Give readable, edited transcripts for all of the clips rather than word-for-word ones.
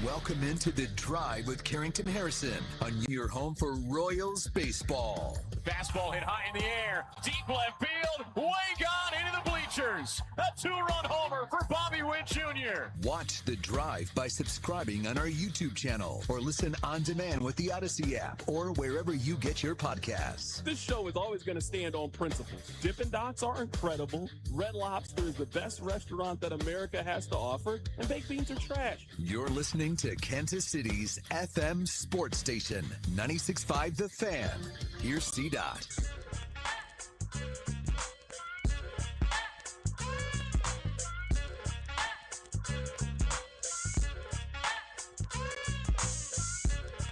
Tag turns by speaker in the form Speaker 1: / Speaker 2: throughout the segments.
Speaker 1: Welcome into The Drive with Carrington Harrison on your home for Royals baseball.
Speaker 2: Fastball hit high in the air, deep left field, way gone into the bleachers. A two-run homer for Bobby Witt Jr.
Speaker 1: Watch The Drive by subscribing on our YouTube channel or listen on demand with the Odyssey app or wherever you get your podcasts.
Speaker 3: This show is always going to stand on principles. Dippin' Dots are incredible. Red Lobster is the best restaurant that America has to offer, and baked beans are trash.
Speaker 1: You're listening to Kansas City's FM sports station, 96.5 The Fan. Here's C-Dot.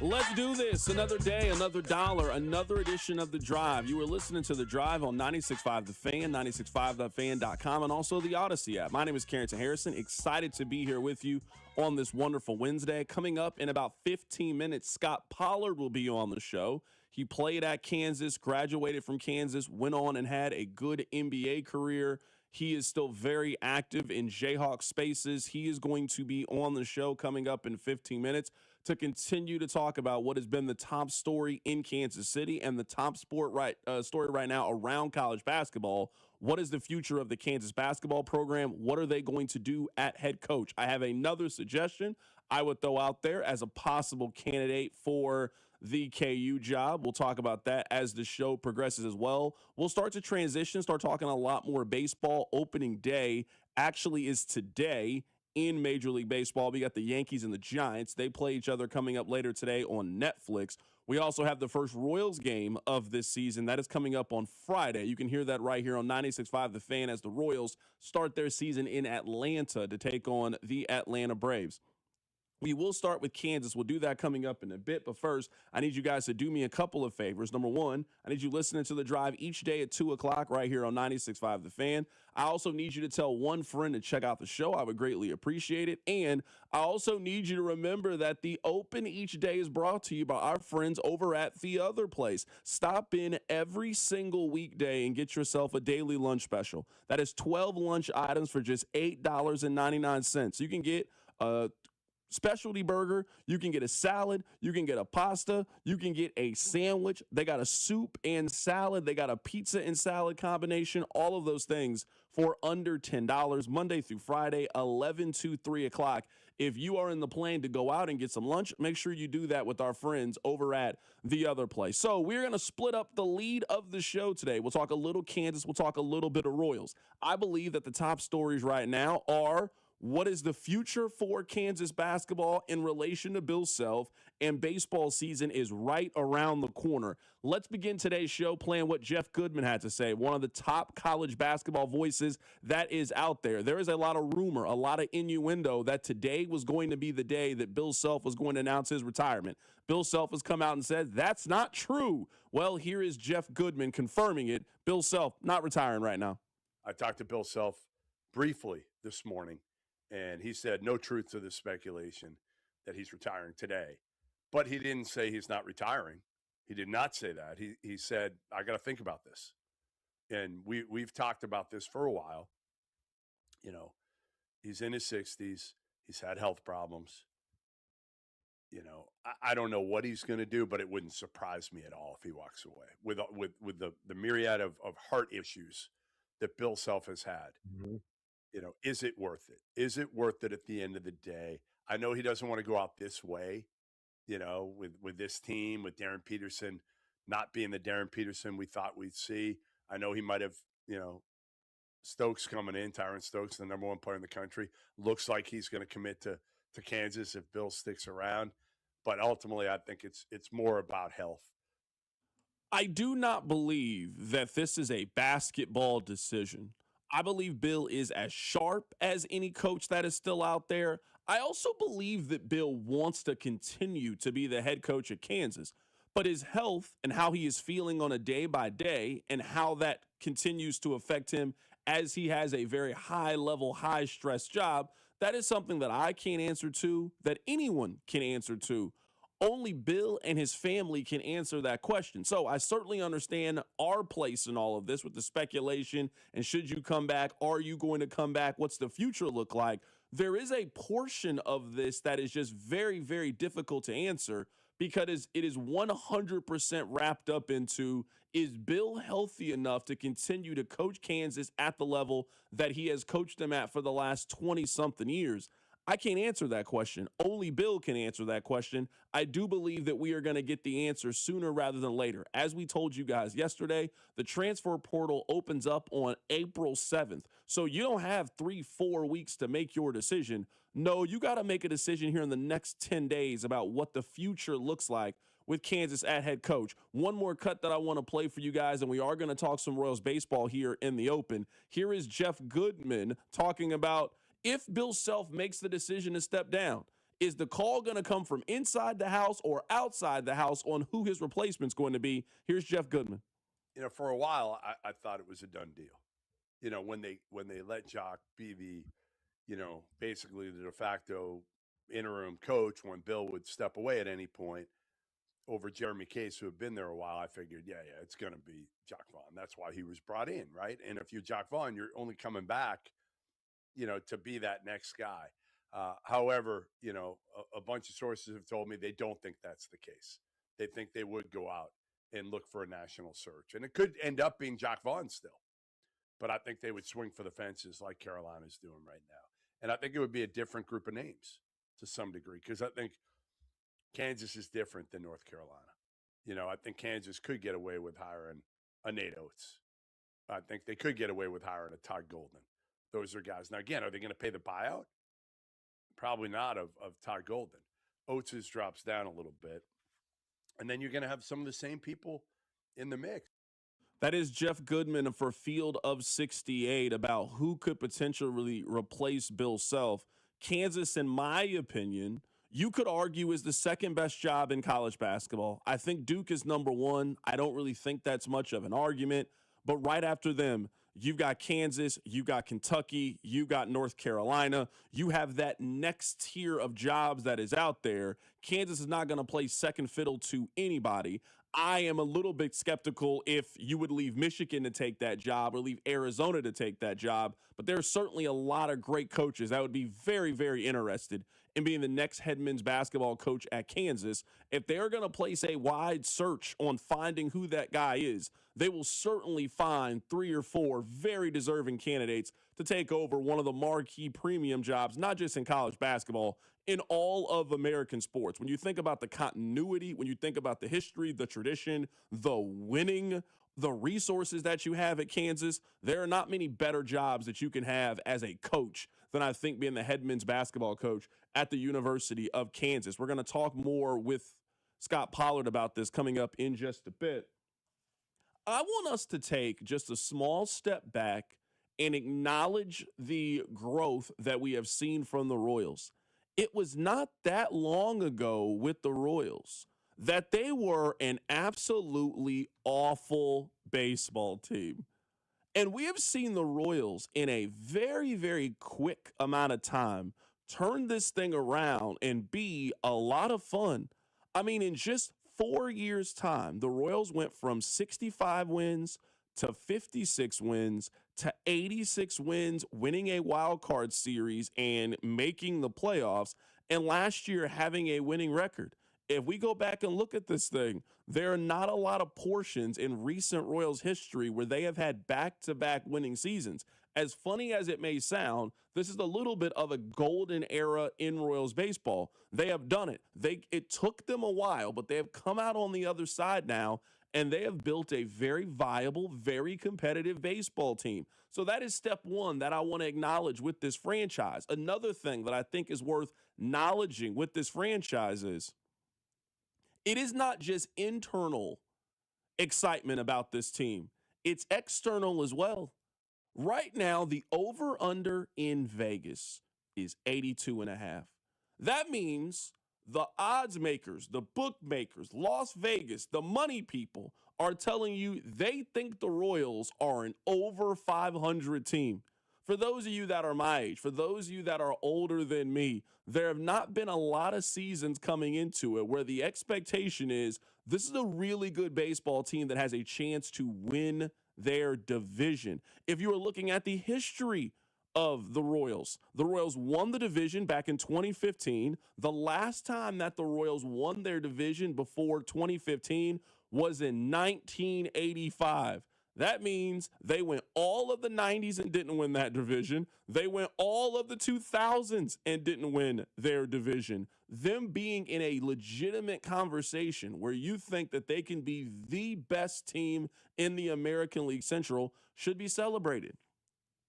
Speaker 3: Let's do this. Another day, another dollar, another edition of The Drive. You were listening to The Drive on 96.5 The Fan, 96.5thefan.com, and also the Odyssey app. My name is Carrington Harrison. Excited to be here with you on this wonderful Wednesday. Coming up in about 15 minutes, Scott Pollard will be on the show. He played at Kansas, graduated from Kansas, went on and had a good NBA career. He is still very active in Jayhawk spaces. He is going to be on the show coming up in 15 minutes to continue to talk about what has been the top story in Kansas City and the top story right now around college basketball. What is the future of the Kansas basketball program? What are they going to do at head coach? I have another suggestion I would throw out there as a possible candidate for the KU job. We'll talk about that as the show progresses as well. We'll start to transition, start talking a lot more baseball. Opening day actually is today in Major League Baseball. We got the Yankees and the Giants. They play each other coming up later today on Netflix. We also have the first Royals game of this season. That is coming up on Friday. You can hear that right here on 96.5 The Fan as the Royals start their season in Atlanta to take on the Atlanta Braves. We will start with Kansas. We'll do that coming up in a bit. But first, I need you guys to do me a couple of favors. Number one, I need you listening to The Drive each day at 2 o'clock right here on 96.5 The Fan. I also need you to tell one friend to check out the show. I would greatly appreciate it. And I also need you to remember that the Open each day is brought to you by our friends over at The Other Place. Stop in every single weekday and get yourself a daily lunch special. That is 12 lunch items for just $8.99. You can get a specialty burger, you can get a salad, you can get a pasta, you can get a sandwich. They got a soup and salad, they got a pizza and salad combination, all of those things for under $10 Monday through Friday, 11 to 3 o'clock. If you are in the plan to go out and get some lunch, make sure you do that with our friends over at The Other Place. So we're going to split up the lead of the show today. We'll talk a little Kansas, we'll talk a little bit of Royals. I believe that the top stories right now are: what is the future for Kansas basketball in relation to Bill Self? And baseball season is right around the corner. Let's begin today's show playing what Jeff Goodman had to say, one of the top college basketball voices that is out there. There is a lot of rumor, a lot of innuendo that today was going to be the day that Bill Self was going to announce his retirement. Bill Self has come out and said that's not true. Well, here is Jeff Goodman confirming it. Bill Self not retiring right now.
Speaker 4: I talked to Bill Self briefly this morning, and he said no truth to this speculation that he's retiring today. But he didn't say he's not retiring. He did not say that. He said, I got to think about this. And we've talked about this for a while. You know, he's in his 60s. He's had health problems. You know, I don't know what he's going to do, but it wouldn't surprise me at all if he walks away with the myriad of heart issues that Bill Self has had. Mm-hmm. You know, is it worth it? Is it worth it at the end of the day? I know he doesn't want to go out this way, you know, with this team, with Darren Peterson not being the Darren Peterson we thought we'd see. I know he might have, you know, Stokes coming in, Tyron Stokes, the number one player in the country. Looks like he's going to commit to Kansas if Bill sticks around. But ultimately, I think it's more about health.
Speaker 3: I do not believe that this is a basketball decision. I believe Bill is as sharp as any coach that is still out there. I also believe that Bill wants to continue to be the head coach at Kansas, but his health and how he is feeling on a day by day and how that continues to affect him as he has a very high level, high stress job, that is something that I can't answer to, that anyone can answer to. Only Bill and his family can answer that question. So I certainly understand our place in all of this with the speculation and should you come back? Are you going to come back? What's the future look like? there is a portion of this that is just very, very difficult to answer because it is 100% wrapped up into, is Bill healthy enough to continue to coach Kansas at the level that he has coached them at for the last 20-something years? I can't answer that question. Only Bill can answer that question. I do believe that we are going to get the answer sooner rather than later. As we told you guys yesterday, the transfer portal opens up on April 7th. So you don't have 3-4 weeks to make your decision. No, you got to make a decision here in the next 10 days about what the future looks like with Kansas at head coach. One more cut that I want to play for you guys, and we are going to talk some Royals baseball here in the open. Here is Jeff Goodman talking about, if Bill Self makes the decision to step down, is the call going to come from inside the house or outside the house on who his replacement's going to be? Here's Jeff Goodman.
Speaker 4: For a while, I thought it was a done deal. When they let Jock be the, basically the de facto interim coach when Bill would step away at any point over Jeremy Case, who had been there a while, I figured, yeah, it's going to be Jock Vaughn. That's why he was brought in, right? And if you're Jock Vaughn, you're only coming back to be that next guy. However, a bunch of sources have told me they don't think that's the case. They think they would go out and look for a national search. And it could end up being Jock Vaughn still. But I think they would swing for the fences like Carolina's doing right now. And I think it would be a different group of names to some degree, because I think Kansas is different than North Carolina. I think Kansas could get away with hiring a Nate Oates. I think they could get away with hiring a Todd Golden. Those are guys. Now, again, are they going to pay the buyout? Probably not of Todd Golden. Oates drops down a little bit. And then you're going to have some of the same people in the mix.
Speaker 3: That is Jeff Goodman for Field of 68 about who could potentially replace Bill Self. Kansas, in my opinion, you could argue is the second best job in college basketball. I think Duke is number one. I don't really think that's much of an argument. But right after them, you've got Kansas, you got Kentucky, you got North Carolina. You have that next tier of jobs that is out there. Kansas is not going to play second fiddle to anybody. I am a little bit skeptical if you would leave Michigan to take that job or leave Arizona to take that job. But there's certainly a lot of great coaches that would be very, very interested in being the next head men's basketball coach at Kansas. If they're going to place a wide search on finding who that guy is, they will certainly find 3 or 4 very deserving candidates to take over one of the marquee premium jobs, not just in college basketball, in all of American sports. When you think about the continuity, when you think about the history, the tradition, the winning, the resources that you have at Kansas, there are not many better jobs that you can have as a coach than I think being the head men's basketball coach at the University of Kansas. We're going to talk more with Scott Pollard about this coming up in just a bit. I want us to take just a small step back and acknowledge the growth that we have seen from the Royals. It was not that long ago with the Royals that they were an absolutely awful baseball team. And we have seen the Royals in a very, very quick amount of time turn this thing around and be a lot of fun. I mean, in just 4 years' time, the Royals went from 65 wins to 56 wins to 86 wins, winning a wild card series and making the playoffs, and last year having a winning record. If we go back and look at this thing, there are not a lot of portions in recent Royals history where they have had back-to-back winning seasons. As funny as it may sound, this is a little bit of a golden era in Royals baseball. They have done it. It took them a while, but they have come out on the other side now, and they have built a very viable, very competitive baseball team. So that is step one that I want to acknowledge with this franchise. Another thing that I think is worth acknowledging with this franchise is it is not just internal excitement about this team. It's external as well. Right now, the over-under in Vegas is 82.5. That means the odds makers, the bookmakers, Las Vegas, the money people are telling you they think the Royals are an over 500 team. For those of you that are my age, for those of you that are older than me, there have not been a lot of seasons coming into it where the expectation is this is a really good baseball team that has a chance to win their division. If you are looking at the history of the Royals. The Royals won the division back in 2015. The last time that the Royals won their division before 2015 was in 1985. That means they went all of the 90s and didn't win that division. They went all of the 2000s and didn't win their division. Them being in a legitimate conversation where you think that they can be the best team in the American League Central should be celebrated.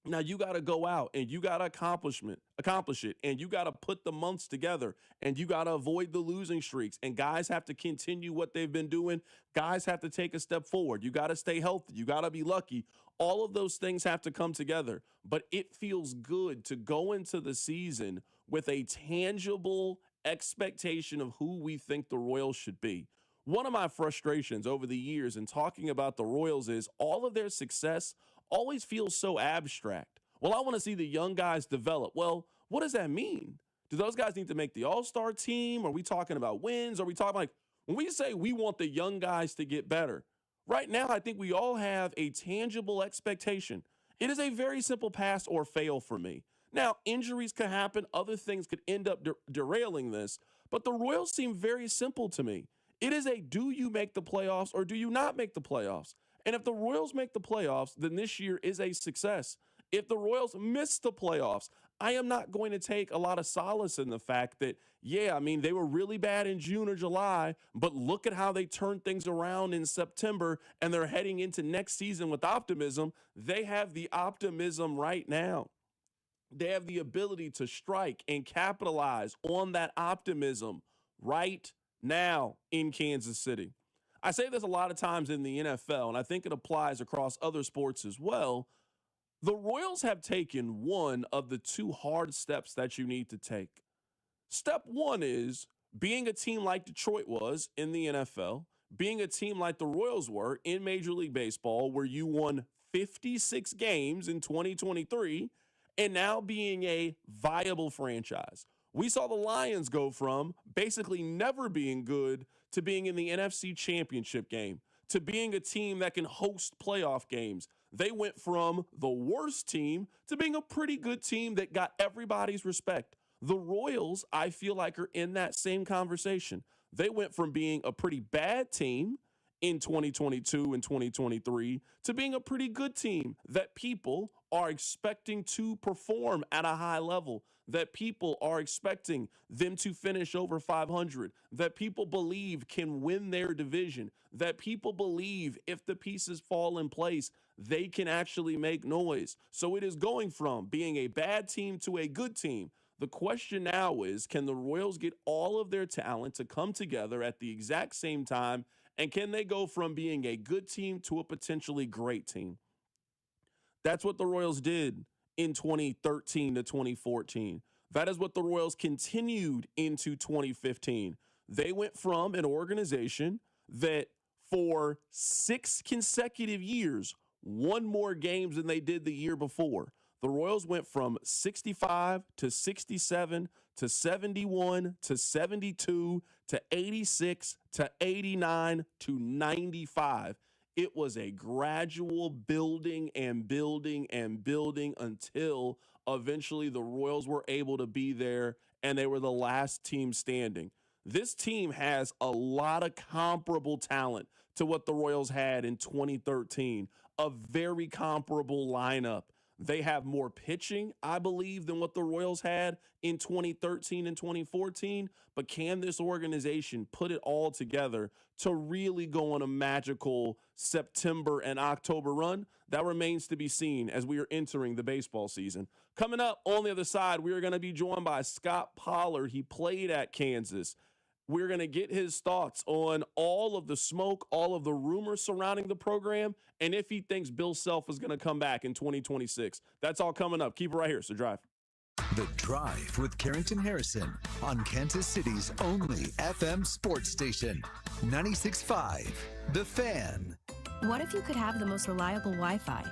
Speaker 3: Now, you got to go out and you got to accomplish it, and you got to put the months together, and you got to avoid the losing streaks, and guys have to continue what they've been doing. Guys have to take a step forward. You got to stay healthy. You got to be lucky. All of those things have to come together, but it feels good to go into the season with a tangible expectation of who we think the Royals should be. One of my frustrations over the years in talking about the Royals is all of their success always feels so abstract. Well, I want to see the young guys develop. Well, what does that mean? Do those guys need to make the all-star team? Are we talking about wins? Are we talking like when we say we want the young guys to get better? Right now, I think we all have a tangible expectation. It is a very simple pass or fail for me. Now, injuries could happen. Other things could end up derailing this. But the Royals seem very simple to me. It is a do you make the playoffs or do you not make the playoffs? And if the Royals make the playoffs, then this year is a success. If the Royals miss the playoffs, I am not going to take a lot of solace in the fact that, yeah, I mean, they were really bad in June or July, but look at how they turned things around in September, and they're heading into next season with optimism. They have the optimism right now. They have the ability to strike and capitalize on that optimism right now in Kansas City. I say this a lot of times in the NFL, and I think it applies across other sports as well. The Royals have taken one of the two hard steps that you need to take. Step one is being a team like Detroit was in the NFL, being a team like the Royals were in Major League Baseball, where you won 56 games in 2023, and now being a viable franchise. We saw the Lions go from basically never being good to being in the NFC Championship game, to being a team that can host playoff games. They went from the worst team to being a pretty good team that got everybody's respect. The Royals, I feel like, are in that same conversation. They went from being a pretty bad team in 2022 and 2023 to being a pretty good team that people are expecting to perform at a high level, that people are expecting them to finish over 500, that people believe can win their division, that people believe if the pieces fall in place, they can actually make noise. So it is going from being a bad team to a good team. The question now is, can the Royals get all of their talent to come together at the exact same time, and can they go from being a good team to a potentially great team? That's what the Royals did in 2013 to 2014. That is what the Royals continued into 2015. They went from an organization that for 6 consecutive years won more games than they did the year before. The Royals went from 65 to 67 to 71 to 72 to 86 to 89 to 95. It was a gradual building and building and building until eventually the Royals were able to be there and they were the last team standing. This team has a lot of comparable talent to what the Royals had in 2013, a very comparable lineup. They have more pitching, I believe, than what the Royals had in 2013 and 2014. But can this organization put it all together to really go on a magical September and October run? That remains to be seen as we are entering the baseball season. Coming up on the other side, we are going to be joined by Scott Pollard. He played at Kansas. We're going to get his thoughts on all of the smoke, all of the rumors surrounding the program, and if he thinks Bill Self is going to come back in 2026. That's all coming up. Keep it right here. So Drive.
Speaker 1: The Drive with Carrington Harrison on Kansas City's only FM sports station, 96.5 The Fan.
Speaker 5: What if you could have the most reliable Wi-Fi?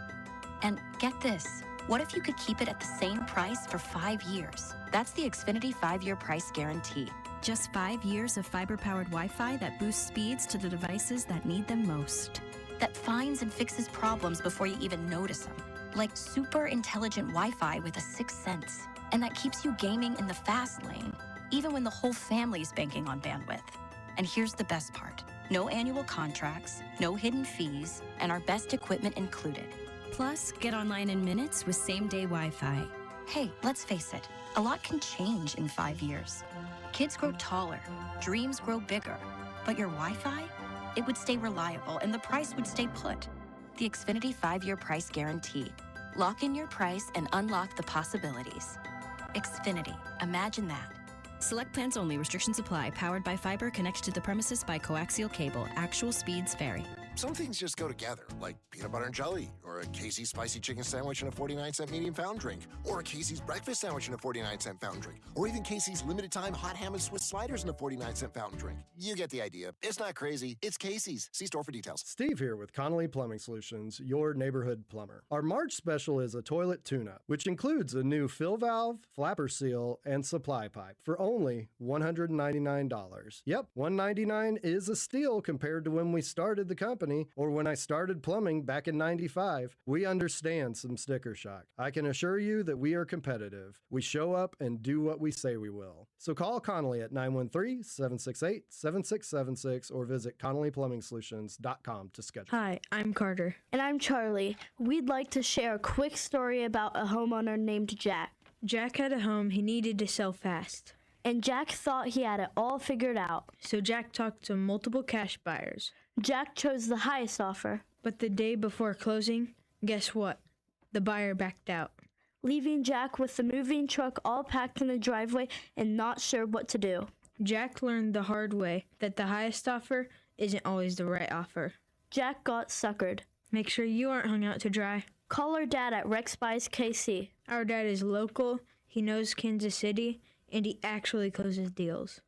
Speaker 6: And get this, what if you could keep it at the same price for 5 years? That's the Xfinity 5-year price guarantee.
Speaker 5: Just 5 years of fiber-powered Wi-Fi that boosts speeds to the devices that need them most.
Speaker 6: That finds and fixes problems before you even notice them. like super intelligent Wi-Fi with a sixth sense. And that keeps you gaming in the fast lane, even when the whole family's banking on bandwidth. And here's the best part. No annual contracts, no hidden fees, and our best equipment included.
Speaker 5: Plus, get online in minutes with same-day Wi-Fi.
Speaker 6: Hey, let's face it, a lot can change in 5 years. Kids grow taller, dreams grow bigger, but your Wi-Fi? It would stay reliable and the price would stay put. The Xfinity 5-year price guarantee. Lock in your price and unlock the possibilities. Xfinity, imagine that.
Speaker 5: Select plans only. Restrictions apply. Powered by fiber. Connected to the premises by coaxial cable. Actual speeds vary.
Speaker 7: Some things just go together, like peanut butter and jelly, or a Casey's spicy chicken sandwich and a 49-cent medium fountain drink, or a Casey's breakfast sandwich and a 49-cent fountain drink, or even Casey's limited time hot ham and Swiss sliders and a 49-cent fountain drink. You get the idea. It's not crazy. It's Casey's. See store for details.
Speaker 8: Steve here with Connolly Plumbing Solutions, your neighborhood plumber. Our March special is a toilet tune-up, which includes a new fill valve, flapper seal, and supply pipe for only $199. Yep, $199 is a steal compared to when we started the company or when I started plumbing back in '95. We understand some sticker shock. I can assure you that we are competitive. We show up and do what we say we will. So call Connolly at 913-768-7676 or visit ConnollyPlumbingSolutions.com to schedule.
Speaker 9: Hi, I'm Carter.
Speaker 10: And I'm Charlie. We'd like to share a quick story about a homeowner named Jack.
Speaker 9: Jack had a home he needed to sell fast.
Speaker 10: And Jack thought he had it all figured out.
Speaker 9: So Jack talked to multiple cash buyers.
Speaker 10: Jack chose the highest offer.
Speaker 9: But the day before closing, guess what? The buyer backed out.
Speaker 10: Leaving Jack with the moving truck all packed in the driveway and not sure what to do.
Speaker 9: Jack learned the hard way that the highest offer isn't always the right offer.
Speaker 10: Jack got suckered.
Speaker 9: Make sure you aren't hung out to dry.
Speaker 10: Call our dad at Rex Buys KC.
Speaker 9: Our dad is local, he knows Kansas City, and he actually closes deals.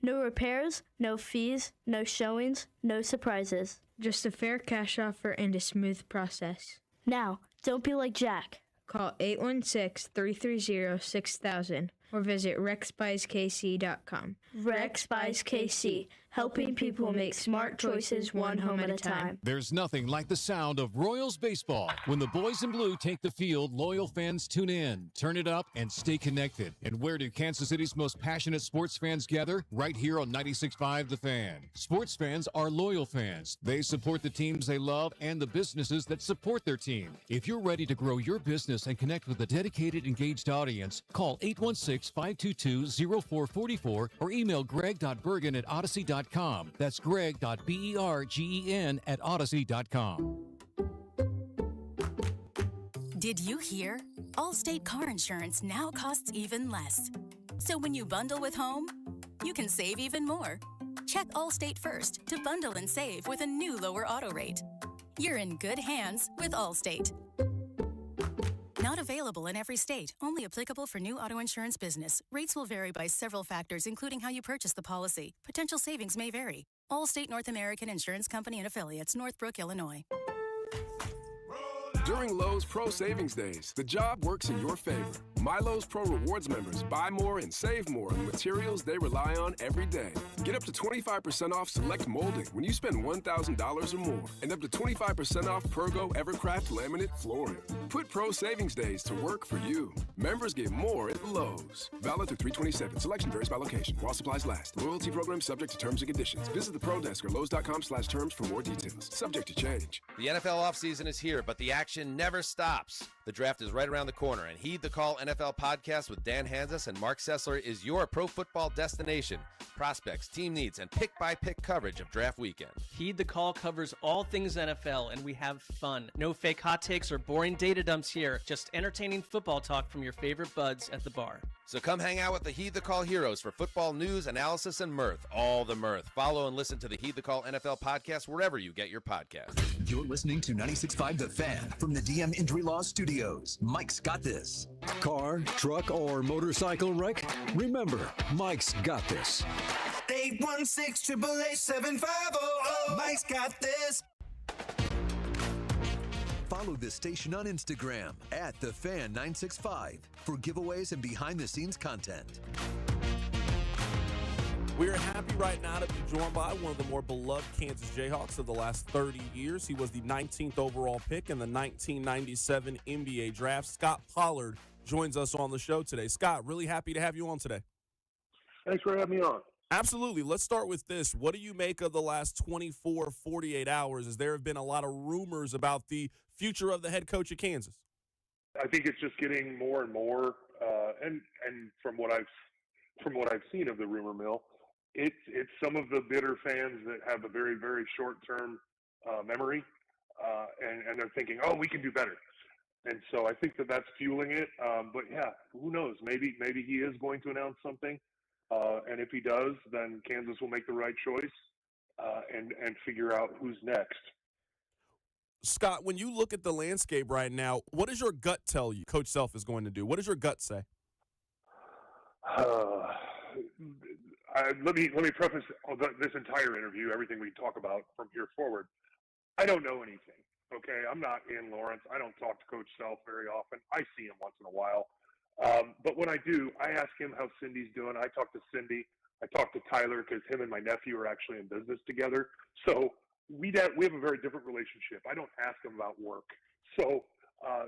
Speaker 10: No repairs, no fees, no showings, no surprises.
Speaker 9: Just a fair cash offer and a smooth process.
Speaker 10: Now, don't be like Jack.
Speaker 9: Call 816-330-6000 or visit rexbuyskc.com.
Speaker 10: Rex Buys KC, helping people make smart choices one home at a time.
Speaker 11: There's nothing like the sound of Royals baseball. When the boys in blue take the field, loyal fans tune in, turn it up, and stay connected. And where do Kansas City's most passionate sports fans gather? Right here on 96.5 The Fan. Sports fans are loyal fans. They support the teams they love and the businesses that support their team. If you're ready to grow your business and connect with a dedicated, engaged audience, call 816-522-0444 or email greg.bergen@odyssey.com. That's greg.bergen@odyssey.com.
Speaker 12: Did you hear? Allstate car insurance now costs even less. So when you bundle with home, you can save even more. Check Allstate first to bundle and save with a new lower auto rate. You're in good hands with Allstate. Not available in every state. Only applicable for new auto insurance business. Rates will vary by several factors, including how you purchase the policy. Potential savings may vary. Allstate North American Insurance Company and Affiliates, Northbrook, Illinois.
Speaker 13: During Lowe's Pro Savings Days, the job works in your favor. My Lowe's Pro Rewards members buy more and save more on materials they rely on every day. Get up to 25% off select molding when you spend $1,000 or more, and up to 25% off Pergo Evercraft laminate flooring. Put Pro Savings Days to work for you. Members get more at Lowe's. Valid through 3/27. Selection varies by location. While supplies last. Loyalty program subject to terms and conditions. Visit the Pro Desk or Lowe's.com/terms for more details. Subject to change.
Speaker 14: The NFL offseason is here, but the action never stops. The draft is right around the corner, and Heed the Call NFL podcast with Dan Hanzus and Mark Sessler is your pro football destination. Prospects, team needs, and pick-by-pick coverage of draft weekend.
Speaker 15: Heed the Call covers all things NFL, and we have fun. No fake hot takes or boring data dumps here. Just entertaining football talk from your favorite buds at the bar.
Speaker 14: So come hang out with the Heed the Call heroes for football news, analysis, and mirth. All the mirth. Follow and listen to the Heed the Call NFL podcast wherever you get your podcasts.
Speaker 1: You're listening to 96.5 The Fan from the DM Injury Law Studios. Mike's got this.
Speaker 16: Car, truck, or motorcycle wreck? Remember, Mike's got this.
Speaker 17: 816-888-7500. Mike's got this.
Speaker 1: Follow the station on Instagram at TheFan965 for giveaways and behind-the-scenes content.
Speaker 3: We are happy right now to be joined by one of the more beloved Kansas Jayhawks of the last 30 years. He was the 19th overall pick in the 1997 NBA draft. Scott Pollard joins us on the show today. Scott, really happy to have you on today.
Speaker 18: Thanks for having me on.
Speaker 3: Absolutely. Let's start with this. What do you make of the last 24, 48 hours, as there have been a lot of rumors about the future of the head coach of Kansas?
Speaker 18: I think it's just getting more and more, and from what I've seen of the rumor mill, it's some of the bitter fans that have a very, very short-term memory, and they're thinking, oh, we can do better. And so I think that's fueling it. But yeah, who knows? Maybe he is going to announce something. And if he does, then Kansas will make the right choice and figure out who's next.
Speaker 3: Scott, when you look at the landscape right now, what does your gut tell you Coach Self is going to do? What does your gut say?
Speaker 18: Let me preface this entire interview, everything we talk about from here forward. I don't know anything, okay? I'm not in Lawrence. I don't talk to Coach Self very often. I see him once in a while. But when I do, I ask him how Cindy's doing. I talk to Cindy. I talk to Tyler because him and my nephew are actually in business together. So we have a very different relationship. I don't ask him about work. So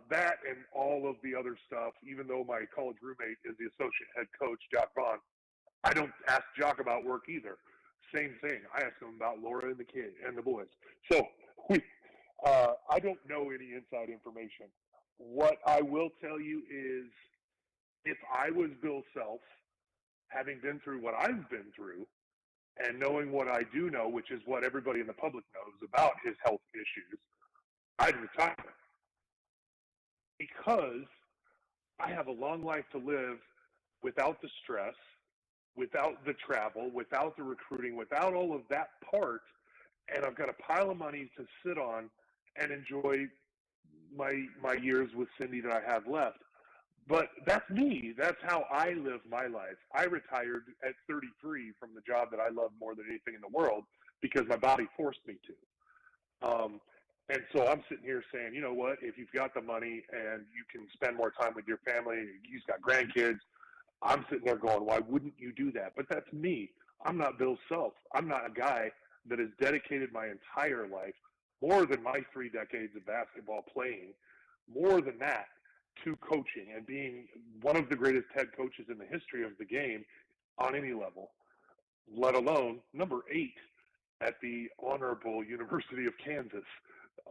Speaker 18: that and all of the other stuff, even though my college roommate is the associate head coach, Jock Vaughn, I don't ask Jock about work either. Same thing. I ask him about Laura and the kid and the boys. So I don't know any inside information. What I will tell you is, if I was Bill Self, having been through what I've been through, and knowing what I do know, which is what everybody in the public knows about his health issues, I'd retire. Because I have a long life to live without the stress, without the travel, without the recruiting, without all of that part, and I've got a pile of money to sit on and enjoy my years with Cindy that I have left. But that's me. That's how I live my life. I retired at 33 from the job that I love more than anything in the world because my body forced me to. And so I'm sitting here saying, you know what, if you've got the money and you can spend more time with your family, you've got grandkids, I'm sitting there going, why wouldn't you do that? But that's me. I'm not Bill Self. I'm not a guy that has dedicated my entire life, more than my 3 decades of basketball playing, more than that, to coaching and being one of the greatest head coaches in the history of the game on any level, let alone number 8 at the Honorable University of Kansas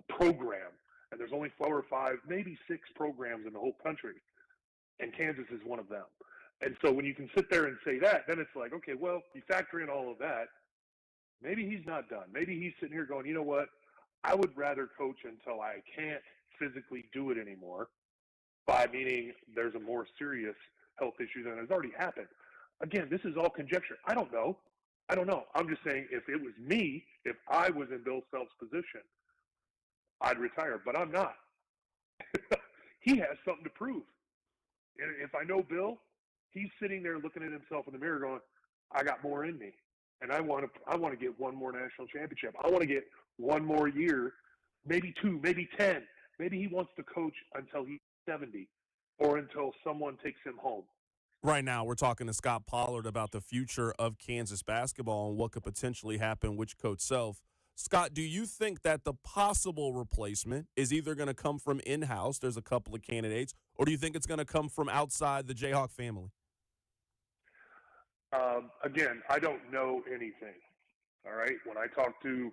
Speaker 18: program. And there's only 4 or 5, maybe 6 programs in the whole country, and Kansas is one of them. And so when you can sit there and say that, then it's like, okay, well, you factor in all of that, maybe he's not done. Maybe he's sitting here going, you know what, I would rather coach until I can't physically do it anymore, by meaning there's a more serious health issue than has already happened. Again, this is all conjecture. I don't know. I'm just saying, if it was me, if I was in Bill Self's position, I'd retire, but I'm not. He has something to prove. And if I know Bill, he's sitting there looking at himself in the mirror going, I got more in me. And I want to get one more national championship. I want to get one more year, maybe 2, maybe 10. Maybe he wants to coach until he's 70 or until someone takes him home.
Speaker 3: Right now, we're talking to Scott Pollard about the future of Kansas basketball and what could potentially happen with Coach Self. Scott, do you think that the possible replacement is either going to come from in-house, there's a couple of candidates, or do you think it's going to come from outside the Jayhawk family?
Speaker 18: Again, I don't know anything, all right? When I talk to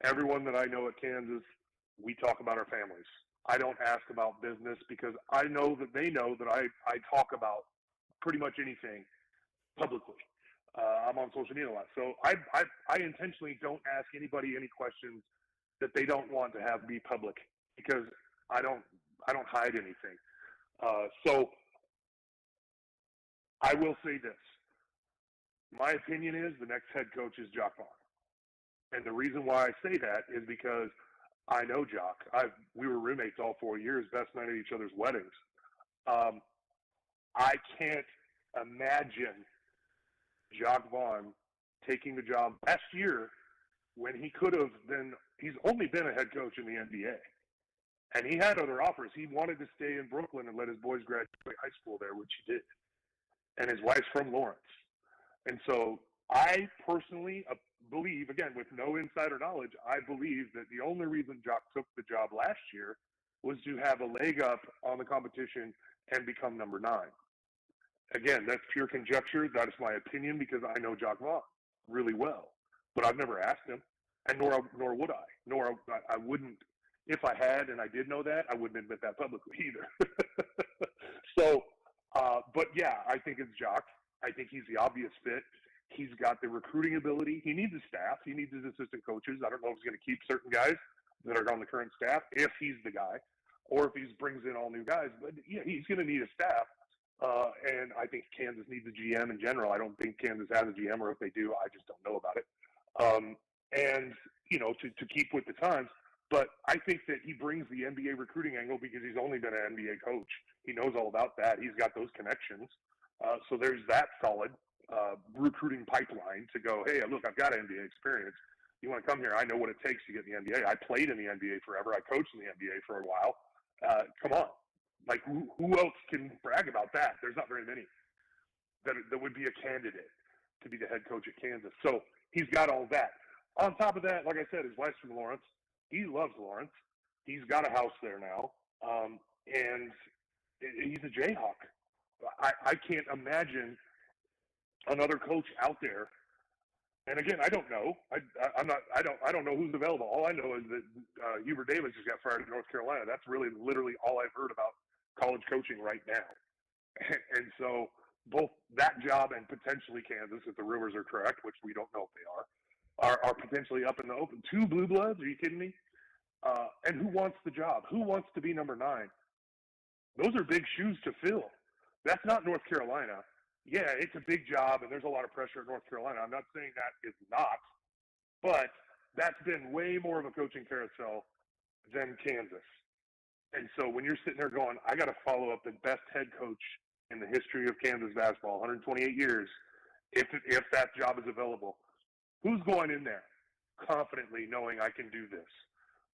Speaker 18: everyone that I know at Kansas, we talk about our families. I don't ask about business because I know that they know that I talk about pretty much anything publicly. I'm on social media a lot. So I intentionally don't ask anybody any questions that they don't want to have be public because I don't hide anything. So I will say this. My opinion is the next head coach is Jock Vaughn. And the reason why I say that is because I know Jock. We were roommates all 4 years, best man at each other's weddings. I can't imagine Jock Vaughn taking the job last year when he could have been – he's only been a head coach in the NBA. And he had other offers. He wanted to stay in Brooklyn and let his boys graduate high school there, which he did. And his wife's from Lawrence. And so I personally believe, again, with no insider knowledge, I believe that the only reason Jock took the job last year was to have a leg up on the competition and become number 9. Again, that's pure conjecture. That is my opinion because I know Jock Vaughn really well. But I've never asked him, and nor would I. Nor I wouldn't. If I had and I did know that, I wouldn't admit that publicly either. So, but yeah, I think it's Jock. I think he's the obvious fit. He's got the recruiting ability. He needs a staff. He needs his assistant coaches. I don't know if he's going to keep certain guys that are on the current staff, if he's the guy, or if he brings in all new guys. But yeah, he's going to need a staff. And I think Kansas needs a GM in general. I don't think Kansas has a GM, or if they do, I just don't know about it. And, you know, to keep with the times. But I think that he brings the NBA recruiting angle because he's only been an NBA coach. He knows all about that. He's got those connections. So there's that solid recruiting pipeline to go, hey, look, I've got NBA experience. You want to come here? I know what it takes to get in the NBA. I played in the NBA forever. I coached in the NBA for a while. Come on. Like, who else can brag about that? There's not very many that would be a candidate to be the head coach at Kansas. So he's got all that. On top of that, like I said, his wife's from Lawrence. He loves Lawrence. He's got a house there now. And he's a Jayhawk. I can't imagine another coach out there. And again, I don't know. I don't know who's available. All I know is that Hubert Davis just got fired in North Carolina. That's really literally all I've heard about college coaching right now. And so both that job and potentially Kansas, if the rumors are correct, which we don't know if they are potentially up in the open. 2 blue bloods? Are you kidding me? And who wants the job? Who wants to be number 9? Those are big shoes to fill. That's not North Carolina. Yeah, it's a big job, and there's a lot of pressure at North Carolina. I'm not saying that is not, but that's been way more of a coaching carousel than Kansas. And so when you're sitting there going, I got to follow up the best head coach in the history of Kansas basketball, 128 years, if that job is available, who's going in there confidently knowing I can do this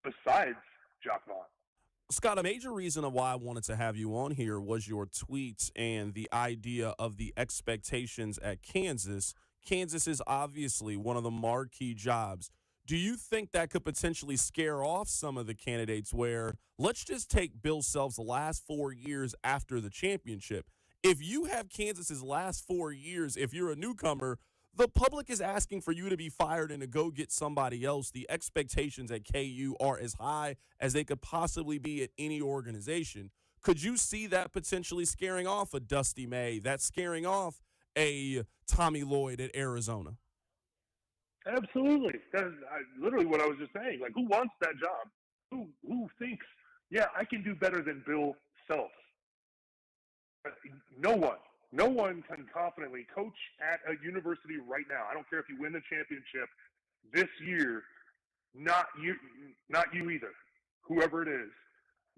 Speaker 18: besides Jock Vaughn?
Speaker 3: Scott, a major reason of why I wanted to have you on here was your tweets and the idea of the expectations at Kansas. Kansas is obviously one of the marquee jobs. Do you think that could potentially scare off some of the candidates where, let's just take Bill Self's last 4 years after the championship. If you have Kansas's last 4 years, if you're a newcomer, the public is asking for you to be fired and to go get somebody else. The expectations at KU are as high as they could possibly be at any organization. Could you see that potentially scaring off a Dusty May, that scaring off a Tommy Lloyd at Arizona?
Speaker 18: Absolutely. That's literally what I was just saying. Like, who wants that job? Who thinks, yeah, I can do better than Bill Self? No one. No one can confidently coach at a university right now. I don't care if you win the championship this year, not you either. Whoever it is,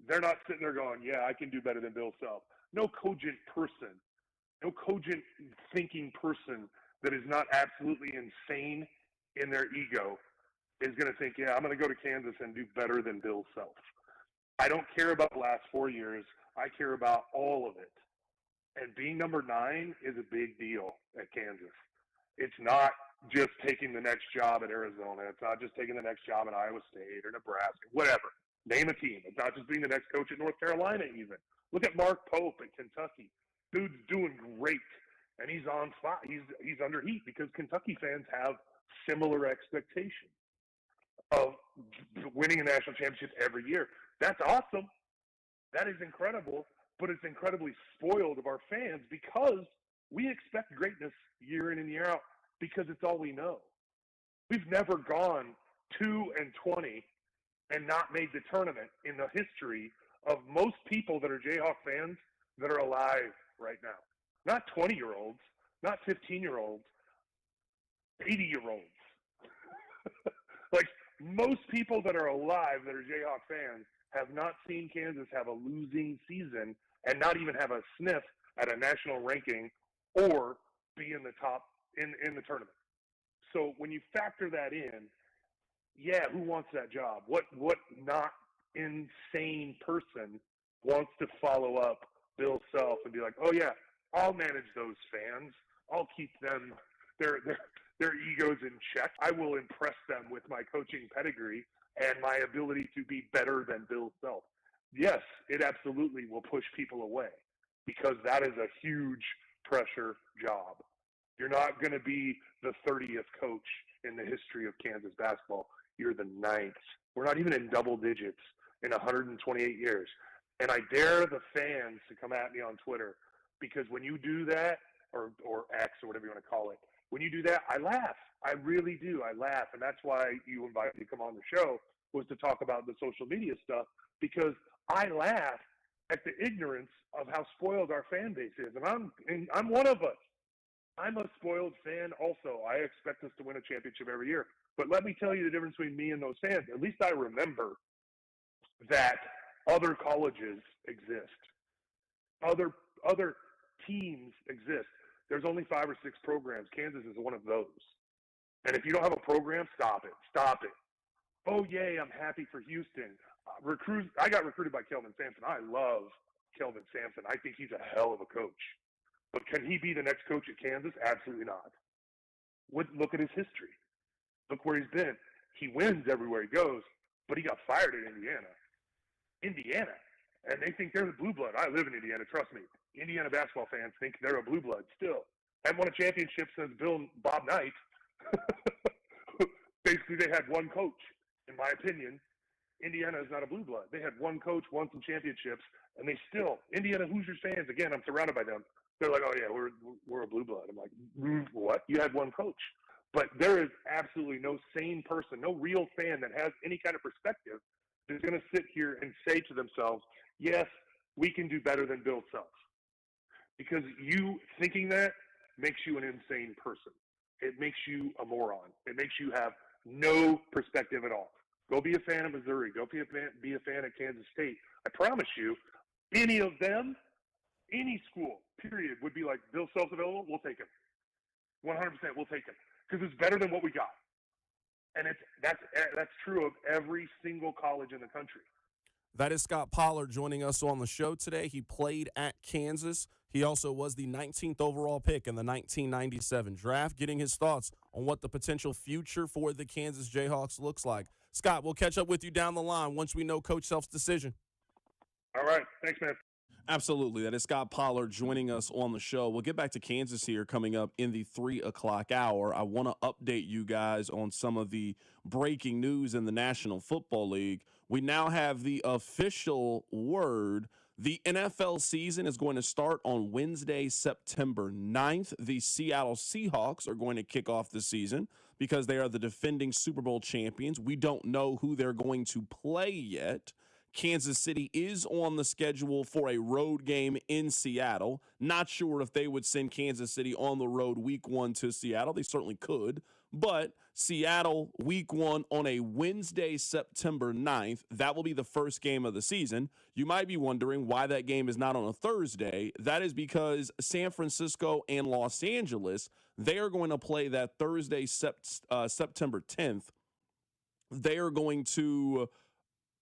Speaker 18: they're not sitting there going, yeah, I can do better than Bill Self. No cogent person, no cogent thinking person that is not absolutely insane in their ego is going to think, yeah, I'm going to go to Kansas and do better than Bill Self. I don't care about the last 4 years. I care about all of it. And being number 9 is a big deal at Kansas. It's not just taking the next job at Arizona. It's not just taking the next job at Iowa State or Nebraska, whatever. Name a team. It's not just being the next coach at North Carolina even. Look at Mark Pope at Kentucky. Dude's doing great, and he's on fire. He's under heat because Kentucky fans have similar expectations of winning a national championship every year. That's awesome. That is incredible. But it's incredibly spoiled of our fans because we expect greatness year in and year out because it's all we know. We've never gone 2-20 and not made the tournament in the history of most people that are Jayhawk fans that are alive right now. Not 20-year-olds, not 15-year-olds, 80-year-olds. Like, most people that are alive that are Jayhawk fans have not seen Kansas have a losing season and not even have a sniff at a national ranking or be in the top in the tournament. So when you factor that in, yeah, who wants that job? What not insane person wants to follow up Bill Self and be like, oh yeah, I'll manage those fans. I'll keep them. They're their egos in check. I will impress them with my coaching pedigree and my ability to be better than Bill Self. Yes, it absolutely will push people away because that is a huge pressure job. You're not going to be the 30th coach in the history of Kansas basketball. You're the 9th. We're not even in double digits in 128 years. And I dare the fans to come at me on Twitter because when you do that, or X or whatever you want to call it, when you do that, I laugh. I really do. I laugh. And that's why you invited me to come on the show, was to talk about the social media stuff, because I laugh at the ignorance of how spoiled our fan base is. And I'm one of us. I'm a spoiled fan also. I expect us to win a championship every year. But let me tell you the difference between me and those fans. At least I remember that other colleges exist. Other teams exist. There's only 5 or 6 programs. Kansas is one of those. And if you don't have a program, stop it. Stop it. Oh, yay, I'm happy for Houston. I got recruited by Kelvin Sampson. I love Kelvin Sampson. I think he's a hell of a coach. But can he be the next coach at Kansas? Absolutely not. Look at his history. Look where he's been. He wins everywhere he goes, but he got fired at Indiana. Indiana. And they think they're the blue blood. I live in Indiana, trust me. Indiana basketball fans think they're a blue blood still. Haven't won a championship since Bob Knight. Basically, they had one coach. In my opinion, Indiana is not a blue blood. They had one coach, won some championships, and they still, Indiana Hoosiers fans, again, I'm surrounded by them. They're like, oh, yeah, we're a blue blood. I'm like, what? You had one coach. But there is absolutely no sane person, no real fan that has any kind of perspective that's going to sit here and say to themselves, yes, we can do better than Bill Self. Because you thinking that makes you an insane person. It makes you a moron. It makes you have no perspective at all. Go be a fan of Missouri. Go be a fan of Kansas State. I promise you, any of them, any school, period, would be like, Bill Self's available, we'll take him. 100% we'll take him. Because it's better than what we got. And that's true of every single college in the country.
Speaker 3: That is Scott Pollard joining us on the show today. He played at Kansas. He also was the 19th overall pick in the 1997 draft, getting his thoughts on what the potential future for the Kansas Jayhawks looks like. Scott, we'll catch up with you down the line once we know Coach Self's decision.
Speaker 18: All right. Thanks, man.
Speaker 3: Absolutely. That is Scott Pollard joining us on the show. We'll get back to Kansas here coming up in the 3 o'clock hour. I want to update you guys on some of the breaking news in the National Football League. We now have the official word. The NFL season is going to start on Wednesday, September 9th. The Seattle Seahawks are going to kick off the season because they are the defending Super Bowl champions. We don't know who they're going to play yet. Kansas City is on the schedule for a road game in Seattle. Not sure if they would send Kansas City on the road week 1 to Seattle. They certainly could. But Seattle week 1 on a Wednesday, September 9th. That will be the first game of the season. You might be wondering why that game is not on a Thursday. That is because San Francisco and Los Angeles, they are going to play that Thursday, September 10th. They are going to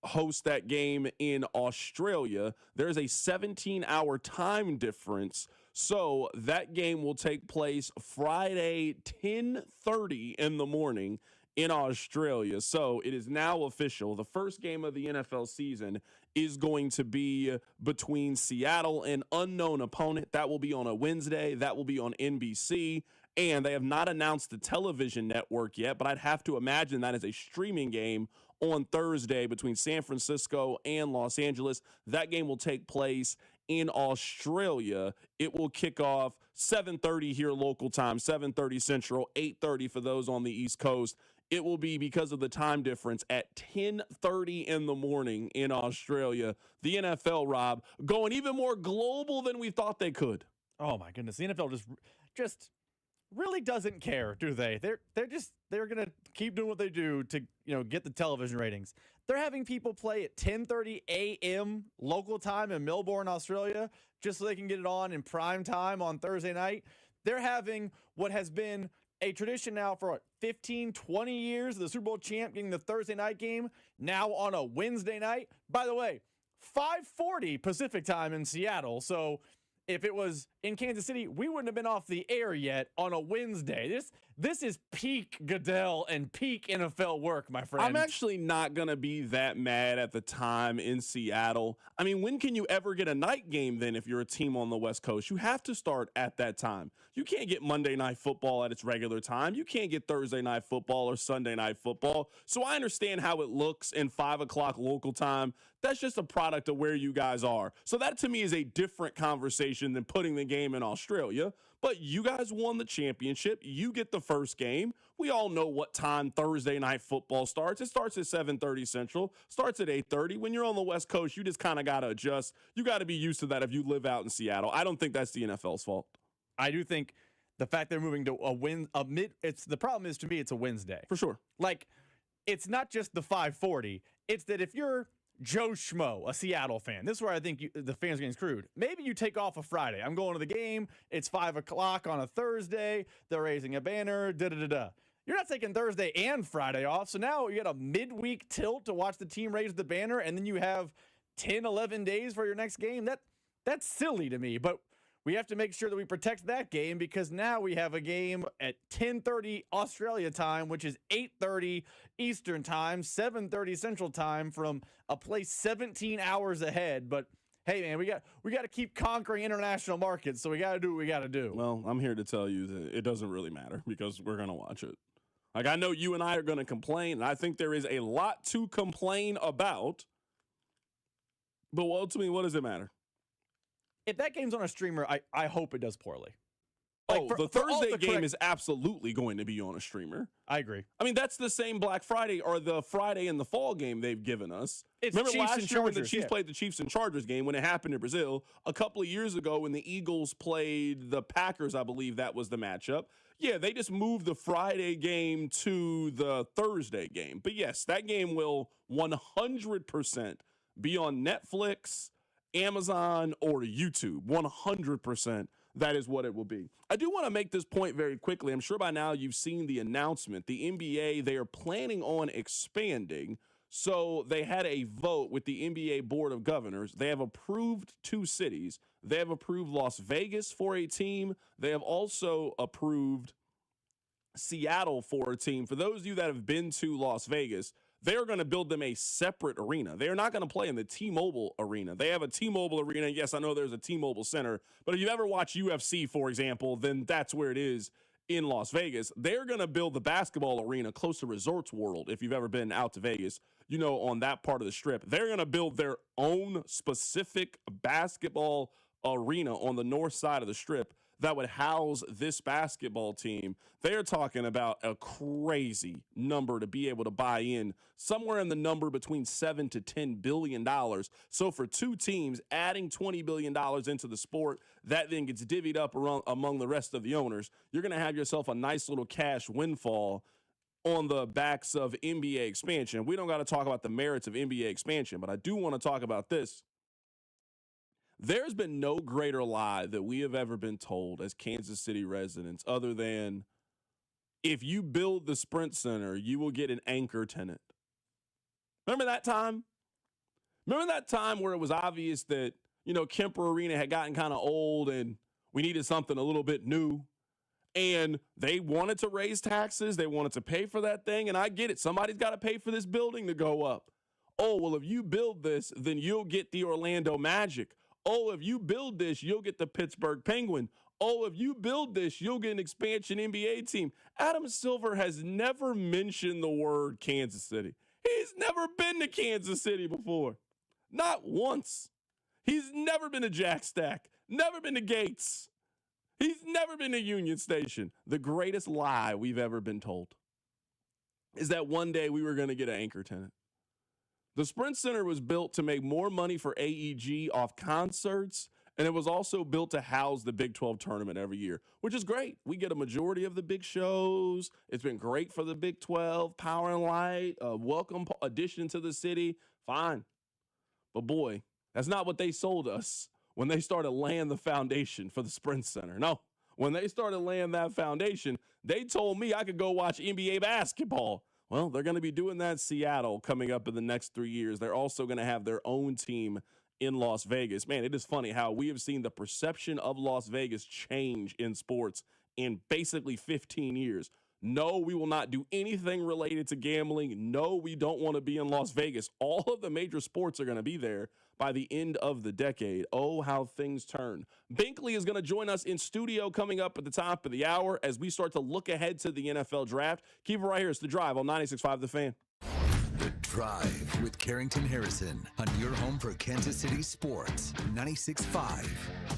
Speaker 3: host that game in Australia. There's a 17-hour time difference, so that game will take place Friday 10:30 in the morning in Australia. So it is now official. The first game of the NFL season is going to be between Seattle and unknown opponent. That will be on a Wednesday. That will be on NBC. And they have not announced the television network yet, but I'd have to imagine that is a streaming game on Thursday between San Francisco and Los Angeles. That game will take place in Australia. It will kick off 7:30 here local time, 7:30 Central, 8:30 for those on the East Coast. It will be, because of the time difference, at 10:30 in the morning in Australia. The NFL, Rob, going even more global than we thought they could.
Speaker 19: Oh my goodness, the NFL just really doesn't care, do they? They're gonna keep doing what they do to get the television ratings. They're having people play at 10:30 a.m. local time in Melbourne, Australia, just so they can get it on in prime time on Thursday night. They're having what has been a tradition now for 15, 20 years, the Super Bowl champ getting the Thursday night game now on a Wednesday night. By the way, 5:40 Pacific time in Seattle, so if it was in Kansas City, we wouldn't have been off the air yet on a Wednesday. This is peak Goodell and peak NFL work, my friend.
Speaker 3: I'm actually not going to be that mad at the time in Seattle. I mean, when can you ever get a night game then if you're a team on the West Coast? You have to start at that time. You can't get Monday Night Football at its regular time. You can't get Thursday Night Football or Sunday Night Football. So I understand how it looks in 5 o'clock local time. That's just a product of where you guys are. So that to me is a different conversation than putting the game in Australia. But you guys won the championship. You get the first game. We all know what time Thursday Night Football starts. It starts at 7:30 Central, starts at 8:30. When you're on the West Coast, you just kind of got to adjust. You got to be used to that if you live out in Seattle. I don't think that's the NFL's fault.
Speaker 19: I do think the fact they're moving to the problem is, to me, it's a Wednesday.
Speaker 3: For sure.
Speaker 19: Like, it's not just the 5:40. It's that if you're Joe Schmo, a Seattle fan, this is where I think the fans are getting screwed. Maybe you take off a Friday. I'm going to the game. It's 5 o'clock on a Thursday. They're raising a banner. Da-da-da-da. You're not taking Thursday and Friday off. So now you get a midweek tilt to watch the team raise the banner, and then you have 10, 11 days for your next game. That's silly to me. But we have to make sure that we protect that game, because now we have a game at 10:30 Australia time, which is 8:30 Eastern time, 7:30 Central time, from a place 17 hours ahead. But hey, man, we got to keep conquering international markets, so we got to do what we got to do.
Speaker 3: Well, I'm here to tell you that it doesn't really matter, because we're going to watch it. Like, I know you and I are going to complain, and I think there is a lot to complain about. But ultimately, what does it matter?
Speaker 19: If that game's on a streamer, I hope it does poorly.
Speaker 3: The Thursday game is absolutely going to be on a streamer.
Speaker 19: I agree.
Speaker 3: I mean, that's the same Black Friday or the Friday in the fall game they've given us. Remember
Speaker 19: Chiefs
Speaker 3: last
Speaker 19: and
Speaker 3: year when the
Speaker 19: Chargers,
Speaker 3: Chiefs played the Chiefs and Chargers game when it happened in Brazil? A couple of years ago when the Eagles played the Packers, I believe that was the matchup. Yeah, they just moved the Friday game to the Thursday game. But yes, that game will 100% be on Netflix, Amazon, or YouTube. 100%. That is what it will be. I do want to make this point very quickly. I'm sure by now you've seen the announcement. The NBA, they are planning on expanding. So they had a vote with the NBA Board of Governors. They have approved 2 cities. They have approved Las Vegas for a team. They have also approved Seattle for a team. For those of you that have been to Las Vegas, they're going to build them a separate arena. They're not going to play in the T-Mobile arena. They have a T-Mobile arena. Yes, I know there's a T-Mobile Center, but if you ever watch UFC, for example, then that's where it is in Las Vegas. They're going to build the basketball arena close to Resorts World. If you've ever been out to Vegas, you know, on that part of the strip, they're going to build their own specific basketball arena on the north side of the strip that would house this basketball team. They're talking about a crazy number to be able to buy in, somewhere in the number between $7 to $10 billion. So for 2 teams, adding $20 billion into the sport, that then gets divvied up among the rest of the owners. You're going to have yourself a nice little cash windfall on the backs of NBA expansion. We don't got to talk about the merits of NBA expansion, but I do want to talk about this. There's been no greater lie that we have ever been told as Kansas City residents other than if you build the Sprint Center, you will get an anchor tenant. Remember that time? Remember that time where it was obvious that, you know, Kemper Arena had gotten kind of old and we needed something a little bit new? And they wanted to raise taxes. They wanted to pay for that thing. And I get it. Somebody's got to pay for this building to go up. Oh, well, if you build this, then you'll get the Orlando Magic. Oh, if you build this, you'll get the Pittsburgh Penguin. Oh, if you build this, you'll get an expansion NBA team. Adam Silver has never mentioned the word Kansas City. He's never been to Kansas City before. Not once. He's never been to Jack Stack. Never been to Gates. He's never been to Union Station. The greatest lie we've ever been told is that one day we were going to get an anchor tenant. The Sprint Center was built to make more money for AEG off concerts, and it was also built to house the Big 12 tournament every year, which is great. We get a majority of the big shows. It's been great for the Big 12, Power and Light, a welcome addition to the city. Fine. But boy, that's not what they sold us when they started laying the foundation for the Sprint Center. No, when they started laying that foundation, they told me I could go watch NBA basketball. Well, they're going to be doing that in Seattle coming up in the next 3 years. They're also going to have their own team in Las Vegas. Man, it is funny how we have seen the perception of Las Vegas change in sports in basically 15 years. No, we will not do anything related to gambling. No, we don't want to be in Las Vegas. All of the major sports are going to be there by the end of the decade. Oh, how things turn. Binkley is going to join us in studio coming up at the top of the hour as we start to look ahead to the NFL draft. Keep it right here. It's The Drive on 96.5 The Fan.
Speaker 1: The Drive with Carrington Harrison on your home for Kansas City sports. 96.5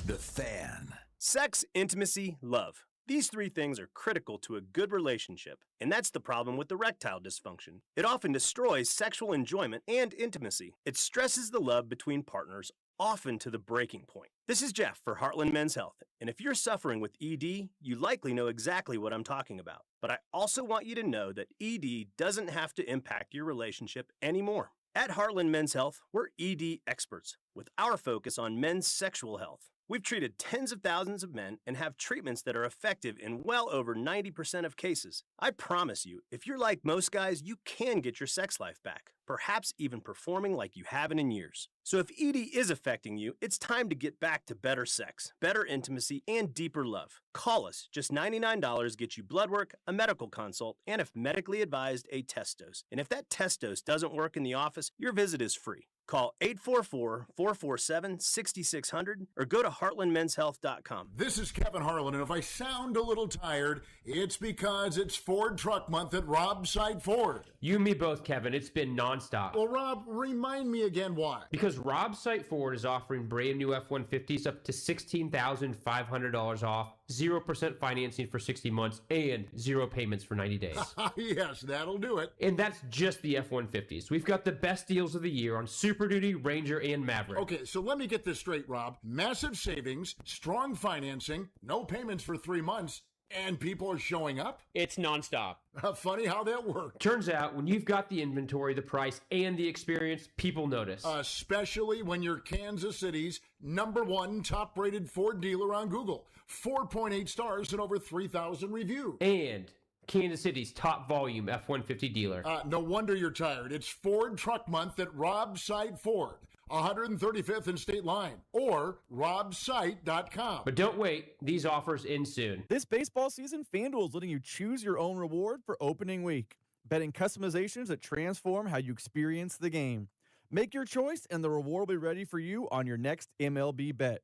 Speaker 1: The Fan.
Speaker 20: Sex, intimacy, love. These three things are critical to a good relationship, and that's the problem with erectile dysfunction. It often destroys sexual enjoyment and intimacy. It stresses the love between partners, often to the breaking point. This is Jeff for Heartland Men's Health, and if you're suffering with ED, you likely know exactly what I'm talking about. But I also want you to know that ED doesn't have to impact your relationship anymore. At Heartland Men's Health, we're ED experts, with our focus on men's sexual health. We've treated tens of thousands of men and have treatments that are effective in well over 90% of cases. I promise you, if you're like most guys, you can get your sex life back, perhaps even performing like you haven't in years. So if ED is affecting you, it's time to get back to better sex, better intimacy, and deeper love. Call us. Just $99 gets you blood work, a medical consult, and if medically advised, a test dose. And if that test dose doesn't work in the office, your visit is free. Call 844-447-6600 or go to heartlandmenshealth.com.
Speaker 21: This is Kevin Harlan, and if I sound a little tired, it's because it's Ford Truck Month at Rob's Side Ford.
Speaker 22: You and me both, Kevin. It's been nonstop.
Speaker 21: Well, Rob, remind me again why.
Speaker 22: Because Rob's Site Ford is offering brand new F-150s up to $16,500 off, 0% financing for 60 months, and 0 payments for 90 days.
Speaker 21: Yes, that'll do it.
Speaker 22: And that's just the F-150s. We've got the best deals of the year on Super Duty, Ranger, and Maverick.
Speaker 21: Okay, so let me get this straight, Rob. Massive savings, strong financing, no payments for 3 months, and people are showing up?
Speaker 22: It's nonstop.
Speaker 21: Funny how that works.
Speaker 22: Turns out, when you've got the inventory, the price, and the experience, people notice.
Speaker 21: Especially when you're Kansas City's #1 top-rated Ford dealer on Google. 4.8 stars and over 3,000 reviews.
Speaker 22: And Kansas City's top volume F-150 dealer.
Speaker 21: No wonder you're tired. It's Ford Truck Month at Rob's Side Ford, 135th and State Line, or robsite.com.
Speaker 22: But don't wait. These offers end soon.
Speaker 19: This baseball season, FanDuel is letting you choose your own reward for opening week. Betting customizations that transform how you experience the game. Make your choice, and the reward will be ready for you on your next MLB bet.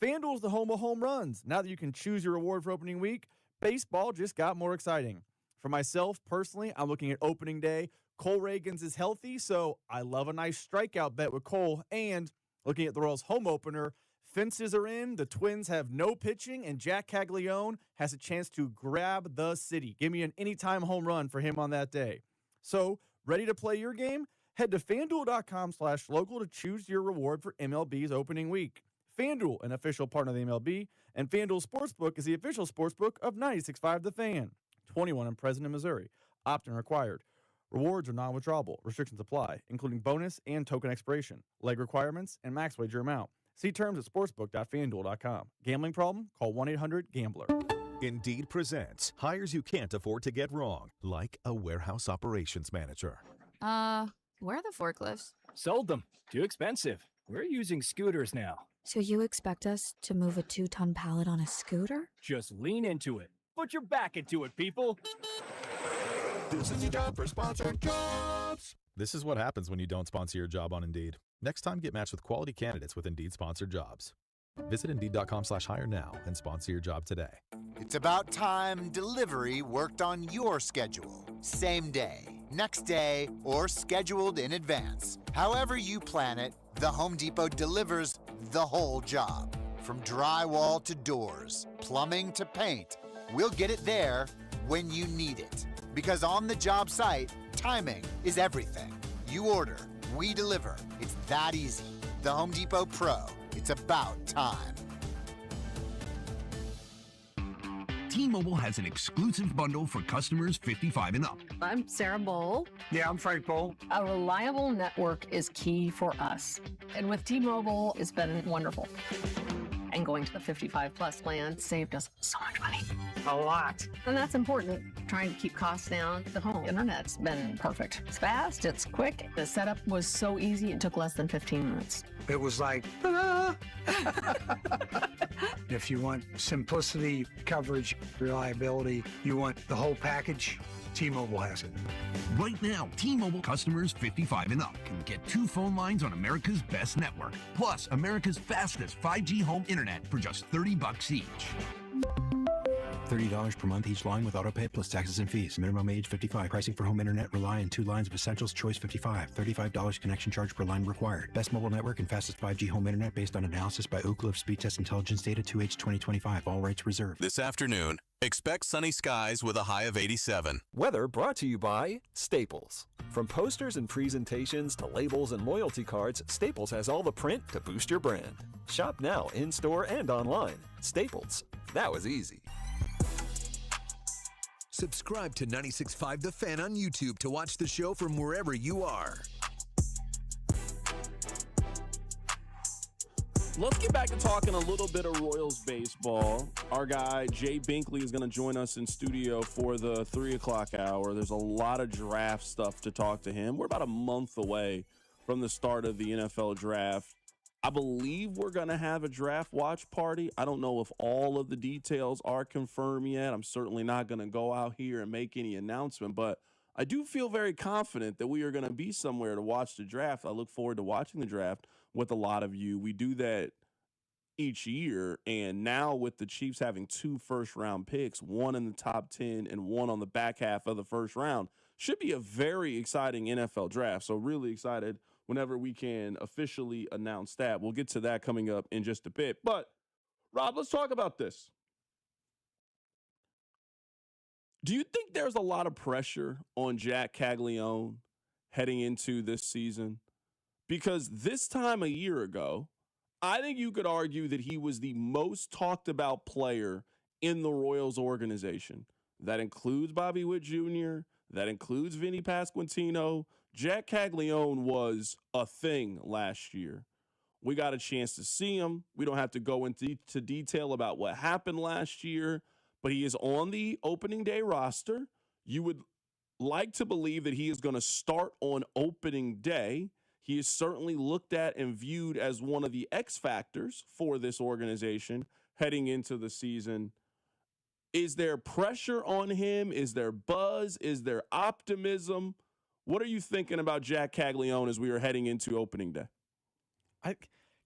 Speaker 19: FanDuel is the home of home runs. Now that you can choose your reward for opening week, baseball just got more exciting. For myself, personally, I'm looking at opening day. Cole Reagans is healthy, so I love a nice strikeout bet with Cole. And looking at the Royals' home opener, fences are in, the Twins have no pitching, and Jack Kagleon has a chance to grab the city. Give me an anytime home run for him on that day. So, ready to play your game? Head to FanDuel.com/local to choose your reward for MLB's opening week. FanDuel, an official partner of the MLB, and FanDuel Sportsbook is the official sportsbook of 96.5 The Fan. 21 and present in Missouri. Opt-in required. Rewards are non-withdrawable. Restrictions apply, including bonus and token expiration, leg requirements, and max wager amount. See terms at sportsbook.fanduel.com. Gambling problem? Call 1-800-GAMBLER.
Speaker 23: Indeed presents hires you can't afford to get wrong, like a warehouse operations manager.
Speaker 24: Where are the forklifts?
Speaker 25: Sold them. Too expensive. We're using scooters now.
Speaker 24: So you expect us to move a 2-ton pallet on a scooter?
Speaker 25: Just lean into it. Put your back into it, people.
Speaker 23: This is your job for sponsored jobs. This is what happens when you don't sponsor your job on Indeed. Next time, get matched with quality candidates with Indeed sponsored jobs. Visit Indeed.com/hire now and sponsor your job today.
Speaker 26: It's about time delivery worked on your schedule. Same day, next day, or scheduled in advance. However you plan it, the Home Depot delivers the whole job. From drywall to doors, plumbing to paint, we'll get it there when you need it. Because on the job site, timing is everything. You order, we deliver. It's that easy. The Home Depot Pro. It's about time.
Speaker 27: T-Mobile has an exclusive bundle for customers 55 and up.
Speaker 28: I'm Sarah Bowl.
Speaker 27: Yeah, I'm Frank Bowl.
Speaker 28: A reliable network is key for us. And with T-Mobile, it's been wonderful. And going to the 55-plus plan saved us so much money. A lot. And that's important. Trying to keep costs down. The home internet's been perfect. It's fast, it's quick. The setup was so easy, it took less than 15 minutes.
Speaker 2: It was like, ta-da! If you want simplicity, coverage, reliability, you want the whole package, T-Mobile has it.
Speaker 27: Right now, T-Mobile customers 55 and up can get 2 phone lines on America's best network, plus America's fastest 5G home internet for just $30 each.
Speaker 4: $30 per month each line with autopay plus taxes and fees. Minimum age 55. Pricing for home internet rely on 2 lines of essentials. Choice 55. $35 connection charge per line required. Best mobile network and fastest 5G home internet based on analysis by Ookla of Speed Test Intelligence data 2H 2025. All rights reserved.
Speaker 5: This afternoon, expect sunny skies with a high of 87.
Speaker 6: Weather brought to you by Staples. From posters and presentations to labels and loyalty cards, Staples has all the print to boost your brand. Shop now in-store and online. Staples. That was easy.
Speaker 1: Subscribe to 96.5 The Fan on YouTube to watch the show from wherever you are.
Speaker 3: Let's get back to talking a little bit of Royals baseball. Our guy, Jay Binkley, is going to join us in studio for the 3 o'clock hour. There's a lot of draft stuff to talk to him. We're about a month away from the start of the NFL draft. I believe we're going to have a draft watch party. I don't know if all of the details are confirmed yet. I'm certainly not going to go out here and make any announcement, but I do feel very confident that we are going to be somewhere to watch the draft. I look forward to watching the draft with a lot of you. We do that each year, and now with the Chiefs having 2 first-round picks, 1 in the top 10 and 1 on the back half of the first round, should be a very exciting NFL draft. So really excited whenever we can officially announce that. We'll get to that coming up in just a bit. But, Rob, let's talk about this. Do you think there's a lot of pressure on Jack Kagleon heading into this season? Because this time a year ago, I think you could argue that he was the most talked about player in the Royals organization. That includes Bobby Witt Jr., that includes Vinny Pasquantino. Jack Kagleon was a thing last year. We got a chance to see him. We don't have to go into detail about what happened last year, but he is on the opening day roster. You would like to believe that he is going to start on opening day. He is certainly looked at and viewed as one of the X factors for this organization heading into the season. Is there pressure on him? Is there buzz? Is there optimism? What are you thinking about Jack Kagleon as we are heading into opening day?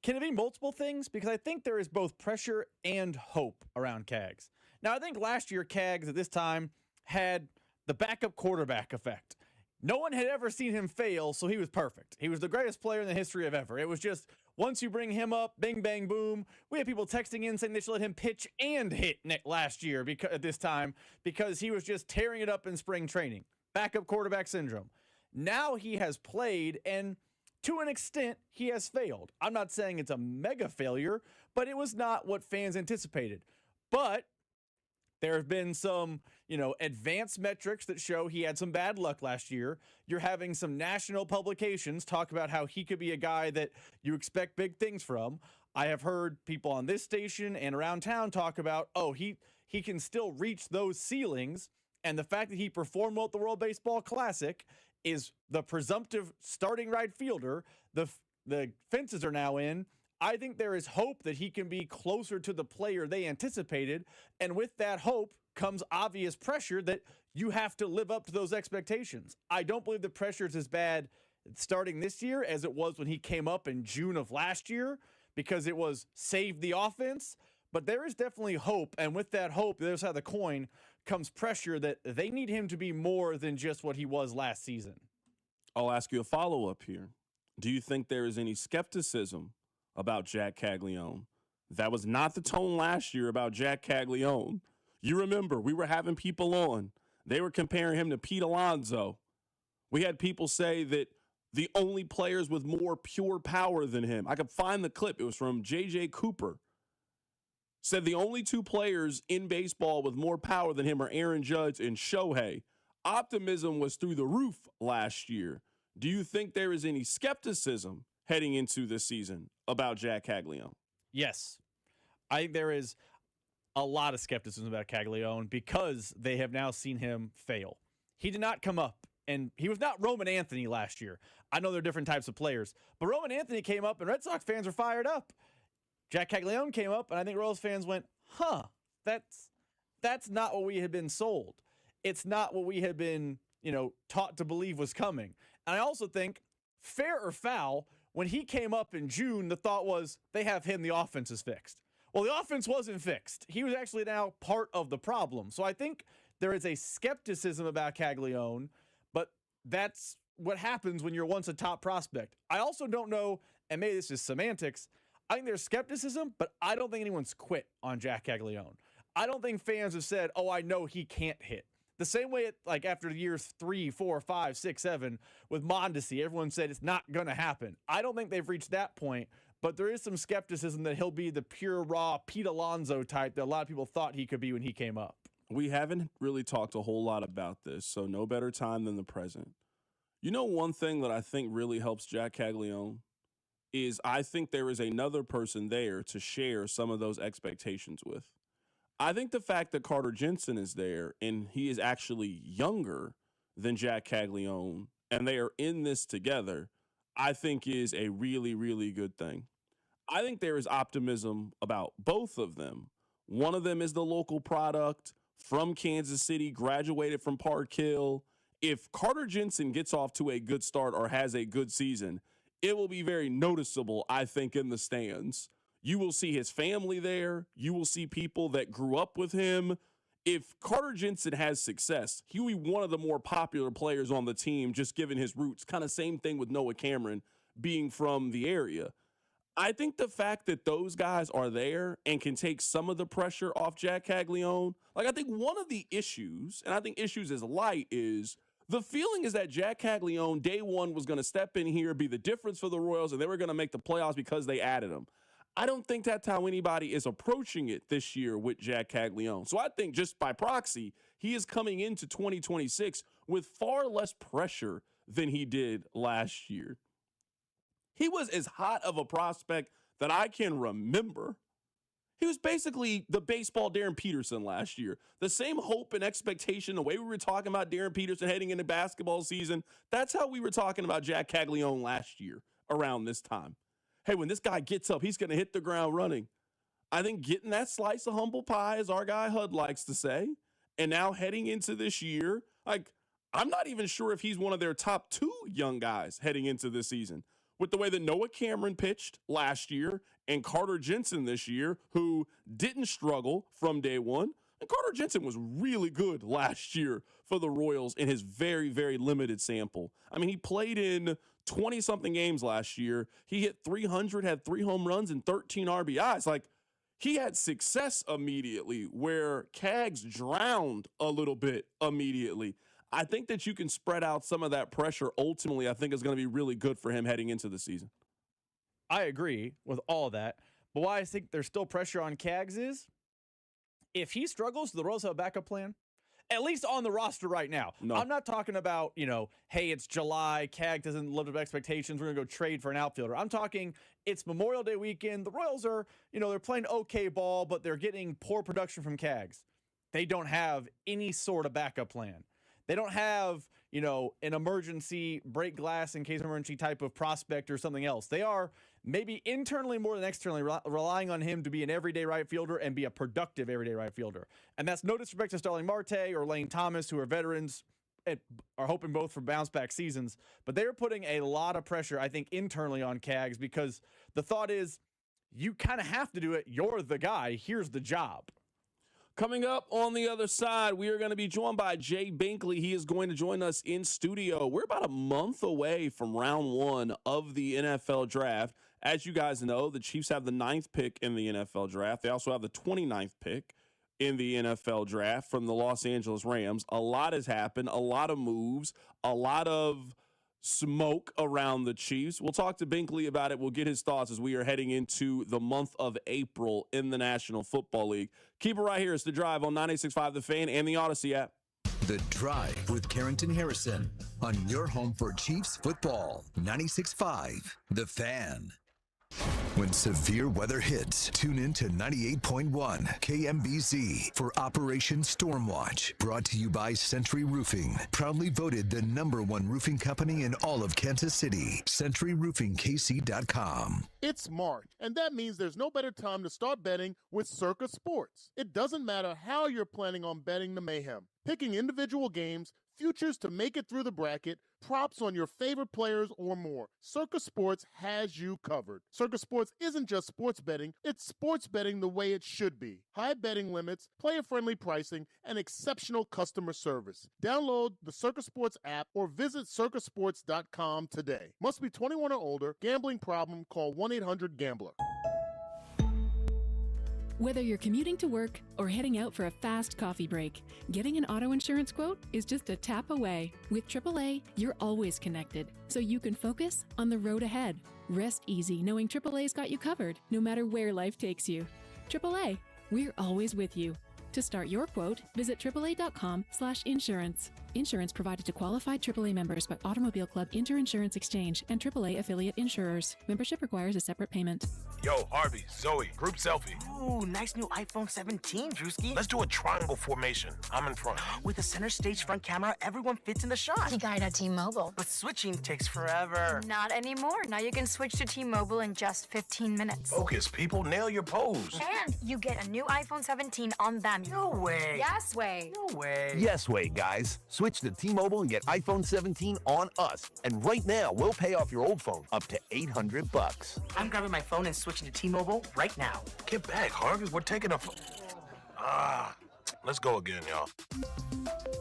Speaker 19: Can it be multiple things? Because I think there is both pressure and hope around Kags. Now, I think last year Kags at this time had the backup quarterback effect. No one had ever seen him fail, so he was perfect. He was the greatest player in the history of ever. It was just, once you bring him up, bing, bang, boom. We had people texting in saying they should let him pitch and hit last year at this time because he was just tearing it up in spring training. Backup quarterback syndrome. Now he has played, and to an extent, he has failed. I'm not saying it's a mega failure, but it was not what fans anticipated. But there have been some, advanced metrics that show he had some bad luck last year. You're having some national publications talk about how he could be a guy that you expect big things from. I have heard people on this station and around town talk about, he can still reach those ceilings. And the fact that he performed well at the World Baseball Classic is the presumptive starting right fielder. The fences are now in. I think there is hope that he can be closer to the player they anticipated. And with that hope comes obvious pressure that you have to live up to those expectations. I don't believe the pressure is as bad starting this year as it was when he came up in June of last year, because it was save the offense. But there is definitely hope. And with that hope, the other side of the coin comes pressure that they need him to be more than just what he was last season.
Speaker 3: I'll ask you a follow-up here. Do you think there is any skepticism about Jack Kagleon? That was not the tone last year about Jack Kagleon. You remember, we were having people on. They were comparing him to Pete Alonso. We had people say that the only players with more pure power than him. I could find the clip. It was from J.J. Cooper. Said the only 2 players in baseball with more power than him are Aaron Judge and Shohei. Optimism was through the roof last year. Do you think there is any skepticism heading into this season about Jack Kagleon?
Speaker 19: Yes. I think there is a lot of skepticism about Kagleon because they have now seen him fail. He did not come up, and he was not Roman Anthony last year. I know they're different types of players, but Roman Anthony came up, and Red Sox fans are fired up. Jack Kagleon came up, and I think Royals fans went, that's not what we had been sold. It's not what we had been, taught to believe was coming. And I also think, fair or foul, when he came up in June, the thought was they have him, the offense is fixed. Well, the offense wasn't fixed. He was actually now part of the problem. So I think there is a skepticism about Kagleon, but that's what happens when you're once a top prospect. I also don't know, and maybe this is semantics, I think there's skepticism, but I don't think anyone's quit on Jack Kagleon. I don't think fans have said, I know he can't hit. The same way, after years 3, 4, 5, 6, 7, with Mondesi, everyone said it's not going to happen. I don't think they've reached that point, but there is some skepticism that he'll be the pure, raw Pete Alonso type that a lot of people thought he could be when he came up.
Speaker 3: We haven't really talked a whole lot about this, so no better time than the present. One thing that I think really helps Jack Kagleon is I think there is another person there to share some of those expectations with. I think the fact that Carter Jensen is there and he is actually younger than Jack Kagleon and they are in this together, I think is a really, really good thing. I think there is optimism about both of them. One of them is the local product from Kansas City, graduated from Park Hill. If Carter Jensen gets off to a good start or has a good season, it will be very noticeable, I think, in the stands. You will see his family there. You will see people that grew up with him. If Carter Jensen has success, he will be one of the more popular players on the team, just given his roots. Kind of same thing with Noah Cameron being from the area. I think the fact that those guys are there and can take some of the pressure off Jack Kagleon, I think one of the issues, and I think issues is light, is the feeling is that Jack Kagleon, day one, was going to step in here, be the difference for the Royals, and they were going to make the playoffs because they added him. I don't think that's how anybody is approaching it this year with Jack Kagleon. So I think just by proxy, he is coming into 2026 with far less pressure than he did last year. He was as hot of a prospect that I can remember. He was basically the baseball Darren Peterson last year. The same hope and expectation, the way we were talking about Darren Peterson heading into basketball season, that's how we were talking about Jack Kagleon last year around this time. Hey, when this guy gets up, he's going to hit the ground running. I think getting that slice of humble pie, as our guy Hud likes to say, and now heading into this year, I'm not even sure if he's one of their top 2 young guys heading into this season. With the way that Noah Cameron pitched last year and Carter Jensen this year, who didn't struggle from day one. And Carter Jensen was really good last year for the Royals in his very, very limited sample. I mean, he played in 20-something games last year. He hit 300, had 3 home runs and 13 RBIs. He had success immediately where Cags drowned a little bit immediately. I think that you can spread out some of that pressure. Ultimately, I think is going to be really good for him heading into the season.
Speaker 19: I agree with all of that. But why I think there's still pressure on Cags is if he struggles, the Royals have a backup plan. At least on the roster right now. No. I'm not talking about, hey, it's July, Cag doesn't live up to expectations, we're going to go trade for an outfielder. I'm talking it's Memorial Day weekend. The Royals are, they're playing okay ball, but they're getting poor production from Cags. They don't have any sort of backup plan. They don't have, an emergency break glass in case of emergency type of prospect or something else. They are maybe internally more than externally relying on him to be an everyday right fielder and be a productive everyday right fielder. And that's no disrespect to Starling Marte or Lane Thomas, who are veterans and are hoping both for bounce back seasons. But they're putting a lot of pressure, I think, internally on Cags because the thought is you kind of have to do it. You're the guy. Here's the job.
Speaker 3: Coming up on the other side, we are going to be joined by Jay Binkley. He is going to join us in studio. We're about a month away from round 1 of the NFL draft. As you guys know, the Chiefs have the 9th pick in the NFL draft. They also have the 29th pick in the NFL draft from the Los Angeles Rams. A lot has happened, a lot of moves, a lot of smoke around the Chiefs. We'll talk to Binkley about it. We'll get his thoughts as we are heading into the month of April in the National Football League. Keep it right here. It's The Drive on 96.5 The Fan and the Odyssey app.
Speaker 1: The Drive with Carrington Harrison on your home for Chiefs football. 96.5 The Fan. When severe weather hits, tune in to 98.1 KMBZ for Operation Stormwatch. Brought to you by Century Roofing. Proudly voted the #1 roofing company in all of Kansas City. CenturyRoofingKC.com.
Speaker 7: It's March, and that means there's no better time to start betting with Circa Sports. It doesn't matter how you're planning on betting the mayhem. Picking individual games, futures to make it through the bracket, props on your favorite players, or more. Circa Sports has you covered. Circa Sports isn't just sports betting, it's sports betting the way it should be. High betting limits, player-friendly pricing, and exceptional customer service. Download the Circa Sports app or visit circasports.com today. Must be 21 or older. Gambling problem? Call 1-800-GAMBLER.
Speaker 8: Whether you're commuting to work or heading out for a fast coffee break, getting an auto insurance quote is just a tap away. With AAA, you're always connected, so you can focus on the road ahead. Rest easy knowing AAA's got you covered, no matter where life takes you. AAA, we're always with you. To start your quote, visit AAA.com/insurance. Insurance provided to qualified AAA members by Automobile Club Inter-Insurance Exchange and AAA affiliate insurers. Membership requires a separate payment.
Speaker 9: Yo, Harvey, Zoe, group selfie.
Speaker 10: Ooh, nice new iPhone 17, Drewski.
Speaker 9: Let's do a triangle formation. I'm in front.
Speaker 10: With a center stage front camera, everyone fits in the shot.
Speaker 24: He got it at T-Mobile.
Speaker 10: But switching takes forever.
Speaker 24: Not anymore. Now you can switch to T-Mobile in just 15 minutes.
Speaker 9: Focus, people. Nail your pose.
Speaker 24: And you get a new iPhone 17 on them.
Speaker 10: No way.
Speaker 24: Yes way.
Speaker 10: No way.
Speaker 27: Yes way, guys. Switch to T-Mobile and get iPhone 17 on us. And right now, we'll pay off your old phone up to $800.
Speaker 10: I'm grabbing my phone and switching to T-Mobile right now.
Speaker 9: Get back, Harvey. We're taking a... Let's go again, y'all.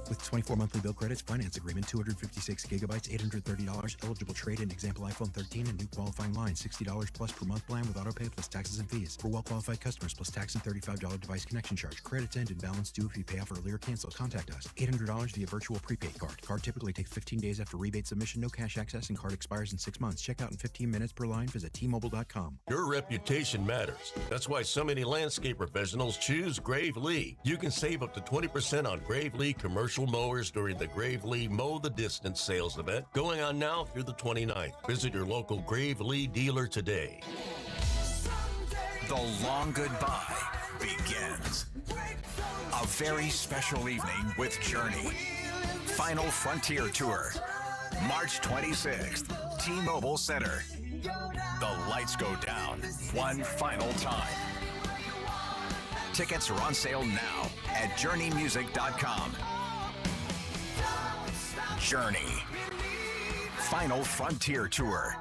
Speaker 4: With 24 monthly bill credits, finance agreement, 256 gigabytes, $830, eligible trade-in, example iPhone 13 and new qualifying line, $60 plus per month plan with auto pay plus taxes and fees. For well-qualified customers, plus tax and $35 device connection charge. Credits end and balance due if you pay off early or cancel. Contact us. $800 via virtual prepaid card. Card typically takes 15 days after rebate submission, no cash access, and card expires in 6 months. Check out in 15 minutes per line. Visit T-Mobile.com.
Speaker 11: Your reputation matters. That's why so many landscape professionals choose Gravely. You can save up to 20% on Gravely commercial mowers during the Gravely Mow the Distance sales event going on now through the 29th. Visit your local Gravely dealer today.
Speaker 12: The long goodbye begins. A very special evening with Journey. Final Frontier Tour. March 26th, T-Mobile Center. The lights go down one final time. Tickets are on sale now at JourneyMusic.com. Journey. Final Frontier Tour.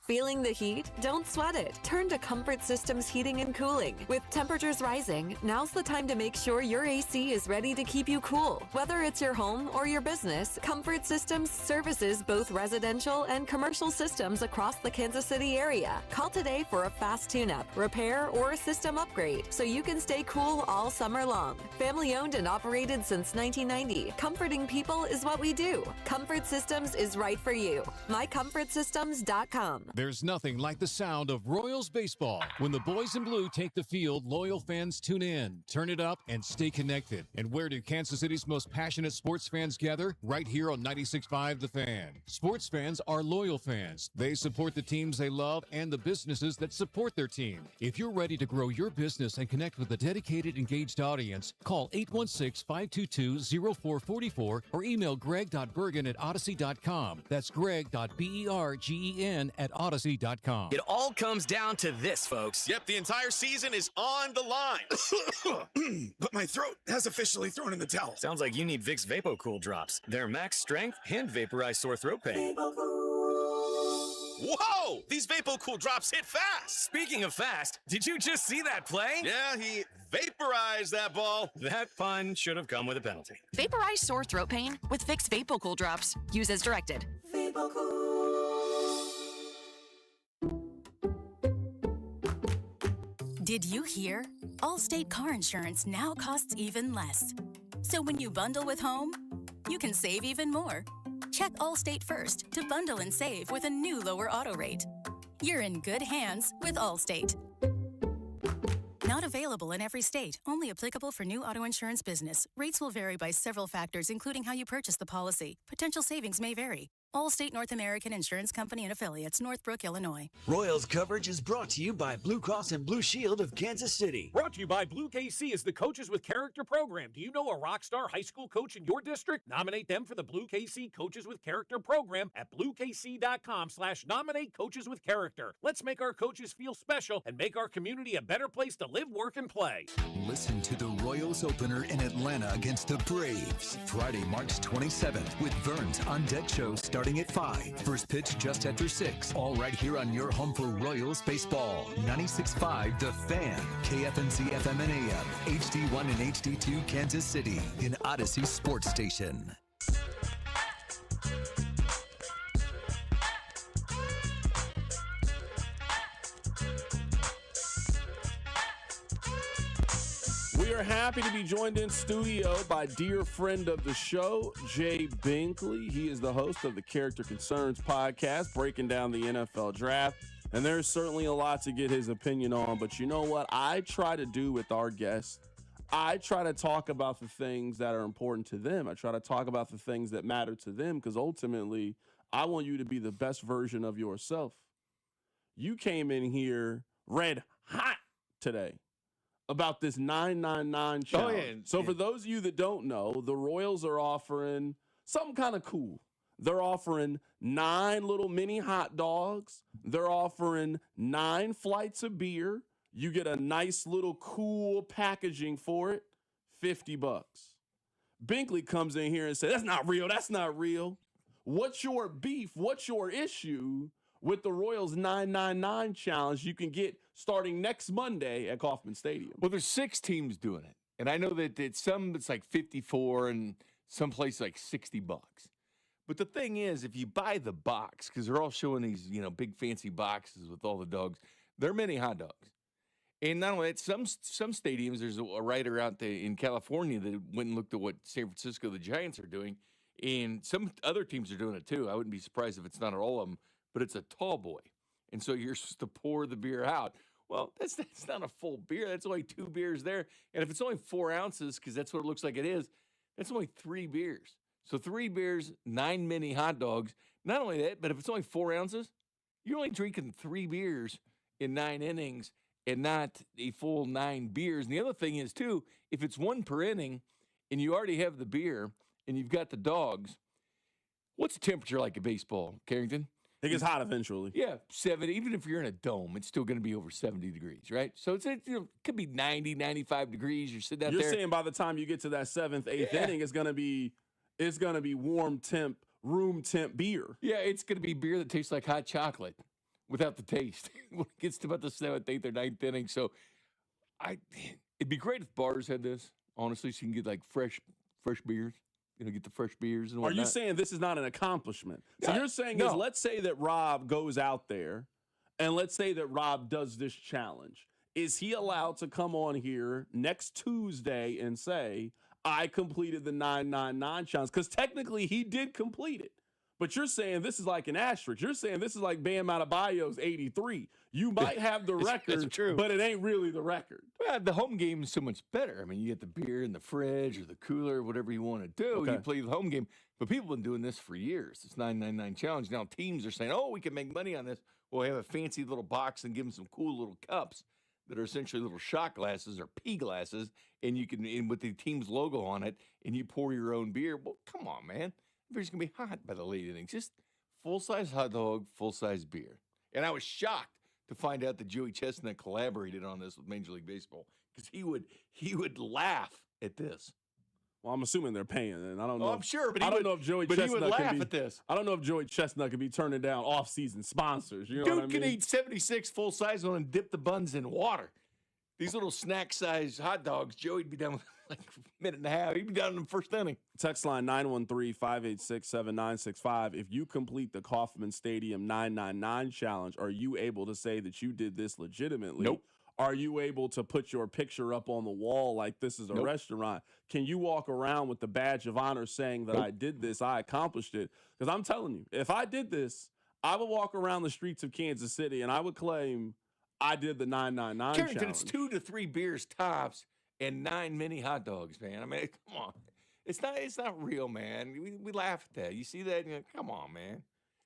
Speaker 13: Feeling the heat? Don't sweat it. Turn to Comfort Systems Heating and Cooling. With temperatures rising, now's the time to make sure your AC is ready to keep you cool. Whether it's your home or your business, Comfort Systems services both residential and commercial systems across the Kansas City area. Call today for a fast tune-up, repair, or a system upgrade so you can stay cool all summer long. Family owned and operated since 1990. Comforting people is what we do. Comfort Systems is right for you. MyComfortSystems.com.
Speaker 15: There's nothing like the sound of Royals baseball. When the boys in blue take the field, loyal fans tune in, turn it up, and stay connected. And where do Kansas City's most passionate sports fans gather? Right here on 96.5 The Fan. Sports fans are loyal fans. They support the teams they love and the businesses that support their team. If you're ready to grow your business and connect with a dedicated, engaged audience, call 816-522-0444 or email greg.bergen@odyssey.com. That's greg.bergen at odyssey.com.
Speaker 29: It all comes down to this, folks.
Speaker 30: Yep, the entire season is on the line.
Speaker 31: But my throat has officially thrown in the towel.
Speaker 29: Sounds like you need Vicks VapoCool drops. They're max strength and vaporize sore throat pain.
Speaker 30: Whoa! These VapoCool drops hit fast.
Speaker 29: Speaking of fast, did you just see that play?
Speaker 30: Yeah, he vaporized that ball.
Speaker 29: That pun should have come with a penalty.
Speaker 32: Vaporize sore throat pain with Vicks VapoCool drops. Use as directed.
Speaker 33: Did you hear? Allstate car insurance now costs even less. So when you bundle with home, you can save even more. Check Allstate first to bundle and save with a new lower auto rate. You're in good hands with Allstate. Not available in every state. Only applicable for new auto insurance business. Rates will vary by several factors, including how you purchase the policy. Potential savings may vary. Allstate North American Insurance Company and Affiliates, Northbrook, Illinois.
Speaker 2: Royals coverage is brought to you by Blue Cross and Blue Shield of Kansas City.
Speaker 5: Brought to you by Blue KC is the Coaches with Character program. Do you know a rock star high school coach in your district? Nominate them for the Blue KC Coaches with Character program at bluekc.com/nominate coaches with character. Let's make our coaches feel special and make our community a better place to live, work, and play.
Speaker 1: Listen to the Royals opener in Atlanta against the Braves, Friday, March 27th, with Vern's On Deck show starting at 5. First pitch just after 6. All right here on your home for Royals baseball. 96.5 The Fan, KFNC FM and AM, HD1 and HD2 Kansas City, in Odyssey Sports Station.
Speaker 3: We are happy to be joined in studio by dear friend of the show, Jay Binkley. He is the host of the Character Concerns podcast, breaking down the NFL draft. And there's certainly a lot to get his opinion on. But you know what I try to do with our guests? I try to talk about the things that are important to them. I try to talk about the things that matter to them, because ultimately, I want you to be the best version of yourself. You came in here red hot today about this 999 challenge.
Speaker 14: Oh, yeah.
Speaker 3: So for those of you that don't know, the Royals are offering something kind of cool. They're offering 9 little mini hot dogs. They're offering 9 flights of beer. You get a nice little cool packaging for it, $50. Binkley comes in here and says, that's not real. That's not real. What's your beef? What's your issue with the Royals 999 challenge you can get starting next Monday at Kauffman Stadium?
Speaker 14: Well, there's 6 teams doing it. And I know that it's like 54 and some place like $60. But the thing is, if you buy the box, because they're all showing these, big fancy boxes with all the dogs, they're mini hot dogs. And not only that, some stadiums, there's a writer out there in California that went and looked at what San Francisco, the Giants, are doing. And some other teams are doing it too. I wouldn't be surprised if it's not all of them, but it's a tall boy. And so you're supposed to pour the beer out. Well, that's not a full beer. That's only 2 beers there. And if it's only 4 ounces, because that's what it looks like it is, that's only 3 beers. So 3 beers, 9 mini hot dogs. Not only that, but if it's only 4 ounces, you're only drinking 3 beers in 9 innings and not a full 9 beers. And the other thing is, too, if it's 1 per inning and you already have the beer and you've got the dogs, what's the temperature like at baseball, Carrington?
Speaker 3: It gets hot eventually.
Speaker 14: Yeah, 70. Even if you're in a dome, it's still going to be over 70 degrees, right? So it could be 90, 95 degrees. You're sitting out there.
Speaker 3: You're saying by the time you get to that 7th, 8th inning, it's gonna be warm temp, room temp beer.
Speaker 14: Yeah, it's gonna be beer that tastes like hot chocolate without the taste when it gets to about the 7th, 8th, or 9th inning. So it'd be great if bars had this, honestly, so you can get like fresh beers. Get the fresh beers and whatnot.
Speaker 3: Are you saying this is not an accomplishment? So you're saying is, let's say that Rob goes out there, and let's say that Rob does this challenge. Is he allowed to come on here next Tuesday and say, I completed the 999 challenge? Because technically he did complete it. But you're saying this is like an asterisk. You're saying this is like Bam Adebayo's 83. You might have the record,
Speaker 14: that's true.
Speaker 3: but it ain't really the record.
Speaker 14: Well, the home game is so much better. I mean, you get the beer in the fridge or the cooler, whatever you want to do.
Speaker 3: Okay.
Speaker 14: You play the home game. But people have been doing this for years. It's 999 challenge. Now teams are saying, we can make money on this. Well, we have a fancy little box and give them some cool little cups that are essentially little shot glasses or pea glasses, and you can, and with the team's logo on it, and you pour your own beer. Well, come on, man. Beer's going to be hot by the late innings. Just full-size hot dog, full-size beer. And I was shocked to find out that Joey Chestnut collaborated on this with Major League Baseball, because he would laugh at this.
Speaker 3: Well, I'm assuming they're paying, and I don't know.
Speaker 14: I'm sure, but
Speaker 3: I don't know if Joey
Speaker 14: but
Speaker 3: Chestnut
Speaker 14: he would laugh
Speaker 3: can be,
Speaker 14: at this.
Speaker 3: I don't know if Joey Chestnut could be turning down off-season sponsors. You know
Speaker 14: Dude
Speaker 3: what I mean?
Speaker 14: can eat 76 full-size one and dip the buns in water. These little snack-sized hot dogs, Joey'd be done with like a minute and a half. He'd be done in the first inning.
Speaker 3: Text line 913-586-7965. If you complete the Kauffman Stadium 999 challenge, are you able to say that you did this legitimately?
Speaker 14: Nope.
Speaker 3: Are you able to put your picture up on the wall like this is a restaurant? Can you walk around with the badge of honor saying that I did this, I accomplished it? Because I'm telling you, if I did this, I would walk around the streets of Kansas City and I would claim I did the 999
Speaker 14: Carrington,
Speaker 3: challenge.
Speaker 14: it's 2 to 3 beers tops and 9 mini hot dogs, man. I mean, come on. It's not real, man. We laugh at that. You see that, and you're like, come on, man.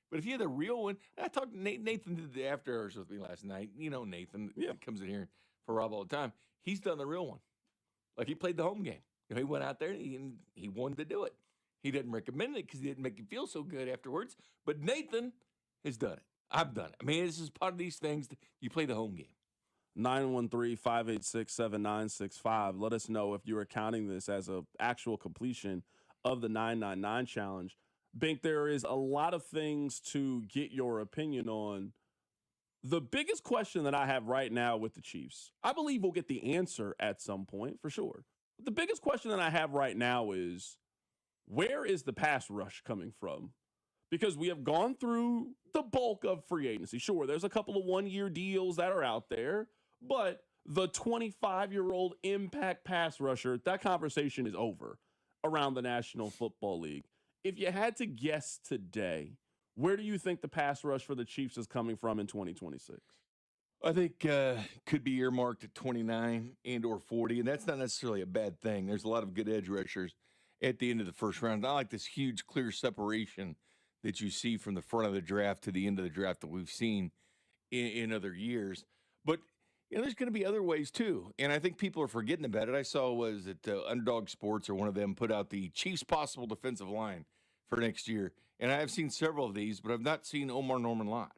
Speaker 14: But if you had the real one, I talked to Nathan did the after hours with me last night. You know Nathan. Yeah. He comes in here for Rob all the time. He's done the real one. Like, he played the home game. He went out there and he wanted to do it. He didn't recommend it because he didn't make him feel so good afterwards. But Nathan has done it. I've done it. I mean, this is part of these things that you play the home game.
Speaker 3: 913-586-7965. Let us know if you are counting this as an actual completion of the 999 challenge. Bink, there is a lot of things to get your opinion on. The biggest question that I have right now with the Chiefs, I believe we'll get the answer at some point for sure. But the biggest question that I have right now is, where is the pass rush coming from? Because we have gone through the bulk of free agency. Sure, there's a couple of one-year deals that are out there, but the 25-year-old impact pass rusher, that conversation is over around the National Football League. If you had to guess today, where do you think the pass rush for the Chiefs is coming from in 2026?
Speaker 14: I think could be earmarked at 29 and or 40, and that's not necessarily a bad thing. There's a lot of good edge rushers at the end of the first round. I like this huge, clear separation that you see from the front of the draft to the end of the draft that we've seen in other years. But there's going to be other ways too, and I think people are forgetting about it. I saw was it Underdog Sports or one of them put out the Chiefs' possible defensive line for next year, and I have seen several of these, but I've not seen Omar Norman-Lott.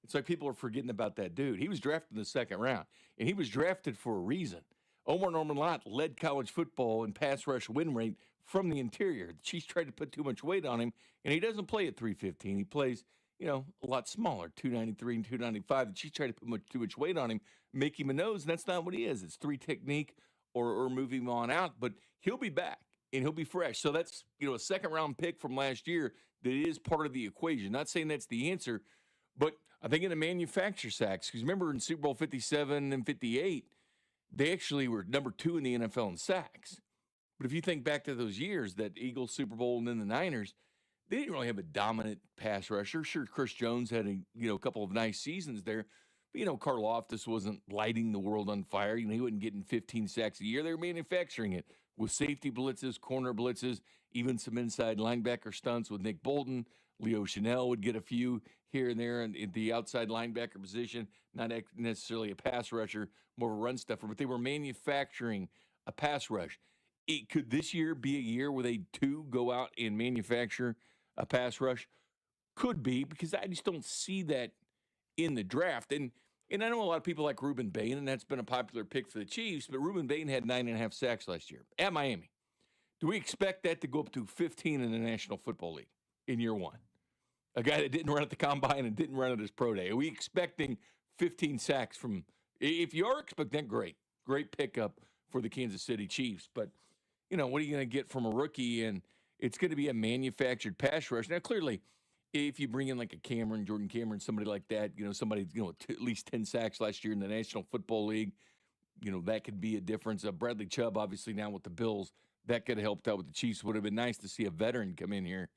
Speaker 14: It's like people are forgetting about that dude. He was drafted in the second round, and he was drafted for a reason. Omar Norman-Lott led college football in pass rush win rate from the interior. The Chiefs tried to put too much weight on him, and he doesn't play at 315. He plays, a lot smaller, 293 and 295. The Chiefs tried to put too much weight on him, make him a nose, and that's not what he is. It's three technique or move him on out, but he'll be back, and he'll be fresh. So that's, a second-round pick from last year that is part of the equation. Not saying that's the answer, but I think in the manufacture sacks, because remember in Super Bowl 57 and 58, they actually were number 2 in the NFL in sacks. But if you think back to those years, that Eagles Super Bowl and then the Niners, they didn't really have a dominant pass rusher. Sure, Chris Jones had a couple of nice seasons there, but Karlaftis wasn't lighting the world on fire. He wasn't getting 15 sacks a year. They were manufacturing it with safety blitzes, corner blitzes, even some inside linebacker stunts with Nick Bolton. Leo Chanel would get a few here and there in the outside linebacker position, not necessarily a pass rusher, more of a run stuffer, but they were manufacturing a pass rush. Could this year be a year where they too go out and manufacture a pass rush? Could be, because I just don't see that in the draft. And I know a lot of people like Reuben Bain, and that's been a popular pick for the Chiefs, but Reuben Bain had 9.5 sacks last year at Miami. Do we expect that to go up to 15 in the National Football League in year one? A guy that didn't run at the combine and didn't run at his pro day. Are we expecting 15 sacks from – if you are expecting that, great pickup for the Kansas City Chiefs. But, what are you going to get from a rookie? And it's going to be a manufactured pass rush. Now, clearly, if you bring in like a Jordan Cameron, somebody like that, somebody, at least 10 sacks last year in the National Football League, that could be a difference. Bradley Chubb, obviously, now with the Bills, that could have helped out with the Chiefs. Would have been nice to see a veteran come in here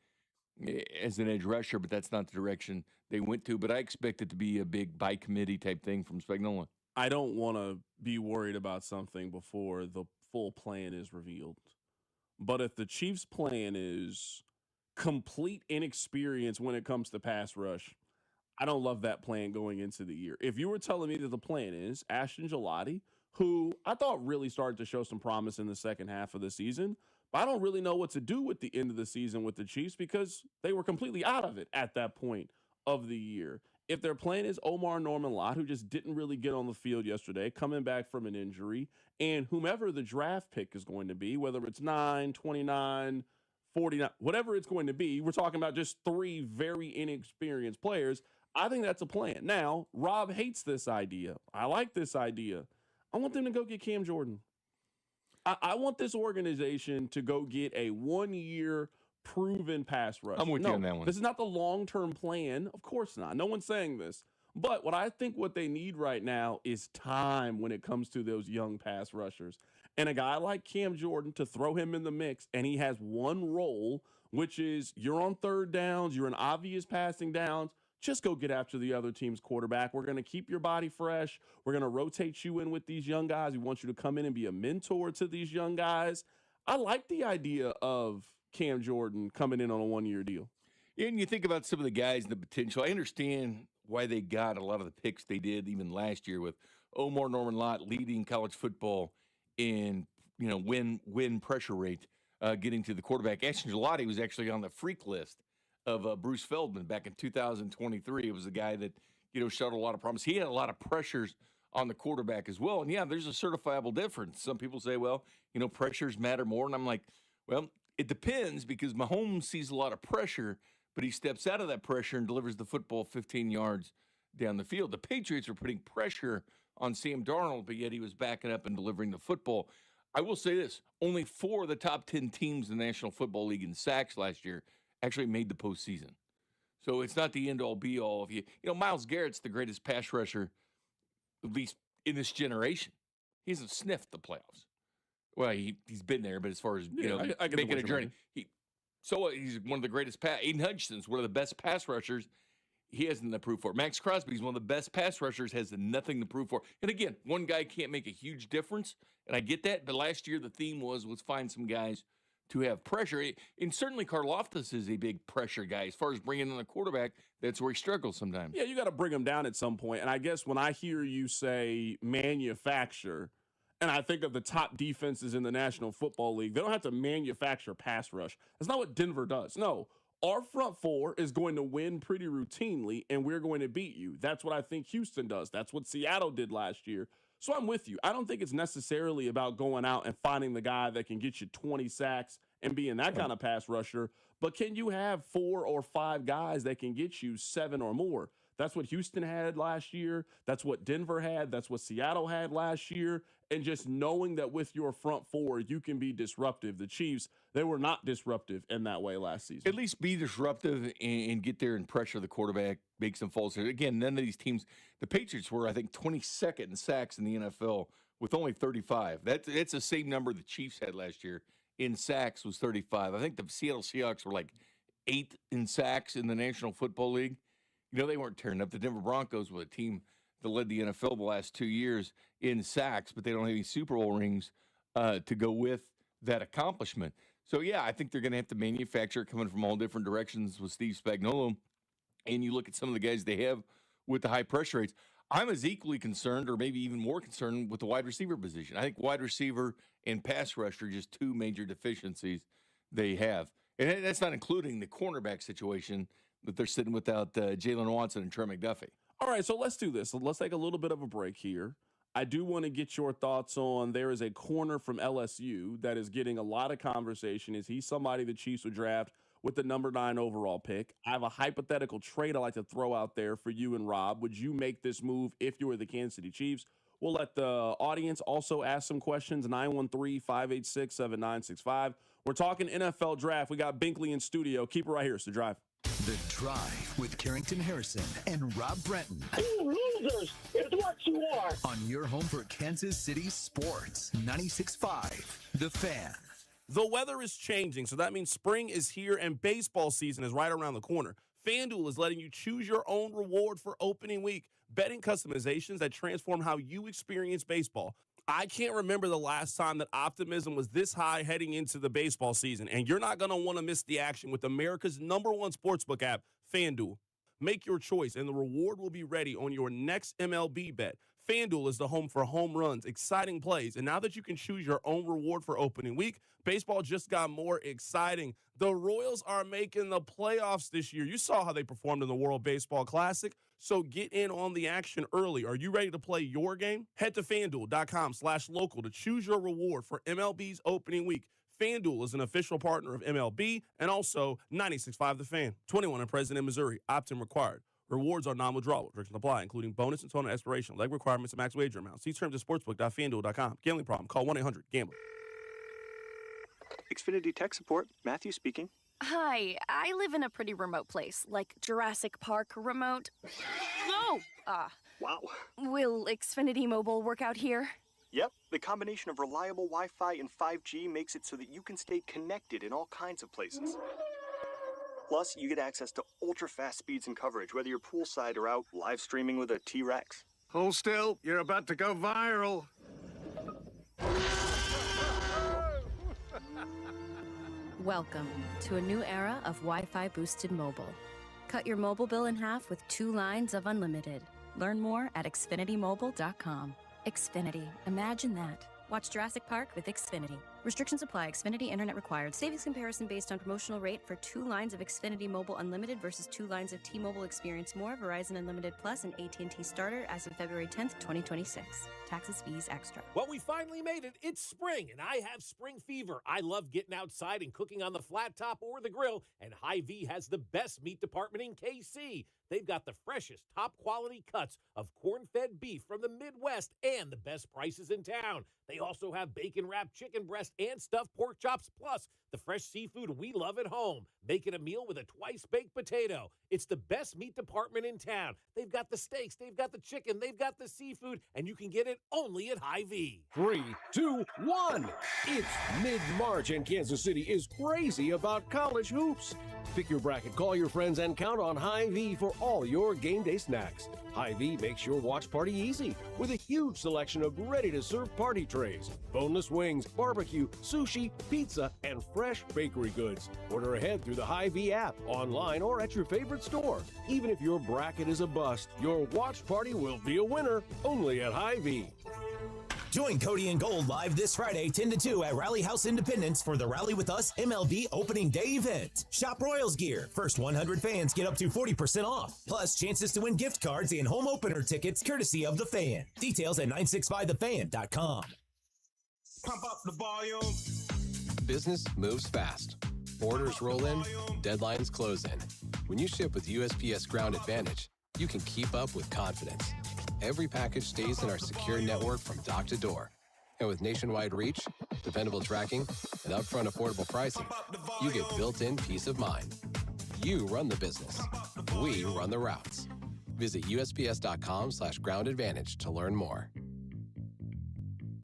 Speaker 14: as an edge rusher, but that's not the direction they went to. But I expect it to be a big by committee type thing from Spagnuolo.
Speaker 3: I don't want to be worried about something before the full plan is revealed. But if the Chiefs' plan is complete inexperience when it comes to pass rush, I don't love that plan going into the year. If you were telling me that the plan is Ashton Gillotte, who I thought really started to show some promise in the second half of the season, but I don't really know what to do with the end of the season with the Chiefs because they were completely out of it at that point of the year. If their plan is Omar Norman-Lott, who just didn't really get on the field yesterday, coming back from an injury, and whomever the draft pick is going to be, whether it's 9, 29, 49, whatever it's going to be, we're talking about just 3 very inexperienced players. I think that's a plan. Now, Rob hates this idea. I like this idea. I want them to go get Cam Jordan. I want this organization to go get a 1-year proven pass rush.
Speaker 14: I'm with you on that one.
Speaker 3: This is not the long-term plan. Of course not. No one's saying this. But what they need right now is time when it comes to those young pass rushers. And a guy like Cam Jordan, to throw him in the mix, and he has one role, which is you're on third downs, you're in obvious passing downs, just go get after the other team's quarterback. We're going to keep your body fresh. We're going to rotate you in with these young guys. We want you to come in and be a mentor to these young guys. I like the idea of Cam Jordan coming in on a one-year deal.
Speaker 14: And you think about some of the guys and the potential. I understand why they got a lot of the picks they did even last year with Omar Norman Lott leading college football in, win pressure rate, getting to the quarterback. Ashton Gelati was actually on the freak list of Bruce Feldman back in 2023. It was the guy that, showed a lot of problems. He had a lot of pressures on the quarterback as well. And, yeah, there's a certifiable difference. Some people say, well, pressures matter more. And I'm like, well, it depends because Mahomes sees a lot of pressure, but he steps out of that pressure and delivers the football 15 yards down the field. The Patriots were putting pressure on Sam Darnold, but yet he was backing up and delivering the football. I will say this, only 4 of the top 10 teams in the National Football League in sacks last year actually made the postseason. So it's not the end-all, be-all. Myles Garrett's the greatest pass rusher, at least in this generation. He hasn't sniffed the playoffs. Well, he's been there, but as far as,
Speaker 3: I
Speaker 14: making a journey. He's one of the greatest Aiden Hutchinson's one of the best pass rushers. He has nothing to prove for. Max Crosby's one of the best pass rushers, has nothing to prove for. And again, one guy can't make a huge difference, and I get that. But last year the theme was let's find some guys to have pressure. And certainly Karlaftis is a big pressure guy. As far as bringing in a quarterback, that's where he struggles sometimes.
Speaker 3: Yeah, you got to bring him down at some point. And I guess when I hear you say manufacture, and I think of the top defenses in the National Football League, they don't have to manufacture pass rush. That's not what Denver does. No. Our front four is going to win pretty routinely, and we're going to beat you. That's what I think Houston does. That's what Seattle did last year. So I'm with you. I don't think it's necessarily about going out and finding the guy that can get you 20 sacks and being that kind of pass rusher, but can you have 4 or 5 guys that can get you 7 or more? That's what Houston had last year. That's what Denver had. That's what Seattle had last year. And just knowing that with your front four, you can be disruptive. The Chiefs, they were not disruptive in that way last season.
Speaker 14: At least be disruptive and get there and pressure the quarterback, make some falls. Again, none of these teams, the Patriots were, I think, 22nd in sacks in the NFL with only 35. That's the same number the Chiefs had last year in sacks was 35. I think the Seattle Seahawks were like 8th in sacks in the National Football League. They weren't tearing up. The Denver Broncos were a team that led the NFL the last 2 years in sacks, but they don't have any Super Bowl rings to go with that accomplishment. So, yeah, I think they're going to have to manufacture coming from all different directions with Steve Spagnuolo. And you look at some of the guys they have with the high pressure rates. I'm as equally concerned or maybe even more concerned with the wide receiver position. I think wide receiver and pass rush are just 2 major deficiencies they have. And that's not including the cornerback situation that they're sitting without Jalen Watson and Trey McDuffie.
Speaker 3: All right, so let's do this. Let's take a little bit of a break here. I do want to get your thoughts on there is a corner from LSU that is getting a lot of conversation. Is he somebody the Chiefs would draft with the number 9 overall pick? I have a hypothetical trade I'd like to throw out there for you and Rob. Would you make this move if you were the Kansas City Chiefs? We'll let the audience also ask some questions, 913-586-7965. We're talking NFL draft. We got Binkley in studio. Keep it right here. It's The Drive.
Speaker 1: The Drive with Carrington Harrison and Rob Brenton.
Speaker 6: You losers is what you are.
Speaker 1: On your home for Kansas City sports, 96.5 The Fan.
Speaker 3: The weather is changing, so that means spring is here and baseball season is right around the corner. FanDuel is letting you choose your own reward for opening week. Betting customizations that transform how you experience baseball. I can't remember the last time that optimism was this high heading into the baseball season, and you're not going to want to miss the action with America's #1 sportsbook app, FanDuel. Make your choice, and the reward will be ready on your next MLB bet. FanDuel is the home for home runs, exciting plays, and now that you can choose your own reward for opening week, baseball just got more exciting. The Royals are making the playoffs this year. You saw how they performed in the World Baseball Classic, so get in on the action early. Are you ready to play your game? Head to FanDuel.com/local to choose your reward for MLB's opening week. FanDuel is an official partner of MLB and also 96.5 The Fan. 21 and present in Missouri. Opt-in required. Rewards are non-withdrawable. Restrictions apply, including bonus and total expiration, leg requirements, and max wager amounts. See terms at sportsbook.fanduel.com. Gambling problem? Call 1-800-GAMBLER.
Speaker 7: Xfinity Tech Support. Matthew speaking.
Speaker 32: Hi, I live in a pretty remote place, like Jurassic Park remote. No!
Speaker 7: Wow.
Speaker 32: Will Xfinity Mobile work out here?
Speaker 7: Yep, the combination of reliable Wi-Fi and 5G makes it so that you can stay connected in all kinds of places. Plus, you get access to ultra-fast speeds and coverage, whether you're poolside or out live streaming with a T-Rex.
Speaker 16: Hold still, you're about to go viral.
Speaker 32: Welcome to a new era of Wi-Fi boosted mobile. Cut your mobile bill in half with 2 lines of unlimited. Learn more at xfinitymobile.com. Xfinity. Imagine that. Watch Jurassic Park with Xfinity. Restrictions apply. Xfinity internet required. Savings comparison based on promotional rate for 2 lines of Xfinity Mobile Unlimited versus 2 lines of T-Mobile Experience More, Verizon Unlimited Plus, and AT&T Starter as of February 10th, 2026. Taxes, fees, extra.
Speaker 5: Well, we finally made it. It's spring, and I have spring fever. I love getting outside and cooking on the flat top or the grill, and Hy-Vee has the best meat department in KC. They've got the freshest, top-quality cuts of corn-fed beef from the Midwest and the best prices in town. They also have bacon-wrapped chicken breast and stuffed pork chops, plus the fresh seafood we love at home. Make it a meal with a twice-baked potato. It's the best meat department in town. They've got the steaks, they've got the chicken, they've got the seafood, and you can get it only at Hy-Vee.
Speaker 8: 3, 2, 1. It's mid-March, and Kansas City is crazy about college hoops. Pick your bracket, call your friends, and count on Hy-Vee for all your game day snacks. Hy-Vee makes your watch party easy with a huge selection of ready-to-serve party trays, boneless wings, barbecue, sushi, pizza, and fresh bakery goods. Order ahead through the Hy-Vee app, online, or at your favorite store. Even if your bracket is a bust, your watch party will be a winner only at Hy-Vee.
Speaker 16: Join Cody and Gold live this Friday, 10 to 2 at Rally House Independence for the Rally With Us MLB Opening Day event. Shop Royals gear. First 100 fans get up to 40% off. Plus, chances to win gift cards and home opener tickets courtesy of The Fan. Details at 965thefan.com.
Speaker 17: Pump up the volume.
Speaker 18: Business moves fast. Orders roll in, deadlines close in. When you ship with USPS Ground Advantage, you can keep up with confidence. Every package stays in our secure network from dock to door. And with nationwide reach, dependable tracking, and upfront affordable pricing, you get built-in peace of mind. You run the business. We run the routes. Visit USPS.com/Ground Advantage to learn more.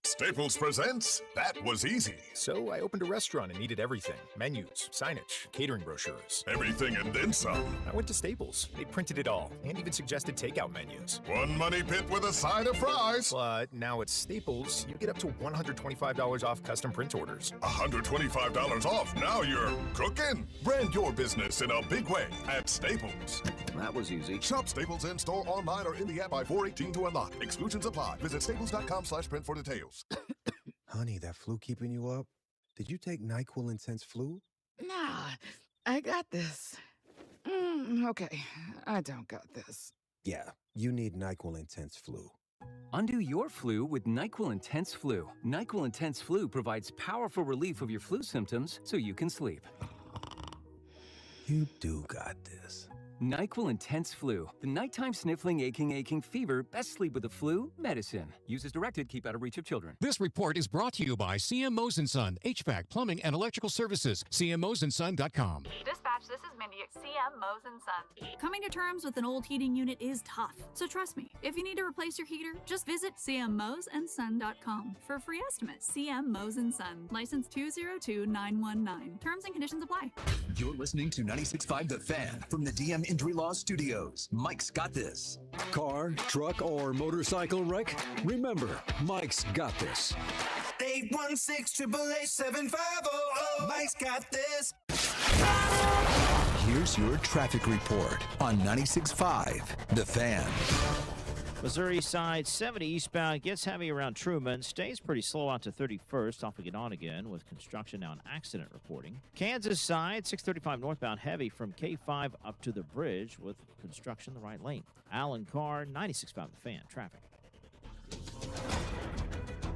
Speaker 19: Staples presents That Was Easy.
Speaker 20: So I opened a restaurant and needed everything. Menus, signage, catering brochures.
Speaker 19: Everything and then some.
Speaker 20: I went to Staples. They printed it all and even suggested takeout menus.
Speaker 19: One money pit with a side of fries.
Speaker 20: But now at Staples, you get up to $125 off custom print orders.
Speaker 19: $125 off. Now you're cooking. Brand your business in a big way at Staples.
Speaker 20: That was easy.
Speaker 19: Shop Staples in store, online, or in the app by 4/18 to unlock. Exclusions apply. Visit staples.com/print for details.
Speaker 4: Honey, that flu keeping you up? Did you take NyQuil Intense Flu?
Speaker 21: Nah, I got this. Okay, I don't got this.
Speaker 4: Yeah, you need NyQuil Intense Flu.
Speaker 22: Undo your flu with NyQuil Intense Flu. NyQuil Intense Flu provides powerful relief of your flu symptoms so you can sleep.
Speaker 4: You do got this.
Speaker 22: NyQuil Intense Flu. The nighttime sniffling, aching fever. Best sleep with the flu medicine. Use as directed. Keep out of reach of children.
Speaker 15: This report is brought to you by CM Mosen Son, HVAC, plumbing, and electrical services. CMMosenSon.com.
Speaker 23: Dispatch, this is Mindy at CM Mosen Son. Coming to terms with an old heating unit is tough, so trust me. If you need to replace your heater, just visit cmmosenson.com for a free estimate. CM Mosen Son. License 202919. Terms and conditions apply.
Speaker 1: You're listening to 96.5 The Fan from the DM Injury Law Studios. Mike's got this.
Speaker 24: Car, truck, or motorcycle wreck? Remember, Mike's got this.
Speaker 25: 816-888-7500. Mike's got this.
Speaker 1: Here's your traffic report on 96.5 The Fan.
Speaker 26: Missouri side 70 eastbound gets heavy around Truman. Stays pretty slow out to 31st. Off we get on again with construction now, an accident reporting. Kansas side 635 northbound heavy from K5 up to the bridge with construction the right lane. Allen Carr 96.5 The Fan. Traffic.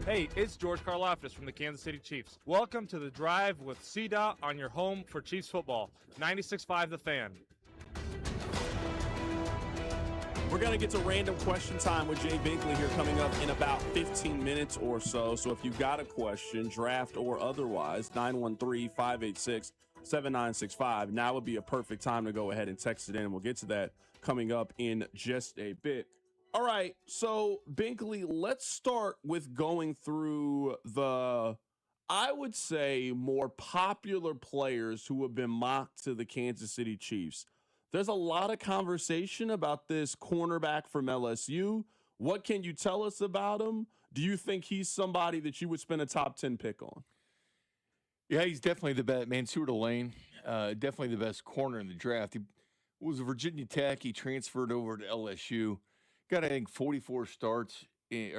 Speaker 28: Hey, it's George Karlaftis from the Kansas City Chiefs. Welcome to the Drive with CDOT on your home for Chiefs football. 96.5 The Fan.
Speaker 3: We're going to get to random question time with Jay Binkley here coming up in about 15 minutes or so. So if you've got a question, draft or otherwise, 913-586-7965. Now would be a perfect time to go ahead and text it in. We'll get to that coming up in just a bit. All right, so Binkley, let's start with going through the, I would say, more popular players who have been mocked to the Kansas City Chiefs. There's a lot of conversation about this cornerback from LSU. What can you tell us about him? Do you think he's somebody that you would spend a top 10 pick on?
Speaker 2: Yeah, he's definitely the best. Mansour Delane, definitely the best corner in the draft. He was a Virginia Tech. He transferred over to LSU. Got, I think, 40 starts in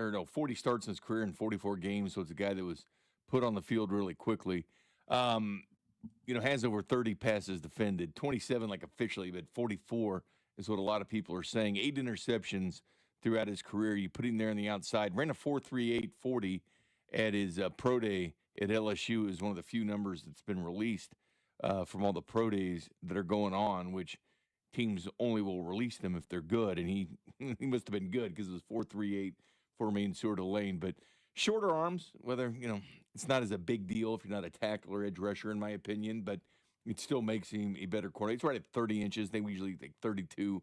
Speaker 2: his career in 44 games. So it's a guy that was put on the field really quickly. Has over 30 passes defended, 27 officially, but 44 is what a lot of people are saying. 8 interceptions throughout his career. You put him there on the outside. Ran a 4.38 40 at his pro day at LSU. Is one of the few numbers that's been released from all the pro days that are going on, which teams only will release them if they're good. And he must have been good because it was 4.38 for Mansour Delane. But shorter arms, whether, it's not as a big deal if you're not a tackle or edge rusher, in my opinion, but it still makes him a better corner. It's right at 30 inches. They usually take 32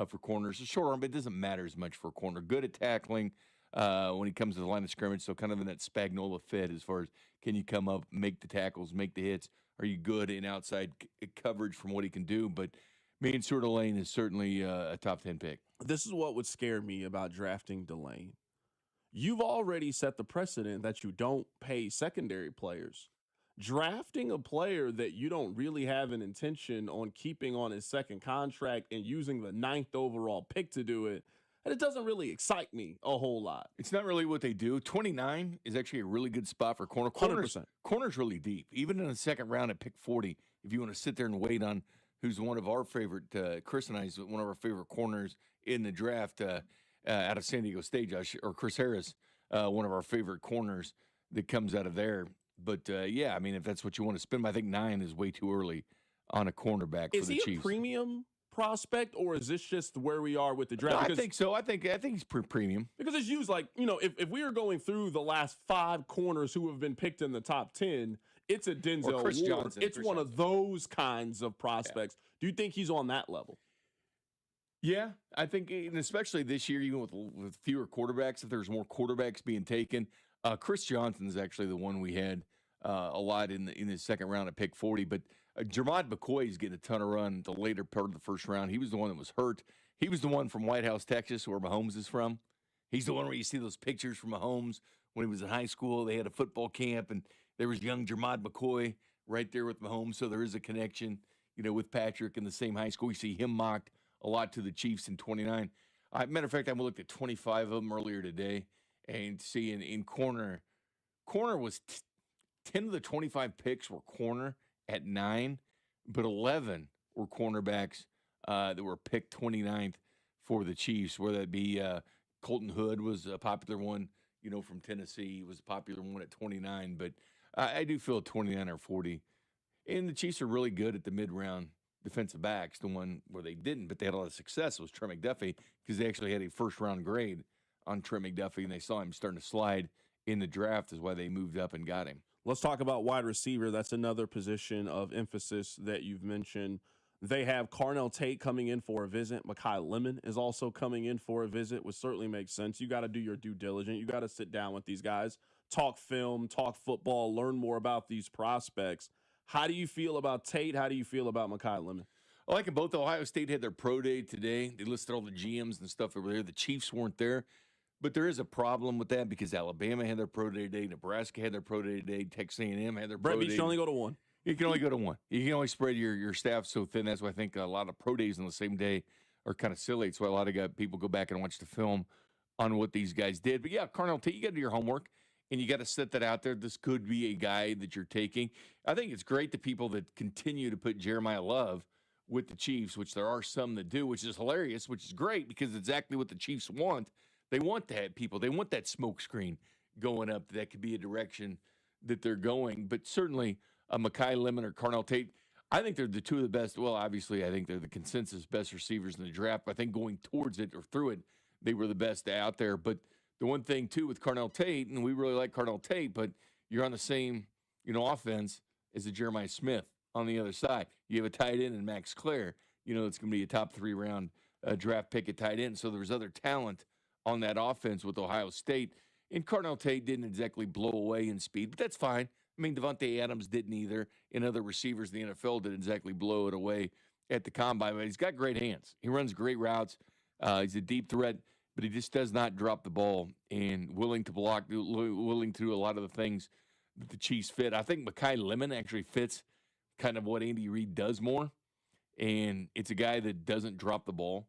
Speaker 2: for corners. A short arm, but it doesn't matter as much for a corner. Good at tackling when he comes to the line of scrimmage, so kind of in that Spagnuolo fit as far as can you come up, make the tackles, make the hits. Are you good in outside coverage from what he can do? But Mansour Delane is certainly a top 10 pick.
Speaker 3: This is what would scare me about drafting Delane. You've already set the precedent that you don't pay secondary players. Drafting a player that you don't really have an intention on keeping on his second contract and using the 9th overall pick to do it, and it doesn't really excite me a whole lot.
Speaker 2: It's not really what they do. 29 is actually a really good spot for corner.
Speaker 3: 100%.
Speaker 2: Corner's really deep. Even in the second round at pick 40, if you want to sit there and wait on who's one of our favorite, Chris and I, is one of our favorite corners in the draft out of San Diego State, Josh, or Chris Harris, one of our favorite corners that comes out of there. But, if that's what you want to spend, I think 9 is way too early on a cornerback for the Chiefs.
Speaker 3: Is he a premium prospect, or is this just where we are with the draft?
Speaker 2: No, I think so. I think he's premium.
Speaker 3: Because it's used if we are going through the last 5 corners who have been picked in the top 10, it's a Denzel
Speaker 2: Chris
Speaker 3: Ward.
Speaker 2: Johnson.
Speaker 3: It's one of those kinds of prospects. Yeah. Do you think he's on that level?
Speaker 2: Yeah, I think, and especially this year, even with fewer quarterbacks, if there's more quarterbacks being taken, Chris Johnson is actually the one we had a lot in the second round at pick 40. But Jermod McCoy is getting a ton of run the later part of the first round. He was the one that was hurt. He was the one from White House, Texas, where Mahomes is from. He's the one where you see those pictures from Mahomes when he was in high school. They had a football camp, and there was young Jermod McCoy right there with Mahomes. So there is a connection, with Patrick in the same high school. You see him mocked a lot to the Chiefs in 29. Matter of fact, I looked at 25 of them earlier today, and see in corner was 10 of the 25 picks were corner at 9, but 11 were cornerbacks that were picked 29th for the Chiefs, whether that be Colton Hood was a popular one, from Tennessee. He was a popular one at 29, but I do feel 29 or 40. And the Chiefs are really good at the mid-round defensive backs. The one where they didn't, but they had a lot of success, was Trent McDuffie, because they actually had a first-round grade on Trent McDuffie, and they saw him starting to slide in the draft, is why they moved up and got him.
Speaker 3: Let's talk about wide receiver. That's another position of emphasis that you've mentioned. They have Carnell Tate coming in for a visit. Mekhi Lemon is also coming in for a visit, which certainly makes sense. You got to do your due diligence. You got to sit down with these guys, talk film, talk football, learn more about these prospects. How do you feel about Tate? How do you feel about Mekhi Lemon?
Speaker 2: I like them both. Ohio State had their pro day today. They listed all the GMs and stuff over there. The Chiefs weren't there. But there is a problem with that because Alabama had their pro day today, Nebraska had their pro day today, Texas A&M had their pro day.
Speaker 3: Brett, you can only go to one.
Speaker 2: You can only go to one. You can only spread your staff so thin. That's why I think a lot of pro days on the same day are kind of silly. It's why a lot of people go back and watch the film on what these guys did. But yeah, Carnell Tate, you got to do your homework, and you got to set that out there. This could be a guy that you're taking. I think it's great that people that continue to put Jeremiah Love with the Chiefs, which there are some that do, which is hilarious, which is great because it's exactly what the Chiefs want. They want that people. They want that smoke screen going up. That could be a direction that they're going. But certainly Mekhi Lemon or Carnell Tate, I think they're the two of the best. Well, obviously, I think they're the consensus best receivers in the draft. But I think going towards it or through it, they were the best out there. But the one thing, too, with Carnell Tate, and we really like Carnell Tate, but you're on the same, offense as a Jeremiah Smith on the other side. You have a tight end in Max Clare, it's going to be a top 3-round draft pick at tight end. So there's other talent on that offense with Ohio State. And Carnell Tate didn't exactly blow away in speed, but that's fine. I mean, Devontae Adams didn't either, and other receivers in the NFL didn't exactly blow it away at the combine. But he's got great hands. He runs great routes. He's a deep threat, but he just does not drop the ball and willing to block, willing to do a lot of the things that the Chiefs fit. I think Mekhi Lemon actually fits kind of what Andy Reid does more, and it's a guy that doesn't drop the ball.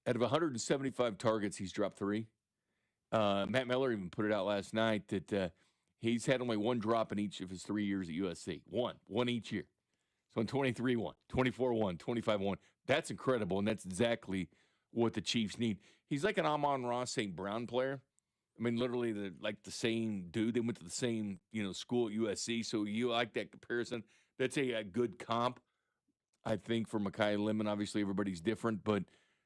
Speaker 2: Out of 175 targets, he's dropped 3. Matt Miller even put it out last night that he's had only 1 drop in each of his 3 years at USC. One each year. So in 23-1, 24-1, 25-1. That's incredible, and that's exactly what the Chiefs need. He's like an Amon-Ra St. Brown player. I mean, literally the same dude. They went to the same, school at USC, so you like that comparison. That's a good comp, I think, for Mekhi Lemon. Obviously, everybody's different, but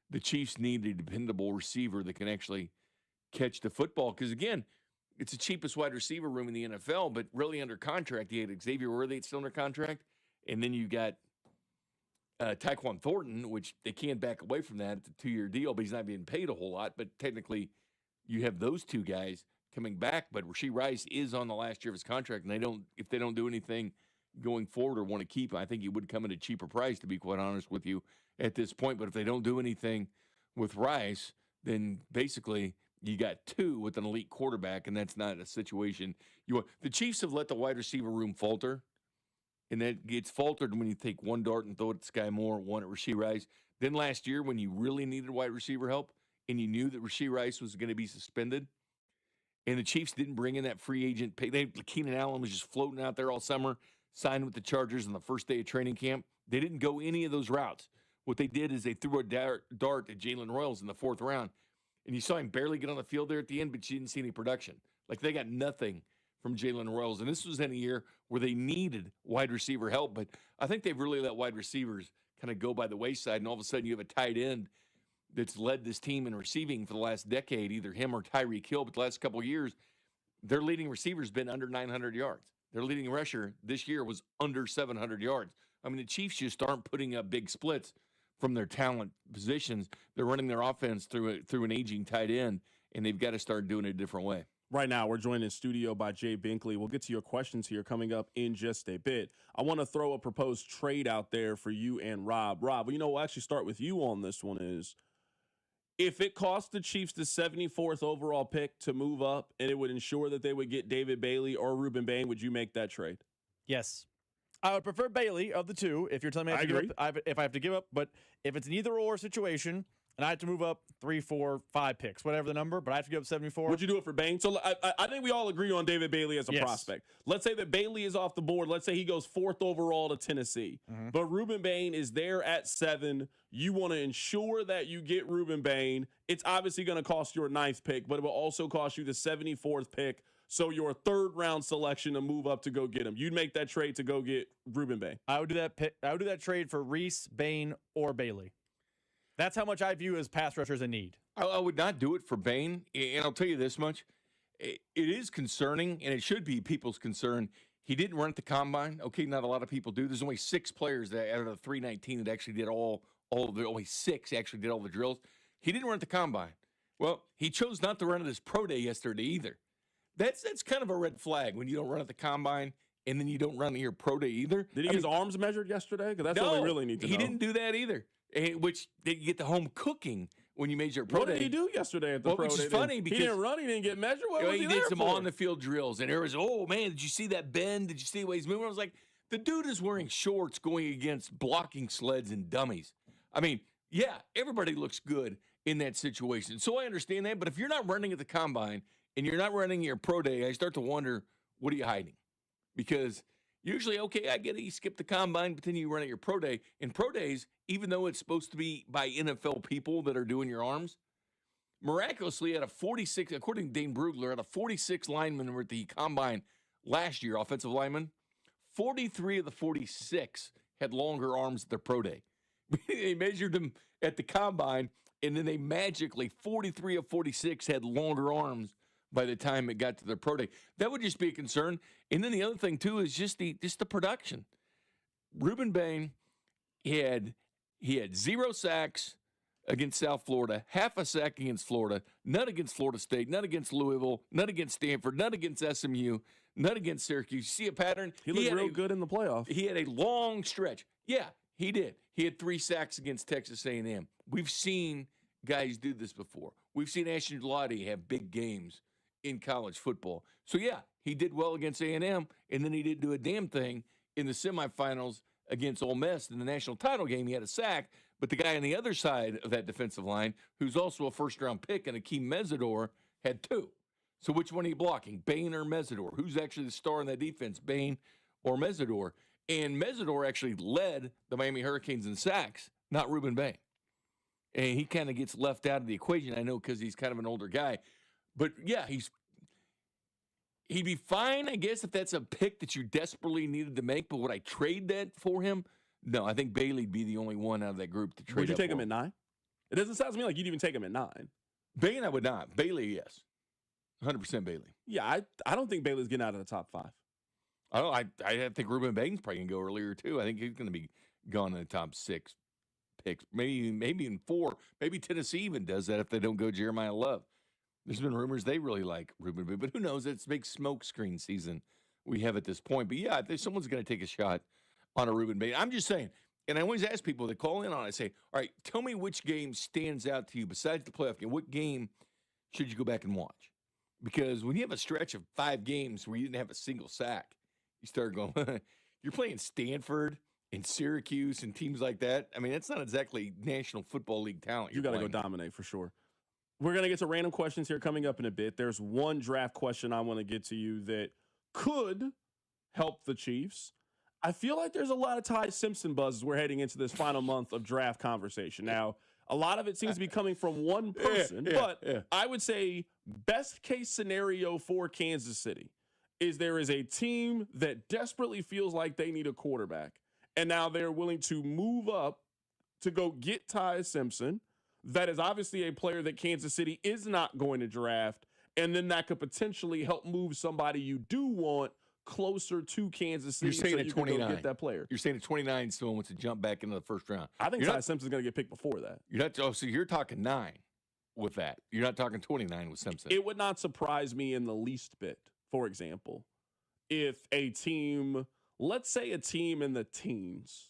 Speaker 2: the Chiefs need a dependable receiver that can actually catch the football. Because, again, it's the cheapest wide receiver room in the NFL, but really under contract. You had Xavier Worthy still under contract, and then you got Tyquan Thornton, which they can't back away from that. It's a 2-year deal, but he's not being paid a whole lot. But technically, you have those 2 guys coming back. But Rashee Rice is on the last year of his contract, and if they don't do anything going forward or want to keep him, I think he would come at a cheaper price, to be quite honest with you, at this point. But if they don't do anything with Rice, then basically you got 2 with an elite quarterback, and that's not a situation you want. The Chiefs have let the wide receiver room falter, and that gets faltered when you take 1 dart and throw it at Sky Moore, 1 at Rashee Rice. Then last year, when you really needed wide receiver help, and you knew that Rashee Rice was going to be suspended, and the Chiefs didn't bring in that free agent pay. Keenan Allen was just floating out there all summer, signed with the Chargers on the first day of training camp. They didn't go any of those routes. What they did is they threw a dart at Jalen Royals in the 4th round, and you saw him barely get on the field there at the end, but you didn't see any production. Like, they got nothing from Jalen Royals, and this was in a year where they needed wide receiver help, but I think they've really let wide receivers kind of go by the wayside, and all of a sudden you have a tight end that's led this team in receiving for the last decade, either him or Tyreek Hill, but the last couple of years, their leading receiver has been under 900 yards. Their leading rusher this year was under 700 yards. I mean, the Chiefs just aren't putting up big splits from their talent positions. They're running their offense through an aging tight end, and they've got to start doing it a different way.
Speaker 3: Right now, we're joined in studio by Jay Binkley. We'll get to your questions here coming up in just a bit. I want to throw a proposed trade out there for you and Rob. Rob, we'll actually start with you on this one is, if it cost the Chiefs the 74th overall pick to move up and it would ensure that they would get David Bailey or Ruben Bain, would you make that trade?
Speaker 6: Yes. I would prefer Bailey of the 2 if you're telling me I have to give up. But if it's an either-or situation and I have to move up 3, 4, 5 picks, whatever the number, but I have to give up 74.
Speaker 3: Would you do it for Bain? So I think we all agree on David Bailey as a prospect. Let's say that Bailey is off the board. Let's say he goes 4th overall to Tennessee. Mm-hmm. But Ruben Bain is there at 7. You want to ensure that you get Ruben Bain. It's obviously going to cost your 9th pick, but it will also cost you the 74th pick. So your 3rd round selection to move up to go get him. You'd make that trade to go get Ruben Bain.
Speaker 6: I would do that trade for Reese, Bain, or Bailey. That's how much I view as pass rushers in need.
Speaker 2: I would not do it for Bain, and I'll tell you this much. It is concerning, and it should be people's concern. He didn't run at the combine. Okay, not a lot of people do. There's only 6 players that out of the 319 that actually did only 6 actually did all the drills. He didn't run at the combine. Well, he chose not to run at his pro day yesterday either. That's kind of a red flag when you don't run at the combine and then you don't run at your pro day either.
Speaker 3: Did he get his arms measured yesterday? Because that's what we really need to know.
Speaker 2: He didn't do that either, which you get the home cooking when you made your pro day.
Speaker 3: What did he do yesterday at the pro day?
Speaker 2: Which is funny because
Speaker 3: he didn't run, he didn't get measured. What was he
Speaker 2: did some on-the-field drills, and there was, oh, man, did you see that bend? Did you see the way he's moving? I was like, the dude is wearing shorts going against blocking sleds and dummies. I mean, yeah, everybody looks good in that situation. So I understand that, but if you're not running at the combine and you're not running your pro day, I start to wonder, what are you hiding? Because usually, okay, I get it, you skip the combine, but then you run at your pro day. In pro days, even though it's supposed to be by NFL people that are doing your arms, miraculously out of 46, according to Dane Brugler, out of 46 linemen were at the combine last year, offensive linemen, 43 of the 46 had longer arms at their pro day. They measured them at the combine, and then they magically, 43 of 46 had longer arms by the time it got to their pro day. That would just be a concern. And then the other thing, too, is just the production. Ruben Bain, he had 0 sacks against South Florida, half a sack against Florida, none against Florida State, none against Louisville, none against Stanford, none against SMU, none against Syracuse. You see a pattern?
Speaker 3: He looked real good in the playoffs.
Speaker 2: He had a long stretch. Yeah, he did. He had 3 sacks against Texas A&M. We've seen guys do this before. We've seen Ashton Lottie have big games in college football. So, yeah, he did well against A&M, and then he didn't do a damn thing in the semifinals against Ole Miss in the national title game. He had a sack, but the guy on the other side of that defensive line, who's also a first-round pick, and Akeem Mesidor, had 2. So which one are you blocking, Bain or Mesidor? Who's actually the star in that defense, Bain or Mesidor? And Mesidor actually led the Miami Hurricanes in sacks, not Ruben Bain. And he kind of gets left out of the equation, I know, because he's kind of an older guy. But, yeah, he'd be fine, I guess, if that's a pick that you desperately needed to make. But would I trade that for him? No, I think Bailey'd be the only one out of that group to trade.
Speaker 3: Would you take him at 9? It doesn't sound to me like you'd even take him at 9.
Speaker 2: Bain, I would not. Bailey, yes. 100% Bailey.
Speaker 3: Yeah, I don't think Bailey's getting out of the top 5.
Speaker 2: I think Ruben Bain's probably going to go earlier, too. I think he's going to be gone in the top 6 picks, maybe in 4. Maybe Tennessee even does that if they don't go Jeremiah Love. There's been rumors they really like Ruben Bain, but who knows? It's big smoke screen season we have at this point. But, yeah, if someone's going to take a shot on a Ruben Bain, I'm just saying, and I always ask people that call in on it, I say, all right, tell me which game stands out to you besides the playoff game. What game should you go back and watch? Because when you have a stretch of 5 games where you didn't have a single sack, you start going, you're playing Stanford and Syracuse and teams like that. I mean, that's not exactly National Football League talent.
Speaker 3: You got to go dominate for sure. We're going to get to random questions here coming up in a bit. There's one draft question I want to get to you that could help the Chiefs. I feel like there's a lot of Ty Simpson buzz as we're heading into this final month of draft conversation. Now, a lot of it seems to be coming from one person, but I would say best case scenario for Kansas City is there is a team that desperately feels like they need a quarterback, and now they're willing to move up to go get Ty Simpson. That is obviously a player that Kansas City is not going to draft, and then that could potentially help move somebody you do want closer to Kansas City.
Speaker 2: You're saying
Speaker 3: so
Speaker 2: at
Speaker 3: you
Speaker 2: 29.
Speaker 3: can go get that player.
Speaker 2: You're saying at 29, someone wants to jump back into the first round.
Speaker 3: I think Ty Simpson's going to get picked before that.
Speaker 2: You're not. Oh, so you're talking 9 with that. You're not talking 29 with Simpson.
Speaker 3: It would not surprise me in the least bit, for example, if a team, let's say a team in the teens,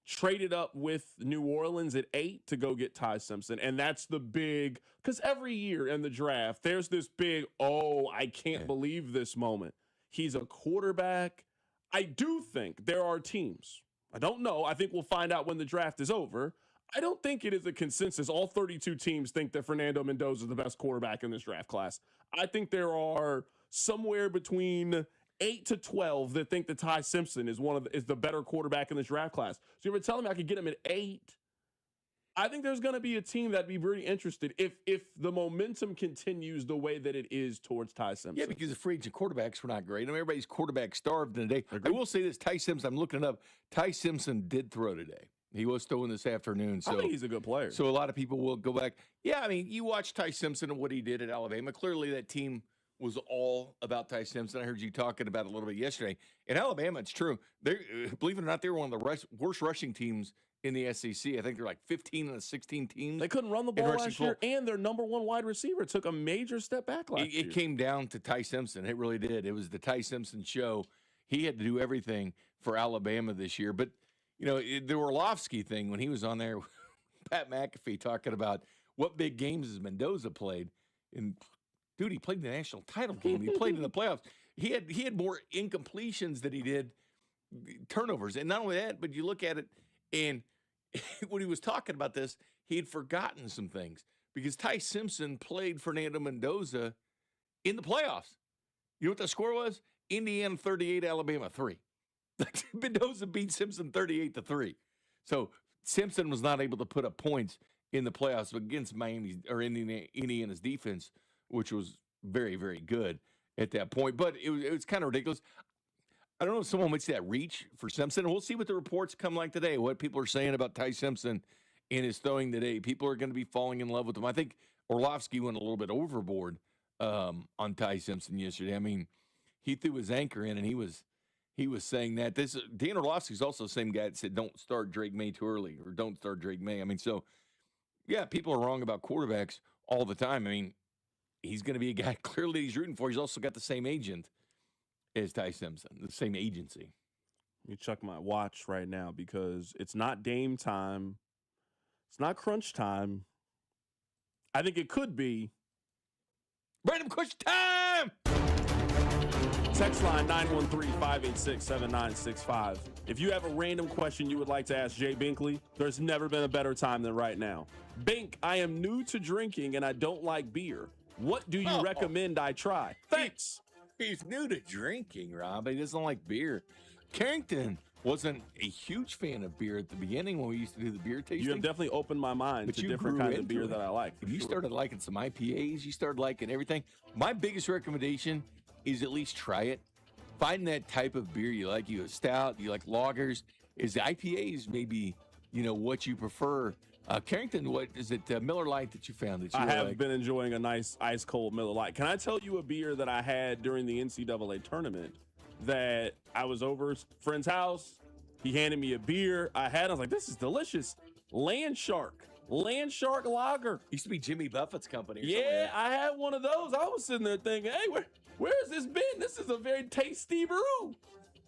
Speaker 3: traded up with New Orleans at 8 to go get Ty Simpson. And that's the big, because every year in the draft, there's this big, I can't believe this moment. He's a quarterback. I do think there are teams. I don't know. I think we'll find out when the draft is over. I don't think it is a consensus. All 32 teams think that Fernando Mendoza is the best quarterback in this draft class. I think there are somewhere between 8 to 12 that think that Ty Simpson is is the better quarterback in this draft class. So you were telling me I could get him at 8. I think there's going to be a team that'd be very interested if the momentum continues the way that it is towards Ty Simpson.
Speaker 2: Yeah, because the free agent quarterbacks were not great. I mean, everybody's quarterback starved today. I will say this, Ty Simpson, I'm looking it up. Ty Simpson did throw today. He was throwing this afternoon. So
Speaker 3: I think he's a good player.
Speaker 2: So a lot of people will go back. Yeah, I mean, you watch Ty Simpson and what he did at Alabama. Clearly that team was all about Ty Simpson. I heard you talking about it a little bit yesterday. In Alabama, it's true. Believe it or not, they were one of the worst rushing teams in the SEC. I think they're like 15 of the 16 teams.
Speaker 3: They couldn't run the ball last year, and their number 1 wide receiver took a major step back last year.
Speaker 2: It came down to Ty Simpson. It really did. It was the Ty Simpson show. He had to do everything for Alabama this year. But, you know, the Orlovsky thing, when he was on there, Pat McAfee talking about what big games has Mendoza played. And, dude, he played the national title game. He played in the playoffs. He had more incompletions than he did turnovers. And not only that, but you look at it, and when he was talking about this, he had forgotten some things because Ty Simpson played Fernando Mendoza in the playoffs. You know what the score was? Indiana 38, Alabama 3. Mendoza beat Simpson 38-3. So Simpson was not able to put up points in the playoffs against Indiana's defense, which was very, very good at that point. But it was kind of ridiculous. I don't know if someone would see that reach for Simpson. We'll see what the reports come like today, what people are saying about Ty Simpson and his throwing today. People are going to be falling in love with him. I think Orlovsky went a little bit overboard on Ty Simpson yesterday. I mean, he threw his anchor in, and he was saying that. Dan Orlovsky's also the same guy that said don't start Drake May too early or don't start Drake May. I mean, so, yeah, people are wrong about quarterbacks all the time. I mean, he's going to be a guy clearly he's rooting for. He's also got the same agent as Ty Simpson, the same agency.
Speaker 3: Let me check my watch right now because it's not Dame time. It's not crunch time. I think it could be
Speaker 2: random question time.
Speaker 3: Text line 913-586-7965. If you have a random question you would like to ask Jay Binkley, there's never been a better time than right now. Bink, I am new to drinking and I don't like beer. What do you recommend I try? Thanks.
Speaker 2: He's new to drinking, Rob. He doesn't like beer. Carrington wasn't a huge fan of beer at the beginning when we used to do the beer tasting.
Speaker 3: You have definitely opened my mind to different kinds of beer that I like.
Speaker 2: You started liking some IPAs. You started liking everything. My biggest recommendation is at least try it. Find that type of beer you like. You like stout, you like lagers. Is the IPAs maybe, what you prefer? Carrington, what is it, Miller Lite that you found? That you
Speaker 3: I have been enjoying a nice ice cold Miller Lite. Can I tell you a beer that I had during the NCAA tournament that I was over a friend's house? He handed me a beer. I was like, this is delicious. Land Shark Lager.
Speaker 2: Used to be Jimmy Buffett's company.
Speaker 3: Yeah, I had one of those. I was sitting there thinking, hey, where's this been? This is a very tasty brew.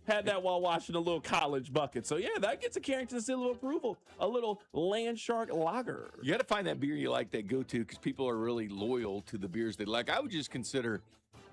Speaker 3: Had that while watching a little college bucket. So, yeah, that gets a Carrington seal of approval. A little Land Shark Lager.
Speaker 2: You got to find that beer you like, that go-to, because people are really loyal to the beers they like. I would just consider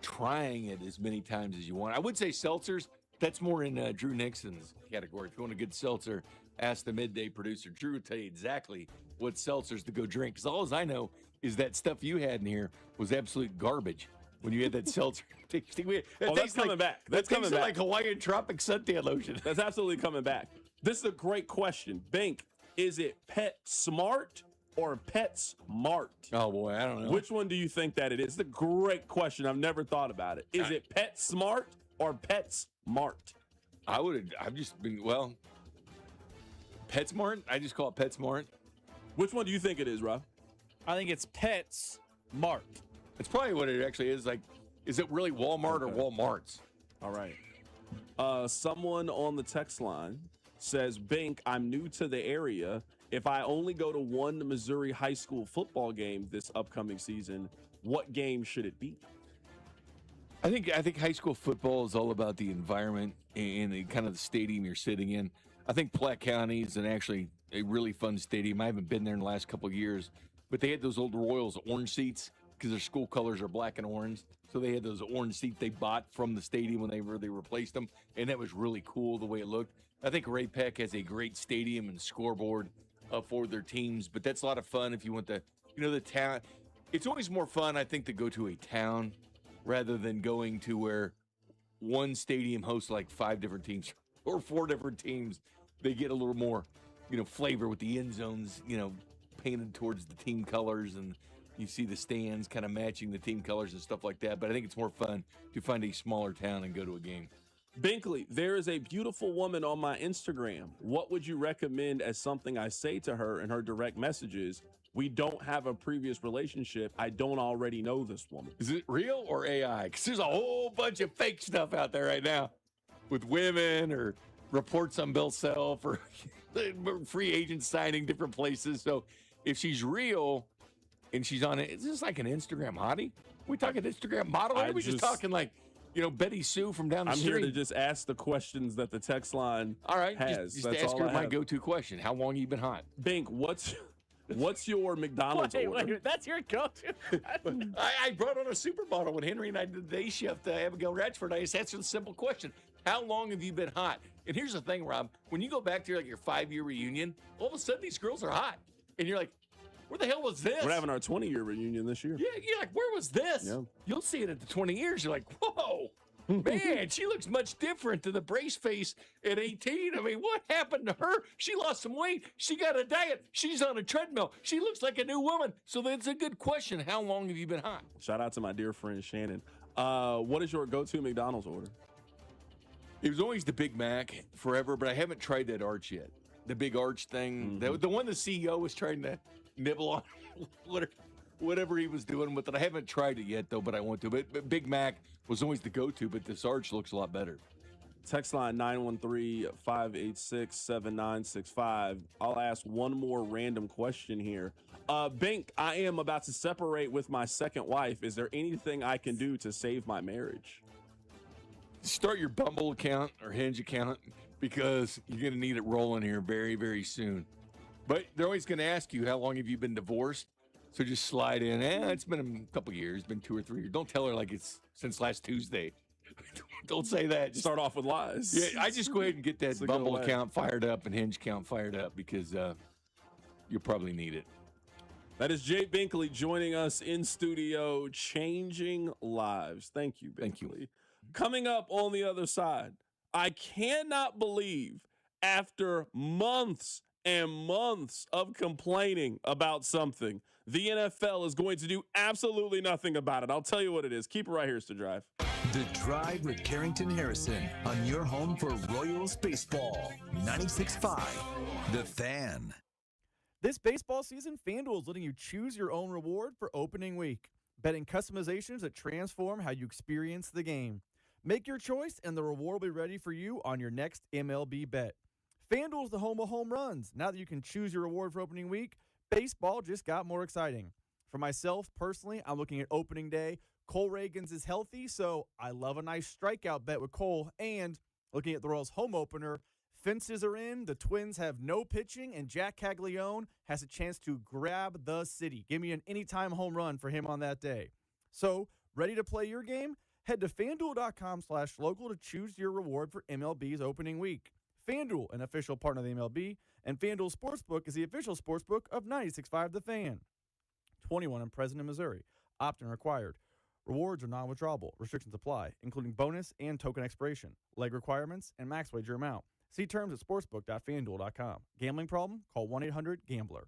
Speaker 2: trying it as many times as you want. I would say seltzers. That's more in Drew Nixon's category. If you want a good seltzer, ask the midday producer. Drew will tell you exactly what seltzers to go drink. Because all I know is that stuff you had in here was absolute garbage. When you had that seltzer,
Speaker 3: that's coming back. That's coming back.
Speaker 2: Like Hawaiian tropic suntan lotion.
Speaker 3: That's absolutely coming back. This is a great question. Bink, is it Pet Smart or Pet Smart?
Speaker 2: Oh boy, I don't know.
Speaker 3: Which one do you think that it is? It's a great question. I've never thought about it. Is it Pet Smart or Pet Smart?
Speaker 2: I've just been, Pet Smart? I just call it Pet Smart.
Speaker 3: Which one do you think it is, Rob?
Speaker 6: I think it's Pet Smart.
Speaker 2: It's probably what it actually is. Like, is it really Walmart or Walmart's?
Speaker 3: All right. Someone on the text line says, Bink, I'm new to the area. If I only go to one Missouri high school football game this upcoming season, what game should it be?
Speaker 2: I think high school football is all about the environment and the kind of the stadium you're sitting in. I think Platte County is actually a really fun stadium. I haven't been there in the last couple of years, but they had those old Royals orange seats because their school colors are black and orange. So they had those orange seats they bought from the stadium when they replaced them, and that was really cool the way it looked. I think Ray Peck has a great stadium and scoreboard for their teams, but that's a lot of fun if you want the town. It's always more fun, I think, to go to a town rather than going to where one stadium hosts like 5 different teams or 4 different teams. They get a little more, flavor with the end zones, painted towards the team colors, and you see the stands kind of matching the team colors and stuff like that. But I think it's more fun to find a smaller town and go to a game.
Speaker 3: Binkley, there is a beautiful woman on my Instagram. What would you recommend as something I say to her in her direct messages? We don't have a previous relationship. I don't already know this woman.
Speaker 2: Is it real or AI? Because there's a whole bunch of fake stuff out there right now with women or reports on Bill Self or free agents signing different places. So if she's real and she's on it, is this like an Instagram hottie? We talking Instagram model? Or are we just talking like, Betty Sue from down the street?
Speaker 3: I'm here to just ask the questions that the text line has.
Speaker 2: Just ask her my go-to question. How long have you been hot?
Speaker 3: Bink, what's your McDonald's order?
Speaker 6: Wait, that's your go-to?
Speaker 2: I brought on a supermodel when Henry and I did the day shift, Abigail Ratchford. I just answered a simple question. How long have you been hot? And here's the thing, Rob. When you go back to your 5-year reunion, all of a sudden these girls are hot. And you're like, where the hell was this?
Speaker 3: We're having our 20-year reunion this year.
Speaker 2: Yeah, you're like, where was this?
Speaker 3: Yeah.
Speaker 2: You'll see it at the 20 years. You're like, whoa, man, she looks much different than the brace face at 18. I mean, what happened to her? She lost some weight. She got a diet. She's on a treadmill. She looks like a new woman. So that's a good question. How long have you been hot?
Speaker 3: Shout out to my dear friend Shannon. What is your go-to McDonald's order?
Speaker 2: It was always the Big Mac forever, but I haven't tried that arch yet. The big arch thing. Mm-hmm. The one the CEO was trying to nibble on, whatever he was doing with it. I haven't tried it yet, though, but I want to. But Big Mac was always the go-to, but this arch looks a lot better.
Speaker 3: Text line 913-586-7965. I'll ask one more random question here. Bink, I am about to separate with my second wife. Is there anything I can do to save my marriage?
Speaker 2: Start your Bumble account or Hinge account because you're going to need it rolling here very, very soon. But they're always going to ask you, how long have you been divorced? So just slide in. It's been a couple years. It's been 2 or 3 years. Don't tell her like it's since last Tuesday. Don't say that. Just
Speaker 3: start off with lies.
Speaker 2: Yeah, I just go ahead and get that Bumble account fired up and Hinge account fired up because you'll probably need it.
Speaker 3: That is Jay Binkley joining us in studio, changing lives. Thank you, Binkley.
Speaker 2: Thank you.
Speaker 3: Coming up on the other side, I cannot believe after months and months of complaining about something, the NFL is going to do absolutely nothing about it. I'll tell you what it is. Keep it right here, it's The Drive.
Speaker 1: The Drive with Carrington Harrison on your home for Royals baseball. 96.5, The Fan.
Speaker 6: This baseball season, FanDuel is letting you choose your own reward for opening week. Betting customizations that transform how you experience the game. Make your choice, and the reward will be ready for you on your next MLB bet. FanDuel is the home of home runs. Now that you can choose your reward for opening week, baseball just got more exciting. For myself, personally, I'm looking at opening day. Cole Reagans is healthy, so I love a nice strikeout bet with Cole. And looking at the Royals' home opener, fences are in, the Twins have no pitching, and Jack Kagleon has a chance to grab the city. Give me an anytime home run for him on that day. So, ready to play your game? Head to FanDuel.com/local to choose your reward for MLB's opening week. FanDuel, an official partner of the MLB, and FanDuel Sportsbook is the official sportsbook of 96.5 The Fan. 21 and present in Missouri. Opt-in required. Rewards are non-withdrawable. Restrictions apply, including bonus and token expiration, leg requirements, and max wager amount. See terms at sportsbook.fanduel.com. Gambling problem? Call 1-800-GAMBLER.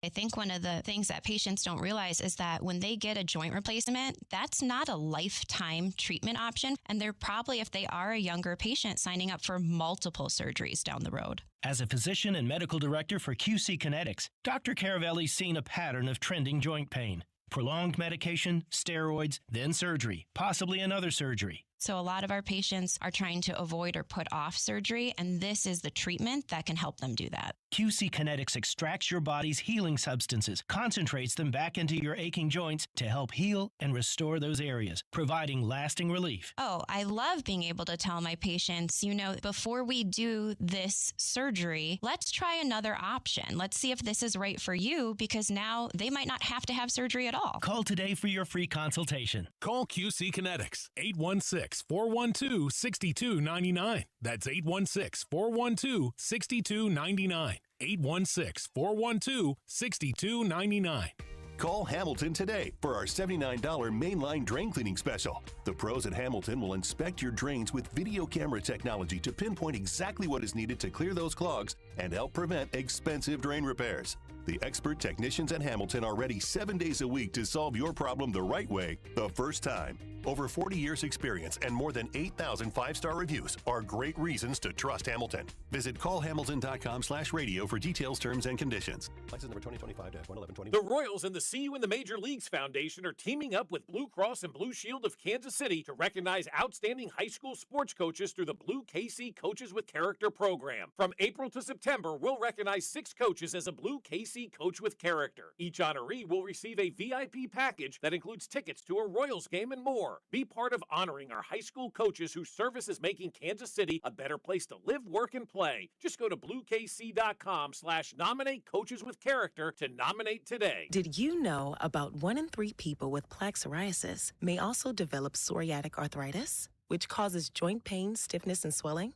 Speaker 7: I think one of the things that patients don't realize is that when they get a joint replacement, that's not a lifetime treatment option. And they're probably, if they are a younger patient, signing up for multiple surgeries down the road.
Speaker 9: As a physician and medical director for QC Kinetics, Dr. Caravelli's seen a pattern of trending joint pain. Prolonged medication, steroids, then surgery, possibly another surgery.
Speaker 7: So a lot of our patients are trying to avoid or put off surgery, and this is the treatment that can help them do that.
Speaker 9: QC Kinetics extracts your body's healing substances, concentrates them back into your aching joints to help heal and restore those areas, providing lasting relief.
Speaker 7: Oh, I love being able to tell my patients, before we do this surgery, let's try another option. Let's see if this is right for you, because now they might not have to have surgery at all.
Speaker 9: Call today for your free consultation.
Speaker 10: Call QC Kinetics, 816-412-6299. That's 816-412-6299. 816-412-6299.
Speaker 11: Call Hamilton today for our $79 mainline drain cleaning special. The pros at Hamilton will inspect your drains with video camera technology to pinpoint exactly what is needed to clear those clogs and help prevent expensive drain repairs. The expert technicians at Hamilton are ready 7 days a week to solve your problem the right way, the first time. Over 40 years experience and more than 8,000 five-star reviews are great reasons to trust Hamilton. Visit callhamilton.com/radio for details, terms, and conditions.
Speaker 8: License number 2025-11120.
Speaker 5: The Royals and the See You in the Major Leagues Foundation are teaming up with Blue Cross and Blue Shield of Kansas City to recognize outstanding high school sports coaches through the Blue KC Coaches with Character program. From April to September, we'll recognize 6 coaches as a Blue KC Coach with Character. Each honoree will receive a VIP package that includes tickets to a Royals game and more. Be part of honoring our high school coaches whose service is making Kansas City a better place to live, work, and play. Just go to bluekc.com/nominate coaches with character to nominate today.
Speaker 12: Did you know about 1 in 3 people with plaque psoriasis may also develop psoriatic arthritis, which causes joint pain, stiffness, and swelling?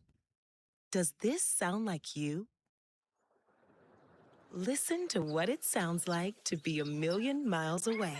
Speaker 12: Does this sound like you? Listen to what it sounds like to be a million miles away.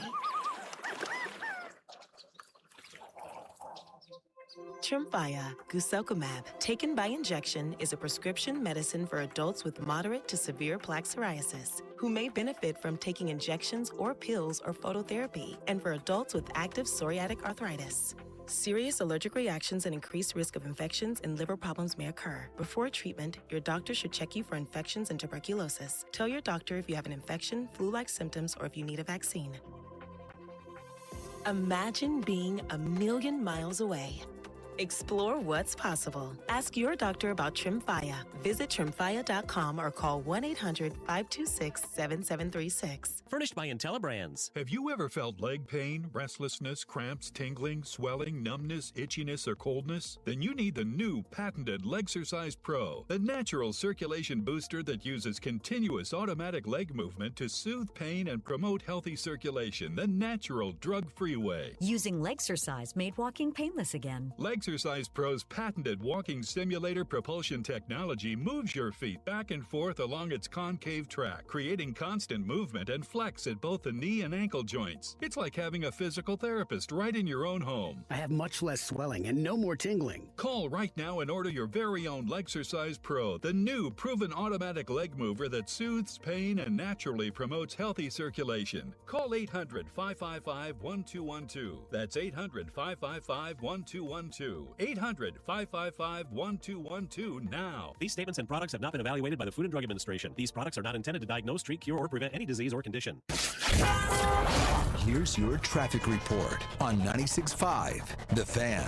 Speaker 12: Tremfya guselkumab, taken by injection, is a prescription medicine for adults with moderate to severe plaque psoriasis who may benefit from taking injections or pills or phototherapy, and for adults with active psoriatic arthritis. Serious allergic reactions and increased risk of infections and liver problems may occur. Before treatment, your doctor should check you for infections and tuberculosis. Tell your doctor if you have an infection, flu-like symptoms, or if you need a vaccine. Imagine being a million miles away. Explore what's possible. Ask your doctor about Tremfya. Visit tremfya.com or call 1-800-526-7736.
Speaker 13: Furnished by IntelliBrands.
Speaker 14: Have you ever felt leg pain, restlessness, cramps, tingling, swelling, numbness, itchiness, or coldness? Then you need the new patented Legsercise Pro, the natural circulation booster that uses continuous automatic leg movement to soothe pain and promote healthy circulation the natural drug-free way.
Speaker 27: Using Legsercise made walking painless again.
Speaker 14: Legsercise Lexercise Pro's patented walking simulator propulsion technology moves your feet back and forth along its concave track, creating constant movement and flex at both the knee and ankle joints. It's like having a physical therapist right in your own home.
Speaker 13: I have much less swelling and no more tingling.
Speaker 14: Call right now and order your very own Lexercise Pro, the new proven automatic leg mover that soothes pain and naturally promotes healthy circulation. Call 800-555-1212. That's 800-555-1212. 800-555-1212 now.
Speaker 16: These statements and products have not been evaluated by the Food and Drug Administration. These products are not intended to diagnose, treat, cure, or prevent any disease or condition.
Speaker 1: Here's your traffic report on 96.5 The Fan.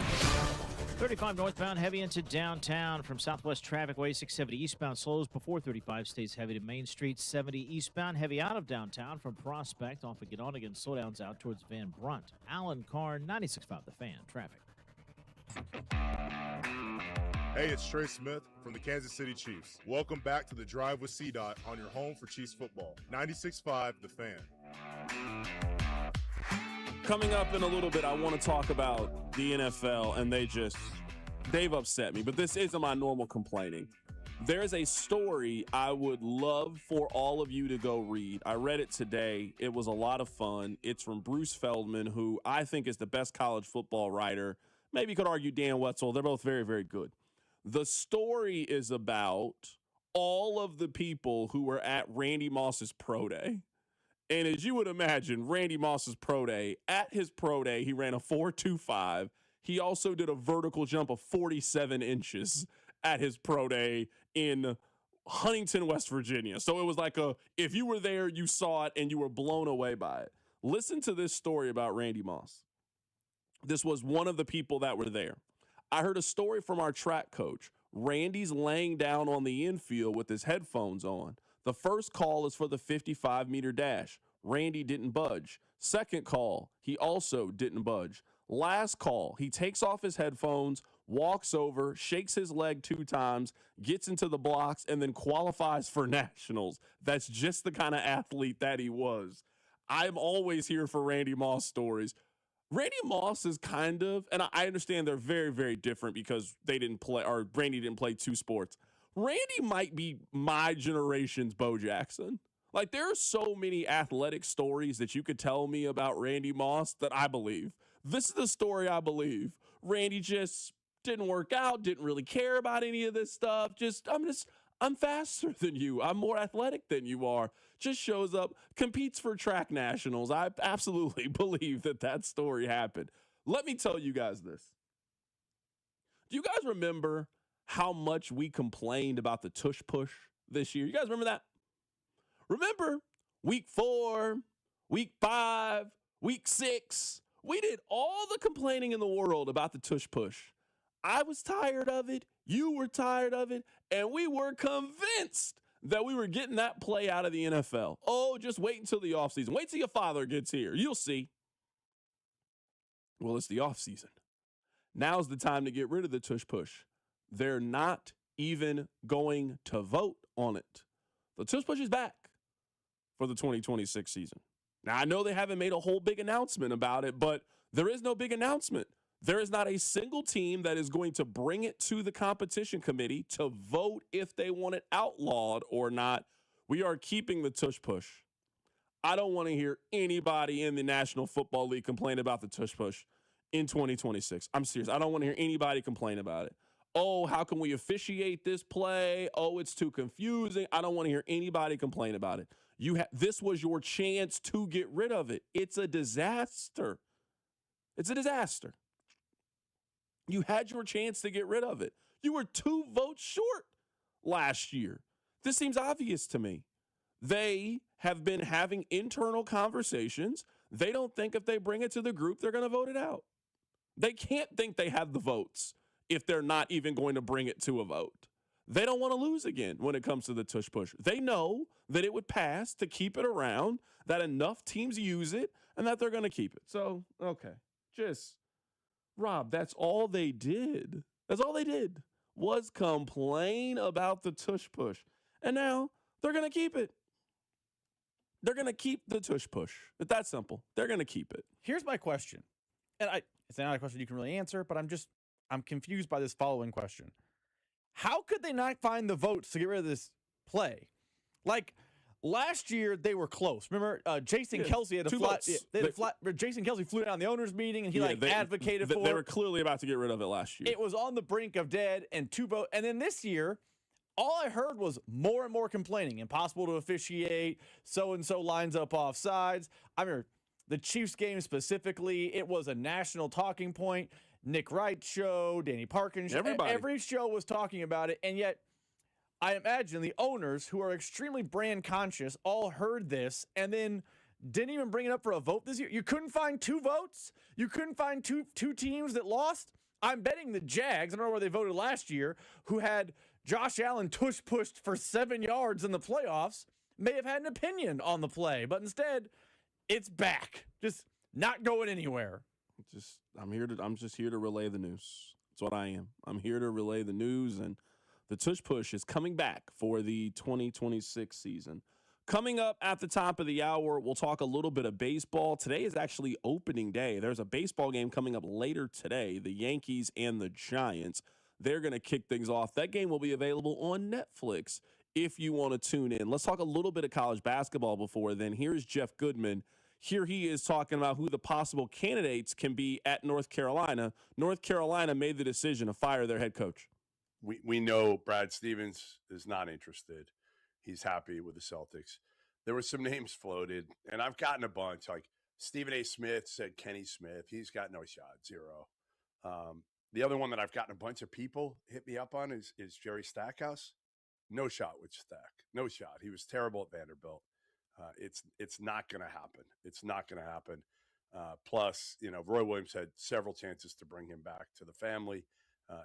Speaker 26: 35 northbound heavy into downtown from Southwest Traffic Way. 670 eastbound slows before 35 stays heavy to Main Street. 70 eastbound heavy out of downtown from Prospect off of Get-On-Again. Slowdowns out towards Van Brunt. Alan Carr, 96.5 The Fan. Traffic.
Speaker 17: Hey, it's Trey Smith from the Kansas City Chiefs. Welcome back to the Drive with C-Dot on your home for Chiefs football. 96.5 The Fan.
Speaker 3: Coming up in a little bit, I want to talk about the NFL, and they've upset me, but this isn't my normal complaining. There's a story I would love for all of you to go read. I read it today. It was a lot of fun. It's from Bruce Feldman, who I think is the best college football writer. Maybe you could argue Dan Wetzel. They're both very, very good. The story is about all of the people who were at Randy Moss's pro day. And as you would imagine, Randy Moss's pro day, at his pro day, he ran a 4.25. He also did a vertical jump of 47 inches at his pro day in Huntington, West Virginia. So it was like if you were there, you saw it, and you were blown away by it. Listen to this story about Randy Moss. This was one of the people that were there. I heard a story from our track coach. Randy's laying down on the infield with his headphones on. The first call is for the 55-meter dash. Randy didn't budge. Second call, he also didn't budge. Last call, he takes off his headphones, walks over, shakes his leg 2 times, gets into the blocks, and then qualifies for nationals. That's just the kind of athlete that he was. I'm always here for Randy Moss stories. Randy Moss is kind of, and I understand they're very, very different because they didn't play, or Randy didn't play 2 sports. Randy might be my generation's Bo Jackson. Like, there are so many athletic stories that you could tell me about Randy Moss that I believe. This is the story I believe. Randy just didn't work out, didn't really care about any of this stuff. I'm faster than you. I'm more athletic than you are. Just shows up, competes for track nationals. I absolutely believe that story happened. Let me tell you guys this. Do you guys remember how much we complained about the Tush push this year? You guys remember that? Remember week 4, week 5, week 6? We did all the complaining in the world about the Tush push. I was tired of it. You were tired of it. And we were convinced that we were getting that play out of the NFL. Oh, just wait until the offseason. Wait till your father gets here. You'll see. Well, it's the offseason. Now's the time to get rid of the Tush push. They're not even going to vote on it. The Tush push is back for the 2026 season. Now, I know they haven't made a whole big announcement about it, but there is no big announcement. There is not a single team that is going to bring it to the competition committee to vote if they want it outlawed or not. We are keeping the Tush push. I don't want to hear anybody in the National Football League complain about the Tush push in 2026. I'm serious. I don't want to hear anybody complain about it. Oh, how can we officiate this play? Oh, it's too confusing. I don't want to hear anybody complain about it. This was your chance to get rid of it. It's a disaster. It's a disaster. You had your chance to get rid of it. You were 2 votes short last year. This seems obvious to me. They have been having internal conversations. They don't think if they bring it to the group, they're going to vote it out. They can't think they have the votes if they're not even going to bring it to a vote. They don't want to lose again when it comes to the Tush push. They know that it would pass to keep it around, that enough teams use it, and that they're going to keep it. So, okay, Rob, that's all they did. That's all they did was complain about the Tush push. And now they're going to keep it. They're going to keep the Tush push. It's that simple. They're going to keep it.
Speaker 6: Here's my question. And it's not a question you can really answer, but I'm just I'm confused by this following question. How could they not find the votes to get rid of this play? Like, last year, they were close. Remember, Jason Kelsey had a flat. Jason Kelsey flew down the owners' meeting, and he advocated for it.
Speaker 3: They were clearly about to get rid of it last year.
Speaker 6: It was on the brink of dead, and 2 votes. And then this year, all I heard was more and more complaining. Impossible to officiate. So-and-so lines up off sides. I mean, the Chiefs game specifically, it was a national talking point. Nick Wright's show, Danny Parkin's show. Every show was talking about it, and yet I imagine the owners, who are extremely brand conscious, all heard this and then didn't even bring it up for a vote this year. You couldn't find 2 votes? You couldn't find two teams that lost? I'm betting the Jags, I don't know where they voted last year, who had Josh Allen tush pushed for 7 yards in the playoffs, may have had an opinion on the play. But instead, it's back. Just not going anywhere.
Speaker 3: I'm just here to relay the news. That's what I am. I'm here to relay the news, and the tush push is coming back for the 2026 season. Coming up at the top of the hour, we'll talk a little bit of baseball. Today is actually opening day. There's a baseball game coming up later today, the Yankees and the Giants. They're going to kick things off. That game will be available on Netflix if you want to tune in. Let's talk a little bit of college basketball before then. Here's Jeff Goodman. Here he is talking about who the possible candidates can be at North Carolina. North Carolina made the decision to fire their head coach.
Speaker 4: We know Brad Stevens is not interested. He's happy with the Celtics. There were some names floated, and I've gotten a bunch. Like Stephen A. Smith said Kenny Smith. He's got no shot, 0. The other one that I've gotten a bunch of people hit me up on is Jerry Stackhouse. No shot with Stack. No shot. He was terrible at Vanderbilt. It's not going to happen. It's not going to happen. Plus, Roy Williams had several chances to bring him back to the family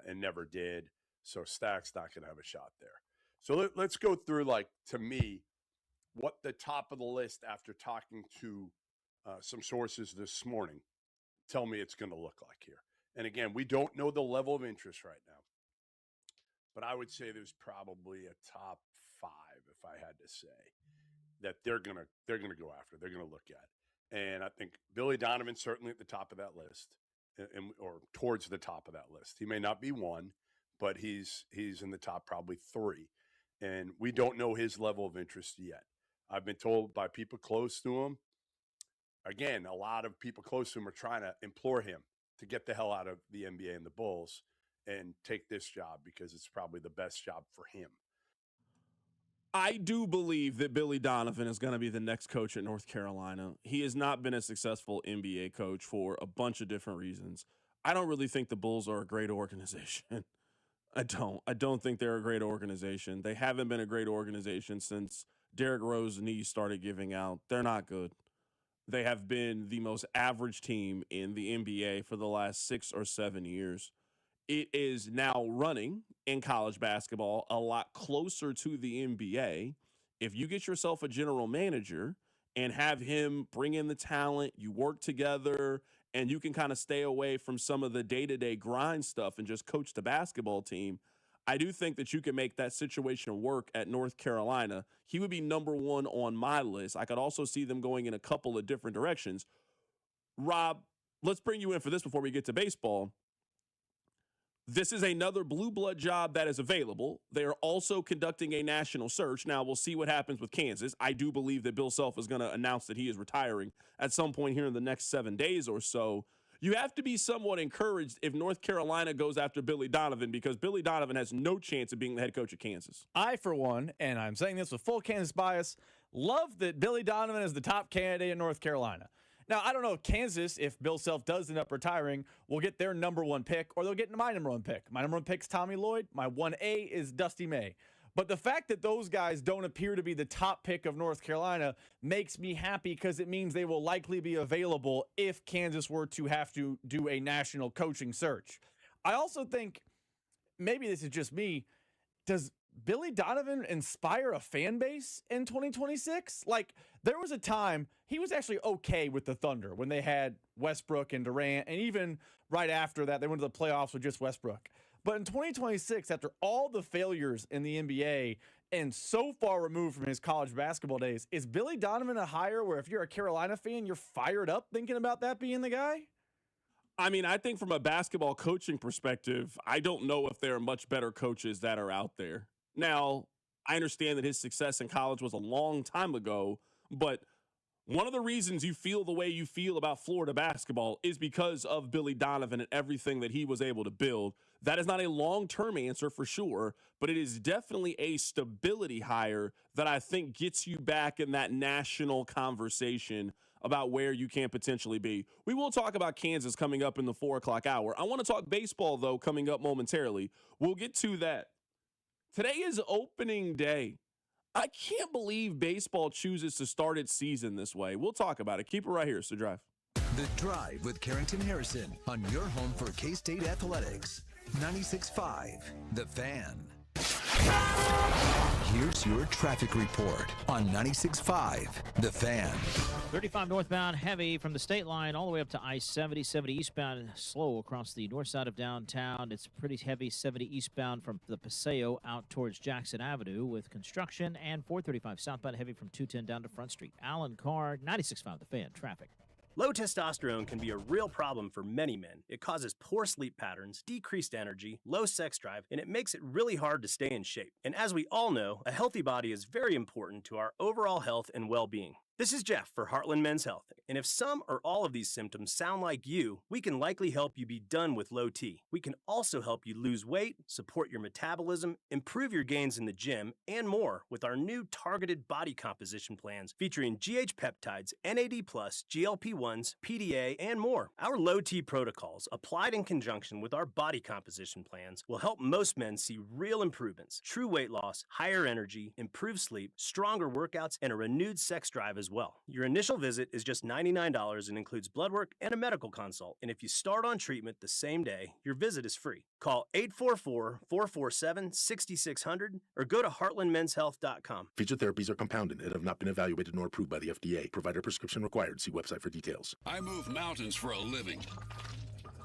Speaker 4: and never did. So Stack's not going to have a shot there. So let's go through, to me, what the top of the list after talking to some sources this morning tell me it's going to look like here. And again, we don't know the level of interest right now, but I would say there's probably a top 5, if I had to say, that they're gonna go after. They're gonna look at, and I think Billy Donovan's certainly at the top of that list, or towards the top of that list. He may not be 1, but he's in the top probably 3, and we don't know his level of interest yet. I've been told by people close to him. Again, a lot of people close to him are trying to implore him to get the hell out of the NBA and the Bulls and take this job because it's probably the best job for him.
Speaker 3: I do believe that Billy Donovan is going to be the next coach at North Carolina. He has not been a successful NBA coach for a bunch of different reasons. I don't really think the Bulls are a great organization. I don't think they're a great organization. They haven't been a great organization since Derrick Rose's knees started giving out. They're not good. They have been the most average team in the NBA for the last 6 or 7 years. It is now running in college basketball a lot closer to the NBA. If you get yourself a general manager and have him bring in the talent, you work together, and you can kind of stay away from some of the day-to-day grind stuff and just coach the basketball team, I do think that you can make that situation work at North Carolina. He would be number 1 on my list. I could also see them going in a couple of different directions. Rob, let's bring you in for this before we get to baseball. This is another blue blood job that is available. They are also conducting a national search. Now, we'll see what happens with Kansas. I do believe that Bill Self is going to announce that he is retiring at some point here in the next 7 days or so. You have to be somewhat encouraged if North Carolina goes after Billy Donovan, because Billy Donovan has no chance of being the head coach of Kansas.
Speaker 6: I, for one, and I'm saying this with full Kansas bias, love that Billy Donovan is the top candidate in North Carolina. Now, I don't know if Kansas, if Bill Self does end up retiring, will get their number 1 pick, or they'll get my number 1 pick. My number 1 pick is Tommy Lloyd. My 1A is Dusty May. But the fact that those guys don't appear to be the top pick of North Carolina makes me happy, because it means they will likely be available if Kansas were to have to do a national coaching search. I also think, maybe this is just me, does Billy Donovan inspire a fan base in 2026? Like, there was a time he was actually okay with the Thunder when they had Westbrook and Durant, and even right after that, they went to the playoffs with just Westbrook. But in 2026, after all the failures in the NBA and so far removed from his college basketball days, is Billy Donovan a hire where if you're a Carolina fan, you're fired up thinking about that being the guy?
Speaker 3: I mean, I think from a basketball coaching perspective, I don't know if there are much better coaches that are out there. Now, I understand that his success in college was a long time ago, but one of the reasons you feel the way you feel about Florida basketball is because of Billy Donovan and everything that he was able to build. That is not a long-term answer for sure, but it is definitely a stability hire that I think gets you back in that national conversation about where you can potentially be. We will talk about Kansas coming up in the 4 o'clock hour. I want to talk baseball, though, coming up momentarily. We'll get to that. Today is opening day. I can't believe baseball chooses to start its season this way. We'll talk about it. Keep it right here. So Drive.
Speaker 1: The Drive with Carrington Harrison on your home for K-State athletics. 96.5, The Fan. Here's your traffic report on 96.5, The Fan.
Speaker 26: 35 northbound heavy from the state line all the way up to I-70. 70 eastbound slow across the north side of downtown. It's pretty heavy 70 eastbound from the Paseo out towards Jackson Avenue with construction, and 435 southbound heavy from 210 down to Front Street. Alan Carr, 96.5 The Fan, traffic.
Speaker 15: Low testosterone can be a real problem for many men. It causes poor sleep patterns, decreased energy, low sex drive, and it makes it really hard to stay in shape. And as we all know, a healthy body is very important to our overall health and well-being. This is Jeff for Heartland Men's Health, and if some or all of these symptoms sound like you, we can likely help you be done with low T. We can also help you lose weight, support your metabolism, improve your gains in the gym, and more with our new targeted body composition plans featuring GH peptides, NAD+, GLP-1s, PDA, and more. Our low T protocols, applied in conjunction with our body composition plans, will help most men see real improvements, true weight loss, higher energy, improved sleep, stronger workouts, and a renewed sex drive as well. Your initial visit is just $99 and includes blood work and a medical consult. And if you start on treatment the same day, your visit is free. Call 844-447-6600 or go to heartlandmenshealth.com.
Speaker 18: Featured therapies are compounded and have not been evaluated nor approved by the FDA. Provider prescription required. See website for details.
Speaker 19: I move mountains for a living.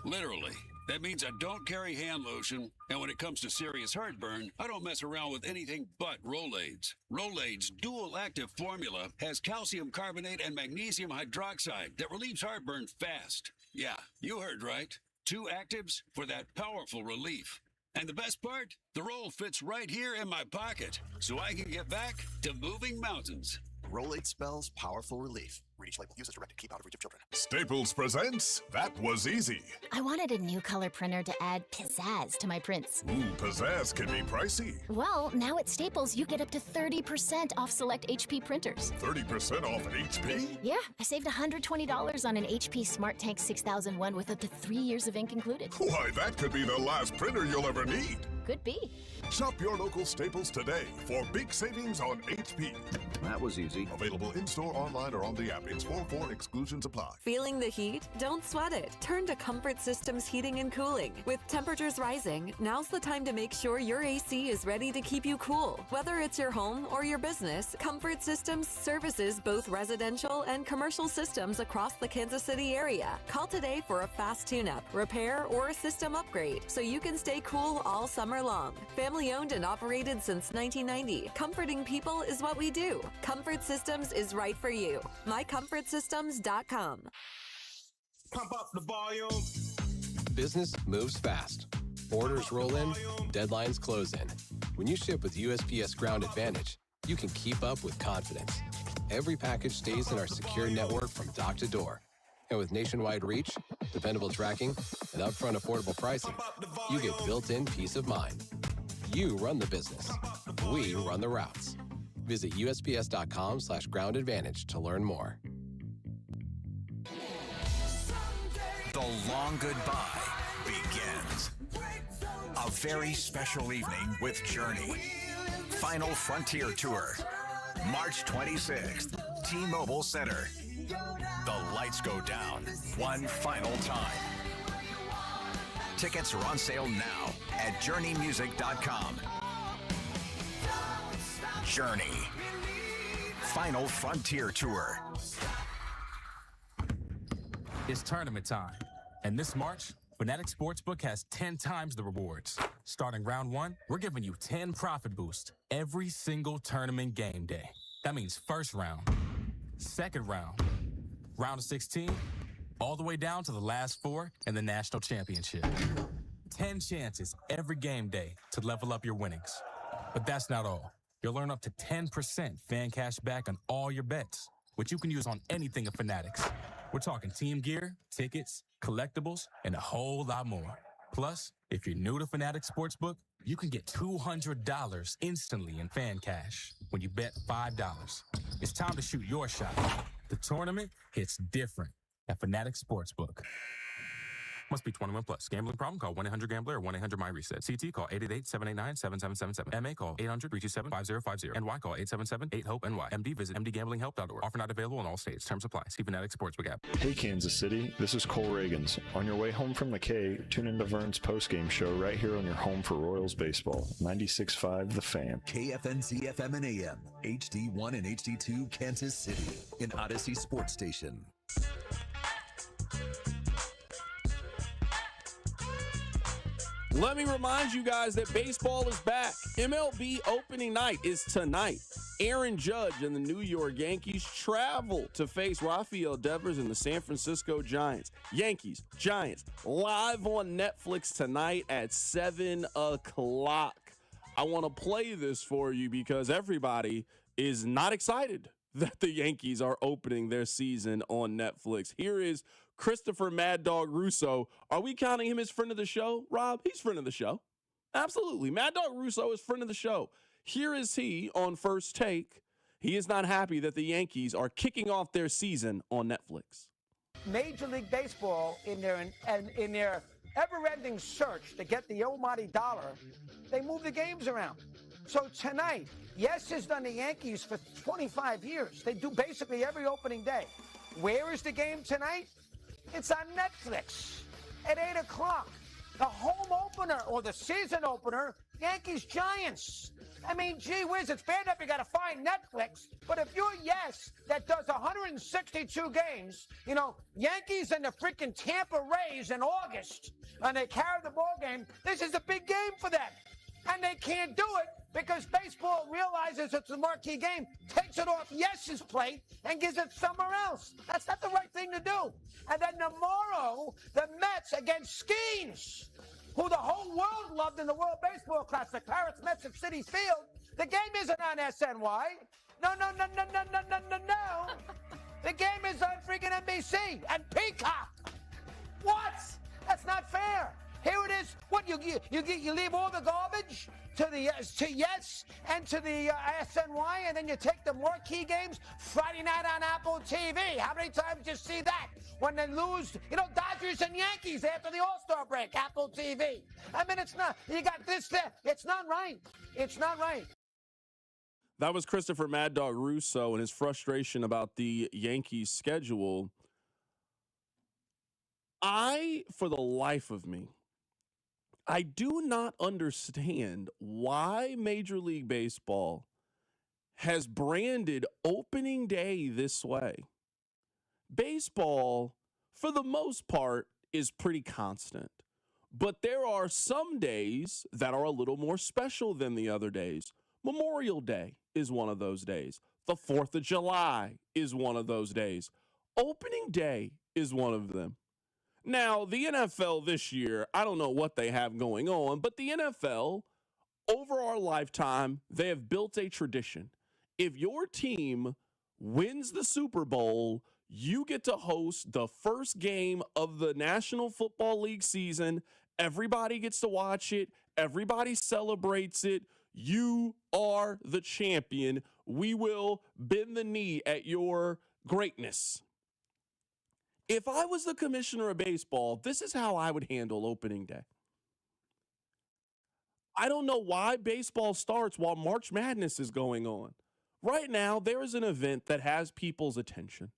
Speaker 19: Literally. That means I don't carry hand lotion, and when it comes to serious heartburn, I don't mess around with anything but Rolaids. Rolaids' dual-active formula has calcium carbonate and magnesium hydroxide that relieves heartburn fast. Yeah, you heard right. 2 actives for that powerful relief. And the best part? The roll fits right here in my pocket, so I can get back to moving mountains.
Speaker 20: Rolaids spells powerful relief. Read each label. Use as directed. Keep out of reach of children.
Speaker 21: Staples presents That Was Easy.
Speaker 22: I wanted a new color printer to add pizzazz to my prints.
Speaker 21: Ooh, pizzazz can be pricey.
Speaker 22: Well, now at Staples, you get up to 30% off select HP printers.
Speaker 21: 30% off at HP?
Speaker 22: Yeah, I saved $120 on an HP Smart Tank 6001 with up to 3 years of ink included.
Speaker 21: Why, that could be the last printer you'll ever need.
Speaker 22: Could be.
Speaker 21: Shop your local Staples today for big savings on HP.
Speaker 23: That was easy.
Speaker 21: Available in-store, online, or on the app. It's 4-4 exclusions apply.
Speaker 27: Feeling the heat? Don't sweat it. Turn to Comfort Systems Heating and Cooling. With temperatures rising, now's the time to make sure your AC is ready to keep you cool. Whether it's your home or your business, Comfort Systems services both residential and commercial systems across the Kansas City area. Call today for a fast tune-up, repair, or a system upgrade so you can stay cool all summer long. Family owned and operated since 1990. Comforting people is what we do. Comfort Systems is right for you. MyComfortSystems.com.
Speaker 29: Pump up the volume.
Speaker 30: Business moves fast. Orders roll in, deadlines close in. When you ship with USPS Ground Advantage, you can keep up with confidence. Every package stays in our secure network from dock to door. And with nationwide reach, dependable tracking, and upfront affordable pricing, you get built-in peace of mind. You run the business. We run the routes. Visit USPS.com/Ground Advantage to learn more.
Speaker 25: The long goodbye begins. A very special evening with Journey. Final Frontier Tour. March 26th, T-Mobile Center. The lights go down one final time. Tickets are on sale now at JourneyMusic.com. Journey. Final Frontier Tour.
Speaker 31: It's tournament time. And this March, Fanatic Sportsbook has 10 times the rewards. Starting round 1, we're giving you 10 profit boosts every single tournament game day. That means first round, second round, round of 16, all the way down to the last 4 in the national championship. 10 chances every game day to level up your winnings. But that's not all. You'll earn up to 10% fan cash back on all your bets, which you can use on anything at Fanatics. We're talking team gear, tickets, collectibles, and a whole lot more. Plus, if you're new to Fanatics Sportsbook, you can get $200 instantly in fan cash when you bet $5. It's time to shoot your shot. The tournament hits different at Fanatics Sportsbook. Must be 21 plus. Gambling problem? Call 1-800-GAMBLER or 1-800-MY-RESET. CT call 888-789-7777. MA call 800-327-5050. NY call 877-8-HOPE-NY. MD visit mdgamblinghelp.org. Offer not available in all states. Terms apply. See Fanatics Sportsbook app.
Speaker 2: Hey Kansas City, this is Cole Reagans. On your way home from the K, tune into Vern's postgame show right here on your home for Royals baseball. 96.5 The Fan.
Speaker 1: KFNC FM and AM, HD1 and HD2 Kansas City, an Odyssey sports station.
Speaker 3: Let me remind you guys that baseball is back. MLB opening night is tonight. Aaron Judge and the New York Yankees travel to face Rafael Devers and the San Francisco Giants. Yankees, Giants, live on Netflix tonight at 7 o'clock. I want to play this for you because everybody is not excited that the Yankees are opening their season on Netflix. Here is Christopher Mad Dog Russo. Are we counting him as friend of the show, Rob? He's friend of the show. Absolutely. Mad Dog Russo is friend of the show. Here is he on First Take. He is not happy that the Yankees are kicking off their season on Netflix.
Speaker 5: Major League Baseball, in their ever-ending search to get the almighty dollar, they move the games around. So tonight, yes, has done the Yankees for 25 years. They do basically every opening day. Where is the game tonight? It's on Netflix at 8 o'clock. The home opener, or the season opener, Yankees-Giants. I mean, gee whiz, it's bad enough you got to find Netflix, but if you're Yes, that does 162 games, you know, Yankees and the freaking Tampa Rays in August, and they carry the ball game, this is a big game for them. And they can't do it because baseball realizes it's a marquee game, takes it off Yes's plate, and gives it somewhere else. That's not the right thing to do. And then tomorrow, the Mets against Skeens, who the whole world loved in the World Baseball Classic, Pirates Mets at Citi Field. The game isn't on SNY. No. The game is on freaking NBC and Peacock. What? That's not fair. Here it is. What, you leave all the garbage to Yes and to the SNY, and then you take the marquee games Friday night on Apple TV. How many times do you see that? When they lose, Dodgers and Yankees after the All-Star break, Apple TV. I mean, it's not. You got this there. It's not right. It's not right.
Speaker 3: That was Christopher Mad Dog Russo and his frustration about the Yankees schedule. For the life of me, I do not understand why Major League Baseball has branded opening day this way. Baseball, for the most part, is pretty constant. But there are some days that are a little more special than the other days. Memorial Day is one of those days. The 4th of July is one of those days. Opening day is one of them. Now, the NFL this year, I don't know what they have going on, but the NFL, over our lifetime, they have built a tradition. If your team wins the Super Bowl, you get to host the first game of the National Football League season. Everybody gets to watch it. Everybody celebrates it. You are the champion. We will bend the knee at your greatness. If I was the commissioner of baseball, this is how I would handle opening day. I don't know why baseball starts while March Madness is going on. Right now, there is an event that has people's attention.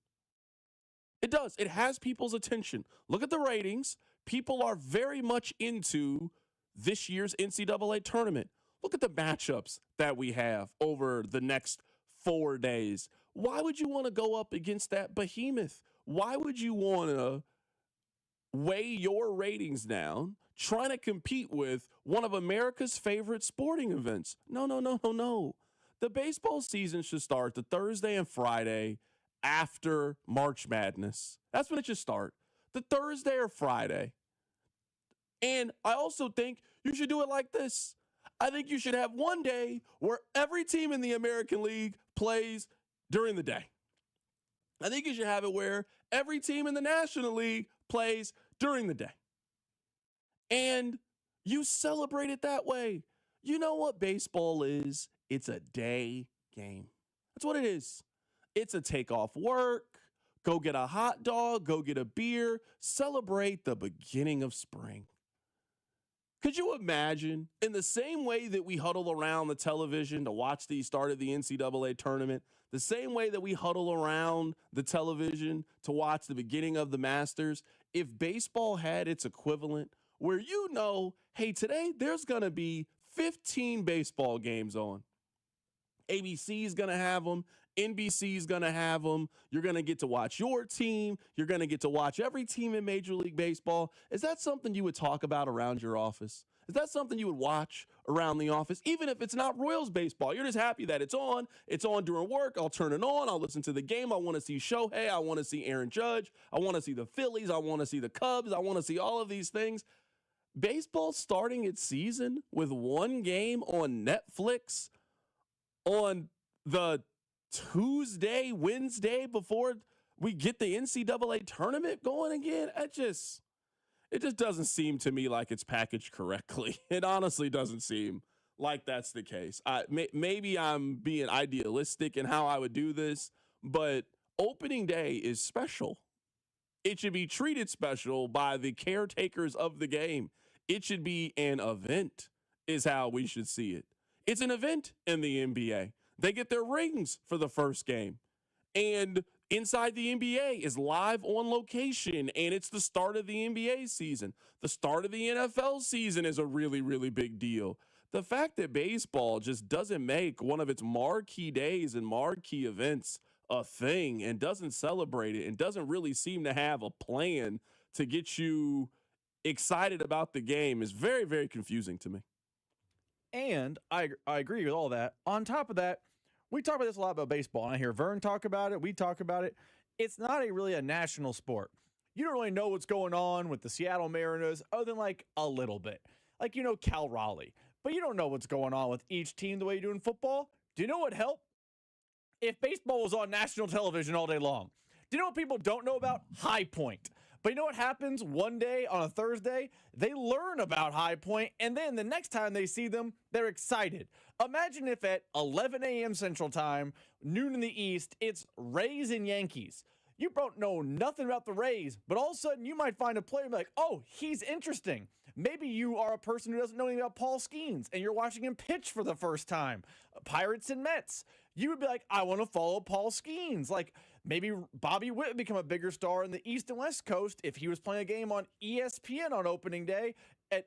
Speaker 3: It does. It has people's attention. Look at the ratings. People are very much into this year's NCAA tournament. Look at the matchups that we have over the next 4 days. Why would you want to go up against that behemoth? Why would you want to weigh your ratings down trying to compete with one of America's favorite sporting events? No. The baseball season should start the Thursday and Friday after March Madness. That's when it should start. the Thursday or Friday. And I also think you should do it like this. I think you should have one day where every team in the American League plays during the day. I think you should have it where every team in the National League plays during the day. And you celebrate it that way. You know what baseball is? It's a day game. That's what it is. It's a take off work, go get a hot dog, go get a beer, celebrate the beginning of spring. Could you imagine, in the same way that we huddle around the television to watch the start of the NCAA tournament, the same way that we huddle around the television to watch the beginning of the Masters, if baseball had its equivalent where you know, hey, today there's going to be 15 baseball games on. ABC is going to have them. NBC is going to have them. You're going to get to watch your team. You're going to get to watch every team in Major League Baseball. Is that something you would talk about around your office? Is that something you would watch around the office? Even if it's not Royals baseball, you're just happy that it's on. It's on during work. I'll turn it on. I'll listen to the game. I want to see Shohei. I want to see Aaron Judge. I want to see the Phillies. I want to see the Cubs. I want to see all of these things. Baseball starting its season with one game on Netflix on the Tuesday, Wednesday before we get the NCAA tournament going again. It just doesn't seem to me like it's packaged correctly. It honestly doesn't seem like that's the case. Maybe I'm being idealistic in how I would do this, but opening day is special. It should be treated special by the caretakers of the game. It should be an event is how we should see it. It's an event in the NBA. They get their rings for the first game. And Inside the NBA is live on location, and it's the start of the NBA season. The start of the NFL season is a really, really big deal. The fact that baseball just doesn't make one of its marquee days and marquee events a thing and doesn't celebrate it and doesn't really seem to have a plan to get you excited about the game is very, very confusing to me.
Speaker 6: And I agree with all that. On top of that, we talk about this a lot about baseball. And I hear Vern talk about it. We talk about it. It's not really a national sport. You don't really know what's going on with the Seattle Mariners other than like a little bit. Like, you know, Cal Raleigh. But you don't know what's going on with each team the way you do in football. Do you know what helped? If baseball was on national television all day long. Do you know what people don't know about? High Point. But you know what happens one day on a Thursday? They learn about High Point, and then the next time they see them, they're excited. Imagine if at 11 a.m. Central Time, noon in the East, it's Rays and Yankees. You don't know nothing about the Rays, but all of a sudden you might find a player and be like, oh, he's interesting. Maybe you are a person who doesn't know anything about Paul Skeens, and you're watching him pitch for the first time. Pirates and Mets. You would be like, I want to follow Paul Skeens. Like, maybe Bobby Witt would become a bigger star in the East and West Coast if he was playing a game on ESPN on opening day at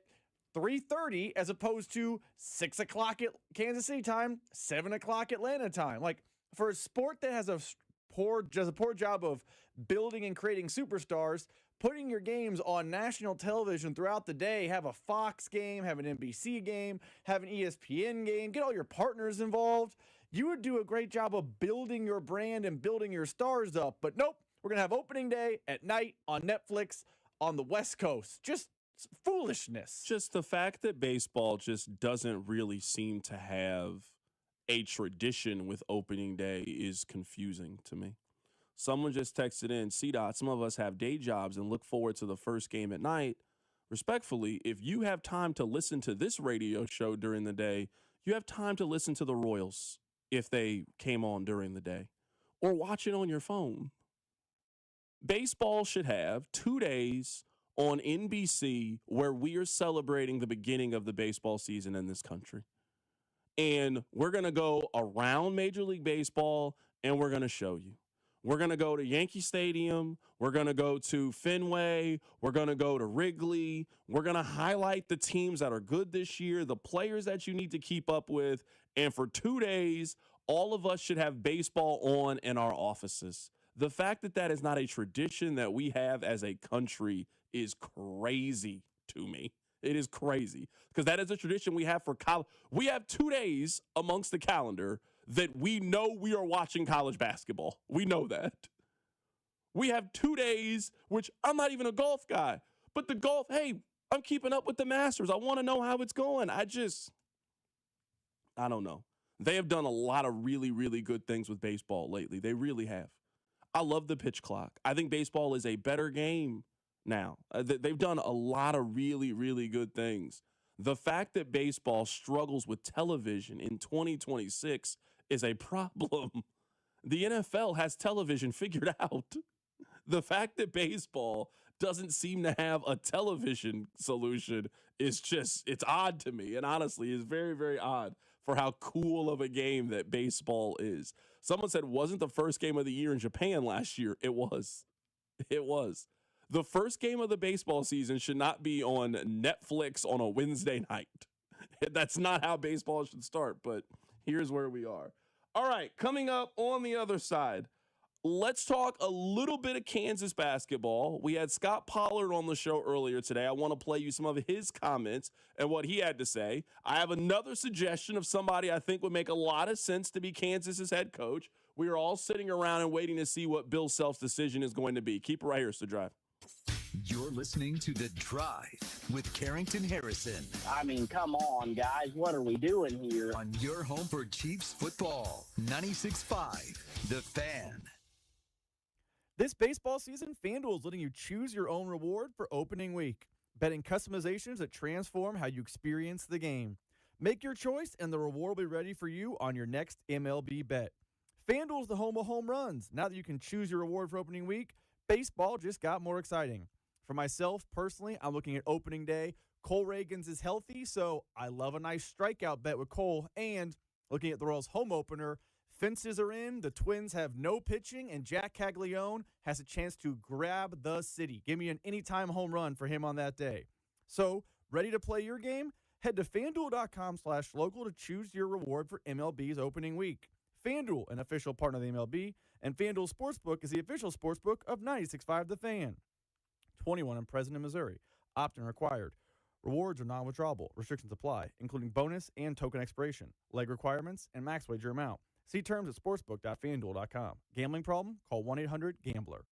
Speaker 6: 3:30 as opposed to 6 o'clock at Kansas City time, 7 o'clock Atlanta time. Like, for a sport that has a poor job of building and creating superstars, putting your games on national television throughout the day, have a Fox game, have an NBC game, have an ESPN game, get all your partners involved. You would do a great job of building your brand and building your stars up. But nope, we're going to have opening day at night on Netflix on the West Coast. Just foolishness.
Speaker 3: Just the fact that baseball just doesn't really seem to have a tradition with opening day is confusing to me. Someone just texted in, CDOT, some of us have day jobs and look forward to the first game at night. Respectfully, if you have time to listen to this radio show during the day, you have time to listen to the Royals if they came on during the day, or watch it on your phone. Baseball should have 2 days on NBC where we are celebrating the beginning of the baseball season in this country. And we're going to go around Major League Baseball and we're going to show you. We're going to go to Yankee Stadium. We're going to go to Fenway. We're going to go to Wrigley. We're going to highlight the teams that are good this year, the players that you need to keep up with. And for 2 days, all of us should have baseball on in our offices. The fact that that is not a tradition that we have as a country is crazy to me. It is crazy because that is a tradition we have for college. We have 2 days amongst the calendar that we know we are watching college basketball. We know that. We have 2 days, which I'm not even a golf guy, but the golf, hey, I'm keeping up with the Masters. I want to know how it's going. I don't know. They have done a lot of really, really good things with baseball lately. They really have. I love the pitch clock. I think baseball is a better game now. They've done a lot of really, really good things. The fact that baseball struggles with television in 2026 is a problem. The NFL has television figured out. The fact that baseball doesn't seem to have a television solution is it's odd to me. And honestly, is very, very odd for how cool of a game that baseball is. Someone said, wasn't the first game of the year in Japan last year? It was. It was. The first game of the baseball season should not be on Netflix on a Wednesday night. That's not how baseball should start, but here's where we are. All right, coming up on the other side, let's talk a little bit of Kansas basketball. We had Scott Pollard on the show earlier today. I want to play you some of his comments and what he had to say. I have another suggestion of somebody I think would make a lot of sense to be Kansas's head coach. We are all sitting around and waiting to see what Bill Self's decision is going to be. Keep it right here, it's The Drive.
Speaker 1: You're listening to The Drive with Carrington Harrison.
Speaker 7: I mean, come on, guys. What are we doing here?
Speaker 1: On your home for Chiefs football, 96.5, The Fan.
Speaker 6: This baseball season, FanDuel is letting you choose your own reward for opening week. Betting customizations that transform how you experience the game. Make your choice, and the reward will be ready for you on your next MLB bet. FanDuel is the home of home runs. Now that you can choose your reward for opening week, baseball just got more exciting. For myself, personally, I'm looking at opening day. Cole Reagans is healthy, so I love a nice strikeout bet with Cole. And looking at the Royals' home opener, fences are in, the Twins have no pitching, and Jack Kagleon has a chance to grab the city. Give me an anytime home run for him on that day. So, ready to play your game? Head to FanDuel.com/local to choose your reward for MLB's opening week. FanDuel, an official partner of the MLB, and FanDuel Sportsbook is the official sportsbook of 96.5 The Fan. 21 and present in Missouri. Opt-in required. Rewards are non-withdrawable. Restrictions apply, including bonus and token expiration, leg requirements, and max wager amount. See terms at sportsbook.fanduel.com. Gambling problem? Call 1-800-GAMBLER.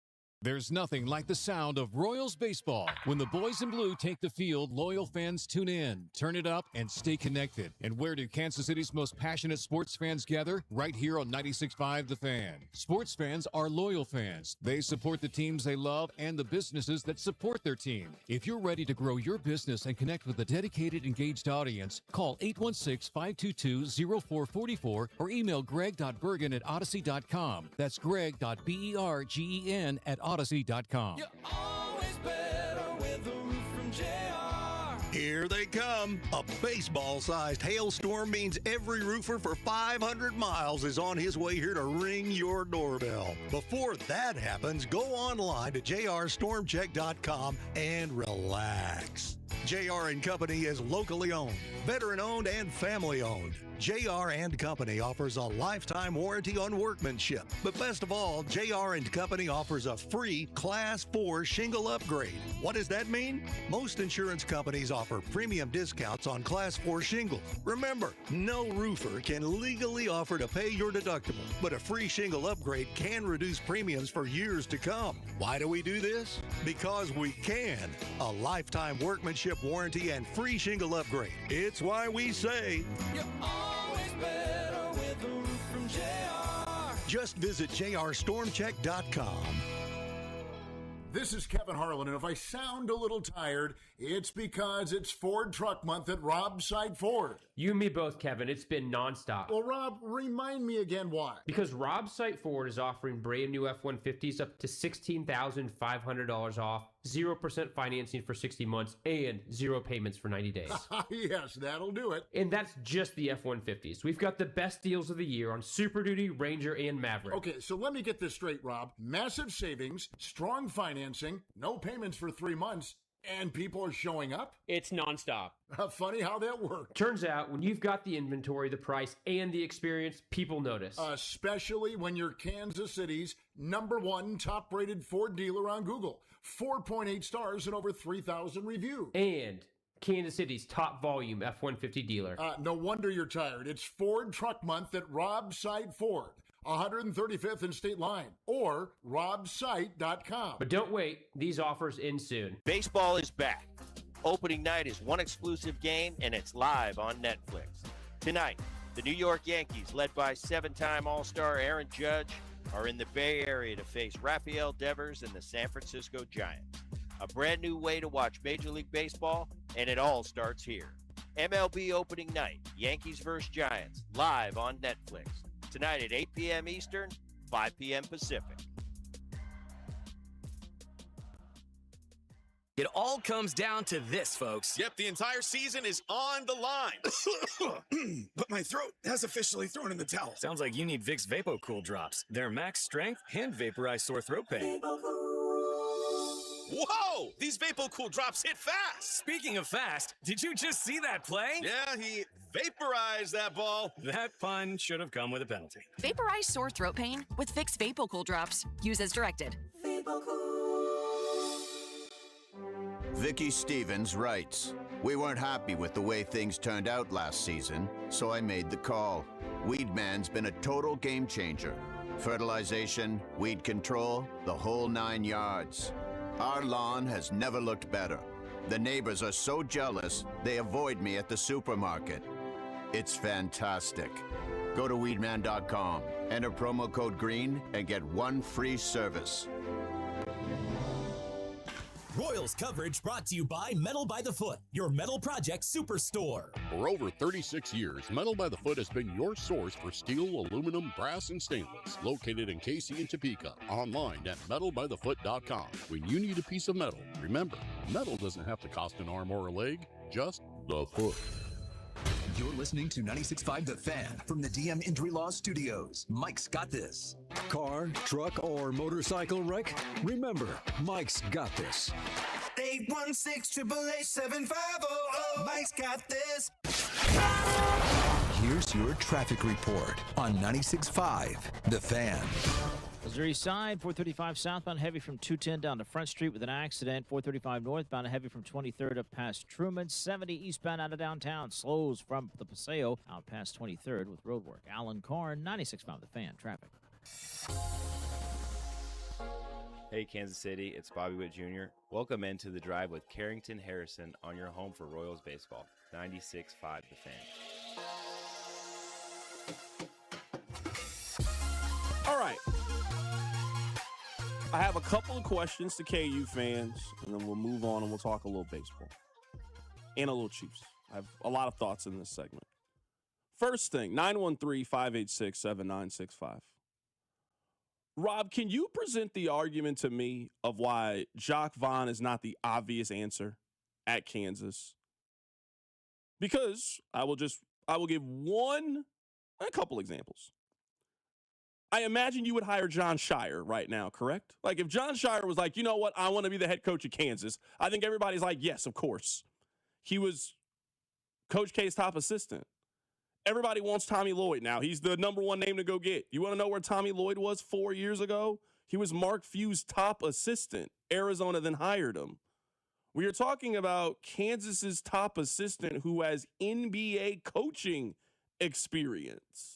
Speaker 8: There's nothing like the sound of Royals baseball. When the boys in blue take the field, loyal fans tune in, turn it up, and stay connected. And where do Kansas City's most passionate sports fans gather? Right here on 96.5 The Fan. Sports fans are loyal fans. They support the teams they love and the businesses that support their team. If you're ready to grow your business and connect with a dedicated, engaged audience, call 816-522-0444 or email greg.bergen@odyssey.com. That's greg.bergen at odyssey.com.
Speaker 9: You're always better with a roof from JR.
Speaker 10: Here they come. A baseball-sized hailstorm means every roofer for 500 miles is on his way here to ring your doorbell. Before that happens, go online to jrstormcheck.com and relax. JR & Company is locally owned, veteran-owned, and family-owned. JR & Company offers a lifetime warranty on workmanship. But best of all, JR & Company offers a free Class 4 shingle upgrade. What does that mean? Most insurance companies offer premium discounts on Class 4 shingles. Remember, no roofer can legally offer to pay your deductible, but a free shingle upgrade can reduce premiums for years to come. Why do we do this? Because we can. A lifetime workmanship warranty and free shingle upgrade. It's why we say,
Speaker 9: You're always better with a roof from JR.
Speaker 10: Just visit jrstormcheck.com.
Speaker 11: This is Kevin Harlan, and if I sound a little tired, it's because it's Ford Truck Month at Rob's Side Ford.
Speaker 12: You and me both, Kevin. It's been nonstop.
Speaker 11: Well, Rob, remind me again why.
Speaker 12: Because Rob's Site Ford is offering brand new F-150s up to $16,500 off, 0% financing for 60 months, and 0 payments for 90 days.
Speaker 11: Yes, that'll do it.
Speaker 12: And that's just the F-150s. We've got the best deals of the year on Super Duty, Ranger, and Maverick.
Speaker 11: Okay, so let me get this straight, Rob. Massive savings, strong financing, no payments for 3 months, and people are showing up?
Speaker 12: It's nonstop.
Speaker 11: Funny how that works.
Speaker 12: Turns out, when you've got the inventory, the price, and the experience, people notice.
Speaker 11: Especially when you're Kansas City's #1 top-rated Ford dealer on Google. 4.8 stars and over 3,000 reviews.
Speaker 12: And Kansas City's top volume F-150 dealer.
Speaker 11: No wonder you're tired. It's Ford Truck Month at Rob's Side Ford. 135th and State Line, or robsite.com.
Speaker 12: But don't wait, these offers end soon.
Speaker 4: Baseball is back. Opening night is one exclusive game, and it's live on Netflix. Tonight, the New York Yankees, led by 7-time All-Star Aaron Judge, are in the Bay Area to face Rafael Devers and the San Francisco Giants. A brand new way to watch Major League Baseball, and it all starts here. MLB opening night, Yankees vs. Giants, live on Netflix. Tonight at 8 p.m. Eastern, 5 p.m. Pacific.
Speaker 13: It all comes down to this, folks.
Speaker 14: Yep, the entire season is on the line.
Speaker 13: But my throat has officially thrown in the towel. Sounds like you need Vicks VapoCool drops. They're max strength and vaporize sore throat pain.
Speaker 14: Whoa! These VapoCool drops hit fast.
Speaker 13: Speaking of fast, did you just see that play?
Speaker 14: Yeah, he vaporized that ball.
Speaker 13: That pun should have come with a penalty.
Speaker 15: Vaporize sore throat pain with Vicks VapoCool drops. Use as directed.
Speaker 16: Vicky Stevens writes, "We weren't happy with the way things turned out last season, so I made the call. Weedman's been a total game changer. Fertilization, weed control, the whole 9 yards. Our lawn has never looked better. The neighbors are so jealous, they avoid me at the supermarket. It's fantastic. Go to weedman.com, enter promo code GREEN, and get 1 free service."
Speaker 17: Royals coverage brought to you by Metal by the Foot, your metal project superstore.
Speaker 18: For over 36 years, Metal by the Foot has been your source for steel, aluminum, brass, and stainless. Located in Casey and Topeka. Online at metalbythefoot.com. When you need a piece of metal, remember, metal doesn't have to cost an arm or a leg, just the foot.
Speaker 1: You're listening to 96.5 The Fan from the DM Injury Law Studios. Mike's got this.
Speaker 23: Car, truck, or motorcycle wreck? Remember, Mike's got this.
Speaker 9: 816-888-7500. Mike's got this.
Speaker 1: Here's your traffic report on 96.5 The Fan.
Speaker 24: Missouri side, 435 southbound heavy from 210 down to Front Street with an accident. 435 northbound heavy from 23rd up past Truman. 70 eastbound out of downtown. Slows from the Paseo out past 23rd with roadwork. Alan Carr, 96.5 The Fan. Traffic.
Speaker 26: Hey, Kansas City, it's Bobby Witt Jr. Welcome into The Drive with Carrington Harrison on your home for Royals baseball. 96.5 The Fan.
Speaker 3: All right. I have a couple of questions to KU fans, and then we'll move on and we'll talk a little baseball and a little Chiefs. I have a lot of thoughts in this segment. First thing, 913-586-7965. Rob, can you present the argument to me of why Jacques Vaughn is not the obvious answer at Kansas? Because I will give a couple examples. I imagine you would hire John Shire right now, correct? Like if John Shire was like, you know what, I want to be the head coach of Kansas, I think everybody's like, yes, of course. He was Coach K's top assistant. Everybody wants Tommy Lloyd now. He's the number one name to go get. You want to know where Tommy Lloyd was 4 years ago? He was Mark Few's top assistant. Arizona then hired him. We are talking about Kansas's top assistant who has NBA coaching experience.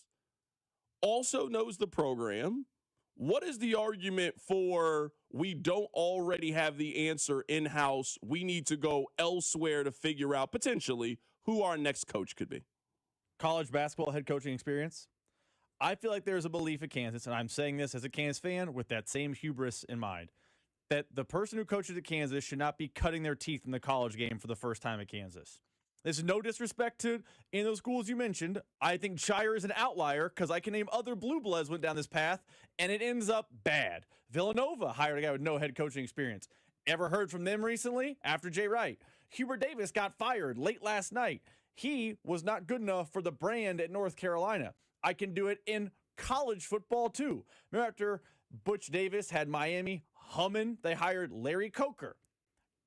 Speaker 3: Also knows the program. What is the argument for we don't already have the answer in-house? We need to go elsewhere to figure out potentially who our next coach could be.
Speaker 6: College basketball head coaching experience. I feel like there's a belief at Kansas, and I'm saying this as a Kansas fan with that same hubris in mind, that the person who coaches at Kansas should not be cutting their teeth in the college game for the first time at Kansas. This is no disrespect to in those schools you mentioned. I think Shire is an outlier because I can name other blue bloods went down this path, and it ends up bad. Villanova hired a guy with no head coaching experience. Ever heard from them recently? After Jay Wright. Hubert Davis got fired late last night. He was not good enough for the brand at North Carolina. I can do it in college football too. Remember after Butch Davis had Miami humming, they hired Larry Coker.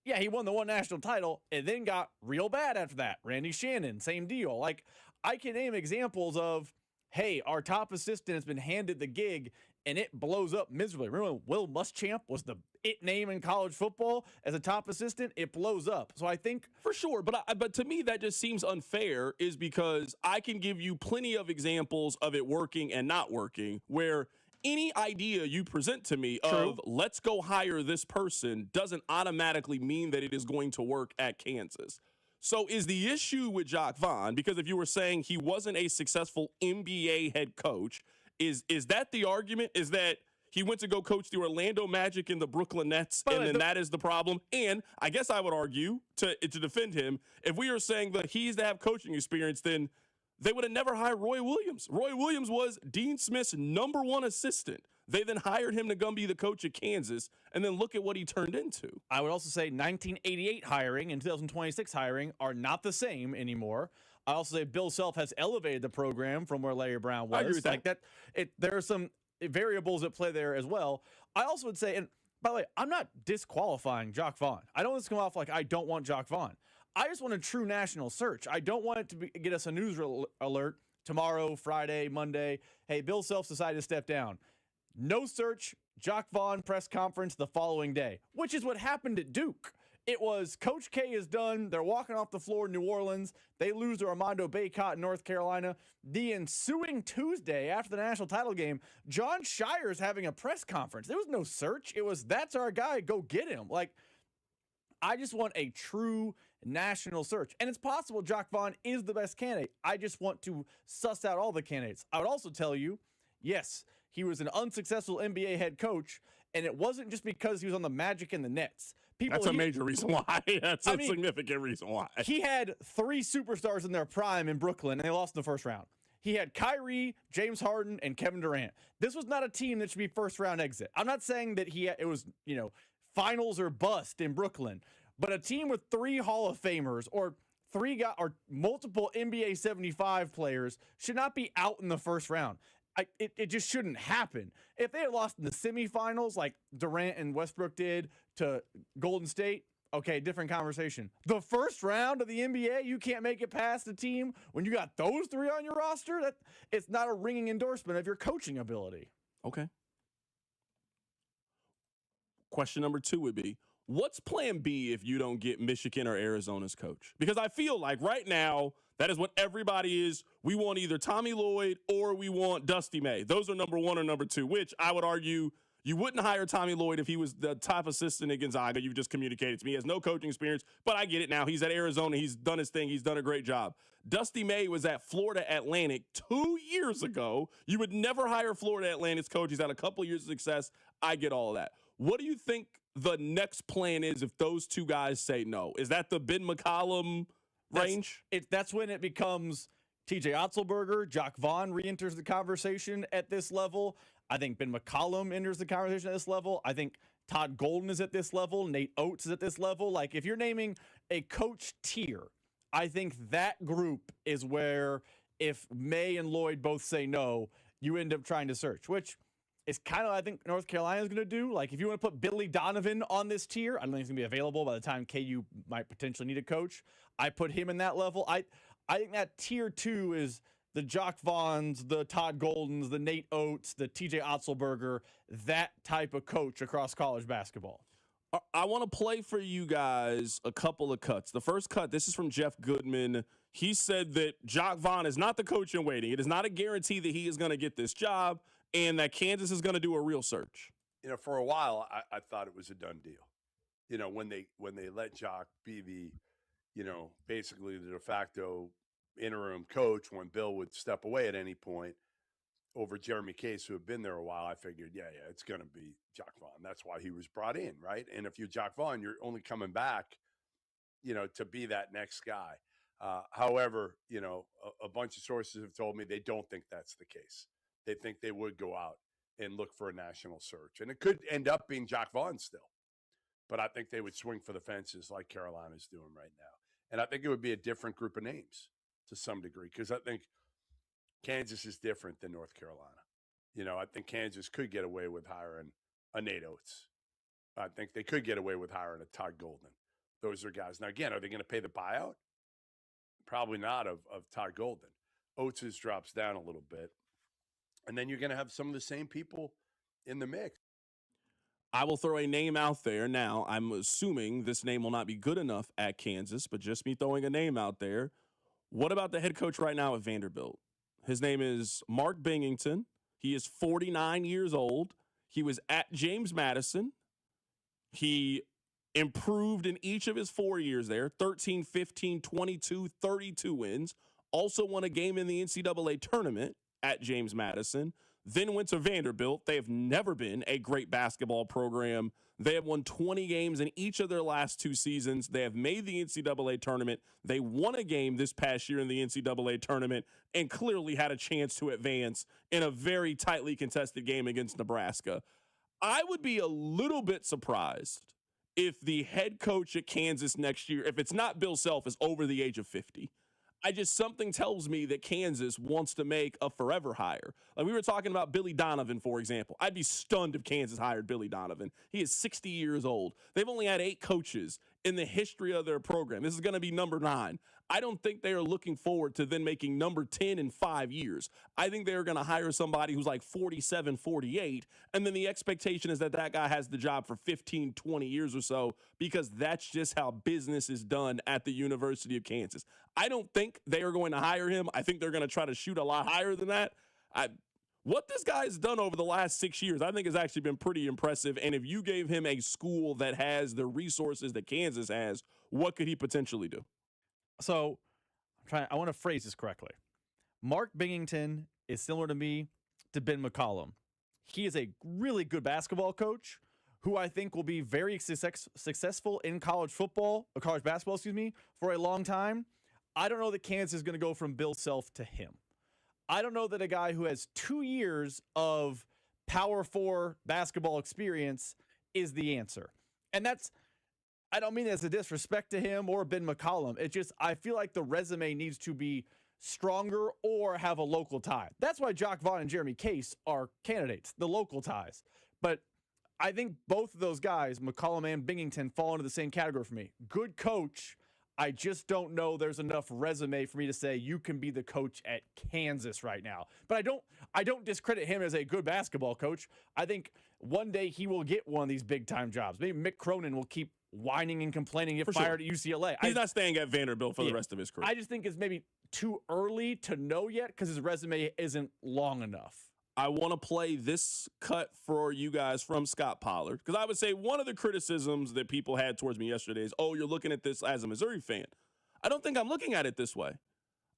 Speaker 6: Yeah, he won the one national title and then got real bad after that. Randy Shannon, same deal. Like, I can name examples of, hey, our top assistant has been handed the gig and it blows up miserably. Remember when Will Muschamp was the it name in college football as a top assistant? It blows up. So I think
Speaker 3: for sure, but to me that just seems unfair, is because I can give you plenty of examples of it working and not working, where any idea you present to me of let's go hire this person doesn't automatically mean that it is going to work at Kansas. So is the issue with Jacques Vaughn, because if you were saying he wasn't a successful NBA head coach, is that the argument? Is that he went to go coach the Orlando Magic and the Brooklyn Nets, and then that is the problem? And I guess I would argue, to defend him, if we are saying that he's to have coaching experience, then they would have never hired Roy Williams. Roy Williams was Dean Smith's #1 assistant. They then hired him to come be the coach at Kansas, and then look at what he turned into.
Speaker 6: I would also say 1988 hiring and 2026 hiring are not the same anymore. I also say Bill Self has elevated the program from where Larry Brown was.
Speaker 3: I agree with that.
Speaker 6: There are some variables at play there as well. I also would say, and by the way, I'm not disqualifying Jacques Vaughn. I don't want this to come off like I don't want Jacques Vaughn. I just want a true national search. I don't want it to get us a news alert tomorrow, Friday, Monday. Hey, Bill Self decided to step down. No search, Jacques Vaughn press conference the following day, which is what happened at Duke. It was Coach K is done. They're walking off the floor in New Orleans. They lose to Armando Bacot in North Carolina. The ensuing Tuesday after the national title game, John Shire's having a press conference. There was no search. It was, that's our guy, go get him. Like, I just want a true national search. And it's possible Jacques Vaughn is the best candidate. I just want to suss out all the candidates. I would also tell you, yes, he was an unsuccessful NBA head coach, and it wasn't just because he was on the Magic and the Nets.
Speaker 3: That's a major reason why. That's a significant reason why.
Speaker 6: He had 3 superstars in their prime in Brooklyn, and they lost in the first round. He had Kyrie, James Harden, and Kevin Durant. This was not a team that should be first-round exit. I'm not saying that it was, finals or bust in Brooklyn, but a team with 3 Hall of Famers or multiple NBA 75 players should not be out in the first round. It just shouldn't happen. If they had lost in the semifinals like Durant and Westbrook did to Golden State, okay, different conversation. The first round of the NBA, you can't make it past the team when you got those 3 on your roster? It's not a ringing endorsement of your coaching ability.
Speaker 3: Okay. Question number 2 would be, what's plan B if you don't get Michigan or Arizona's coach? Because I feel like right now, that is what everybody is. We want either Tommy Lloyd or we want Dusty May. Those are number 1 or number 2, which I would argue you wouldn't hire Tommy Lloyd if he was the top assistant at Gonzaga. You've just communicated to me. He has no coaching experience, but I get it now. He's at Arizona. He's done his thing. He's done a great job. Dusty May was at Florida Atlantic 2 years ago. You would never hire Florida Atlantic's coach. He's had a couple of years of success. I get all of that. What do you think the next plan is if those 2 guys say no? Is that the Ben McCollum range?
Speaker 6: That's when it becomes TJ Otzelberger. Jacques Vaughn re-enters the conversation at this level. I think Ben McCollum enters the conversation at this level. I think Todd Golden is at this level. Nate Oates is at this level. Like, if you're naming a coach tier, I think that group is where, if May and Lloyd both say no, you end up trying to search, which is kind of, I think, North Carolina is going to do. Like, if you want to put Billy Donovan on this tier, I don't think he's going to be available by the time KU might potentially need a coach. I put him in that level. I think that tier 2 is the Jacques Vaughns, the Todd Goldens, the Nate Oates, the TJ Otzelberger, that type of coach across college basketball.
Speaker 3: I want to play for you guys a couple of cuts. The first cut, this is from Jeff Goodman. He said that Jacques Vaughn is not the coach in waiting. It is not a guarantee that he is going to get this job, and that Kansas is going to do a real search.
Speaker 2: For a while, I thought it was a done deal. When they let Jacques be the, basically the de facto interim coach when Bill would step away at any point over Jeremy Case, who had been there a while, I figured, yeah, it's going to be Jacques Vaughn. That's why he was brought in, right? And if you're Jacques Vaughn, you're only coming back, to be that next guy. However, a bunch of sources have told me they don't think that's the case. They think they would go out and look for a national search. And it could end up being Jacques Vaughn still. But I think they would swing for the fences like Carolina's doing right now. And I think it would be a different group of names to some degree, because I think Kansas is different than North Carolina. I think Kansas could get away with hiring a Nate Oates. I think they could get away with hiring a Todd Golden. Those are guys. Now, again, are they going to pay the buyout? Probably not of Todd Golden. Oates drops down a little bit. And then you're going to have some of the same people in the mix.
Speaker 3: I will throw a name out there now. I'm assuming this name will not be good enough at Kansas, but just me throwing a name out there. What about the head coach right now at Vanderbilt? His name is Mark Bingington. He is 49 years old. He was at James Madison. He improved in each of his 4 years there, 13, 15, 22, 32 wins. Also won a game in the NCAA tournament at James Madison. Then went to Vanderbilt. They have never been a great basketball program. They have won 20 games in each of their last 2 seasons. They have made the NCAA tournament. They won a game this past year in the NCAA tournament and clearly had a chance to advance in a very tightly contested game against Nebraska. I would be a little bit surprised if the head coach at Kansas next year, if it's not Bill Self, is over the age of 50. Something tells me that Kansas wants to make a forever hire. Like we were talking about Billy Donovan, for example. I'd be stunned if Kansas hired Billy Donovan. He is 60 years old. They've only had 8 coaches in the history of their program. This is going to be number 9. I don't think they are looking forward to then making number 10 in 5 years. I think they're going to hire somebody who's like 47, 48, and then the expectation is that that guy has the job for 15, 20 years or so because that's just how business is done at the University of Kansas. I don't think they are going to hire him. I think they're going to try to shoot a lot higher than that. What this guy has done over the last 6 years, I think has actually been pretty impressive. And if you gave him a school that has the resources that Kansas has, what could he potentially do?
Speaker 6: So I want to phrase this correctly. Mark Bingington is similar to me to Ben McCollum. He is a really good basketball coach who I think will be very successful in college basketball, for a long time. I don't know that Kansas is going to go from Bill Self to him. I don't know that a guy who has 2 years of Power 4 basketball experience is the answer. And I don't mean as a disrespect to him or Ben McCollum. It's just I feel like the resume needs to be stronger or have a local tie. That's why Jock Vaughn and Jeremy Case are candidates, the local ties. But I think both of those guys, McCollum and Bingington, fall into the same category for me. Good coach. I just don't know there's enough resume for me to say you can be the coach at Kansas right now. But I don't discredit him as a good basketball coach. I think one day he will get one of these big-time jobs. Maybe Mick Cronin will keep whining and complaining, get fired at UCLA.
Speaker 3: He's not staying at Vanderbilt for the rest of his career.
Speaker 6: I just think it's maybe too early to know yet because his resume isn't long enough.
Speaker 3: I want to play this cut for you guys from Scott Pollard because I would say one of the criticisms that people had towards me yesterday is, oh, you're looking at this as a Missouri fan. I don't think I'm looking at it this way.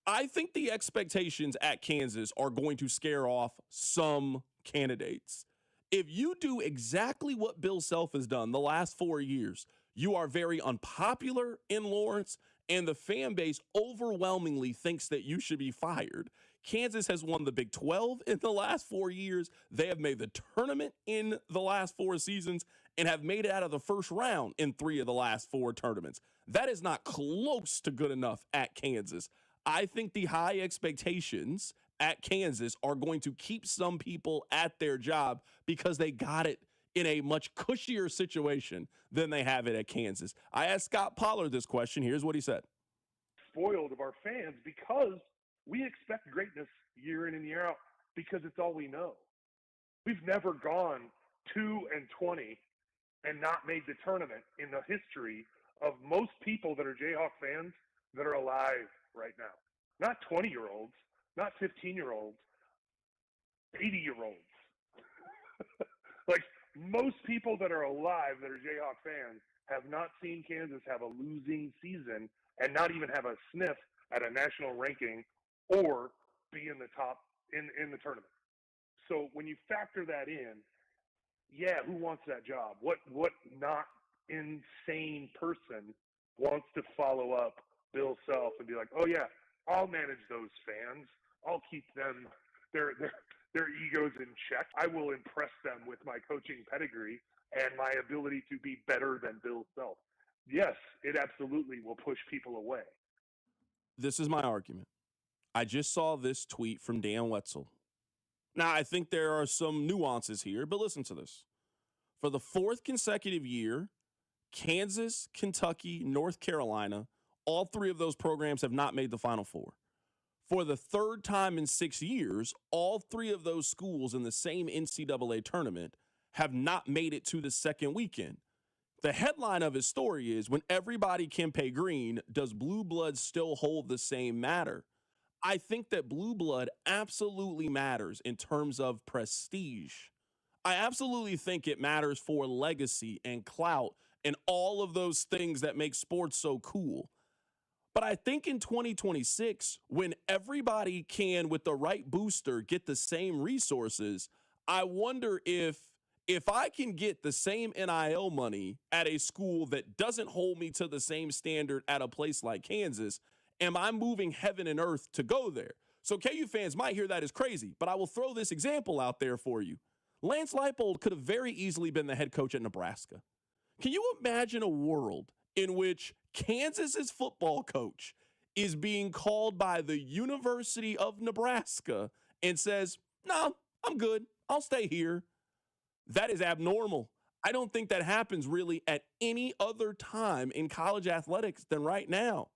Speaker 3: I think the expectations at Kansas are going to scare off some candidates. If you do exactly what Bill Self has done the last 4 years, you are very unpopular in Lawrence, and the fan base overwhelmingly thinks that you should be fired. Kansas has won the Big 12 in the last 4 years. They have made the tournament in the last 4 seasons and have made it out of the first round in 3 of the last 4 tournaments. That is not close to good enough at Kansas. I think the high expectations at Kansas are going to keep some people at their job because they got it in a much cushier situation than they have it at Kansas. I asked Scott Pollard this question. Here's what he said.
Speaker 5: Spoiled of our fans because we expect greatness year in and year out because it's all we know. We've never gone 2-20 and not made the tournament in the history of most people that are Jayhawk fans that are alive right now. Not 20-year-olds, not 15-year-olds, 80-year-olds. Like most people that are alive that are Jayhawk fans have not seen Kansas have a losing season and not even have a sniff at a national ranking or be in the top in the tournament. So when you factor that in, yeah, who wants that job? What not insane person wants to follow up Bill Self and be like, oh yeah, I'll manage those fans. I'll keep them their egos in check. I will impress them with my coaching pedigree and my ability to be better than Bill Self. Yes, it absolutely will push people away.
Speaker 3: This is my argument. I just saw this tweet from Dan Wetzel. Now, I think there are some nuances here, but listen to this. For the 4th consecutive year, Kansas, Kentucky, North Carolina, all 3 of those programs have not made the Final Four. for the third time in 6 years, all three of those schools in the same NCAA tournament have not made it to the second weekend. The headline of his story is, when everybody can pay green, does blue blood still hold the same matter? I think that blue blood absolutely matters in terms of prestige. I absolutely think it matters for legacy and clout and all of those things that make sports so cool. But I think in 2026, when everybody can, with the right booster, get the same resources, I wonder if I can get the same NIL money at a school that doesn't hold me to the same standard at a place like Kansas, am I moving heaven and earth to go there? So KU fans might hear that as crazy, but I will throw this example out there for you. Lance Leipold could have very easily been the head coach at Nebraska. Can you imagine a world in which Kansas's football coach is being called by the University of Nebraska and says, "No, I'm good. I'll stay here"? That is abnormal. I don't think that happens really at any other time in college athletics than right now.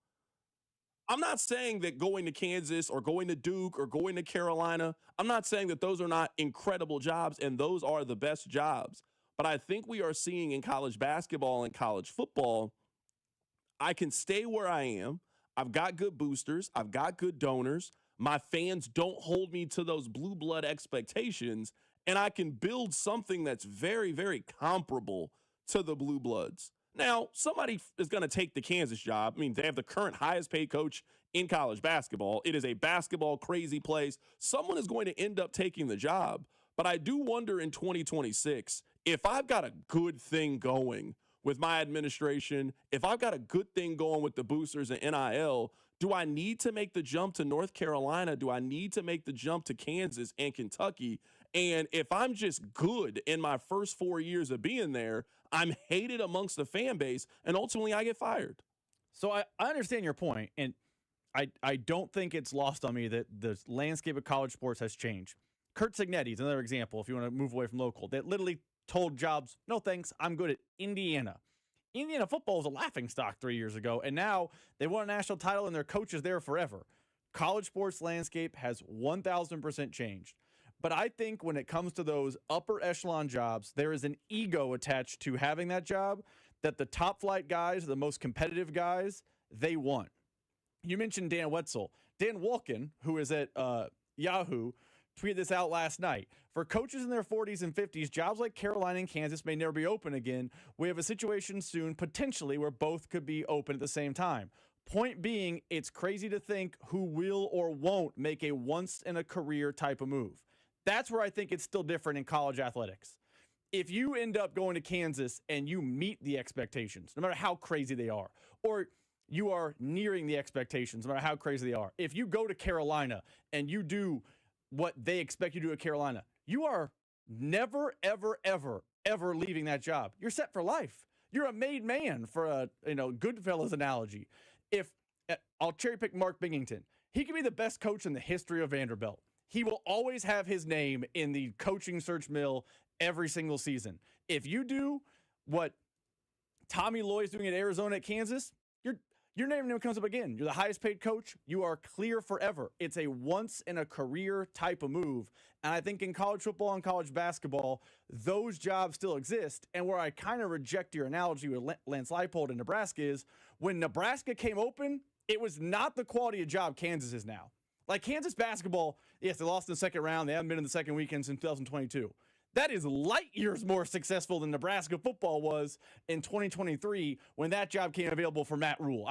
Speaker 3: I'm not saying that going to Kansas or going to Duke or going to Carolina, I'm not saying that those are not incredible jobs and those are the best jobs. But I think we are seeing in college basketball and college football, I can stay where I am. I've got good boosters. I've got good donors. My fans don't hold me to those blue blood expectations. And I can build something that's very, very comparable to the blue bloods. Now, somebody is going to take the Kansas job. I mean, they have the current highest paid coach in college basketball. It is a basketball crazy place. Someone is going to end up taking the job. But I do wonder in 2026, if I've got a good thing going with my administration, if I've got a good thing going with the boosters and NIL, do I need to make the jump to North Carolina? Do I need to make the jump to Kansas and Kentucky? And if I'm just good in my first 4 years of being there, I'm hated amongst the fan base, and ultimately I get fired.
Speaker 6: So I understand your point, and I don't think it's lost on me that the landscape of college sports has changed. Kurt Signetti is another example, if you want to move away from local, that literally told jobs, "No thanks, I'm good at Indiana." Indiana football was a laughingstock 3 years ago, and now they won a national title and their coach is there forever. College sports landscape has 1,000% changed. But I think when it comes to those upper echelon jobs, there is an ego attached to having that job that the top flight guys, the most competitive guys, they want. You mentioned Dan Wetzel. Dan Wolken, who is at Yahoo, tweeted this out last night. For coaches in their 40s and 50s, jobs like Carolina and Kansas may never be open again. We have a situation soon, potentially, where both could be open at the same time. Point being, it's crazy to think who will or won't make a once-in-a-career type of move. That's where I think it's still different in college athletics. If you end up going to Kansas and you meet the expectations, no matter how crazy they are, or you are nearing the expectations, no matter how crazy they are, if you go to Carolina and you do what they expect you to do at Carolina, you are never, ever, ever, ever leaving that job. You're set for life. You're a made man, for a Goodfellas analogy. I'll cherry pick Mark Binghamton. He could be the best coach in the history of Vanderbilt. He will always have his name in the coaching search mill every single season. If you do what Tommy Lloyd's doing at Arizona at Kansas, your name never comes up again. You're the highest paid coach. You are clear forever. It's a once-in-a-career type of move. And I think in college football and college basketball, those jobs still exist. And where I kind of reject your analogy with Lance Leipold in Nebraska is when Nebraska came open, it was not the quality of job Kansas is now. Like Kansas basketball, yes, they lost in the second round. They haven't been in the second weekend since 2022. That is light years more successful than Nebraska football was in 2023 when that job came available for Matt Rule.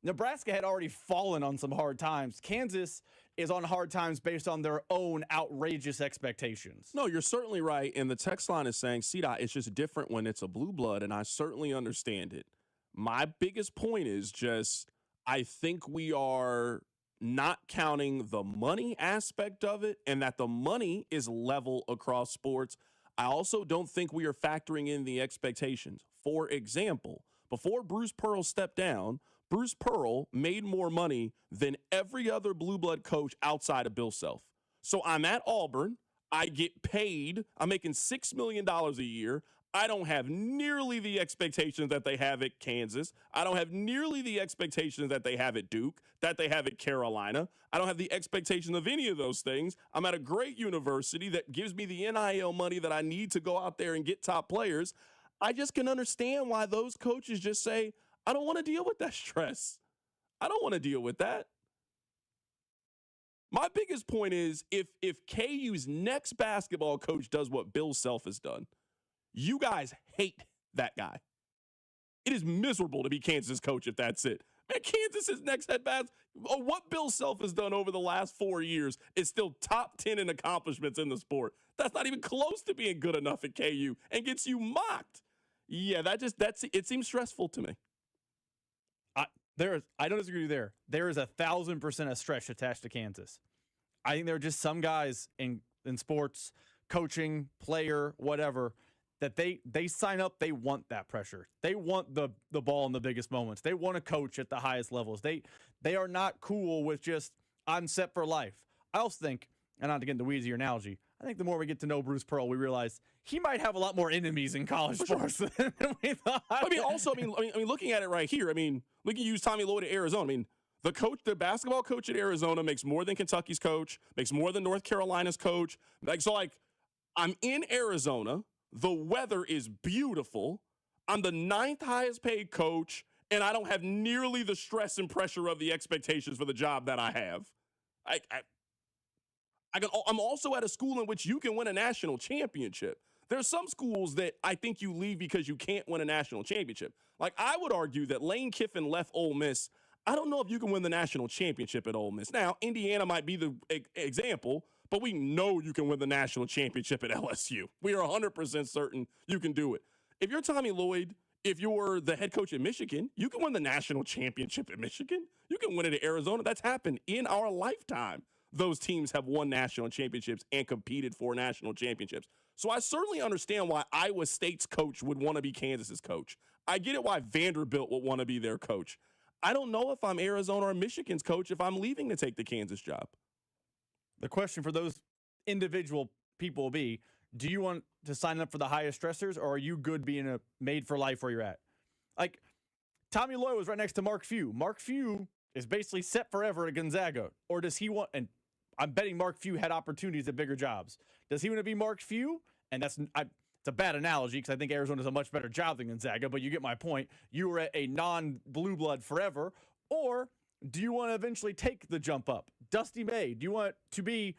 Speaker 6: Nebraska had already fallen on some hard times. Kansas is on hard times based on their own outrageous expectations.
Speaker 3: No, you're certainly right. And the text line is saying, CDOT, it's just different when it's a blue blood, and I certainly understand it. My biggest point is just I think we are not counting the money aspect of it and that the money is level across sports. I also don't think we are factoring in the expectations. For example, before Bruce Pearl stepped down, Bruce Pearl made more money than every other blue blood coach outside of Bill Self. So I'm at Auburn. I get paid. I'm making $6 million a year. I don't have nearly the expectations that they have at Kansas. I don't have nearly the expectations that they have at Duke, that they have at Carolina. I don't have the expectation of any of those things. I'm at a great university that gives me the NIL money that I need to go out there and get top players. I just can understand why those coaches just say, I don't want to deal with that stress. I don't want to deal with that. My biggest point is if KU's next basketball coach does what Bill Self has done, you guys hate that guy. It is miserable to be Kansas coach if that's it. Man, Kansas's next head basketball, what Bill Self has done over the last 4 years is still top 10 in accomplishments in the sport. That's not even close to being good enough at KU and gets you mocked. Yeah, it seems stressful to me.
Speaker 6: I don't disagree with you there. There is 1,000% a stretch attached to Kansas. I think there are just some guys in sports, coaching, player, whatever, that they sign up, they want that pressure. They want the ball in the biggest moments. They want to coach at the highest levels. They are not cool with just, I'm set for life. I also think, and not to get into the weeds of your analogy, I think the more we get to know Bruce Pearl, we realize he might have a lot more enemies in college sports than we thought.
Speaker 3: I mean, looking at it right here, we can use Tommy Lloyd at Arizona. The basketball coach at Arizona makes more than Kentucky's coach, makes more than North Carolina's coach. I'm in Arizona. The weather is beautiful. I'm the 9th highest paid coach, and I don't have nearly the stress and pressure of the expectations for the job that I have. I'm also at a school in which you can win a national championship. There's some schools that I think you leave because you can't win a national championship. I would argue that Lane Kiffin left Ole Miss. I don't know if you can win the national championship at Ole Miss. Now, Indiana might be the example, but we know you can win the national championship at LSU. We are 100% certain you can do it. If you're Tommy Lloyd, if you're the head coach at Michigan, you can win the national championship at Michigan. You can win it at Arizona. That's happened in our lifetime. Those teams have won national championships and competed for national championships. So I certainly understand why Iowa State's coach would want to be Kansas's coach. I get it why Vanderbilt would want to be their coach. I don't know if I'm Arizona or Michigan's coach if I'm leaving to take the Kansas job.
Speaker 6: The question for those individual people will be, do you want to sign up for the highest stressors, or are you good being made for life where you're at? Tommy Lloyd was right next to Mark Few. Mark Few is basically set forever at Gonzaga. Or does he want, and I'm betting Mark Few had opportunities at bigger jobs. Does he want to be Mark Few? And it's a bad analogy because I think Arizona does a much better job than Gonzaga, but you get my point. You were at a non-blue blood forever. Or do you want to eventually take the jump up? Dusty May, do you want to be,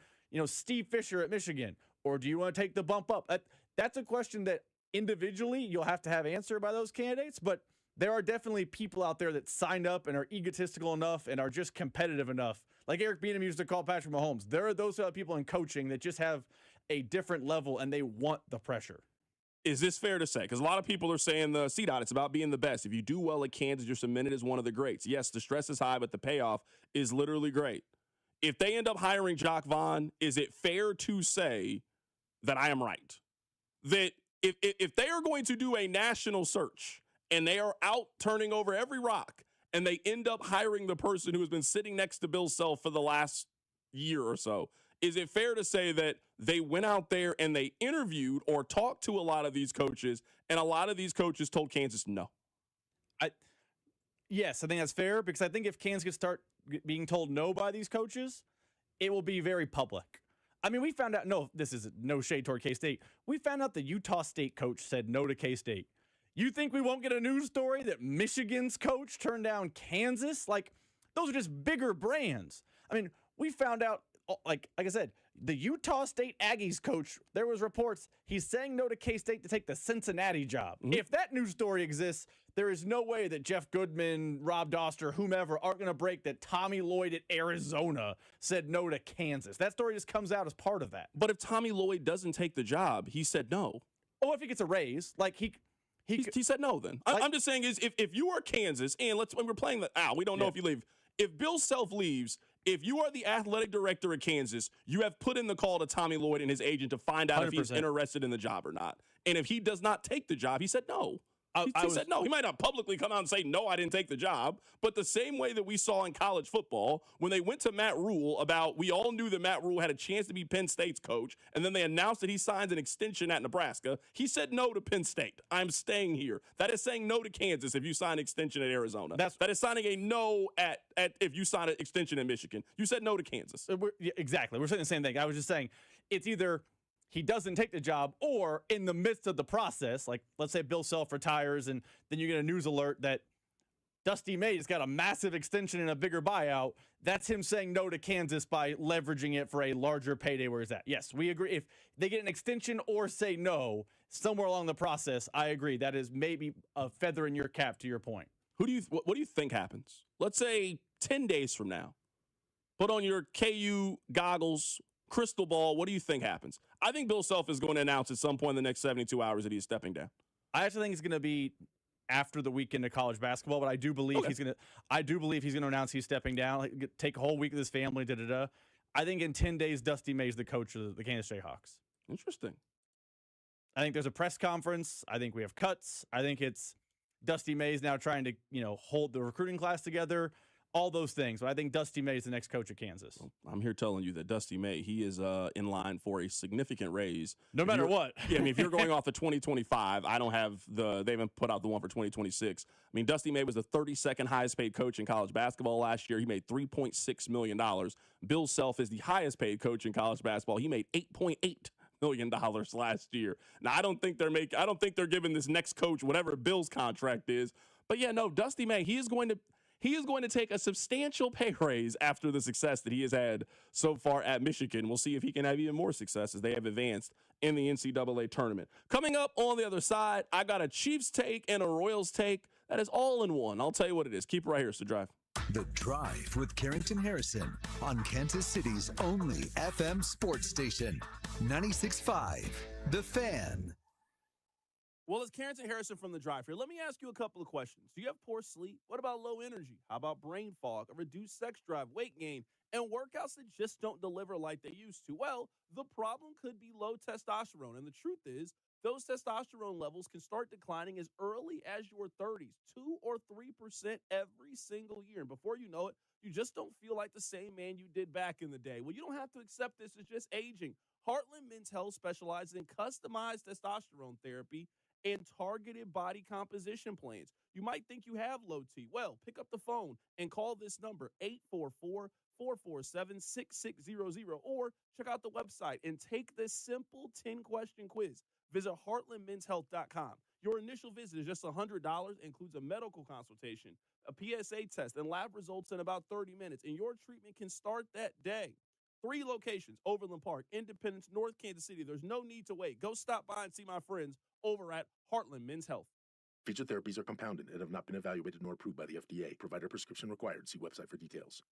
Speaker 6: Steve Fisher at Michigan? Or do you want to take the bump up? That's a question that individually you'll have to have answered by those candidates, but there are definitely people out there that signed up and are egotistical enough and are just competitive enough. Like Eric Bieniemy used to call Patrick Mahomes. There are those other people in coaching that just have a different level and they want the pressure.
Speaker 3: Is this fair to say? Because a lot of people are saying the CDOT, it's about being the best. If you do well at Kansas, you're cemented as one of the greats. Yes, the stress is high, but the payoff is literally great. If they end up hiring Jacques Vaughn, is it fair to say that I am right? That if they are going to do a national search and they are out turning over every rock and they end up hiring the person who has been sitting next to Bill Self for the last year or so, is it fair to say that they went out there and they interviewed or talked to a lot of these coaches and a lot of these coaches told Kansas no?
Speaker 6: Yes, I think that's fair because I think if Kansas could start being told no by these coaches, it will be very public. We found out, this is no shade toward K-State. We found out the Utah State coach said no to K-State. You think we won't get a news story that Michigan's coach turned down Kansas? Those are just bigger brands. We found out, like I said, the Utah State Aggies coach, there was reports he's saying no to K-State to take the Cincinnati job. Mm-hmm. If that news story exists, there is no way that Jeff Goodman, Rob Doster, whomever aren't going to break that Tommy Lloyd at Arizona said no to Kansas. That story just comes out as part of that.
Speaker 3: But if Tommy Lloyd doesn't take the job, he said no.
Speaker 6: Oh, if he gets a raise,
Speaker 3: he said no then. I'm just saying is if you are Kansas, and when we're playing we don't know if you leave. If Bill Self leaves, if you are the athletic director of Kansas, you have put in the call to Tommy Lloyd and his agent to find out 100%. If he's interested in the job or not. And if he does not take the job, he said no. He said no. He might not publicly come out and say, no, I didn't take the job. But the same way that we saw in college football, when they went to Matt Rule about, we all knew that Matt Rule had a chance to be Penn State's coach, and then they announced that he signs an extension at Nebraska. He said no to Penn State. I'm staying here. That is saying no to Kansas if you sign an extension at Arizona. That is signing a no at if you sign an extension in Michigan. You said no to Kansas.
Speaker 6: Exactly. We're saying the same thing. I was just saying it's either he doesn't take the job, or in the midst of the process, like let's say Bill Self retires and then you get a news alert that Dusty May's got a massive extension and a bigger buyout. That's him saying no to Kansas by leveraging it for a larger payday where he's at. Yes, we agree. If they get an extension or say no somewhere along the process, I agree. That is maybe a feather in your cap, to your point.
Speaker 3: What do you think happens? Let's say 10 days from now. Put on your KU goggles, crystal ball. What do you think happens? I think Bill Self is going to announce at some point in the next 72 hours that he's stepping down.
Speaker 6: I actually think it's going to be after the weekend of college basketball, but I do believe he's going to announce he's stepping down, take a whole week with his family, I think in 10 days, Dusty May's the coach of the Kansas Jayhawks.
Speaker 3: Interesting.
Speaker 6: I think there's a press conference. I think we have cuts. I think it's Dusty May's now trying to, hold the recruiting class together. All those things. But I think Dusty May is the next coach of Kansas.
Speaker 3: Well, I'm here telling you that Dusty May, he is in line for a significant raise.
Speaker 6: No matter what.
Speaker 3: Yeah, I mean, if you're going off of 2025, I don't have they haven't put out the one for 2026. I mean, Dusty May was the 32nd highest paid coach in college basketball last year. He made $3.6 million. Bill Self is the highest paid coach in college basketball. He made $8.8 million last year. Now, I don't think they're giving this next coach whatever Bill's contract is. But yeah, no, Dusty May, he is going to take a substantial pay raise after the success that he has had so far at Michigan. We'll see if he can have even more success as they have advanced in the NCAA tournament. Coming up on the other side, I got a Chiefs take and a Royals take. That is all in one. I'll tell you what it is. Keep it right here. It's The Drive.
Speaker 1: The Drive with Carrington Harrison on Kansas City's only FM sports station, 96.5 The Fan.
Speaker 3: Well, it's Carrington Harrison from The Drive here. Let me ask you a couple of questions. Do you have poor sleep? What about low energy? How about brain fog, a reduced sex drive, weight gain, and workouts that just don't deliver like they used to? Well, the problem could be low testosterone. And the truth is, those testosterone levels can start declining as early as your 30s, 2 or 3% every single year. And before you know it, you just don't feel like the same man you did back in the day. Well, you don't have to accept this as just aging. Heartland Men's Health specializes in customized testosterone therapy and targeted body composition plans. You might think you have low T. Well, pick up the phone and call this number, 844-447-6600, or check out the website and take this simple 10-question quiz. Visit heartlandmenshealth.com. Your initial visit is just $100, includes a medical consultation, a PSA test, and lab results in about 30 minutes, and your treatment can start that day. 3 locations, Overland Park, Independence, North Kansas City. There's no need to wait. Go stop by and see my friends over at Heartland Men's Health.
Speaker 7: Featured therapies are compounded and have not been evaluated nor approved by the FDA. Provider prescription required. See website for details.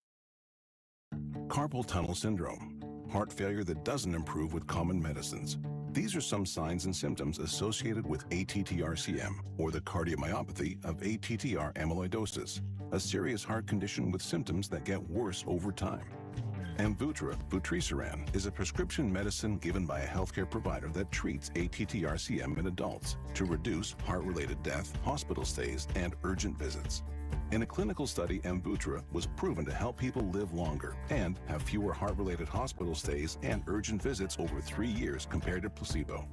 Speaker 19: Carpal tunnel syndrome, heart failure that doesn't improve with common medicines. These are some signs and symptoms associated with ATTR-CM, or the cardiomyopathy of ATTR amyloidosis, a serious heart condition with symptoms that get worse over time. Amvuttra, vutrisiran, is a prescription medicine given by a healthcare provider that treats ATTR-CM in adults to reduce heart-related death, hospital stays, and urgent visits. In a clinical study, Amvuttra was proven to help people live longer and have fewer heart-related hospital stays and urgent visits over 3 years compared to placebo.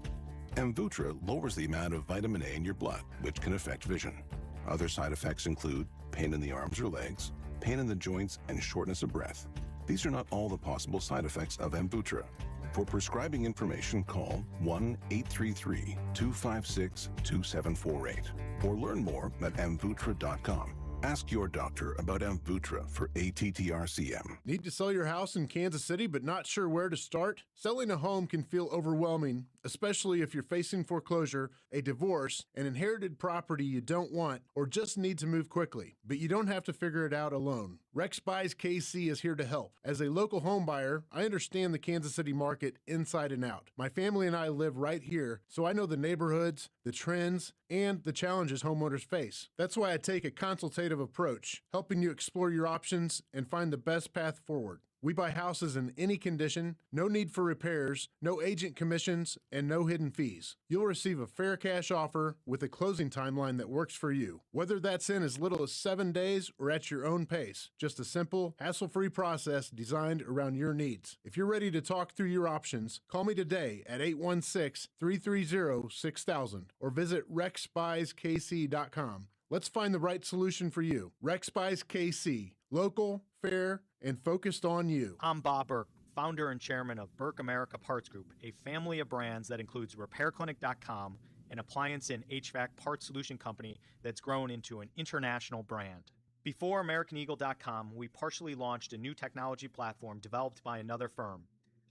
Speaker 19: Amvuttra lowers the amount of vitamin A in your blood, which can affect vision. Other side effects include pain in the arms or legs, pain in the joints, and shortness of breath. These are not all the possible side effects of Amvuttra. For prescribing information, call 1-833-256-2748 or learn more at amvuttra.com. Ask your doctor about Amvuttra for ATTR-CM.
Speaker 11: Need to sell your house in Kansas City but not sure where to start? Selling a home can feel overwhelming, especially if you're facing foreclosure, a divorce, an inherited property you don't want, or just need to move quickly. But you don't have to figure it out alone. Rex Buys KC is here to help. As a local home buyer, I understand the Kansas City market inside and out. My family and I live right here, so I know the neighborhoods, the trends, and the challenges homeowners face. That's why I take a consultative approach, helping you explore your options and find the best path forward. We buy houses in any condition, no need for repairs, no agent commissions, and no hidden fees. You'll receive a fair cash offer with a closing timeline that works for you. Whether that's in as little as 7 days or at your own pace, just a simple, hassle-free process designed around your needs. If you're ready to talk through your options, call me today at 816-330-6000 or visit rexbuyskc.com. Let's find the right solution for you. Rex Buys KC. Local, fair, and focused on you.
Speaker 8: I'm Bob Burke, founder and chairman of Burke America Parts Group, a family of brands that includes RepairClinic.com, an appliance and HVAC parts solution company that's grown into an international brand. Before AmericanEagle.com, we partially launched a new technology platform developed by another firm.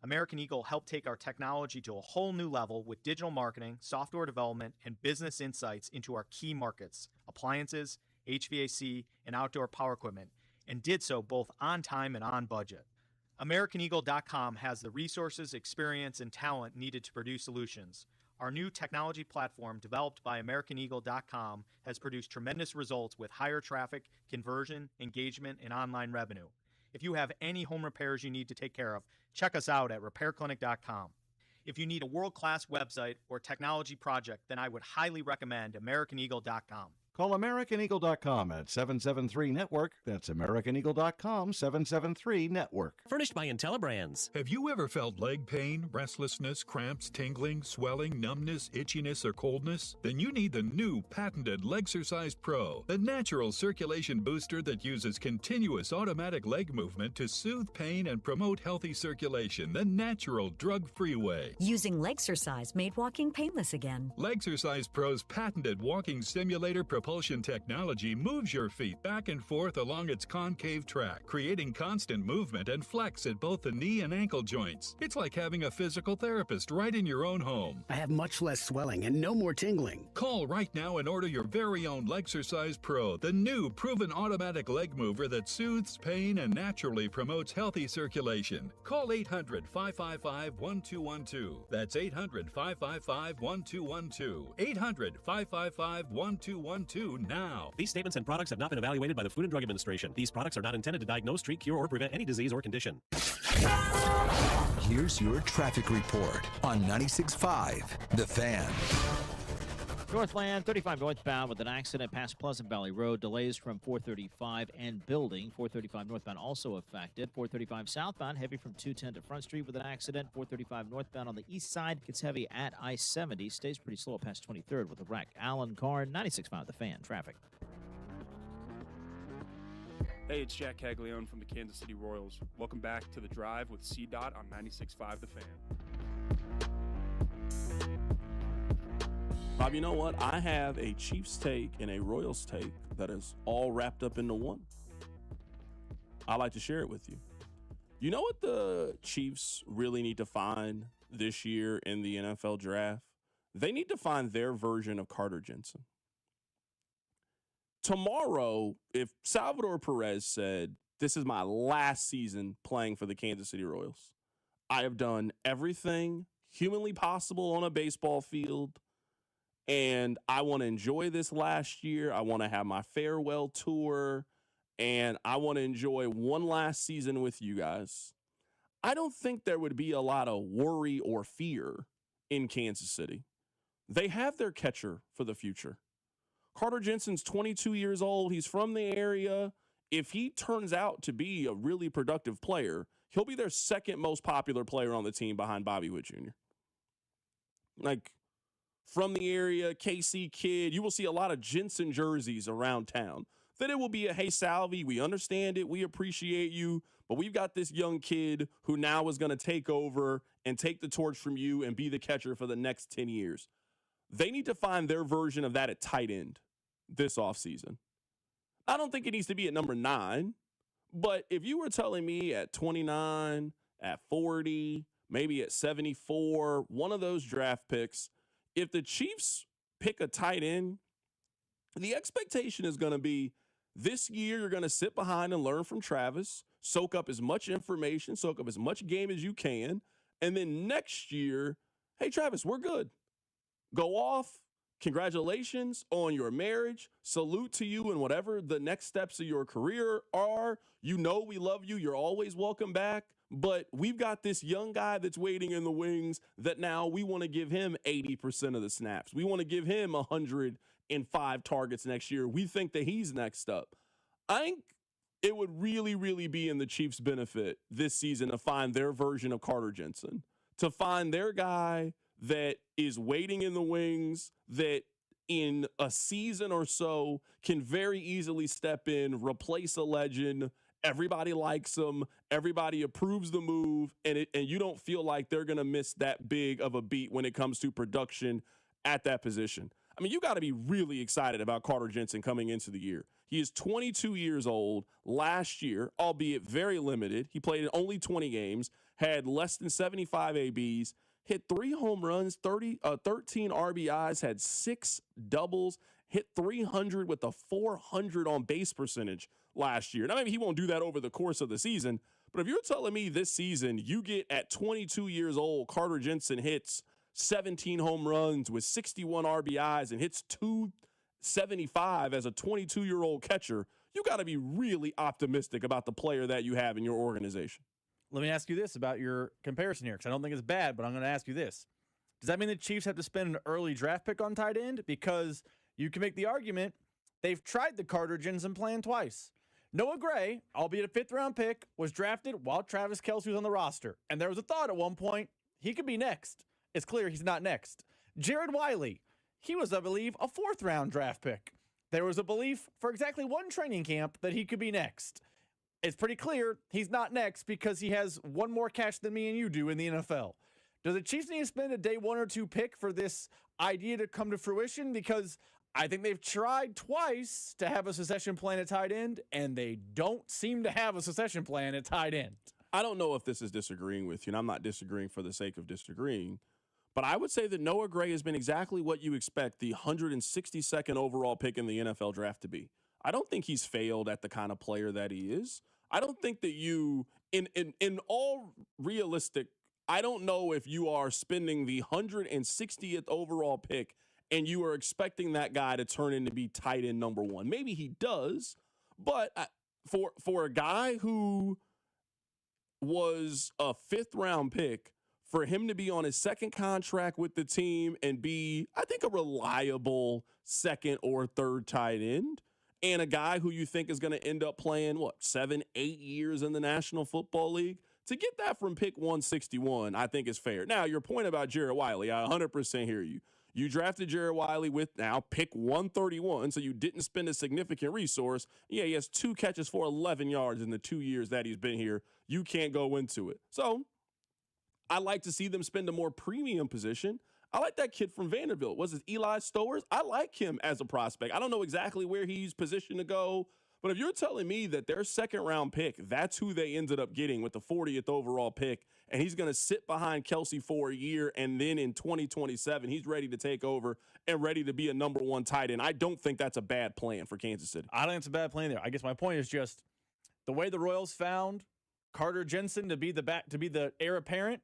Speaker 8: American Eagle helped take our technology to a whole new level with digital marketing, software development, and business insights into our key markets, appliances, HVAC, and outdoor power equipment, and did so both on time and on budget. AmericanEagle.com has the resources, experience, and talent needed to produce solutions. Our new technology platform, developed by AmericanEagle.com, has produced tremendous results with higher traffic, conversion, engagement, and online revenue. If you have any home repairs you need to take care of, check us out at RepairClinic.com. If you need a world-class website or technology project, then I would highly recommend AmericanEagle.com.
Speaker 10: Call AmericanEagle.com at 773-NETWORK. That's AmericanEagle.com, 773-NETWORK.
Speaker 20: Furnished by IntelliBrands.
Speaker 21: Have you ever felt leg pain, restlessness, cramps, tingling, swelling, numbness, itchiness, or coldness? Then you need the new patented Legsercise Pro, the natural circulation booster that uses continuous automatic leg movement to soothe pain and promote healthy circulation the natural, drug-free way.
Speaker 22: Using Legsercise made walking painless again.
Speaker 21: Legsercise Pro's patented walking simulator propulsion technology moves your feet back and forth along its concave track, creating constant movement and flex at both the knee and ankle joints. It's like having a physical therapist right in your own home.
Speaker 25: I have much less swelling and no more tingling.
Speaker 21: Call right now and order your very own Legsercise Pro, the new proven automatic leg mover that soothes pain and naturally promotes healthy circulation. Call 800-555-1212. That's 800-555-1212. 800-555-1212 now.
Speaker 20: These statements and products have not been evaluated by the Food and Drug Administration. These products are not intended to diagnose, treat, cure, or prevent any disease or condition.
Speaker 1: Here's your traffic report on 96.5 The Fan.
Speaker 24: Northland, 35 northbound with an accident past Pleasant Valley Road. Delays from 435 and building. 435 northbound also affected. 435 southbound, heavy from 210 to Front Street with an accident. 435 northbound on the east side gets heavy at I-70. Stays pretty slow past 23rd with a wreck. Alan Carn, 96.5 The Fan. Traffic.
Speaker 3: Hey, it's Jack Kagleon from the Kansas City Royals. Welcome back to The Drive with C-Dot on 96.5 The Fan. Bob, you know what? I have a Chiefs take and a Royals take that is all wrapped up into one. I'd like to share it with you. You know what the Chiefs really need to find this year in the NFL draft? They need to find their version of Carter Jensen. Tomorrow, if Salvador Perez said, "This is my last season playing for the Kansas City Royals. I have done everything humanly possible on a baseball field, and I want to enjoy this last year. I want to have my farewell tour, and I want to enjoy one last season with you guys." I don't think there would be a lot of worry or fear in Kansas City. They have their catcher for the future. Carter Jensen's 22 years old. He's from the area. If he turns out to be a really productive player, he'll be their second most popular player on the team behind Bobby Witt Jr. Like, from the area, KC kid, you will see a lot of Jensen jerseys around town. Then it will be a, "Hey, Salvi, we understand it. We appreciate you. But we've got this young kid who now is going to take over and take the torch from you and be the catcher for the next 10 years. They need to find their version of that at tight end this offseason. I don't think it needs to be at number 9. But if you were telling me at 29, at 40, maybe at 74, one of those draft picks, if the Chiefs pick a tight end, the expectation is going to be this year you're going to sit behind and learn from Travis, soak up as much information, soak up as much game as you can, and then next year, "Hey, Travis, we're good. Go off congratulations on your marriage. Salute to you and whatever the next steps of your career are. You know we love you. You're always welcome back. But we've got this young guy that's waiting in the wings that now we want to give him 80% of the snaps. We want to give him 105 targets next year. We think that he's next up. I think it would really, really be in the Chiefs' benefit this season to find their version of Carter Jensen, to find their guy that is waiting in the wings, that in a season or so can very easily step in, replace a legend. Everybody likes him. Everybody approves the move, and you don't feel like they're going to miss that big of a beat when it comes to production at that position. I mean, you got to be really excited about Carter Jensen coming into the year. He is 22 years old. Last year, albeit very limited, he played in only 20 games, had less than 75 ABs, hit 3 home runs, 13 RBIs, had 6 doubles, hit 300 with a 400 on base percentage last year. Now, maybe he won't do that over the course of the season, but if you're telling me this season you get at 22 years old, Carter Jensen hits 17 home runs with 61 RBIs and hits 275 as a 22-year-old catcher, you got to be really optimistic about the player that you have in your organization.
Speaker 6: Let me ask you this about your comparison here, because I don't think it's bad, but I'm going to ask you this. Does that mean the Chiefs have to spend an early draft pick on tight end? Because you can make the argument they've tried the Carter Jensen plan twice. Noah Gray, albeit a 5th-round pick, was drafted while Travis Kelce was on the roster. And there was a thought at one point he could be next. It's clear he's not next. Jared Wiley, he was, I believe, a 4th-round draft pick. There was a belief for exactly one training camp that he could be next. It's pretty clear he's not next because he has one more catch than me and you do in the NFL. Do the Chiefs need to spend a day 1 or 2 pick for this idea to come to fruition? Because I think they've tried twice to have a succession plan at tight end, and they don't seem to have a succession plan at tight end.
Speaker 3: I don't know if this is disagreeing with you, and I'm not disagreeing for the sake of disagreeing, but I would say that Noah Gray has been exactly what you expect the 162nd overall pick in the NFL draft to be. I don't think he's failed at the kind of player that he is. I don't think that you, in all realistic, I don't know if you are spending the 160th overall pick and you are expecting that guy to turn into be tight end number 1. Maybe he does, but for a guy who was a 5th-round pick, for him to be on his 2nd contract with the team and be, I think, a reliable 2nd or 3rd tight end, and a guy who you think is going to end up playing, 7-8 years in the National Football League, to get that from pick 161, I think is fair. Now, your point about Jared Wiley, I 100% hear you. You drafted Jared Wiley with now pick 131, so you didn't spend a significant resource. Yeah, he has 2 catches for 11 yards in the 2 years that he's been here. You can't go into it. So I like to see them spend a more premium position. I like that kid from Vanderbilt. Was it Eli Stowers? I like him as a prospect. I don't know exactly where he's positioned to go, but if you're telling me that their 2nd-round pick, that's who they ended up getting with the 40th overall pick, and he's going to sit behind Kelce for a year, and then in 2027, he's ready to take over and ready to be a number 1 tight end, I don't think that's a bad plan for Kansas City.
Speaker 6: I don't think it's a bad plan there. I guess my point is just the way the Royals found Carter Jensen to be the heir apparent.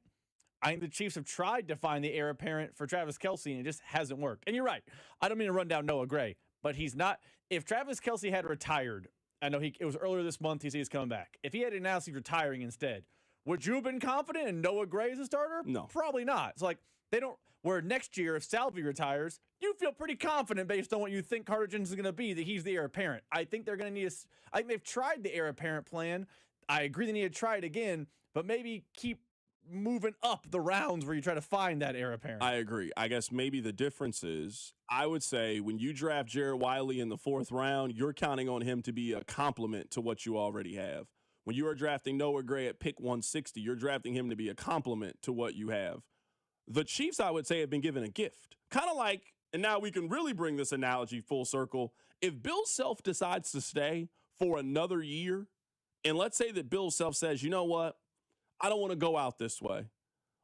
Speaker 6: I think the Chiefs have tried to find the heir apparent for Travis Kelce, and it just hasn't worked. And you're right. I don't mean to run down Noah Gray, but he's not. If Travis Kelce had retired, I know it was earlier this month he said he's coming back. If he had announced he's retiring instead, would you have been confident in Noah Gray as a starter?
Speaker 3: No.
Speaker 6: Probably not. It's like they don't. Where next year, if Salvy retires, you feel pretty confident based on what you think Carter Jensen is going to be that he's the heir apparent. I think they're going to need I think they've tried the heir apparent plan. I agree they need to try it again, but maybe keep moving up the rounds where you try to find that heir apparent.
Speaker 3: I agree. I guess maybe the difference is, I would say when you draft Jared Wiley in the 4th round, you're counting on him to be a complement to what you already have. When you are drafting Noah Gray at pick 160, you're drafting him to be a complement to what you have. The Chiefs, I would say, have been given a gift. Kind of like, and now we can really bring this analogy full circle. If Bill Self decides to stay for another year, and let's say that Bill Self says, you know what? I don't want to go out this way.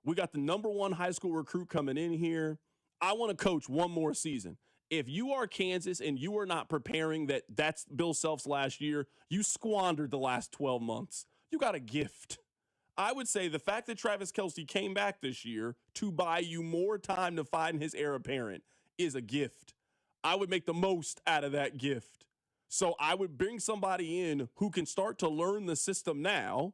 Speaker 3: We got the number 1 high school recruit coming in here. I want to coach one more season. If you are Kansas and you are not preparing that's Bill Self's last year, you squandered the last 12 months. You got a gift. I would say the fact that Travis Kelce came back this year to buy you more time to find his heir apparent is a gift. I would make the most out of that gift. So I would bring somebody in who can start to learn the system now,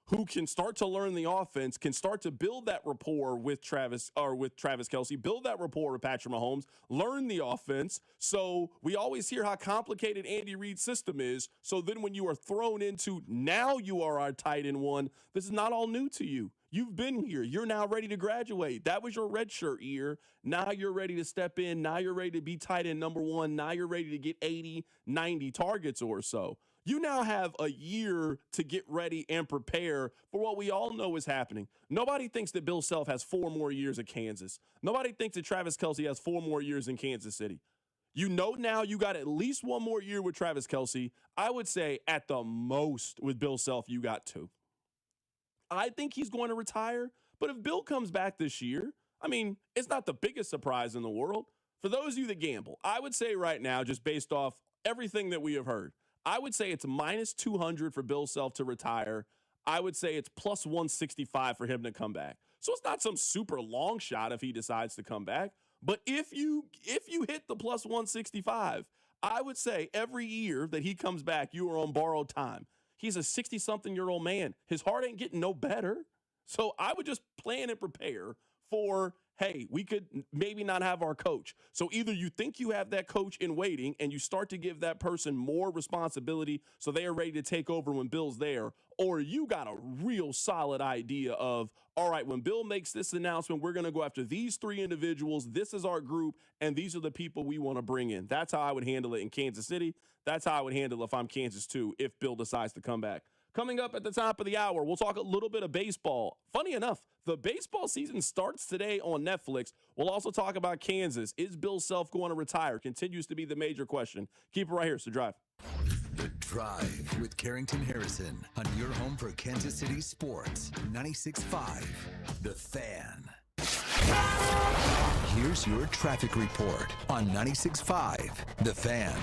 Speaker 3: who can start to learn the offense, can start to build that rapport with Travis Kelce, build that rapport with Patrick Mahomes, learn the offense. So we always hear how complicated Andy Reid's system is. So then when you are thrown into now you are our tight end one, this is not all new to you. You've been here. You're now ready to graduate. That was your redshirt year. Now you're ready to step in. Now you're ready to be tight end number one. Now you're ready to get 80, 90 targets or so. You now have a year to get ready and prepare for what we all know is happening. Nobody thinks that Bill Self has 4 more years at Kansas. Nobody thinks that Travis Kelce has 4 more years in Kansas City. You know now you got at least 1 more year with Travis Kelce. I would say at the most with Bill Self, you got 2. I think he's going to retire, but if Bill comes back this year, I mean, it's not the biggest surprise in the world. For those of you that gamble, I would say right now, just based off everything that we have heard, I would say it's minus 200 for Bill Self to retire. I would say it's plus 165 for him to come back. So it's not some super long shot if he decides to come back. But if you hit the plus 165, I would say every year that he comes back, you are on borrowed time. He's a 60-something-year-old man. His heart ain't getting no better. So I would just plan and prepare for, hey, we could maybe not have our coach. So either you think you have that coach in waiting and you start to give that person more responsibility so they are ready to take over when Bill's there, or you got a real solid idea of, all right, when Bill makes this announcement, we're going to go after these 3 individuals. This is our group, and these are the people we want to bring in. That's how I would handle it in Kansas City. That's how I would handle it if I'm Kansas too, if Bill decides to come back. Coming up at the top of the hour, we'll talk a little bit of baseball. Funny enough, the baseball season starts today on Netflix. We'll also talk about Kansas. Is Bill Self going to retire? Continues to be the major question. Keep it right here. It's The Drive.
Speaker 1: The Drive with Carrington Harrison on your home for Kansas City sports. 96.5, The Fan. Here's your traffic report on 96.5, The Fan.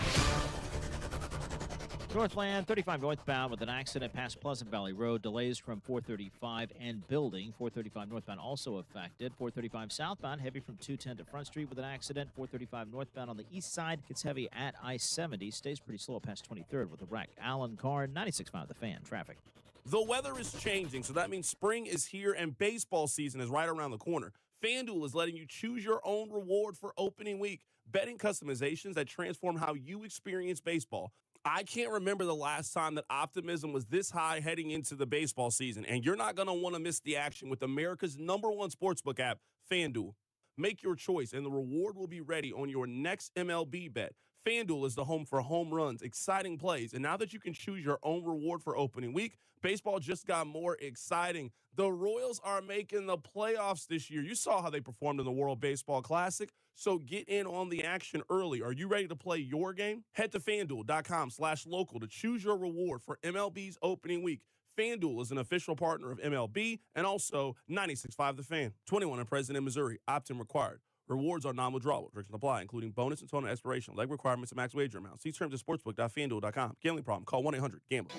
Speaker 24: Northland, 35 northbound with an accident past Pleasant Valley Road. Delays from 435 and building. 435 northbound also affected. 435 southbound, heavy from 210 to Front Street with an accident. 435 northbound on the east side gets heavy at I-70. Stays pretty slow past 23rd with a wreck. Alan Carr, 96.5 The Fan. Traffic.
Speaker 3: The weather is changing, so that means spring is here and baseball season is right around the corner. FanDuel is letting you choose your own reward for opening week. Betting customizations that transform how you experience baseball. I can't remember the last time that optimism was this high heading into the baseball season, and you're not going to want to miss the action with America's #1 sportsbook app, FanDuel. Make your choice, and the reward will be ready on your next MLB bet. FanDuel is the home for home runs, exciting plays, and now that you can choose your own reward for opening week, baseball just got more exciting. The Royals are making the playoffs this year. You saw how they performed in the World Baseball Classic, so get in on the action early. Are you ready to play your game? Head to FanDuel.com/local to choose your reward for MLB's opening week. FanDuel is an official partner of MLB and also 96.5 The Fan. 21 and present in Missouri. Opt-in required. Rewards are non-withdrawable. Restrictions apply, including bonus and total expiration, leg requirements, and max wager amounts. See terms at sportsbook.fanduel.com. Gambling problem? Call 1-800-GAMBLER.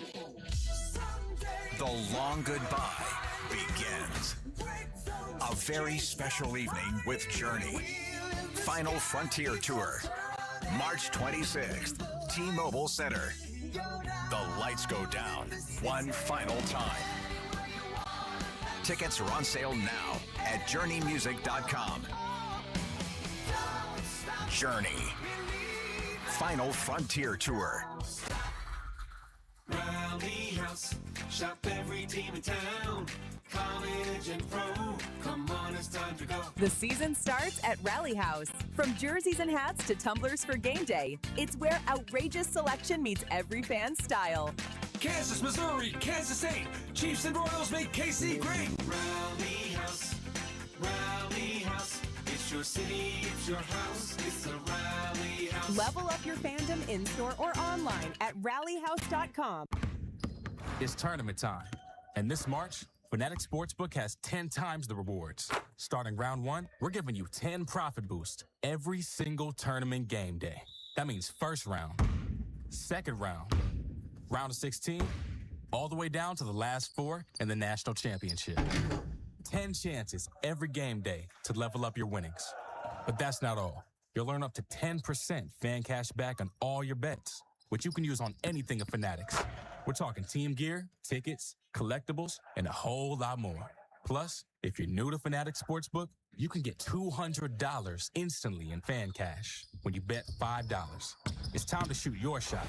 Speaker 4: The long goodbye begins. A very special evening with Journey. Final Frontier Tour. March 26th, T-Mobile Center. The lights go down one final time. Tickets are on sale now at journeymusic.com. Journey. Final Frontier Tour.
Speaker 9: Rally House, shop every team in town. College and pro, come on, it's time to go.
Speaker 12: The season starts at Rally House. From jerseys and hats to tumblers for game day, it's where outrageous selection meets every fan's style.
Speaker 9: Kansas, Missouri, Kansas State, Chiefs and Royals make KC great. Rally House, Rally House. It's your city, it's your house, it's a Rally House.
Speaker 12: Level up your fandom in-store or online at rallyhouse.com.
Speaker 13: It's tournament time, and this March, Fanatic Sportsbook has 10 times the rewards. Starting round 1, we're giving you 10 profit boost every single tournament game day. That means first round, second round, round of 16, all the way down to the last 4 in the national championship. 10 chances every game day to level up your winnings. But that's not all. you'll earn up to 10% fan cash back on all your bets, which you can use on anything at Fanatics. We're talking team gear, tickets, collectibles, and a whole lot more. Plus, if you're new to Fanatics Sportsbook, you can get $200 instantly in fan cash when you bet $5. It's time to shoot your shot.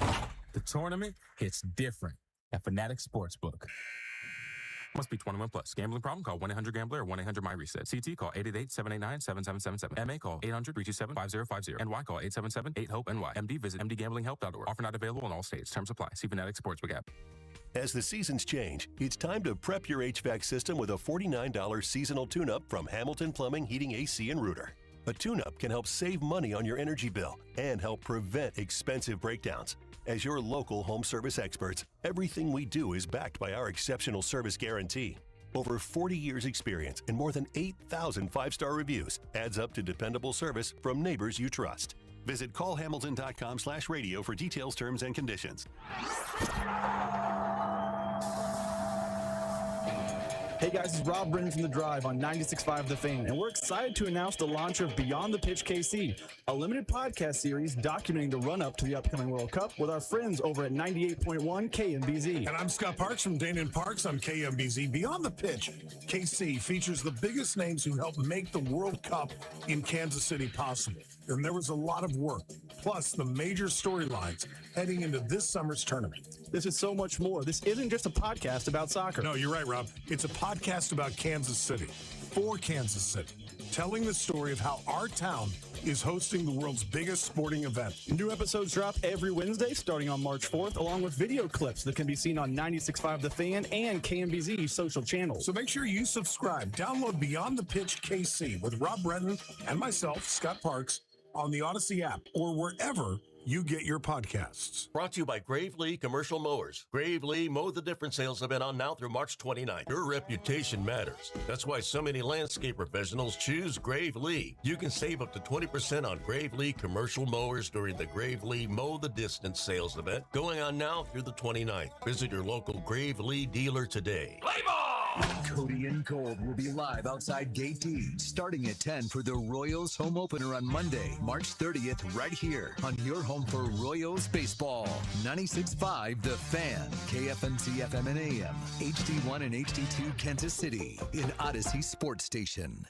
Speaker 13: The tournament hits different at Fanatics Sportsbook. Must be 21 plus. Gambling problem? Call 1-800-GAMBLER or 1-800-MY-RESET. CT call 888-789-7777. MA call 800-327-5050. NY call 877-8-HOPE-NY. MD visit mdgamblinghelp.org. Offer not available in all states. Terms apply. See Fanatics Sportsbook app.
Speaker 14: As the seasons change, it's time to prep your HVAC system with a $49 seasonal tune-up from Hamilton Plumbing, Heating, AC, and Rooter. A tune-up can help save money on your energy bill and help prevent expensive breakdowns. As your local home service experts, everything we do is backed by our exceptional service guarantee. Over 40 years experience and more than 8,000 five-star reviews adds up to dependable service from neighbors you trust. Visit callhamilton.com/radio for details, terms, and conditions.
Speaker 6: Hey guys, it's Rob Brennan from The Drive on 96.5 The Fan, and we're excited to announce the launch of Beyond the Pitch KC, a limited podcast series documenting the run-up to the upcoming World Cup with our friends over at 98.1 KMBZ.
Speaker 15: And I'm Scott Parks from Dana and Parks on KMBZ. Beyond the Pitch KC features the biggest names who helped make the World Cup in Kansas City possible. And there was a lot of work, plus the major storylines heading into this summer's tournament.
Speaker 6: This is so much more. This isn't just a podcast about soccer.
Speaker 15: No, you're right, Rob. It's a podcast about Kansas City, for Kansas City, telling the story of how our town is hosting the world's biggest sporting event.
Speaker 6: New episodes drop every Wednesday starting on March 4th, along with video clips that can be seen on 96.5 The Fan and KMBZ social channels.
Speaker 15: So make sure you subscribe. Download Beyond the Pitch KC with Rob Brennan and myself, Scott Parks, on the Odyssey app or wherever you get your podcasts.
Speaker 16: Brought to you by Gravely Commercial Mowers. Gravely Mow the Difference sales have been on now through March 29th. Your reputation matters. That's why so many landscape professionals choose Gravely. You can save up to 20% on Gravely Commercial Mowers during the Gravely Mow the Distance sales event going on now through the 29th. Visit your local Gravely dealer today. Play ball!
Speaker 1: Cody and Gold will be live outside Gate D starting at 10 for the Royals home opener on Monday, March 30th, right here on your home for Royals baseball. 96.5 The Fan, KFMC FM and AM, HD1 and HD2 Kansas City, in Odyssey Sports Station.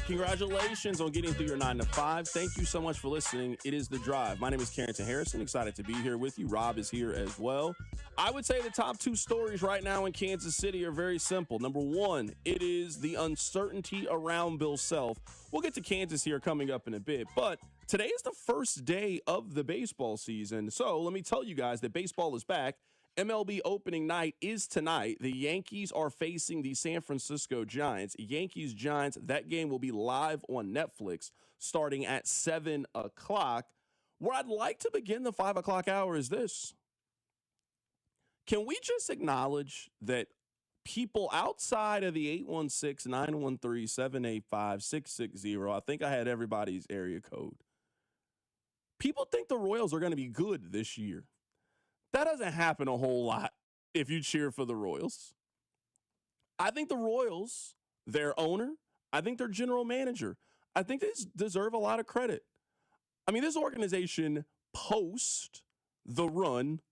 Speaker 3: Congratulations on getting through your 9 to 5. Thank you so much for listening. It is The Drive. My name is Carrington Harrison. Excited to be here with you. Rob is here as well. I would say the top two stories right now in Kansas City are very simple. Number one, it is the uncertainty around Bill Self. We'll get to Kansas here coming up in a bit, but today is the first day of the baseball season. So let me tell you guys that baseball is back. MLB opening night is tonight. The Yankees are facing the San Francisco Giants. Yankees-Giants, that game will be live on Netflix starting at 7 o'clock. Where I'd like to begin the 5 o'clock hour is this. Can we just acknowledge that people outside of the 816-913-785-660, I think I had everybody's area code, people think the Royals are going to be good this year. That doesn't happen a whole lot if you cheer for the Royals. I think the Royals, their owner, I think their general manager, I think they deserve a lot of credit. I mean, this organization post the run,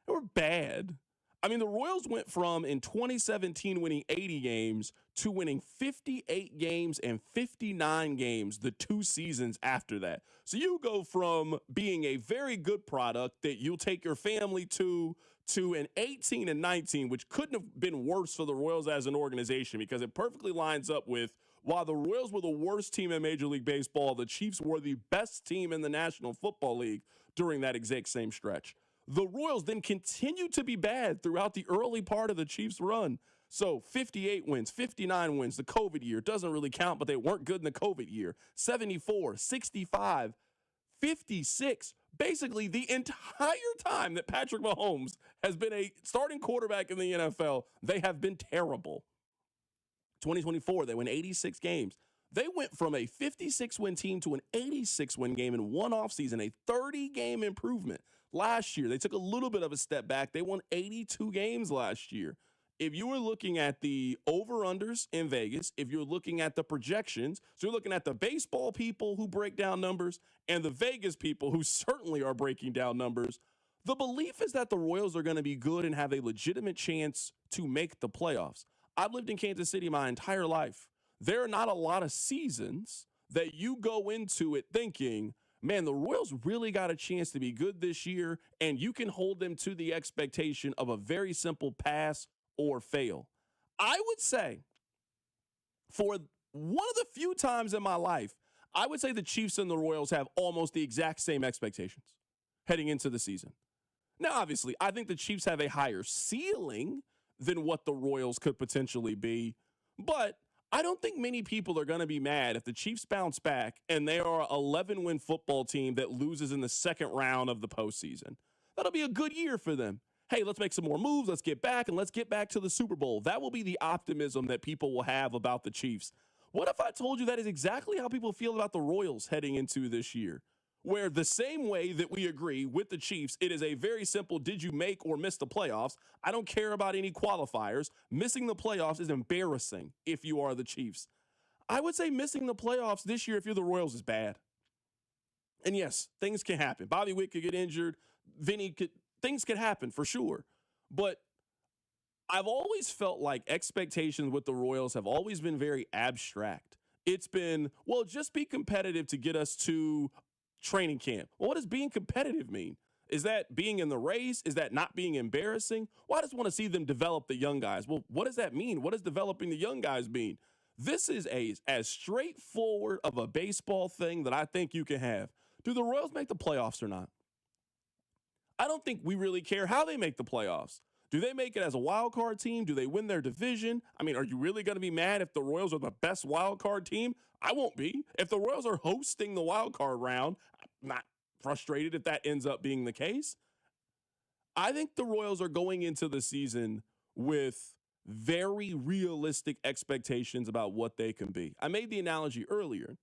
Speaker 3: they were bad. I mean, the Royals went from, in 2017, winning 80 games to winning 58 games and 59 games the 2 seasons after that. So you go from being a very good product that you'll take your family to an 18 and 19, which couldn't have been worse for the Royals as an organization because it perfectly lines up with, while the Royals were the worst team in Major League Baseball, the Chiefs were the best team in the National Football League during that exact same stretch. The Royals then continued to be bad throughout the early part of the Chiefs' run. So 58 wins, 59 wins, the COVID year doesn't really count, but they weren't good in the COVID year. 74, 65, 56. Basically, the entire time that Patrick Mahomes has been a starting quarterback in the NFL, they have been terrible. 2024, they win 86 games. They went from a 56-win team to an 86-win game in one offseason, a 30-game improvement. Last year, they took a little bit of a step back. They won 82 games last year. if you were looking at the over-unders in Vegas, if you're looking at the projections, so you're looking at the baseball people who break down numbers and the Vegas people who certainly are breaking down numbers, the belief is that the Royals are going to be good and have a legitimate chance to make the playoffs. I've lived in Kansas City my entire life. There are not a lot of seasons that you go into it thinking, man, the Royals really got a chance to be good this year, and you can hold them to the expectation of a very simple pass or fail. I would say for one of the few times in my life, I would say the Chiefs and the Royals have almost the exact same expectations heading into the season. Now, obviously, I think the Chiefs have a higher ceiling than what the Royals could potentially be, but I don't think many people are going to be mad if the Chiefs bounce back and they are an 11-win football team that loses in the second round of the postseason. That'll be a good year for them. Hey, let's make some more moves. Let's get back, and let's get back to the Super Bowl. That will be the optimism that people will have about the Chiefs. What if I told you that is exactly how people feel about the Royals heading into this year? Where the same way that we agree with the Chiefs, it is a very simple, did you make or miss the playoffs? I don't care about any qualifiers. Missing the playoffs is embarrassing if you are the Chiefs. I would say missing the playoffs this year if you're the Royals is bad. And yes, things can happen. Bobby Witt could get injured. Things could happen for sure. But I've always felt like expectations with the Royals have always been very abstract. It's been, well, just be competitive to get us to training camp. Well, what does being competitive mean? Is that being in the race? Is that not being embarrassing? Well, I just want to see them develop the young guys. Well, what does that mean? What does developing the young guys mean? This is as straightforward of a baseball thing that I think you can have. Do the Royals make the playoffs or not? I don't think we really care how they make the playoffs. Do they make it as a wild card team? Do they win their division? I mean, are you really going to be mad if the Royals are the best wild card team? I won't be. If the Royals are hosting the wild card round, I'm not frustrated if that ends up being the case. I think the Royals are going into the season with very realistic expectations about what they can be. I made the analogy earlier.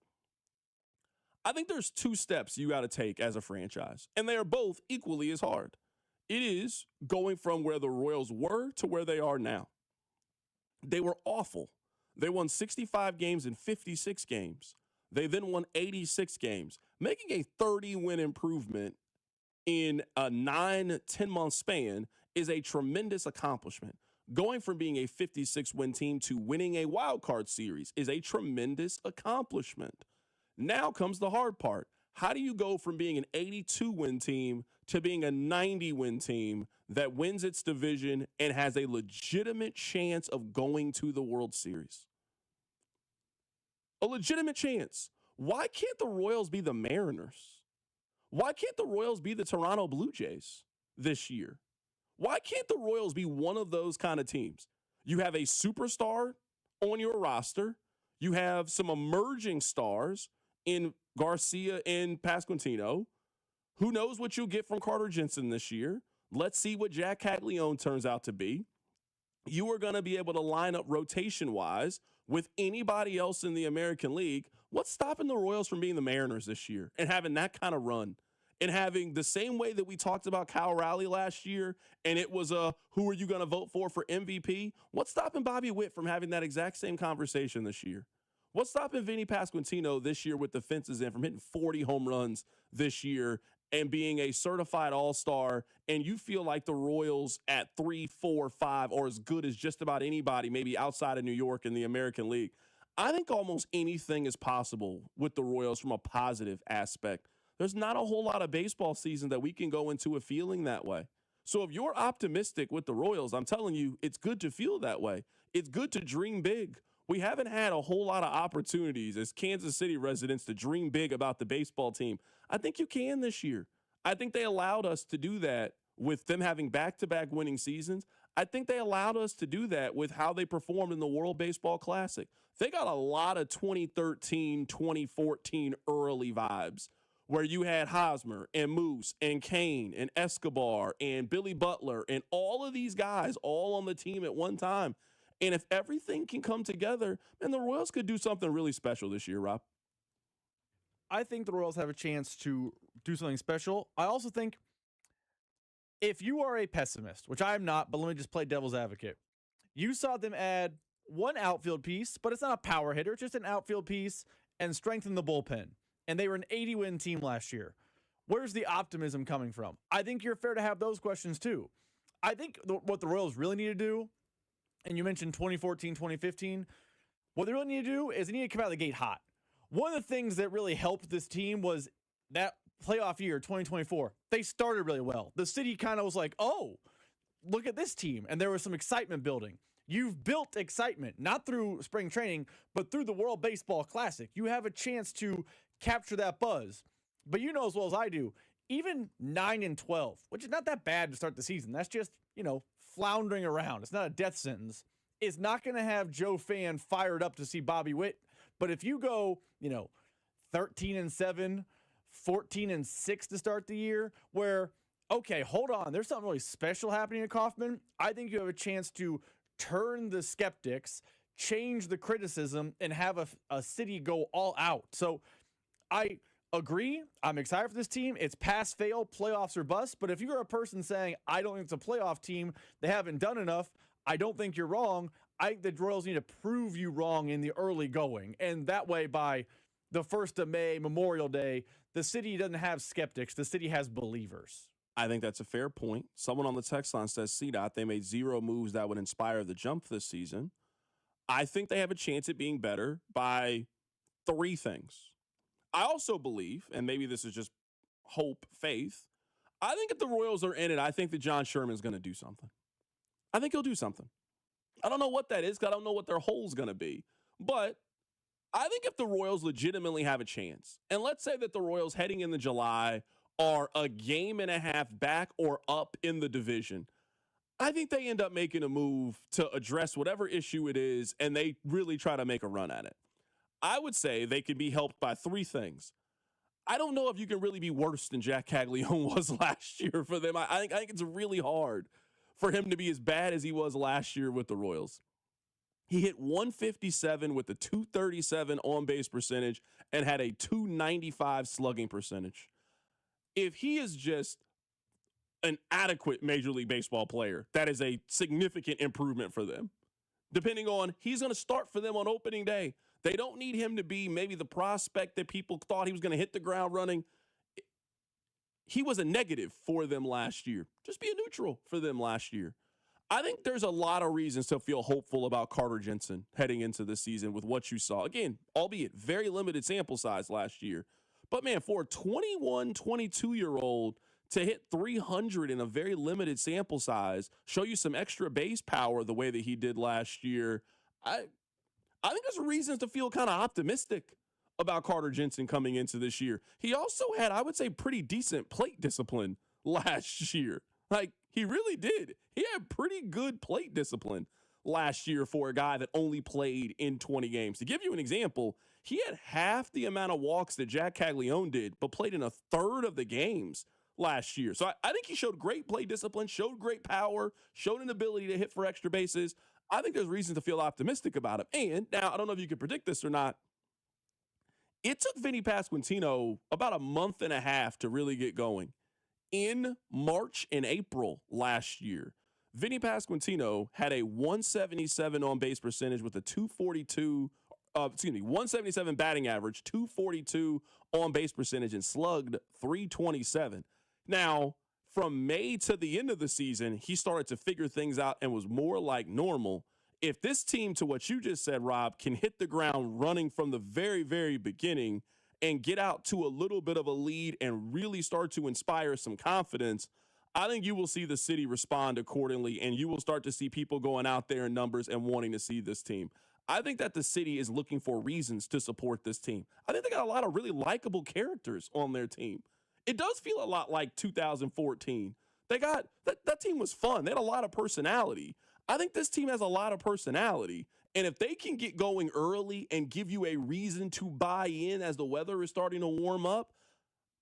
Speaker 3: I think there's two steps you got to take as a franchise, and they are both equally as hard. It is going from where the Royals were to where they are now. They were awful. They won 65 games in 56 games. They then won 86 games. Making a 30-win improvement in a 9-10-month span is a tremendous accomplishment. Going from being a 56-win team to winning a wild card series is a tremendous accomplishment. Now comes the hard part. How do you go from being an 82-win team to being a 90-win team that wins its division and has a legitimate chance of going to the World Series? A legitimate chance. Why can't the Royals be the Mariners? Why can't the Royals be the Toronto Blue Jays this year? Why can't the Royals be one of those kind of teams? You have a superstar on your roster. You have some emerging stars in Garcia and Pasquantino. Who knows what you'll get from Carter Jensen this year? Let's see what Jack Kagleon turns out to be. You are going to be able to line up rotation-wise with anybody else in the American League. What's stopping the Royals from being the Mariners this year and having that kind of run? And having the same way that we talked about Kyle Rowley last year, and it was who are you going to vote for MVP? What's stopping Bobby Witt from having that exact same conversation this year? What's stopping Vinny Pasquantino this year with the fences in from hitting 40 home runs this year and being a certified all-star, and you feel like the Royals at 3, 4, 5 are as good as just about anybody, maybe outside of New York in the American League? I think almost anything is possible with the Royals from a positive aspect. There's not a whole lot of baseball season that we can go into a feeling that way. So if you're optimistic with the Royals, I'm telling you, it's good to feel that way. It's good to dream big. We haven't had a whole lot of opportunities as Kansas City residents to dream big about the baseball team. I think you can this year. I think they allowed us to do that with them having back-to-back winning seasons. I think they allowed us to do that with how they performed in the World Baseball Classic. They got a lot of 2013, 2014 early vibes where you had Hosmer and Moose and Kane and Escobar and Billy Butler and all of these guys all on the team at one time. And if everything can come together, then the Royals could do something really special this year, Rob.
Speaker 6: I think the Royals have a chance to do something special. I also think if you are a pessimist, which I am not, but let me just play devil's advocate. You saw them add one outfield piece, but it's not a power hitter, just an outfield piece, and strengthen the bullpen. And they were an 80-win team last year. Where's the optimism coming from? I think you're fair to have those questions too. I think what the Royals really need to do, and you mentioned 2014, 2015, what they really need to do is they need to come out of the gate hot. One of the things that really helped this team was that playoff year, 2024. They started really well. The city kind of was like, oh, look at this team. And there was some excitement building. You've built excitement, not through spring training, but through the World Baseball Classic. You have a chance to capture that buzz. But you know as well as I do, even 9-12, which is not that bad to start the season. That's just, floundering around. It's not a death sentence. It's not going to have Joe Fan fired up to see Bobby Witt. But if you go, 13-7, 14-6 to start the year, where, okay, hold on, there's something really special happening at Kauffman. I think you have a chance to turn the skeptics, change the criticism, and have a city go all out. So I agree. I'm excited for this team. It's pass, fail, playoffs or bust. But if you're a person saying, I don't think it's a playoff team, they haven't done enough, I don't think you're wrong. I think the Royals need to prove you wrong in the early going. And that way, by the 1st of May, Memorial Day, the city doesn't have skeptics. The city has believers.
Speaker 3: I think that's a fair point. Someone on the text line says, CDOT, they made 0 moves that would inspire the jump this season. I think they have a chance at being better by 3 things. I also believe, and maybe this is just hope, faith, I think if the Royals are in it, I think that John Sherman's going to do something. I think he'll do something. I don't know what that is because I don't know what their hole's going to be. But I think if the Royals legitimately have a chance, and let's say that the Royals heading into July are a game and a half back or up in the division, I think they end up making a move to address whatever issue it is, and they really try to make a run at it. I would say they could be helped by 3 things. I don't know if you can really be worse than Jack Kagleon was last year for them. I think it's really hard for him to be as bad as he was last year with the Royals. He hit 157 with a 237 on-base percentage and had a 295 slugging percentage. If he is just an adequate Major League Baseball player, that is a significant improvement for them. Depending on, he's going to start for them on opening day. They don't need him to be maybe the prospect that people thought he was going to hit the ground running. He was a negative for them last year. Just be a neutral for them last year. I think there's a lot of reasons to feel hopeful about Carter Jensen heading into this season with what you saw. Again, albeit very limited sample size last year. But, man, for a 21, 22-year-old to hit 300 in a very limited sample size, show you some extra base power the way that he did last year, I think there's reasons to feel kind of optimistic about Carter Jensen coming into this year. He also had, I would say, pretty decent plate discipline last year. Like, he really did. He had pretty good plate discipline last year for a guy that only played in 20 games. To give you an example, he had half the amount of walks that Jack Kagleon did, but played in a third of the games last year. So I think he showed great plate discipline, showed great power, showed an ability to hit for extra bases. I think there's reason to feel optimistic about him. And now, I don't know if you can predict this or not. It took Vinny Pasquantino about a month and a half to really get going. In March and April last year, Vinny Pasquantino had a 177 on base percentage with a 177 batting average, 242 on base percentage, and slugged 327. Now, from May to the end of the season, he started to figure things out and was more like normal. If this team, to what you just said, Rob, can hit the ground running from the very, very beginning and get out to a little bit of a lead and really start to inspire some confidence, I think you will see the city respond accordingly, and you will start to see people going out there in numbers and wanting to see this team. I think that the city is looking for reasons to support this team. I think they got a lot of really likable characters on their team. It does feel a lot like 2014. They got that team was fun. They had a lot of personality. I think this team has a lot of personality. And if they can get going early and give you a reason to buy in as the weather is starting to warm up,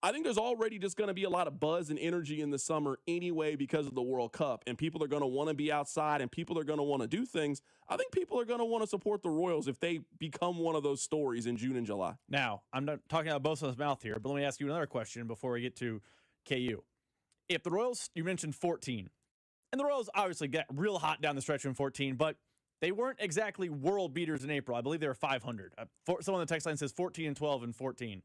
Speaker 3: I think there's already just going to be a lot of buzz and energy in the summer anyway because of the World Cup. And people are going to want to be outside and people are going to want to do things. I think people are going to want to support the Royals if they become one of those stories in June and July.
Speaker 6: Now, I'm not talking out of both sides of his mouth here, but let me ask you another question before we get to KU. If the Royals, you mentioned 14, And the Royals obviously got real hot down the stretch in 14, but they weren't exactly world beaters in April. I believe they were 500. Someone on the text line says 14-12 in 14.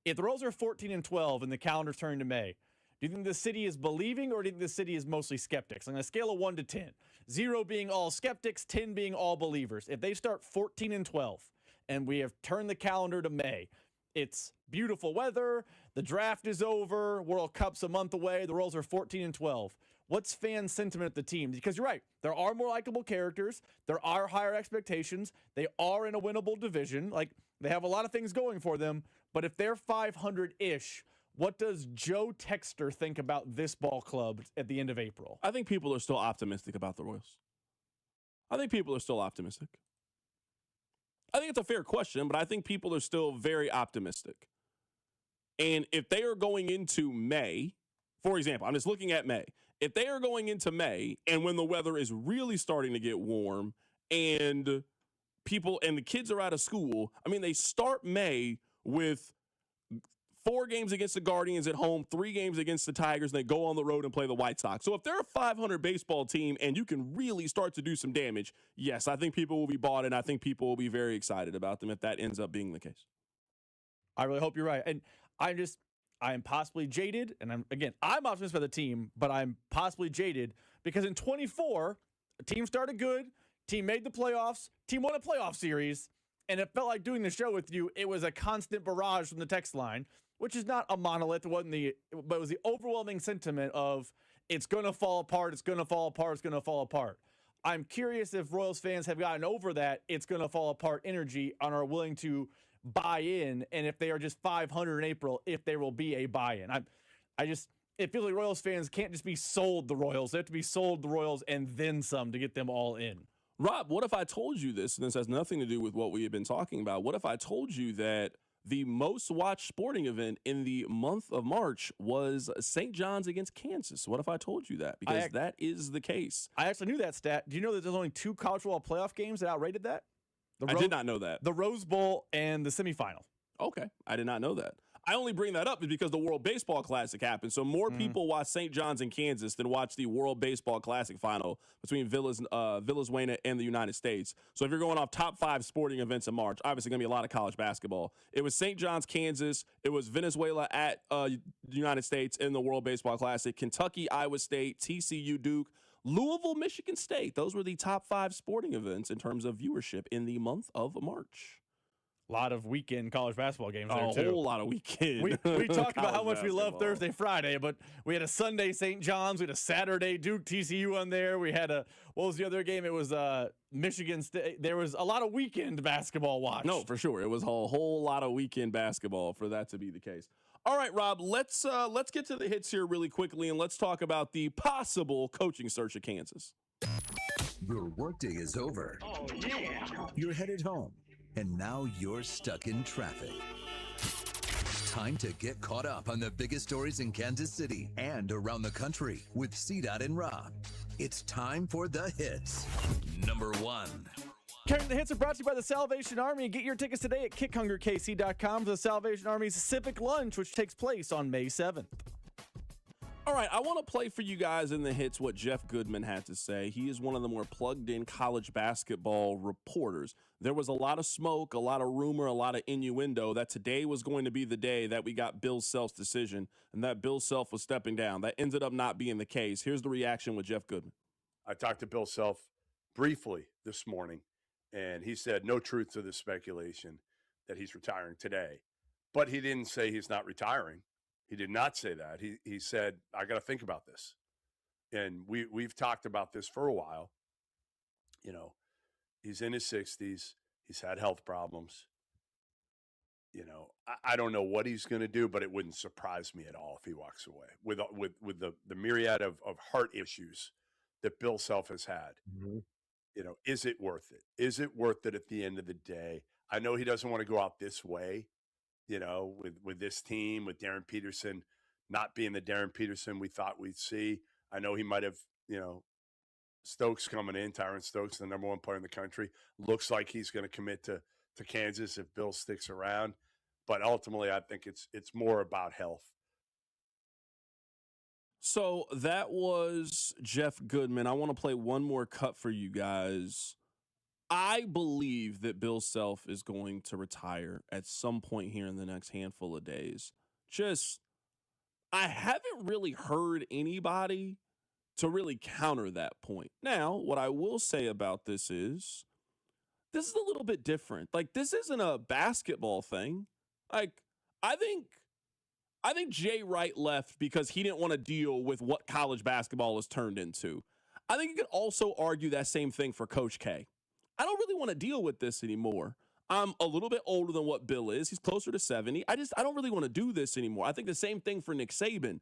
Speaker 6: If the Royals are 14-12 and the calendar's turning to May, do you think the city is believing, or do you think the city is mostly skeptics? On a scale of 1 to 10, 0 being all skeptics, 10 being all believers. If they start 14-12 and we have turned the calendar to May, it's beautiful weather, the draft is over, World Cup's a month away, the Royals are 14-12. What's fan sentiment of the team? Because you're right, there are more likable characters, there are higher expectations, they are in a winnable division, like they have a lot of things going for them, but if they're 500-ish, what does Joe Texter think about this ball club at the end of April?
Speaker 3: I think people are still optimistic about the Royals. I think people are still optimistic. I think it's a fair question, but I think people are still very optimistic. And if they are going into May, for example, I'm just looking at May. If they are going into May and when the weather is really starting to get warm and people and the kids are out of school, I mean, they start May with 4 games against the Guardians at home, 3 games against the Tigers, and they go on the road and play the White Sox. So if they're a 500 baseball team and you can really start to do some damage, yes, I think people will be bought in. I think people will be very excited about them if that ends up being the case.
Speaker 6: I really hope you're right. And I am possibly jaded, and I'm optimistic about the team, but I'm possibly jaded because in 24, the team started good, team made the playoffs, team won a playoff series, and it felt like doing the show with you. It was a constant barrage from the text line, which is not a monolith. But it was the overwhelming sentiment of it's going to fall apart, it's going to fall apart, it's going to fall apart. I'm curious if Royals fans have gotten over that it's going to fall apart energy and are willing to buy in, and if they are just 500 in April, if there will be a buy-in. It feels like Royals fans can't just be sold the Royals. They have to be sold the Royals and then some to get them all in.
Speaker 3: Rob, what if I told you this, and this has nothing to do with what we have been talking about, what if I told you that the most watched sporting event in the month of March was St. John's against Kansas? What if I told you that? Because that is the case.
Speaker 6: I actually knew that stat. Do you know that there's only 2 college football playoff games that outrated that?
Speaker 3: I did not know that.
Speaker 6: The Rose Bowl and the semifinal.
Speaker 3: Okay. I did not know that. I only bring that up because the World Baseball Classic happened. So more people watch St. John's in Kansas than watch the World Baseball Classic final between Venezuela and the United States. So if you're going off top 5 sporting events in March, obviously going to be a lot of college basketball. It was St. John's, Kansas. It was Venezuela at the United States in the World Baseball Classic. Kentucky, Iowa State, TCU, Duke, Louisville, Michigan State. Those were the top 5 sporting events in terms of viewership in the month of March.
Speaker 6: A lot of weekend college basketball games there, too.
Speaker 3: A whole lot of weekend.
Speaker 6: We talked about how much we love Thursday, Friday, but we had a Sunday St. John's. We had a Saturday Duke TCU on there. We had what was the other game? It was Michigan State. There was a lot of weekend basketball watched.
Speaker 3: No, for sure. It was a whole lot of weekend basketball for that to be the case. All right, Rob, let's get to the hits here really quickly, and let's talk about the possible coaching search at Kansas.
Speaker 1: Your workday is over.
Speaker 9: Oh, yeah.
Speaker 1: You're headed home, and now you're stuck in traffic. Time to get caught up on the biggest stories in Kansas City and around the country with CDOT and Rob. It's time for the hits. Number 1.
Speaker 6: Carrington, the hits are brought to you by the Salvation Army. Get your tickets today at kickhungerkc.com for the Salvation Army's Civic Lunch, which takes place on May 7th.
Speaker 3: All right, I want to play for you guys in the hits what Jeff Goodman had to say. He is one of the more plugged-in college basketball reporters. There was a lot of smoke, a lot of rumor, a lot of innuendo that today was going to be the day that we got Bill Self's decision and that Bill Self was stepping down. That ended up not being the case. Here's the reaction with Jeff Goodman.
Speaker 2: I talked to Bill Self briefly this morning, and he said no truth to the speculation that he's retiring today. But he didn't say he's not retiring. He did not say that. He said, I got to think about this. And we've talked about this for a while. You know, he's in his 60s. He's had health problems. You know, I don't know what he's going to do, but it wouldn't surprise me at all if he walks away with the myriad of heart issues that Bill Self has had. Mm-hmm. You know, is it worth it? Is it worth it at the end of the day? I know he doesn't want to go out this way. You know, with this team, with Darren Peterson not being the Darren Peterson we thought we'd see. I know he might have, you know, Stokes coming in, Tyron Stokes, the number 1 player in the country. Looks like he's going to commit to Kansas if Bill sticks around. But ultimately, I think it's more about health.
Speaker 3: So that was Jeff Goodman. I want to play one more cut for you guys. I believe that Bill Self is going to retire at some point here in the next handful of days. I haven't really heard anybody to really counter that point. Now, what I will say about this is a little bit different. Like, this isn't a basketball thing. Like, I think Jay Wright left because he didn't want to deal with what college basketball has turned into. I think you could also argue that same thing for Coach K. I don't really want to deal with this anymore. I'm a little bit older than what Bill is. He's closer to 70. I don't really want to do this anymore. I think the same thing for Nick Saban.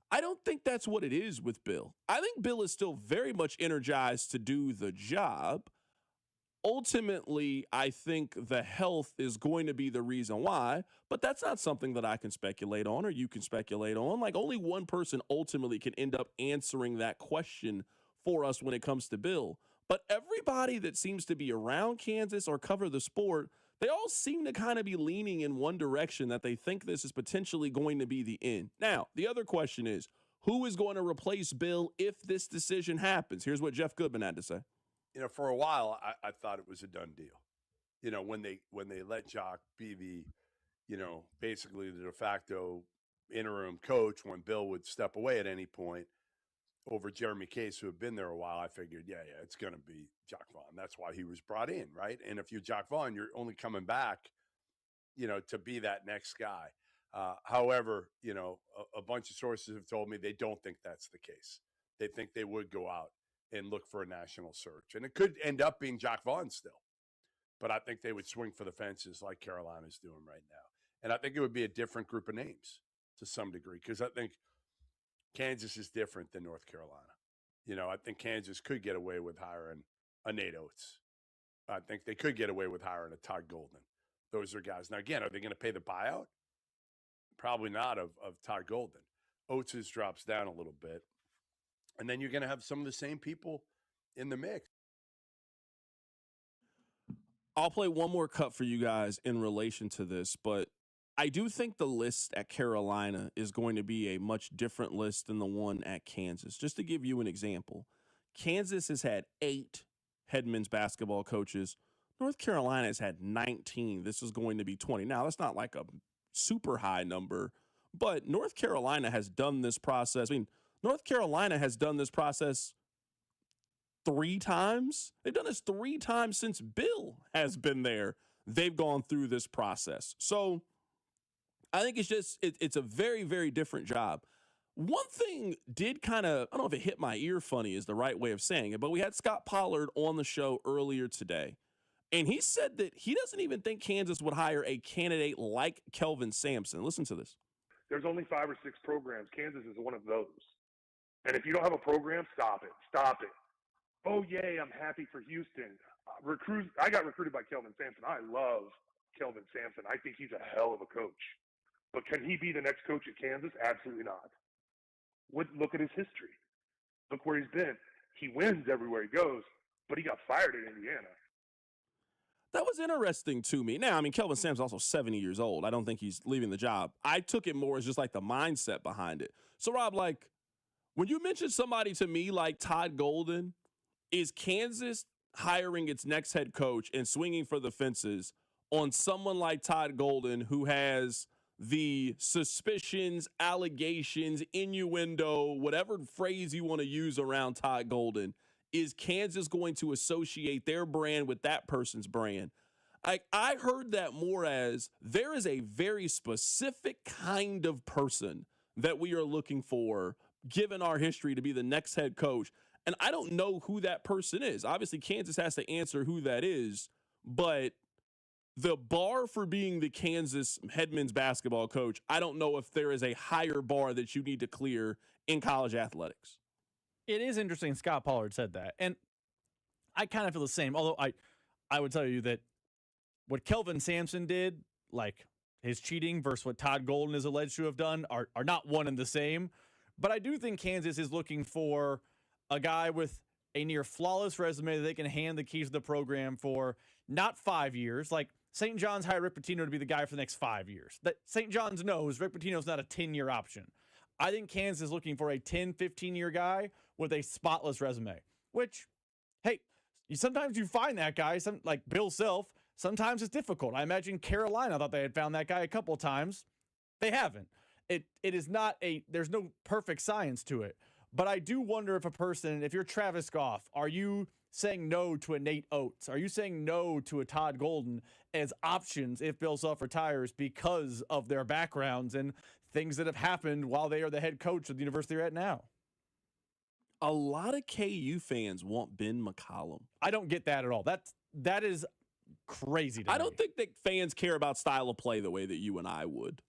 Speaker 3: I don't think that's what it is with Bill. I think Bill is still very much energized to do the job. Ultimately, I think the health is going to be the reason why, but that's not something that I can speculate on or you can speculate on. Like, only one person ultimately can end up answering that question for us when it comes to Bill. But everybody that seems to be around Kansas or cover the sport, they all seem to kind of be leaning in one direction, that they think this is potentially going to be the end. Now, the other question is, who is going to replace Bill if this decision happens? Here's what Jeff Goodman had to say.
Speaker 2: For a while, I thought it was a done deal. When they let Jock be the, basically the de facto interim coach when Bill would step away at any point over Jeremy Case, who had been there a while, I figured, it's going to be Jock Vaughn. That's why he was brought in, right? And if you're Jock Vaughn, you're only coming back, to be that next guy. However, a bunch of sources have told me they don't think that's the case. They think they would go out and look for a national search. And it could end up being Jock Vaughn still. But I think they would swing for the fences like Carolina's doing right now. And I think it would be a different group of names to some degree, because I think Kansas is different than North Carolina. I think Kansas could get away with hiring a Nate Oates. I think they could get away with hiring a Todd Golden. Those are guys. Now, again, are they going to pay the buyout? Probably not of Todd Golden. Oates drops down a little bit. And then you're going to have some of the same people in the mix.
Speaker 3: I'll play one more cut for you guys in relation to this, but I do think the list at Carolina is going to be a much different list than the one at Kansas. Just to give you an example, Kansas has had 8 head men's basketball coaches. North Carolina has had 19. This is going to be 20. Now, that's not like a super high number, but North Carolina has done this process. North Carolina has done this process 3 times. They've done this 3 times since Bill has been there. They've gone through this process. So I think it's a very, very different job. One thing did kind of, I don't know if it hit my ear funny is the right way of saying it, but we had Scott Pollard on the show earlier today, and he said that he doesn't even think Kansas would hire a candidate like Kelvin Sampson. Listen to this.
Speaker 5: There's only 5 or 6 programs. Kansas is one of those. And if you don't have a program, stop it. Stop it. Oh, yay, I'm happy for Houston. I got recruited by Kelvin Sampson. I love Kelvin Sampson. I think he's a hell of a coach. But can he be the next coach at Kansas? Absolutely not. Look at his history. Look where he's been. He wins everywhere he goes, but he got fired at Indiana.
Speaker 3: That was interesting to me. Now, Kelvin Sampson's also 70 years old. I don't think he's leaving the job. I took it more as just like the mindset behind it. So, Rob, when you mentioned somebody to me like Todd Golden, is Kansas hiring its next head coach and swinging for the fences on someone like Todd Golden, who has the suspicions, allegations, innuendo, whatever phrase you want to use around Todd Golden? Is Kansas going to associate their brand with that person's brand? I heard that more as there is a very specific kind of person that we are looking for, given our history, to be the next head coach. And I don't know who that person is. Obviously, Kansas has to answer who that is, but the bar for being the Kansas head men's basketball coach, I don't know if there is a higher bar that you need to clear in college athletics.
Speaker 6: It is interesting Scott Pollard said that. And I kind of feel the same, although I would tell you that what Kelvin Sampson did, like his cheating versus what Todd Golden is alleged to have done, are not one and the same. But I do think Kansas is looking for a guy with a near flawless resume that they can hand the keys to the program for not 5 years. Like St. John's hired Rick Pitino to be the guy for the next 5 years. That St. John's knows Rick Pitino's not a 10-year option. I think Kansas is looking for a 10, 15-year guy with a spotless resume, which, hey, sometimes you find that guy, like Bill Self. Sometimes it's difficult. I imagine Carolina thought they had found that guy a couple of times. They haven't. It is not there's no perfect science to it. But I do wonder if you're Travis Goff, are you saying no to a Nate Oates? Are you saying no to a Todd Golden as options if Bill Self retires because of their backgrounds and things that have happened while they are the head coach of the university they're at now?
Speaker 3: A lot of KU fans want Ben McCollum.
Speaker 6: I don't get that at all. That is crazy to me.
Speaker 3: I don't think that fans care about style of play the way that you and I would.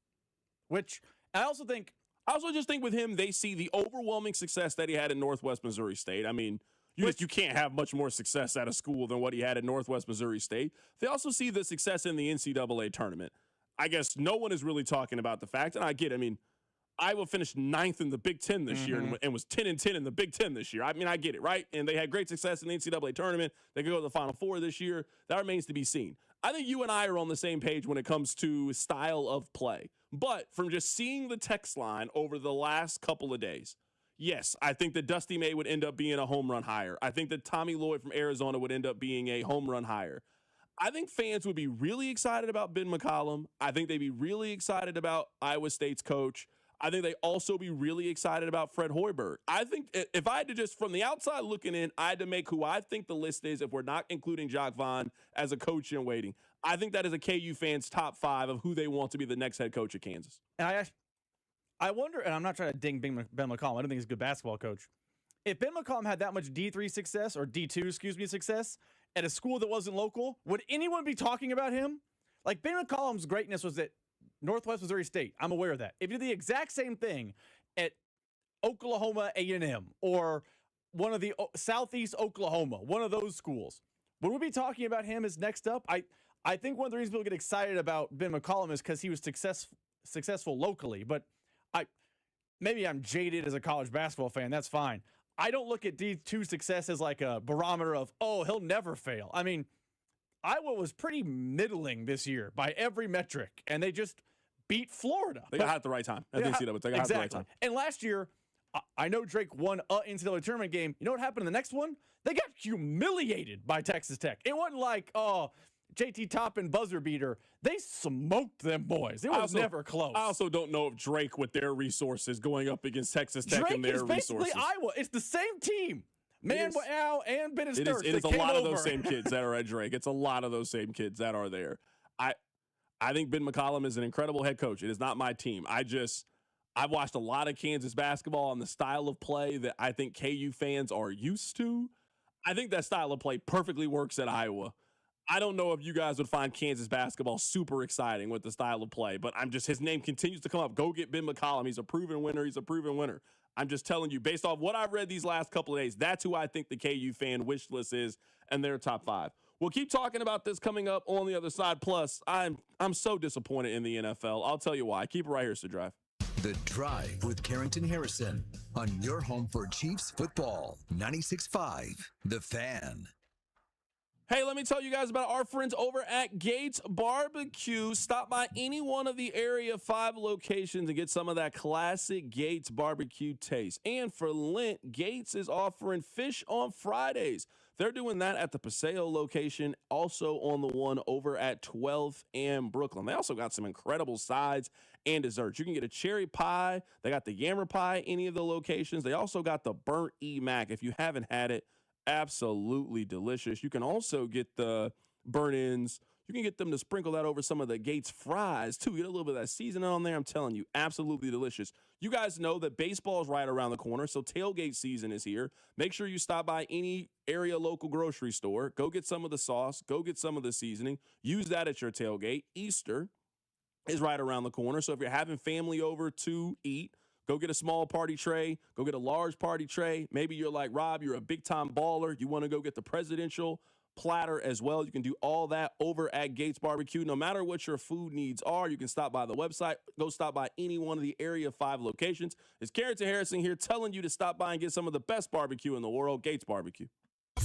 Speaker 6: Which I also just think with him, they see the overwhelming success that he had in Northwest Missouri State. I mean, you can't have much more success at a school than what he had at Northwest Missouri State. They also see the success in the NCAA tournament. I guess no one is really talking about the fact, and I get it. I mean, Iowa finished 9th in the Big Ten this year and was 10-10 in the Big Ten this year. I mean, I get it, right? And they had great success in the NCAA tournament. They could go to the Final Four this year. That remains to be seen. I think you and I are on the same page when it comes to style of play. But from just seeing the text line over the last couple of days, yes, I think that Dusty May would end up being a home run hire. I think that Tommy Lloyd from Arizona would end up being a home run hire. I think fans would be really excited about Ben McCollum. I think they'd be really excited about Iowa State's coach. I think they also be really excited about Fred Hoiberg. I think if I had to just, from the outside looking in, I had to make who I think the list is, if we're not including Jacques Vaughn as a coach in waiting, I think that is a KU fan's top 5 of who they want to be the next head coach of Kansas. And I wonder, and I'm not trying to ding Ben McCollum. I don't think he's a good basketball coach. If Ben McCollum had that much D3 success, or D2, success, at a school that wasn't local, would anyone be talking about him? Like, Ben McCollum's greatness was at Northwest Missouri State. I'm aware of that. If you did the exact same thing at Oklahoma A&M or one of the Southeast Oklahoma, one of those schools, would we be talking about him as next up? I think one of the reasons people get excited about Ben McCollum is because he was successful locally. But maybe I'm jaded as a college basketball fan. That's fine. I don't look at D2 success as like a barometer of, oh, he'll never fail. I mean, Iowa was pretty middling this year by every metric, and they just beat Florida.
Speaker 3: They got hot at the right time. They got hot at the right time.
Speaker 6: And last year, I know Drake won an NCAA tournament game. You know what happened in the next one? They got humiliated by Texas Tech. It wasn't like, oh, JT Toppin buzzer beater. They smoked them boys. It was never close.
Speaker 3: I also don't know if Drake, with their resources, going up against Texas Tech and their resources.
Speaker 6: Drake is basically Iowa. It's the same team. Manwao and Bennett
Speaker 3: It is a lot of those same kids that are at Drake. It's a lot of those same kids that are there. I think Ben McCollum is an incredible head coach. It is not my team. I've watched a lot of Kansas basketball and the style of play that I think KU fans are used to. I think that style of play perfectly works at Iowa. I don't know if you guys would find Kansas basketball super exciting with the style of play, but his name continues to come up. Go get Ben McCollum. He's a proven winner. I'm just telling you, based off what I've read these last couple of days, that's who I think the KU fan wish list is and their top 5. We'll keep talking about this coming up on the other side. Plus, I'm so disappointed in the NFL. I'll tell you why. Keep it right here, it's The Drive.
Speaker 1: The Drive with Carrington Harrison on your home for Chiefs football. 96.5 The Fan.
Speaker 3: Hey, let me tell you guys about our friends over at Gates Barbecue. Stop by any one of the Area 5 locations and get some of that classic Gates barbecue taste. And for Lent, Gates is offering fish on Fridays. They're doing that at the Paseo location, also on the one over at 12th and Brooklyn. They also got some incredible sides and desserts. You can get a cherry pie. They got the yammer pie, any of the locations. They also got the burnt E-Mac. If you haven't had it, absolutely delicious. You can also get the burnt-ins. You can get them to sprinkle that over some of the Gates fries, too. Get a little bit of that seasoning on there. I'm telling you, absolutely delicious. You guys know that baseball is right around the corner, so tailgate season is here. Make sure you stop by any area local grocery store. Go get some of the sauce. Go get some of the seasoning. Use that at your tailgate. Easter is right around the corner, so if you're having family over to eat, go get a small party tray. Go get a large party tray. Maybe you're like Rob, you're a big-time baller. You want to go get the presidential platter as well. You can do all that over at Gates Barbecue. No matter what your food needs are, you can stop by the website. Go stop by any one of the Area 5 locations. It's Carrington Harrison here telling you to stop by and get some of the best barbecue in the world, Gates Barbecue.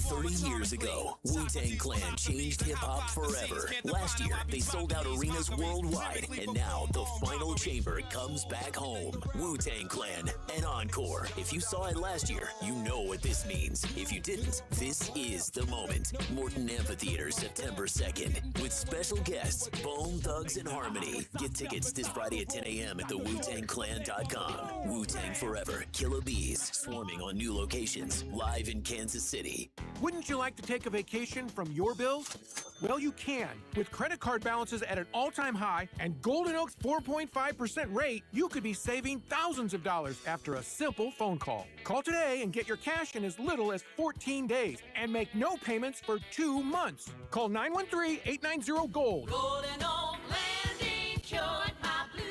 Speaker 7: 30 years ago, Wu-Tang Clan changed hip-hop forever. Last year, they sold out arenas worldwide, and now the final chamber comes back home. Wu-Tang Clan, an encore. If you saw it last year, you know what this means. If you didn't, this is the moment. Morton Amphitheater, September 2nd, with special guests, Bone Thugs and Harmony. Get tickets this Friday at 10 a.m. at thewutangclan.com. Wu-Tang Forever, Killer Bees, swarming on new locations, live in Kansas City.
Speaker 17: Wouldn't you like to take a vacation from your bills? Well, you can. With credit card balances at an all-time high and Golden Oak's 4.5% rate, you could be saving thousands of dollars after a simple phone call. Call today and get your cash in as little as 14 days and make no payments for 2 months. Call 913-890-GOLD.
Speaker 9: Golden Oak Landing, cured my blues.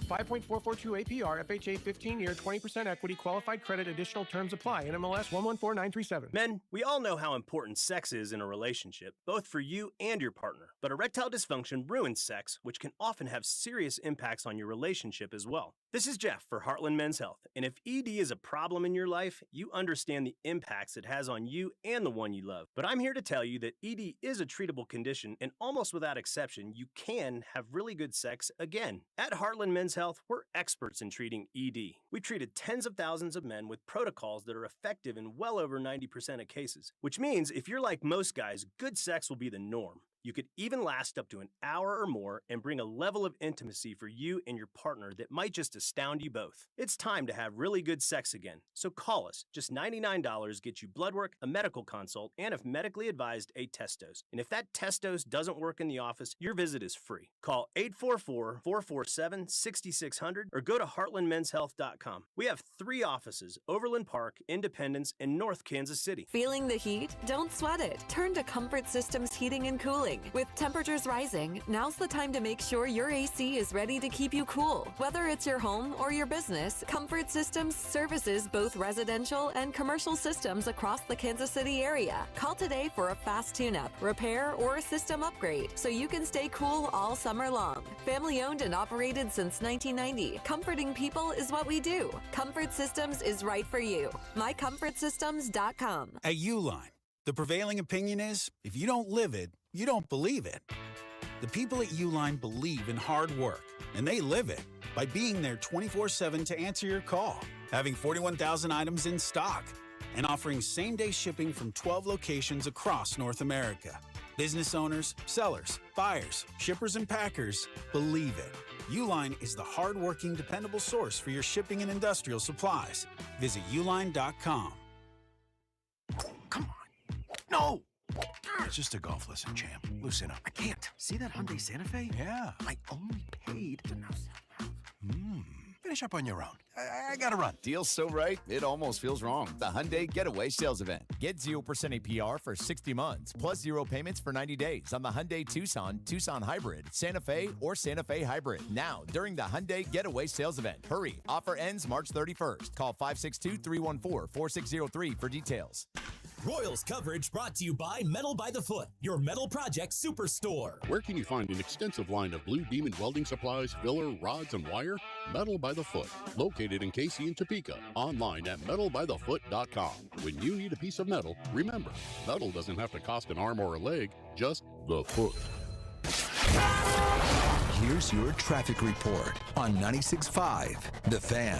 Speaker 17: 5.442 APR, FHA 15-year, 20% equity, qualified credit, additional terms apply. NMLS 114937.
Speaker 18: Men, we all know how important sex is in a relationship, both for you and your partner. But erectile dysfunction ruins sex, which can often have serious impacts on your relationship as well. This is Jeff for Heartland Men's Health, and if ED is a problem in your life, you understand the impacts it has on you and the one you love. But I'm here to tell you that ED is a treatable condition, and almost without exception, you can have really good sex again. At Heartland Men's Health, we're experts in treating ED. We've treated tens of thousands of men with protocols that are effective in well over 90% of cases, which means if you're like most guys, good sex will be the norm. You could even last up to an hour or more and bring a level of intimacy for you and your partner that might just astound you both. It's time to have really good sex again, so call us. Just $99 gets you blood work, a medical consult, and if medically advised, a test dose. And if that test dose doesn't work in the office, your visit is free. Call 844-447-6600 or go to heartlandmenshealth.com. We have 3 offices, Overland Park, Independence, and North Kansas City.
Speaker 12: Feeling the heat? Don't sweat it. Turn to Comfort Systems Heating and Cooling. With temperatures rising, now's the time to make sure your AC is ready to keep you cool. Whether it's your home or your business, Comfort Systems services both residential and commercial systems across the Kansas City area. Call today for a fast tune-up, repair, or a system upgrade so you can stay cool all summer long. Family owned and operated since 1990, comforting people is what we do. Comfort Systems is right for you. MyComfortSystems.com.
Speaker 19: At Uline, the prevailing opinion is, if you don't live it, you don't believe it. The people at Uline believe in hard work, and they live it by being there 24/7 to answer your call, having 41,000 items in stock, and offering same-day shipping from 12 locations across North America. Business owners, sellers, buyers, shippers, and packers believe it. Uline is the hard-working, dependable source for your shipping and industrial supplies. Visit uline.com.
Speaker 23: No! It's just a golf lesson, champ. Loosen up. I can't.
Speaker 25: See that Hyundai Santa Fe?
Speaker 23: Yeah.
Speaker 25: I only paid to
Speaker 23: Finish up on your own. I gotta run.
Speaker 26: Deal's so right, it almost feels wrong. The Hyundai Getaway Sales Event. Get 0% APR for 60 months, plus 0 payments for 90 days on the Hyundai Tucson, Tucson Hybrid, Santa Fe, or Santa Fe Hybrid. Now, during the Hyundai Getaway Sales Event. Hurry, offer ends March 31st. Call 562-314-4603 for details.
Speaker 27: Royals coverage brought to you by Metal by the Foot, your metal project superstore.
Speaker 28: Where can you find an extensive line of Blue Demon welding supplies, filler, rods, and wire? Metal by the Foot, located in Casey and Topeka. Online at metalbythefoot.com. When you need a piece of metal, remember, metal doesn't have to cost an arm or a leg, just the foot.
Speaker 1: Here's your traffic report on 96.5 The Fan.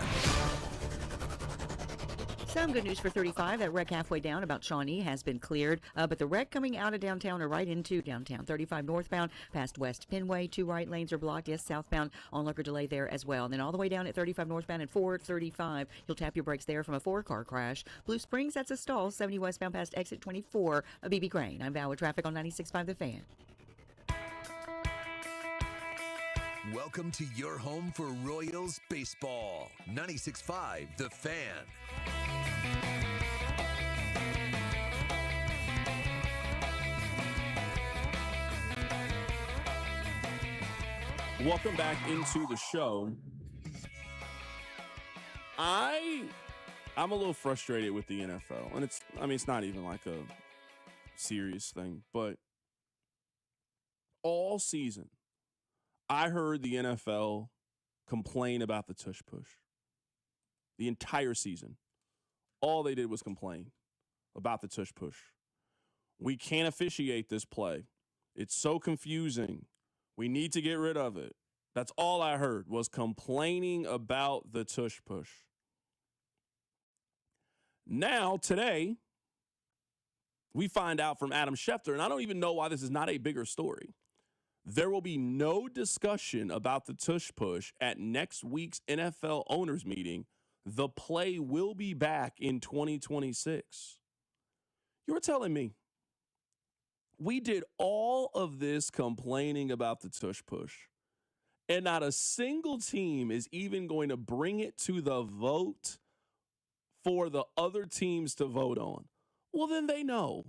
Speaker 29: Some good news for 35. That wreck halfway down about Shawnee has been cleared, but the wreck coming out of downtown or right into downtown. 35 northbound past West Penway. 2 right lanes are blocked. Yes, southbound onlooker delay there as well. And then all the way down at 35 northbound at 435. You'll tap your brakes there from a 4-car crash. Blue Springs, that's a stall. 70 westbound past exit 24. A BB Crane. I'm Val with traffic on 96.5 The Fan.
Speaker 1: Welcome to your home for Royals baseball. 96.5 The Fan.
Speaker 3: Welcome back into the show. I'm a little frustrated with the NFL, and it's not even like a serious thing, but all season I heard the NFL complain about the tush push. The entire season. All they did was complain about the tush push. We can't officiate this play. It's so confusing. We need to get rid of it. That's all I heard was complaining about the tush push. Now, today, we find out from Adam Schefter, and I don't even know why this is not a bigger story. There will be no discussion about the tush push at next week's NFL owners meeting. The play will be back in 2026. You're telling me we did all of this complaining about the tush push, and not a single team is even going to bring it to the vote for the other teams to vote on? Well, then they know.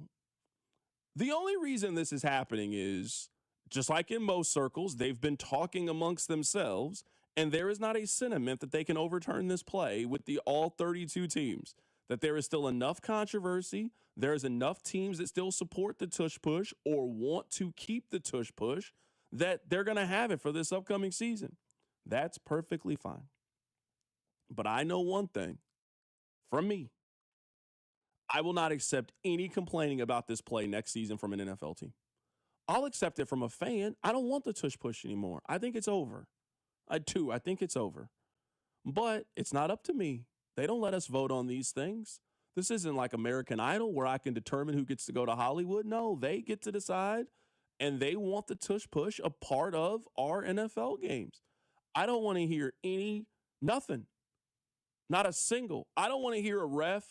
Speaker 3: The only reason this is happening is, just like in most circles, they've been talking amongst themselves, and there is not a sentiment that they can overturn this play with the all 32 teams, that there is still enough controversy, there's enough teams that still support the tush push or want to keep the tush push, that they're going to have it for this upcoming season. That's perfectly fine. But I know one thing from me. I will not accept any complaining about this play next season from an NFL team. I'll accept it from a fan. I don't want the tush push anymore. I think it's over. I think it's over. But it's not up to me. They don't let us vote on these things. This isn't like American Idol where I can determine who gets to go to Hollywood. No, they get to decide, and they want the tush push a part of our NFL games. I don't want to hear nothing. Not a single. I don't want to hear a ref.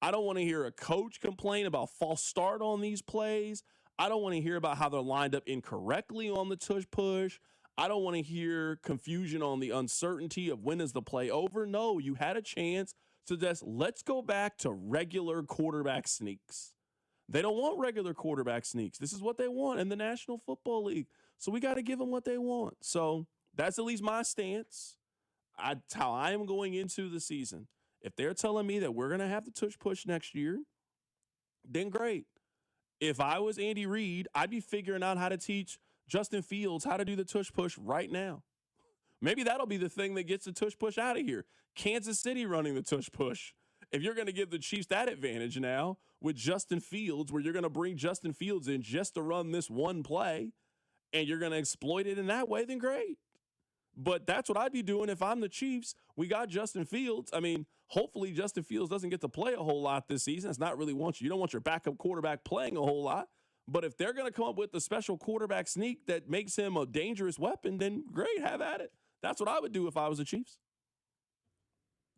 Speaker 3: I don't want to hear a coach complain about false start on these plays. I don't want to hear about how they're lined up incorrectly on the tush push. I don't want to hear confusion on the uncertainty of when is the play over. No, you had a chance to just let's go back to regular quarterback sneaks. They don't want regular quarterback sneaks. This is what they want in the National Football League. So we got to give them what they want. So that's at least my stance. That's how I am going into the season. If they're telling me that we're going to have the tush push next year, then great. If I was Andy Reid, I'd be figuring out how to teach Justin Fields how to do the tush push right now. Maybe that'll be the thing that gets the tush push out of here. Kansas City running the tush push. If you're going to give the Chiefs that advantage now with Justin Fields, where you're going to bring Justin Fields in just to run this one play, and you're going to exploit it in that way, then great. But that's what I'd be doing if I'm the Chiefs. We got Justin Fields. I mean, hopefully Justin Fields doesn't get to play a whole lot this season. It's not really you don't want your backup quarterback playing a whole lot. But if they're going to come up with a special quarterback sneak that makes him a dangerous weapon, then great, have at it. That's what I would do if I was the Chiefs.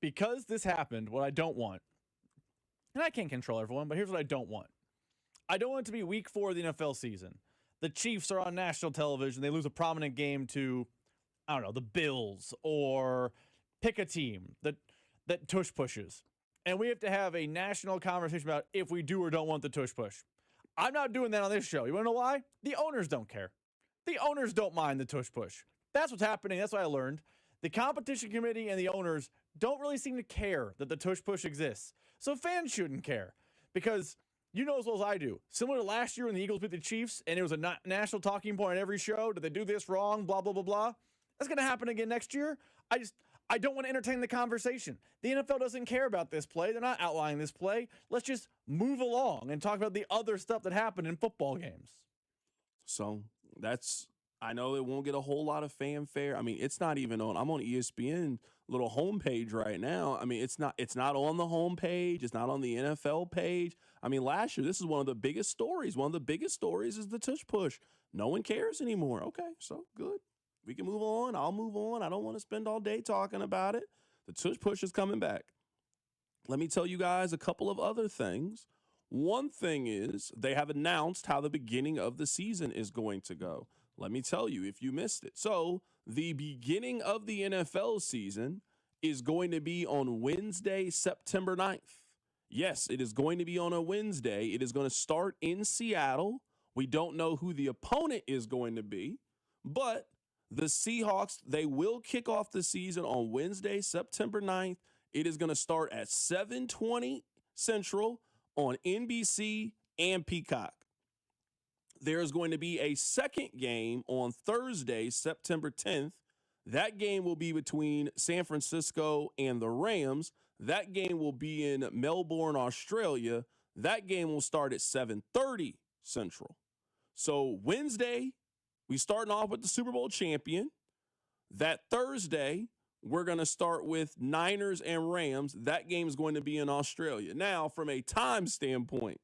Speaker 6: Because this happened, what I don't want, and I can't control everyone, but here's what I don't want. I don't want it to be week 4 of the NFL season. The Chiefs are on national television. They lose a prominent game to, I don't know, the Bills, or pick a team that tush pushes. And we have to have a national conversation about if we do or don't want the tush push. I'm not doing that on this show. You want to know why? The owners don't care. The owners don't mind the tush push. That's what's happening. That's what I learned. The competition committee and the owners don't really seem to care that the tush push exists. So fans shouldn't care, because you know as well as I do, similar to last year when the Eagles beat the Chiefs and it was a national talking point on every show, did they do this wrong, blah, blah, blah, blah. That's going to happen again next year. I don't want to entertain the conversation. The NFL doesn't care about this play. They're not outlining this play. Let's just move along and talk about the other stuff that happened in football games.
Speaker 3: So I know it won't get a whole lot of fanfare. I mean, it's not even on. I'm on ESPN little homepage right now. I mean, it's not on the homepage. It's not on the NFL page. I mean, last year, this is one of the biggest stories. One of the biggest stories is the tush push. No one cares anymore. Okay, so good. We can move on. I'll move on. I don't want to spend all day talking about it. The tush push is coming back. Let me tell you guys a couple of other things. One thing is they have announced how the beginning of the season is going to go. Let me tell you if you missed it. So the beginning of the NFL season is going to be on Wednesday, September 9th. Yes, it is going to be on a Wednesday. It is going to start in Seattle. We don't know who the opponent is going to be, but the Seahawks, they will kick off the season on Wednesday, September 9th. It is going to start at 7:20 Central on NBC and Peacock. There is going to be a second game on Thursday, September 10th. That game will be between San Francisco and the Rams. That game will be in Melbourne, Australia. That game will start at 7:30 Central. So Wednesday, we starting off with the Super Bowl champion. That Thursday, we're going to start with Niners and Rams. That game is going to be in Australia. Now, from a time standpoint,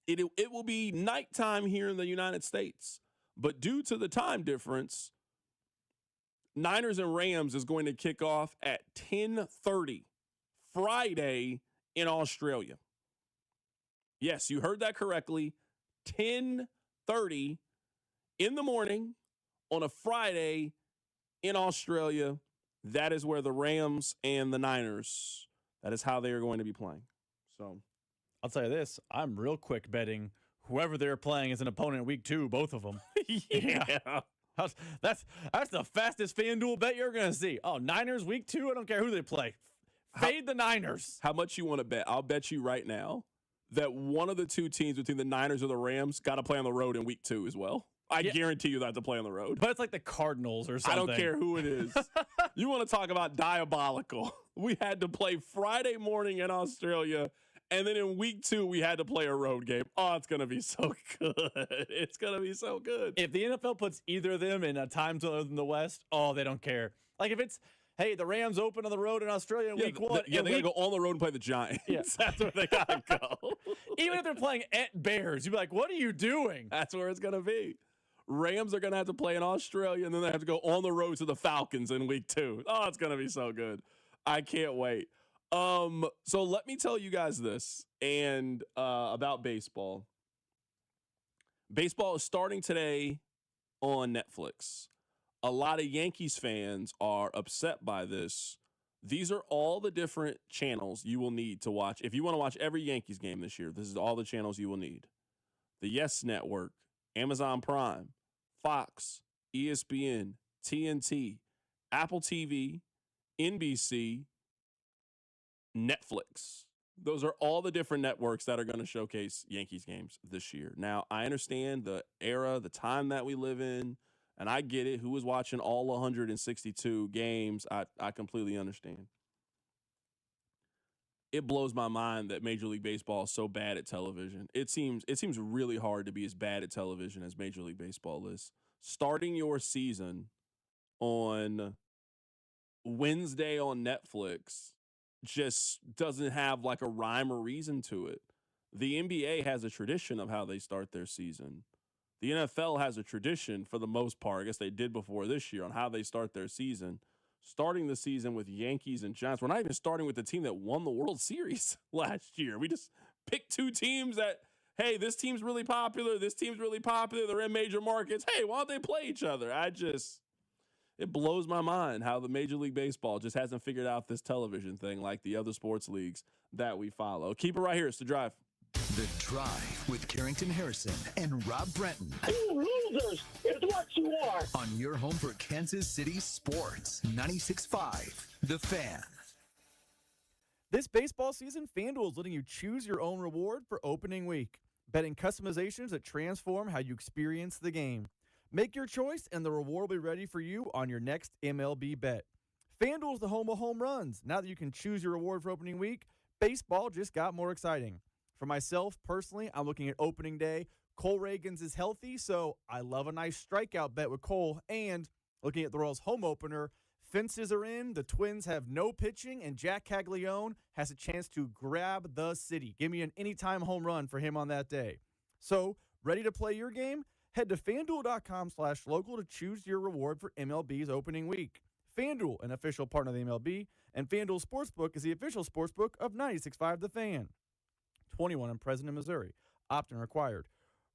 Speaker 3: it will be nighttime here in the United States. But due to the time difference, Niners and Rams is going to kick off at 10:30 Friday in Australia. Yes, you heard that correctly. 10:30 in the morning on a Friday in Australia. That is where the Rams and the Niners, that is how they are going to be playing. So
Speaker 6: I'll tell you this, I'm real quick betting whoever they're playing as an opponent in week 2, both of them.
Speaker 3: Yeah.
Speaker 6: That's the fastest FanDuel bet you're going to see. Oh, Niners week 2, I don't care who they play. Fade the Niners.
Speaker 3: How much you want to bet? I'll bet you right now that one of the two teams between the Niners or the Rams got to play on the road in week 2 as well. I guarantee you they have to play on the road.
Speaker 6: But it's like the Cardinals or something.
Speaker 3: I don't care who it is. You want to talk about diabolical. We had to play Friday morning in Australia, and then in week 2, we had to play a road game. Oh, it's going to be so good. It's going to be so good.
Speaker 6: If the NFL puts either of them in a time zone other than the West, oh, they don't care. Like if it's, hey, the Rams open on the road in Australia in week 1.
Speaker 3: They got to go on the road and play the Giants.
Speaker 6: Yeah.
Speaker 3: That's where they got to go.
Speaker 6: Even if they're playing at Bears, you'd be like, what are you doing?
Speaker 3: That's where it's going to be. Rams are going to have to play in Australia, and then they have to go on the road to the Falcons in week 2. Oh, it's going to be so good. I can't wait. So let me tell you guys this and about baseball. Baseball is starting today on Netflix. A lot of Yankees fans are upset by this. These are all the different channels you will need to watch. If you want to watch every Yankees game this year, this is all the channels you will need. The Yes Network, Amazon Prime, Fox, ESPN, TNT, Apple TV, NBC, Netflix. Those are all the different networks that are going to showcase Yankees games this year. Now, I understand the era, the time that we live in, and I get it. Who was watching all 162 games? I completely understand. It blows my mind that Major League Baseball is so bad at television. It seems really hard to be as bad at television as Major League Baseball is. Starting your season on Wednesday on Netflix just doesn't have like a rhyme or reason to it. The NBA has a tradition of how they start their season. The NFL has a tradition for the most part, I guess they did before this year, on how they start their season. Starting the season with Yankees and Giants. We're not even starting with the team that won the World Series last year. We just picked two teams that, hey, this team's really popular. This team's really popular. They're in major markets. Hey, why don't they play each other? It blows my mind how the Major League Baseball just hasn't figured out this television thing like the other sports leagues that we follow. Keep it right here. It's The Drive.
Speaker 1: The Drive with Carrington Harrison and Rob Brenton.
Speaker 4: You losers! It's what you are!
Speaker 1: On your home for Kansas City sports. 96.5 The Fan.
Speaker 6: This baseball season, FanDuel is letting you choose your own reward for opening week. Betting customizations that transform how you experience the game. Make your choice, and the reward will be ready for you on your next MLB bet. FanDuel is the home of home runs. Now that you can choose your reward for opening week, baseball just got more exciting. For myself, personally, I'm looking at opening day. Cole Reagans is healthy, so I love a nice strikeout bet with Cole. And looking at the Royals' home opener, fences are in, the Twins have no pitching, and Jack Kagleon has a chance to grab the city. Give me an anytime home run for him on that day. So, ready to play your game? Head to FanDuel.com/local to choose your reward for MLB's opening week. FanDuel, an official partner of the MLB, and FanDuel Sportsbook is the official sportsbook of 96.5 The Fan. 21 and present in Missouri. Opt-in required.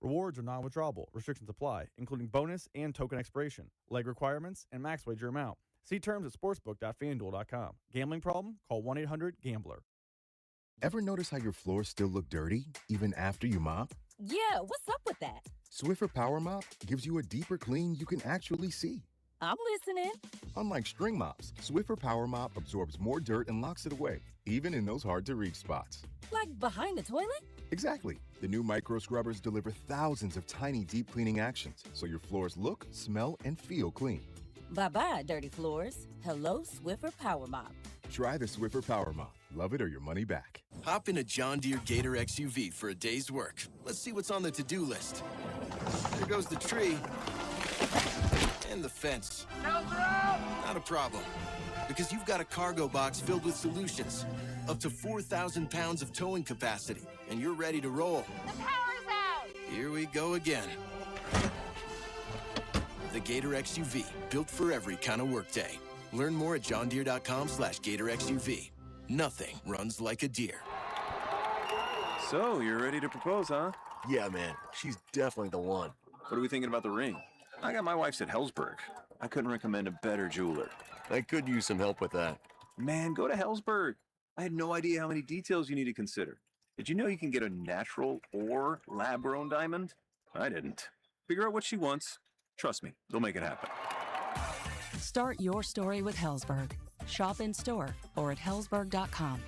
Speaker 6: Rewards are non-withdrawable. Restrictions apply, including bonus and token expiration, leg requirements, and max wager amount. See terms at sportsbook.fanduel.com. Gambling problem? Call 1-800-GAMBLER.
Speaker 8: Ever notice how your floors still look dirty, even after you mop?
Speaker 10: Yeah, what's up with that?
Speaker 8: Swiffer Power Mop gives you a deeper clean you can actually see.
Speaker 10: I'm listening.
Speaker 8: Unlike string mops, Swiffer Power Mop absorbs more dirt and locks it away, even in those hard-to-reach spots.
Speaker 10: Like behind the toilet?
Speaker 8: Exactly. The new micro scrubbers deliver thousands of tiny deep cleaning actions, so your floors look, smell, and feel clean.
Speaker 10: Bye-bye, dirty floors. Hello, Swiffer Power Mop.
Speaker 8: Try the Swiffer Power Mop. Love it or your money back.
Speaker 11: Hop in a John Deere Gator XUV for a day's work. Let's see what's on the to-do list. There goes the tree. And the fence. Not a problem. Because you've got a cargo box filled with solutions. Up to 4,000 pounds of towing capacity. And you're ready to roll.
Speaker 13: The power's out!
Speaker 11: Here we go again. The Gator XUV. Built for every kind of workday. Learn more at johndeere.com/Gator XUV. Nothing runs like a deer.
Speaker 14: So, you're ready to propose, huh?
Speaker 15: Yeah, man. She's definitely the one.
Speaker 14: What are we thinking about the ring? I got my wife's at Hellsberg. I couldn't recommend a better jeweler.
Speaker 15: I could use some help with that.
Speaker 14: Man, go to Hellsberg. I had no idea how many details you need to consider. Did you know you can get a natural or lab-grown diamond? I didn't. Figure out what she wants. Trust me, they'll make it happen.
Speaker 10: Start your story with Hellsberg. Shop in store or at hellsberg.com.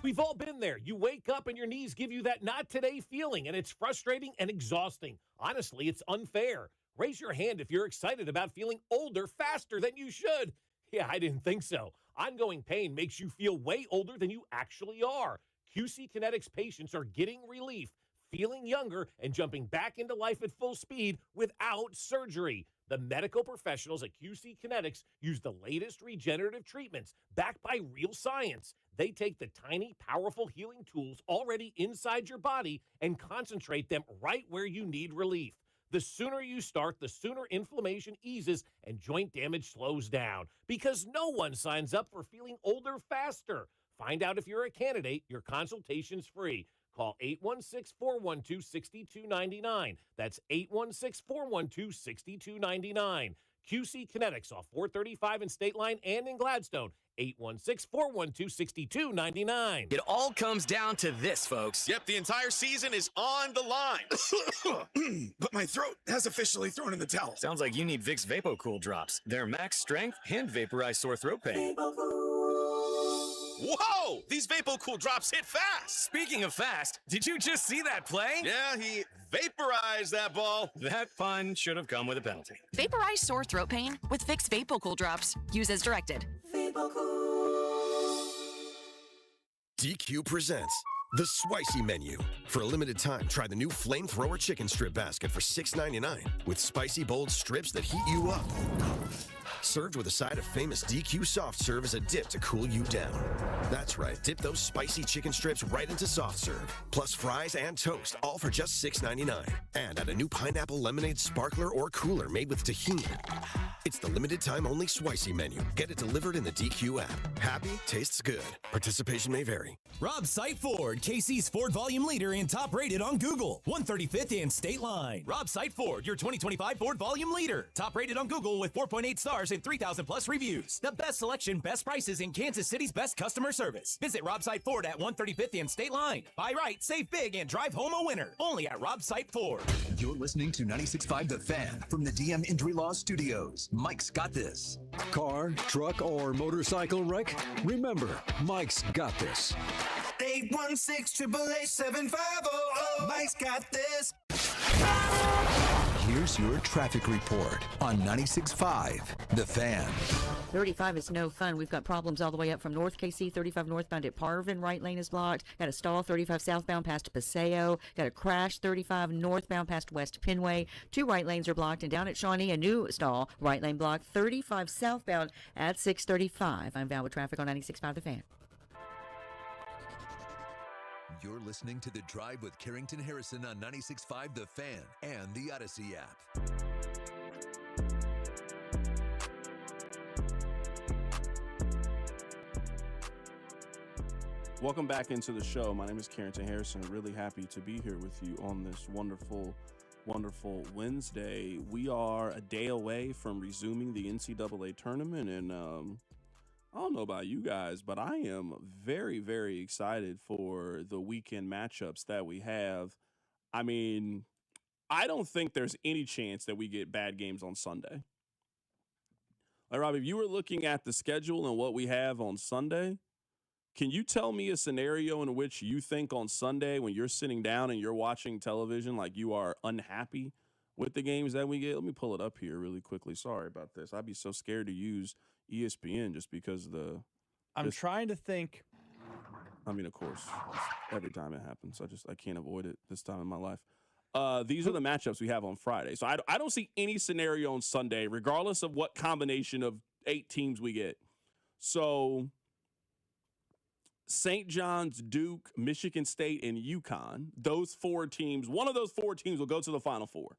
Speaker 16: We've all been there. You wake up and your knees give you that not today feeling, and it's frustrating and exhausting. Honestly, it's unfair. Raise your hand if you're excited about feeling older faster than you should. Yeah, I didn't think so. Ongoing pain makes you feel way older than you actually are. QC Kinetics patients are getting relief, feeling younger, and jumping back into life at full speed without surgery. The medical professionals at QC Kinetics use the latest regenerative treatments backed by real science. They take the tiny, powerful healing tools already inside your body and concentrate them right where you need relief. The sooner you start, the sooner inflammation eases and joint damage slows down, because no one signs up for feeling older faster. Find out if you're a candidate. Your consultation's free. Call 816-412-6299. That's 816-412-6299. QC Kinetics off 435 in State Line and in Gladstone. 816-412-6299.
Speaker 20: It all comes down to this, folks.
Speaker 23: Yep, the entire season is on the line. But my throat has officially thrown in the towel.
Speaker 20: Sounds like you need Vicks VapoCool drops. They're max strength and vaporize sore throat pain.
Speaker 23: Whoa! These VapoCool drops hit fast!
Speaker 20: Speaking of fast, did you just see that play?
Speaker 23: Yeah, he vaporized that ball.
Speaker 20: That pun should have come with a penalty.
Speaker 21: Vaporize sore throat pain with Vicks VapoCool drops. Use as directed.
Speaker 22: DQ presents the Spicy Menu. For a limited time, try the new Flamethrower Chicken Strip Basket for $6.99 with spicy, bold strips that heat you up. Served with a side of famous DQ soft serve as a dip to cool you down. That's right, dip those spicy chicken strips right into soft serve, plus fries and toast, all for just $6.99. And add a new pineapple lemonade sparkler or cooler made with tahini. It's the limited time only Spicy Menu. Get it delivered in the DQ app. Happy, tastes good. Participation may vary.
Speaker 27: Rob Sight Ford, KC's Ford volume leader and top rated on Google. 135th and State Line. Rob Sight Ford, your 2025 Ford volume leader. Top rated on Google with 4.8 stars and 3,000 plus reviews. The best selection, best prices, in Kansas City's best customer service. Visit Rob Sight Ford at 135th and State Line. Buy right, save big, and drive home a winner. Only at Rob Sight Ford.
Speaker 1: You're listening to 96.5 The Fan from the DM Injury Law Studios. Mike's got this.
Speaker 24: Car, truck, or motorcycle wreck? Remember, Mike's got this.
Speaker 9: 816-888-7500. Mike's got this.
Speaker 1: Here's your traffic report on 96.5 The Fan.
Speaker 29: 35 is no fun. We've got problems all the way up from North KC. 35 northbound at Parvin. Right lane is blocked. Got a stall 35 southbound past Paseo. Got a crash 35 northbound past West Penway. 2 right lanes are blocked. And down at Shawnee, a new stall. Right lane blocked. 35 southbound at 635. I'm Val with traffic on 96.5 The Fan.
Speaker 1: You're listening to The Drive with Carrington Harrison on 96.5 The Fan and the Odyssey app.
Speaker 3: Welcome back into the show. My name is Carrington Harrison. Really happy to be here with you on this wonderful, wonderful Wednesday. We are a day away from resuming the NCAA tournament, and I don't know about you guys, but I am very, very excited for the weekend matchups that we have. I mean, I don't think there's any chance that we get bad games on Sunday. Like, Rob, if you were looking at the schedule and what we have on Sunday, can you tell me a scenario in which you think on Sunday when you're sitting down and you're watching television, like you are unhappy with the games that we get? Let me pull it up here really quickly. Sorry about this. I'd be so scared to use ESPN just because
Speaker 6: I'm trying to think.
Speaker 3: I mean, of course, every time it happens. I can't avoid it this time in my life. These are the matchups we have on Friday. So I don't see any scenario on Sunday, regardless of what combination of 8 teams we get. So St. John's, Duke, Michigan State, and UConn, those 4 teams, one of those 4 teams will go to the Final Four.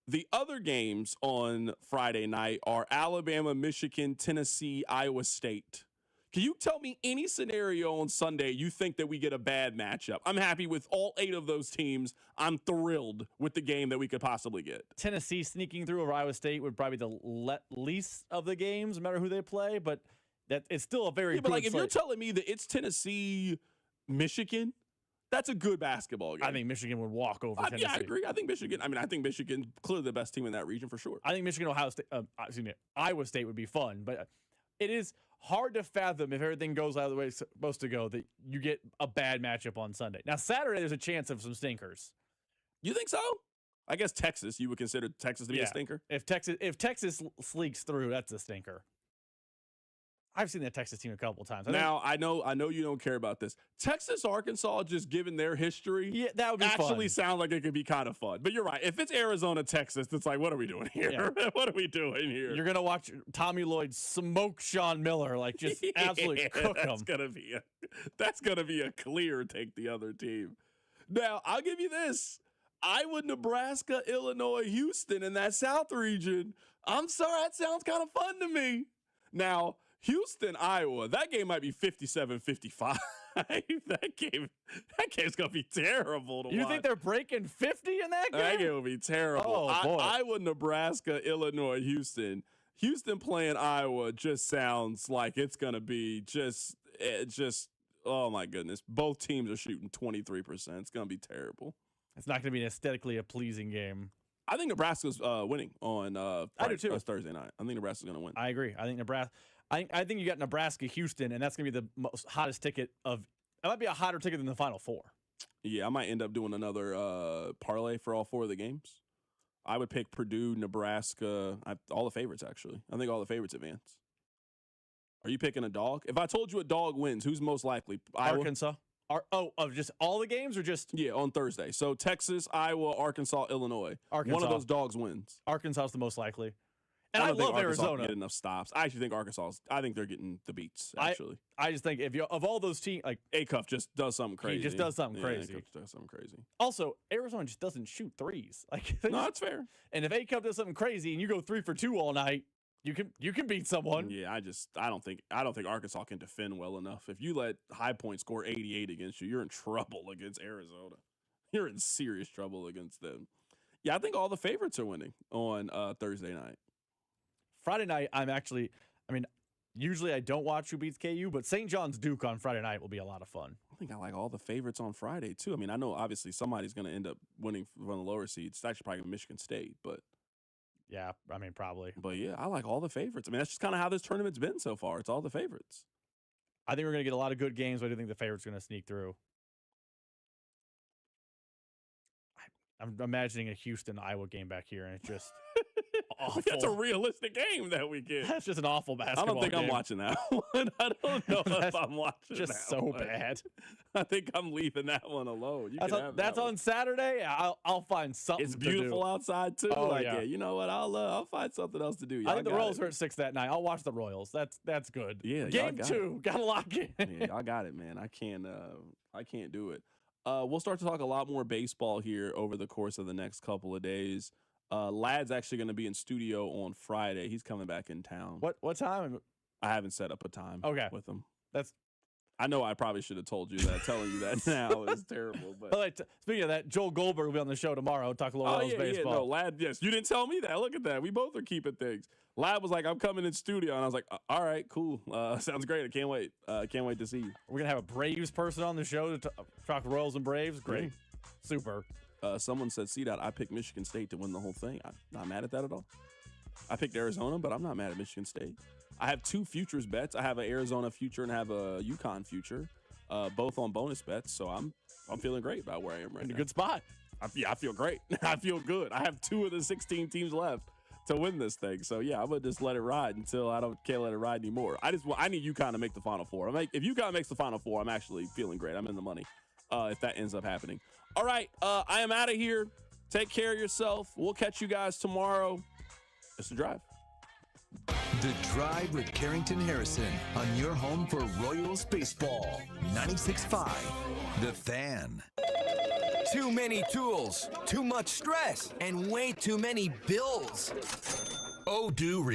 Speaker 3: The other games on Friday night are Alabama, Michigan, Tennessee, Iowa State. Can you tell me any scenario on Sunday you think that we get a bad matchup? I'm happy with all 8 of those teams. I'm thrilled with the game that we could possibly get.
Speaker 6: Tennessee sneaking through over Iowa State would probably be the least of the games, no matter who they play, but that it's still a very good
Speaker 3: but like if
Speaker 6: slate.
Speaker 3: you're telling me that it's Tennessee, Michigan, that's a good basketball game.
Speaker 6: I think Michigan would walk over Tennessee.
Speaker 3: Yeah, I agree. I think Michigan's clearly the best team in that region for sure.
Speaker 6: I think Iowa State would be fun, but it is hard to fathom if everything goes out of the way it's supposed to go that you get a bad matchup on Sunday. Now, Saturday, there's a chance of some stinkers.
Speaker 3: You think so? I guess Texas, you would consider Texas to be a stinker?
Speaker 6: If Texas sleeks through, that's a stinker. I've seen that Texas team a couple times.
Speaker 3: I know you don't care about this. Texas, Arkansas, just given their history,
Speaker 6: that would be
Speaker 3: actually
Speaker 6: fun.
Speaker 3: sound like it could be kind of fun. But you're right. If it's Arizona, Texas, it's like, what are we doing here?
Speaker 6: Yeah.
Speaker 3: What are we doing here?
Speaker 6: You're gonna watch Tommy Lloyd smoke Sean Miller, like just absolutely cook him.
Speaker 3: That's gonna be a clear take the other team. Now I'll give you this: Iowa, Nebraska, Illinois, Houston in that South region. I'm sorry, that sounds kind of fun to me. Now, Houston, Iowa, that game might be 57-55. that game's going to be terrible to watch.
Speaker 6: You think they're breaking 50 in that game?
Speaker 3: That game will be terrible.
Speaker 6: Oh, boy.
Speaker 3: Iowa, Nebraska, Illinois, Houston. Houston playing Iowa just sounds like it's going to be just, oh, my goodness. Both teams are shooting 23%. It's going to be terrible.
Speaker 6: It's not going to be an aesthetically a pleasing game.
Speaker 3: I think Nebraska's winning on Thursday night. I think Nebraska's going to win.
Speaker 6: I agree. I think Nebraska. I think you got Nebraska, Houston, and that's going to be the most hottest ticket of. It might be a hotter ticket than the Final Four.
Speaker 3: Yeah, I might end up doing another parlay for all 4 of the games. I would pick Purdue, Nebraska, all the favorites actually. I think all the favorites advance. Are you picking a dog? If I told you a dog wins, who's most likely?
Speaker 6: Arkansas. Of just all the games or just?
Speaker 3: Yeah, on Thursday. So Texas, Iowa, Arkansas, Illinois.
Speaker 6: Arkansas.
Speaker 3: One of those dogs wins.
Speaker 6: Arkansas is the most likely. And
Speaker 3: I
Speaker 6: I
Speaker 3: don't think
Speaker 6: love
Speaker 3: Arkansas
Speaker 6: Arizona.
Speaker 3: can get enough stops. I actually think I think they're getting the beats, actually.
Speaker 6: I just think of all those teams, like
Speaker 3: Acuff just does something crazy.
Speaker 6: He just does something crazy.
Speaker 3: Acuff does something crazy.
Speaker 6: Also, Arizona just doesn't shoot threes. Like
Speaker 3: no, that's fair.
Speaker 6: And if Acuff does something crazy and you go 3 for 2 all night, you can beat someone.
Speaker 3: Yeah, I don't think Arkansas can defend well enough. If you let High Point score 88 against you, you're in trouble against Arizona. You're in serious trouble against them. Yeah, I think all the favorites are winning on Thursday night.
Speaker 6: Friday night, usually I don't watch who beats KU, but St. John's Duke on Friday night will be a lot of fun.
Speaker 3: I think I like all the favorites on Friday, too. I mean, I know obviously somebody's going to end up winning from the lower seeds. It's actually probably Michigan State, but.
Speaker 6: Yeah, probably.
Speaker 3: But yeah, I like all the favorites. I mean, that's just kind of how this tournament's been so far. It's all the favorites.
Speaker 6: I think we're going to get a lot of good games, but I do think the favorites are going to sneak through. I'm imagining a Houston-Iowa game back here, and it's just awful.
Speaker 3: That's a realistic game that we get.
Speaker 6: That's just an awful basketball
Speaker 3: I don't think
Speaker 6: game.
Speaker 3: I'm watching that one. I don't know if I'm watching
Speaker 6: just
Speaker 3: that
Speaker 6: so
Speaker 3: one.
Speaker 6: bad.
Speaker 3: I think I'm leaving that one alone.
Speaker 6: That's on Saturday. I'll find something.
Speaker 3: It's beautiful
Speaker 6: to do.
Speaker 3: outside too.
Speaker 6: Oh, yeah.
Speaker 3: You know what? I'll find something else to do.
Speaker 6: I think the Royals are at 6 that night. I'll watch the Royals. That's good.
Speaker 3: Yeah,
Speaker 6: game 2. Gotta lock in.
Speaker 3: Yeah, y'all got it, man. I can't do it. We'll start to talk a lot more baseball here over the course of the next couple of days. Lad's actually going to be in studio on Friday. He's coming back in town.
Speaker 6: What time?
Speaker 3: I haven't set up a time with him. I know I probably should have told you that. Telling you that now is terrible. But
Speaker 6: speaking of that, Joel Goldberg will be on the show tomorrow. Talk a little Royals baseball.
Speaker 3: Yeah, no, Lad, yes. You didn't tell me that. Look at that. We both are keeping things. Lad was like, I'm coming in studio. And I was like, all right, cool. Sounds great. I can't wait. Can't wait to see you.
Speaker 6: We're going to have a Braves person on the show to talk Royals and Braves. Great. Super.
Speaker 3: Someone said, CDOT, I picked Michigan State to win the whole thing. I'm not mad at that at all. I picked Arizona, but I'm not mad at Michigan State. I have 2 futures bets. I have an Arizona future and I have a UConn future, both on bonus bets. So I'm feeling great about where I am right now.
Speaker 6: In a good spot.
Speaker 3: I feel great. I feel good. I have 2 of the 16 teams left. to win this thing. So yeah, I'm gonna just let it ride until can't let it ride anymore. I need UConn to make the Final Four. If UConn makes the Final Four, I'm actually feeling great. I'm in the money if that ends up happening. All right, I am out of here. Take care of yourself. We'll catch you guys tomorrow. It's The Drive.
Speaker 1: The Drive with Carrington Harrison on your home for Royals baseball. 96.5, The Fan.
Speaker 2: Too many tools, too much stress, and way too many bills. Odoo